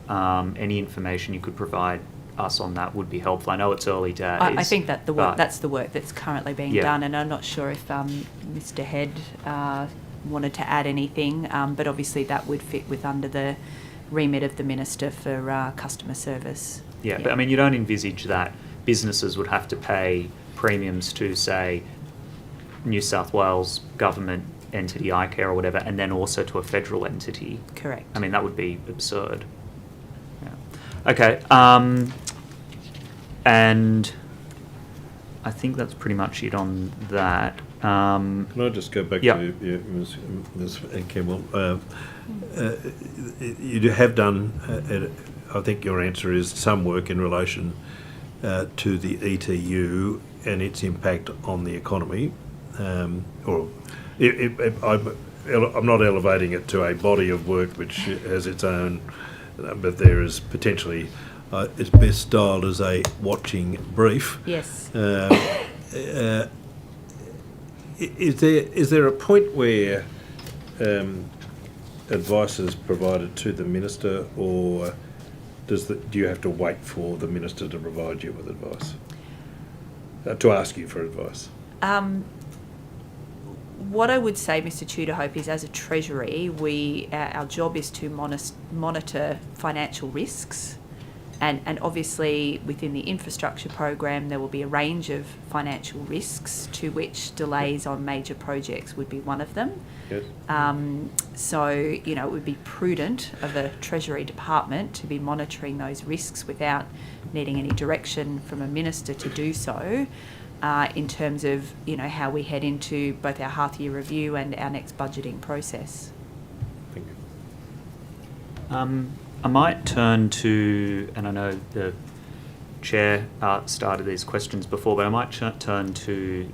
Any information you could provide us on that would be helpful. I know it's early days. I think that that's the work that's currently being done, and I'm not sure if Mr. Head wanted to add anything, but obviously that would fit with under the remit of the Minister for Customer Service. Yeah, but I mean, you don't envisage that businesses would have to pay premiums to, say, New South Wales government entity, iCare or whatever, and then also to a federal entity. Correct. I mean, that would be absurd. Yeah. Okay. And I think that's pretty much it on that. Can I just go back to Ms. Campbell? You have done, I think your answer is some work in relation to the ETU and its impact on the economy. I'm not elevating it to a body of work which has its own, but there is potentially, it's best styled as a watching brief. Yes. Is there a point where advice is provided to the minister, or do you have to wait for the minister to provide you with advice, to ask you for advice? What I would say, Mr. Tudor-Hope, is as a Treasury, our job is to monitor financial risks. And obviously within the infrastructure program there will be a range of financial risks, to which delays on major projects would be one of them. Yes. So, it would be prudent of a Treasury department to be monitoring those risks without needing any direction from a minister to do so, in terms of, how we head into both our half-year review and our next budgeting process. Thank you. I might turn to, and I know the Chair started these questions before, but I might turn to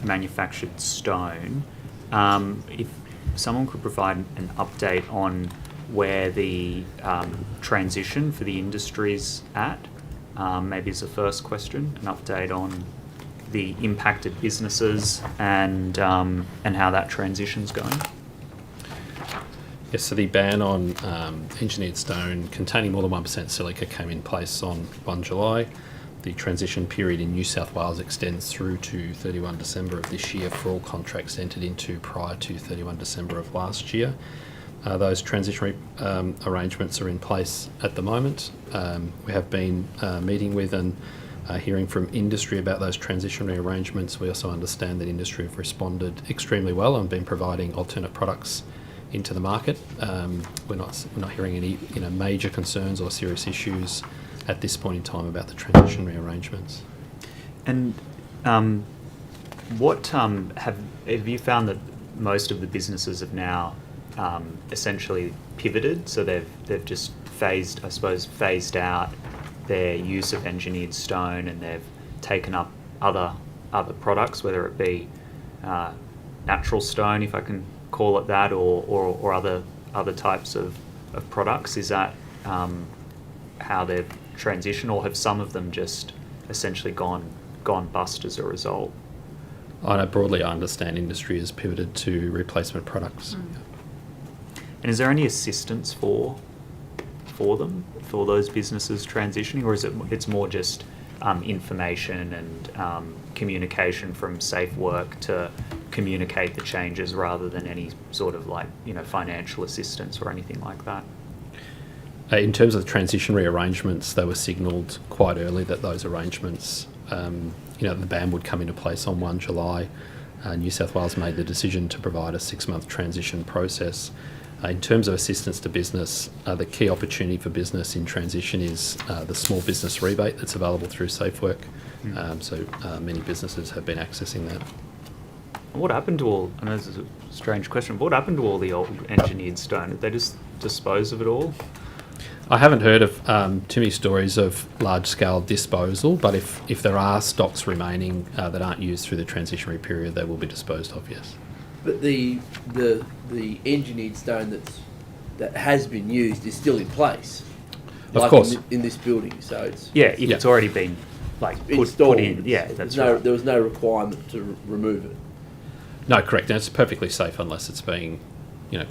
manufactured stone. If someone could provide an update on where the transition for the industry's at, maybe as a first question, an update on the impacted businesses and how that transition's going. Yes, so the ban on engineered stone containing more than 1% silica came in place on 1 July. The transition period in New South Wales extends through to 31 December of this year for all contracts entered into prior to 31 December of last year. Those transitionary arrangements are in place at the moment. We have been meeting with and hearing from industry about those transitionary arrangements. We also understand that industry have responded extremely well and been providing alternate products into the market. We're not hearing any major concerns or serious issues at this point in time about the transitionary arrangements. And what have you found that most of the businesses have now essentially pivoted? So they've just phased out their use of engineered stone, and they've taken up other products, whether it be natural stone, if I can call it that, or other types of products. Is that how they've transitioned, or have some of them just essentially gone bust as a result? I know broadly I understand industry has pivoted to replacement products. And is there any assistance for them, for those businesses transitioning, or is it's more just information and communication from Safe Work to communicate the changes rather than any sort of financial assistance or anything like that? In terms of the transitionary arrangements, they were signalled quite early that those arrangements, the ban would come into place on 1 July. New South Wales made the decision to provide a 6-month transition process. In terms of assistance to business, the key opportunity for business in transition is the small business rebate that's available through Safe Work. So many businesses have been accessing that. What happened to all, I know this is a strange question, but what happened to all the old engineered stone? Did they just dispose of it all? I haven't heard of too many stories of large-scale disposal, but if there are stocks remaining that aren't used through the transitionary period, they will be disposed of, yes. But the engineered stone that has been used is still in place. Of course. In this building, so it's... Yeah, if it's already been installed, put in. Yeah, that's right. There was no requirement to remove it. No, correct. And it's perfectly safe unless it's being,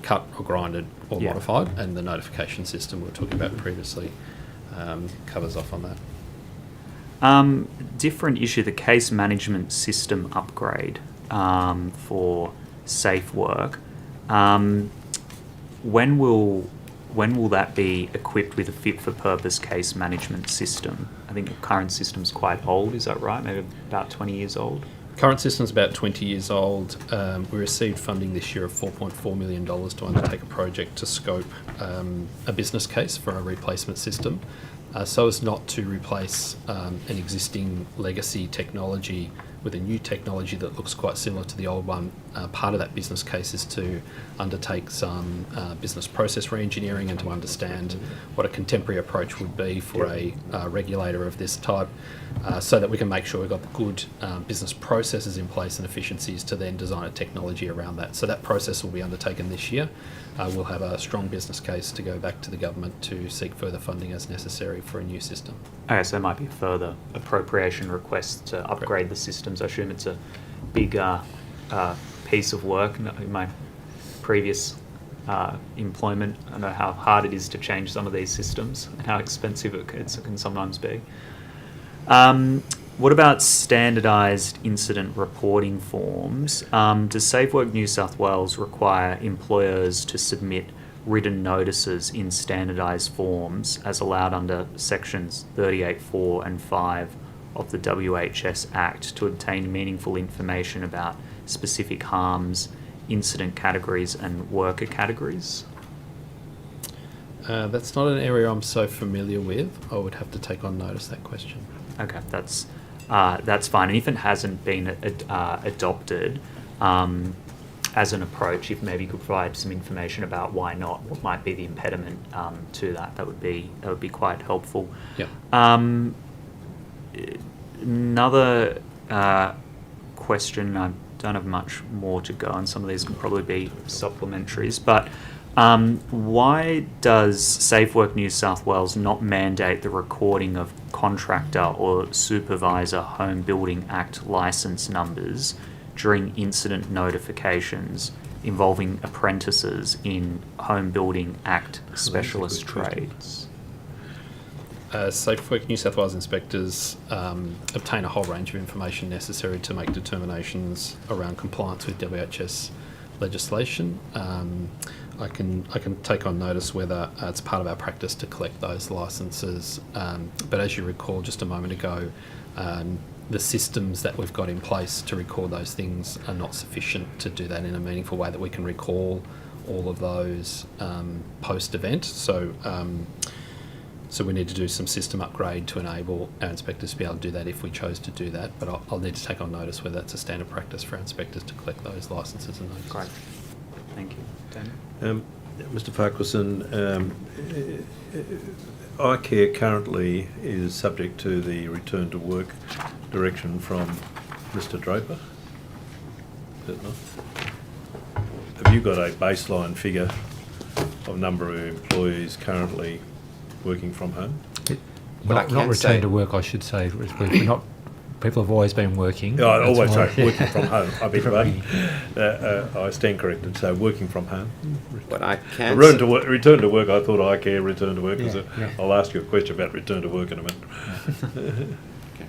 cut or grinded or modified, and the notification system we were talking about previously covers off on that. Different issue, the case management system upgrade for Safe Work. When will that be equipped with a fit-for-purpose case management system? I think the current system's quite old, is that right? Maybe about 20 years old? Current system's about 20 years old. We received funding this year of $4.4 million to undertake a project to scope a business case for a replacement system, so as not to replace an existing legacy technology with a new technology that looks quite similar to the old one. Part of that business case is to undertake some business process re-engineering and to understand what a contemporary approach would be for a regulator of this type, so that we can make sure we've got the good business processes in place and efficiencies to then design a technology around that. So that process will be undertaken this year. We'll have a strong business case to go back to the government to seek further funding as necessary for a new system. Okay, so there might be a further appropriation request to upgrade the systems. I assume it's a big piece of work. In my previous employment, I know how hard it is to change some of these systems and how expensive it can sometimes be. What about standardised incident reporting forms? Does SafeWork New South Wales require employers to submit written notices in standardised forms as allowed under sections 38(4) and 5 of the WHS Act to obtain meaningful information about specific harms, incident categories and worker categories? That's not an area I'm so familiar with. I would have to take on notice that question. Okay, that's fine. And if it hasn't been adopted as an approach, if maybe you could provide some information about why not, what might be the impediment to that would be quite helpful. Yeah. Another question. I don't have much more to go, and some of these can probably be supplementaries. But why does SafeWork New South Wales not mandate the recording of contractor or supervisor Home Building Act licence numbers during incident notifications involving apprentices in Home Building Act specialist trades? SafeWork New South Wales inspectors obtain a whole range of information necessary to make determinations around compliance with WHS legislation. I can take on notice whether it's part of our practice to collect those licences, but as you recall just a moment ago, the systems that we've got in place to record those things are not sufficient to do that in a meaningful way that we can recall all of those post-event. So we need to do some system upgrade to enable our inspectors to be able to do that if we chose to do that. But I'll need to take on notice whether that's a standard practice for our inspectors to collect those licences and notices. Great. Thank you. Dan? Mr. Farquharson, iCare currently is subject to the return to work direction from Mr. Draper. Is it not? Have you got a baseline figure of number of employees currently working from home? Not return to work, I should say. We're not. People have always been working. Oh, always working from home. I beg your pardon. I stand corrected. So working from home. But I can return to work. I thought iCare return to work. I'll ask you a question about return to work in a minute. Okay.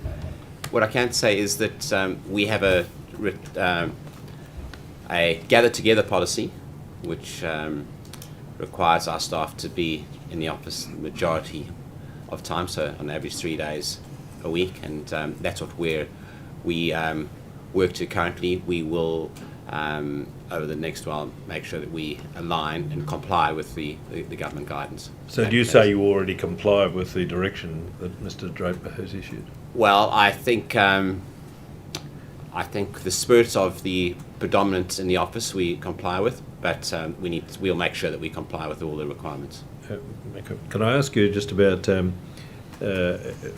What I can say is that we have a gather together policy, which requires our staff to be in the office the majority of time, so on average 3 days a week, and that's what we work to currently. We will over the next while make sure that we align and comply with the government guidance. So do you say you already comply with the direction that Mr. Draper has issued? Well, I think the spirit of the predominance in the office we comply with, but we'll make sure that we comply with all the requirements. Can I ask you just about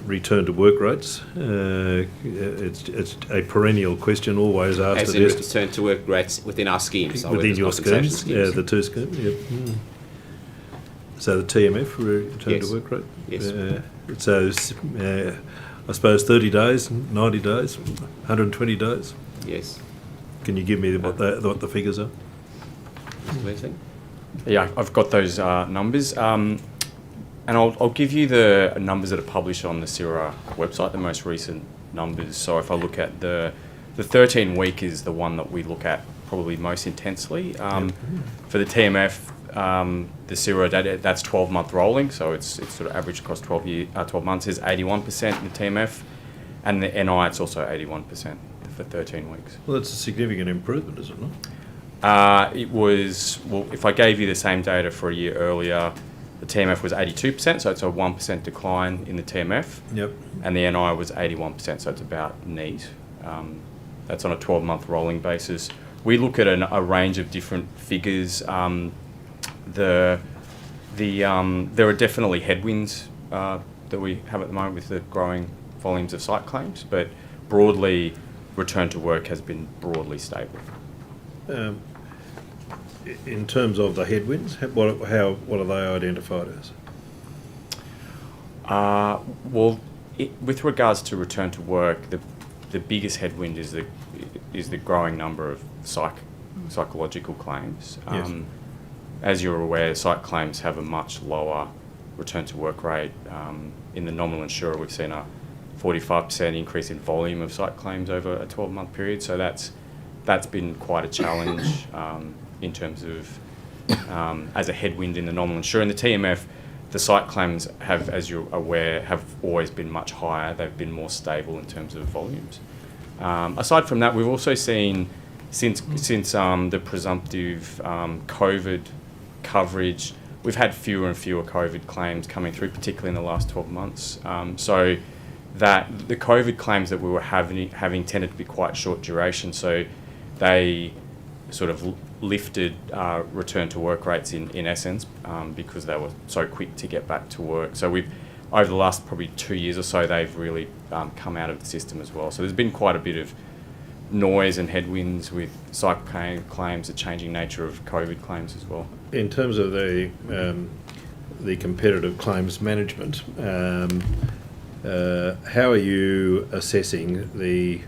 return to work rates? It's a perennial question, always asked. As in return to work rates within our schemes. Within your schemes, yeah, the two schemes. Yep. So the TMF return to work rate. Yes. So I suppose 30 days, 90 days, 120 days. Yes. Can you give me what the figures are? Yeah, I've got those numbers. And I'll give you the numbers that are published on the CIRA website, the most recent numbers. So if I look at the 13-week is the one that we look at probably most intensely. For the TMF, the CIRA data, that's 12-month rolling, so it's sort of average across 12 months is 81% in the TMF, and the NI it's also 81%, the for 13 weeks. Well, that's a significant improvement, is it not? It was, well, if I gave you the same data for a year earlier, the TMF was 82%, so it's a 1% decline in the TMF. Yep. And the NI was 81%, so it's about neat. That's on a 12-month rolling basis. We look at a range of different figures. There are definitely headwinds that we have at the moment with the growing volumes of psych claims, but broadly, return to work has been broadly stable. In terms of the headwinds, what are they identified as? With regards to return to work, the biggest headwind is the growing number of psychological claims. Yes. As you're aware, psych claims have a much lower return to work rate. In the nominal insurer, we've seen a 45% increase in volume of psych claims over a 12-month period. So that's been quite a challenge in terms of as a headwind in the nominal insurer. In the TMF, the psych claims have, as you're aware, have always been much higher. They've been more stable in terms of volumes. Aside from that, we've also seen since the presumptive COVID coverage, we've had fewer and fewer COVID claims coming through, particularly in the last 12 months. So that the COVID claims that we were having tended to be quite short duration, so they sort of lifted return to work rates in essence because they were so quick to get back to work. So we've, over the last probably 2 years or so, they've really come out of the system as well. So there's been quite a bit of noise and headwinds with psych claims, the changing nature of COVID claims as well. In terms of the competitive claims management, how are you assessing the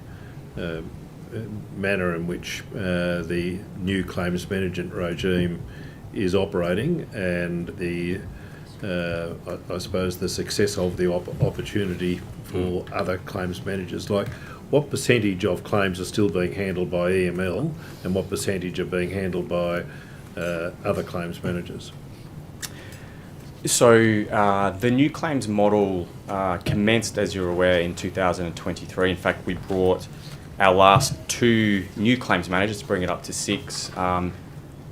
manner in which the new claims management regime is operating and I suppose the success of the opportunity for other claims managers? Like, what percentage of claims are still being handled by EML and what percentage are being handled by other claims managers? So the new claims model commenced, as you're aware, in 2023. In fact, we brought our last 2 new claims managers to bring it up to 6. I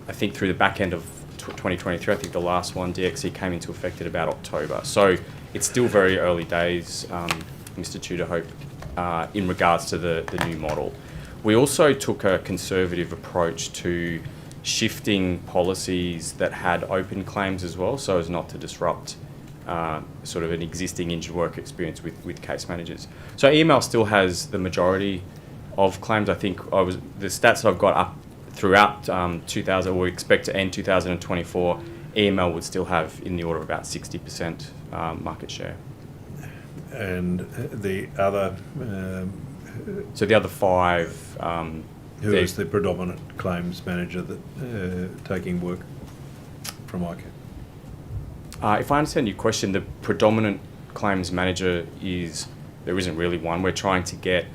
think through the back end of 2023, I think the last one, DXC, came into effect at about October. So it's still very early days, Mr. Tudor-Hope, in regards to the new model. We also took a conservative approach to shifting policies that had open claims as well, so as not to disrupt sort of an existing injured work experience with case managers. So EML still has the majority of claims. I think the stats that I've got up throughout 2000, we expect to end 2024, EML would still have in the order of about 60% market share. And the other... so the other 5... who is the predominant claims manager that taking work from ICARE? If I understand your question, the predominant claims manager there isn't really one. We're trying to get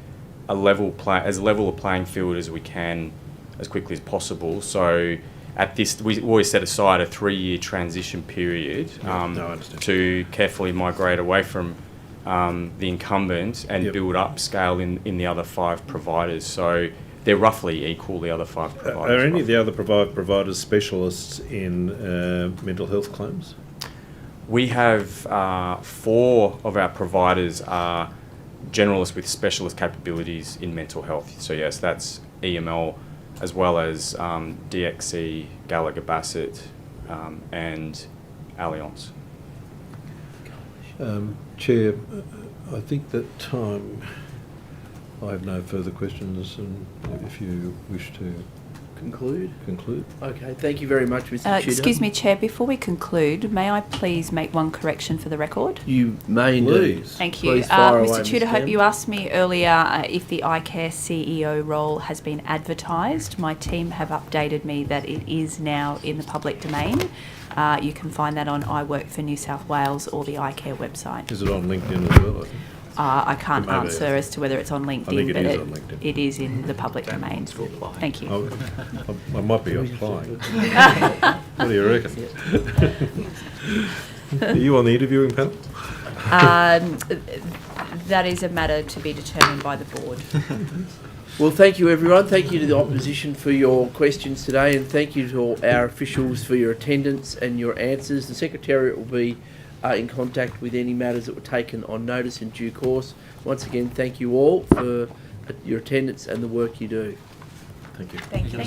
as level a playing field as we can as quickly as possible. So at this, we always set aside a 3-year transition period to carefully migrate away from the incumbent and build up scale in the other 5 providers. So they're roughly equal, the other 5 providers. Are any of the other providers specialists in mental health claims? We have 4 of our providers are generalists with specialist capabilities in mental health. So yes, that's EML as well as DXC, Gallagher Bassett and Allianz. Chair, I think that I have no further questions, and if you wish to conclude. Okay, thank you very much, Mr. Tudor. Excuse me, Chair, before we conclude, may I please make one correction for the record? You may indeed. Please. Thank you. Please fire away, Mr. Tudor, Ms. Hope, Cam. you asked me earlier if the iCare CEO role has been advertised. My team have updated me that it is now in the public domain. You can find that on I Work for New South Wales or the iCare website. Is it on LinkedIn as well, I think? I can't answer as to whether it's on LinkedIn, I think but it is on LinkedIn. it is in the public domain. Thank you. I might be applying. What do you reckon? Are you on the interviewing panel? That is a matter to be determined by the board. Well, thank you, everyone. Thank you to the opposition for your questions today, and thank you to all our officials for your attendance and your answers. The Secretariat will be in contact with any matters that were taken on notice in due course. Once again, thank you all for your attendance and the work you do. Thank you. Thank you.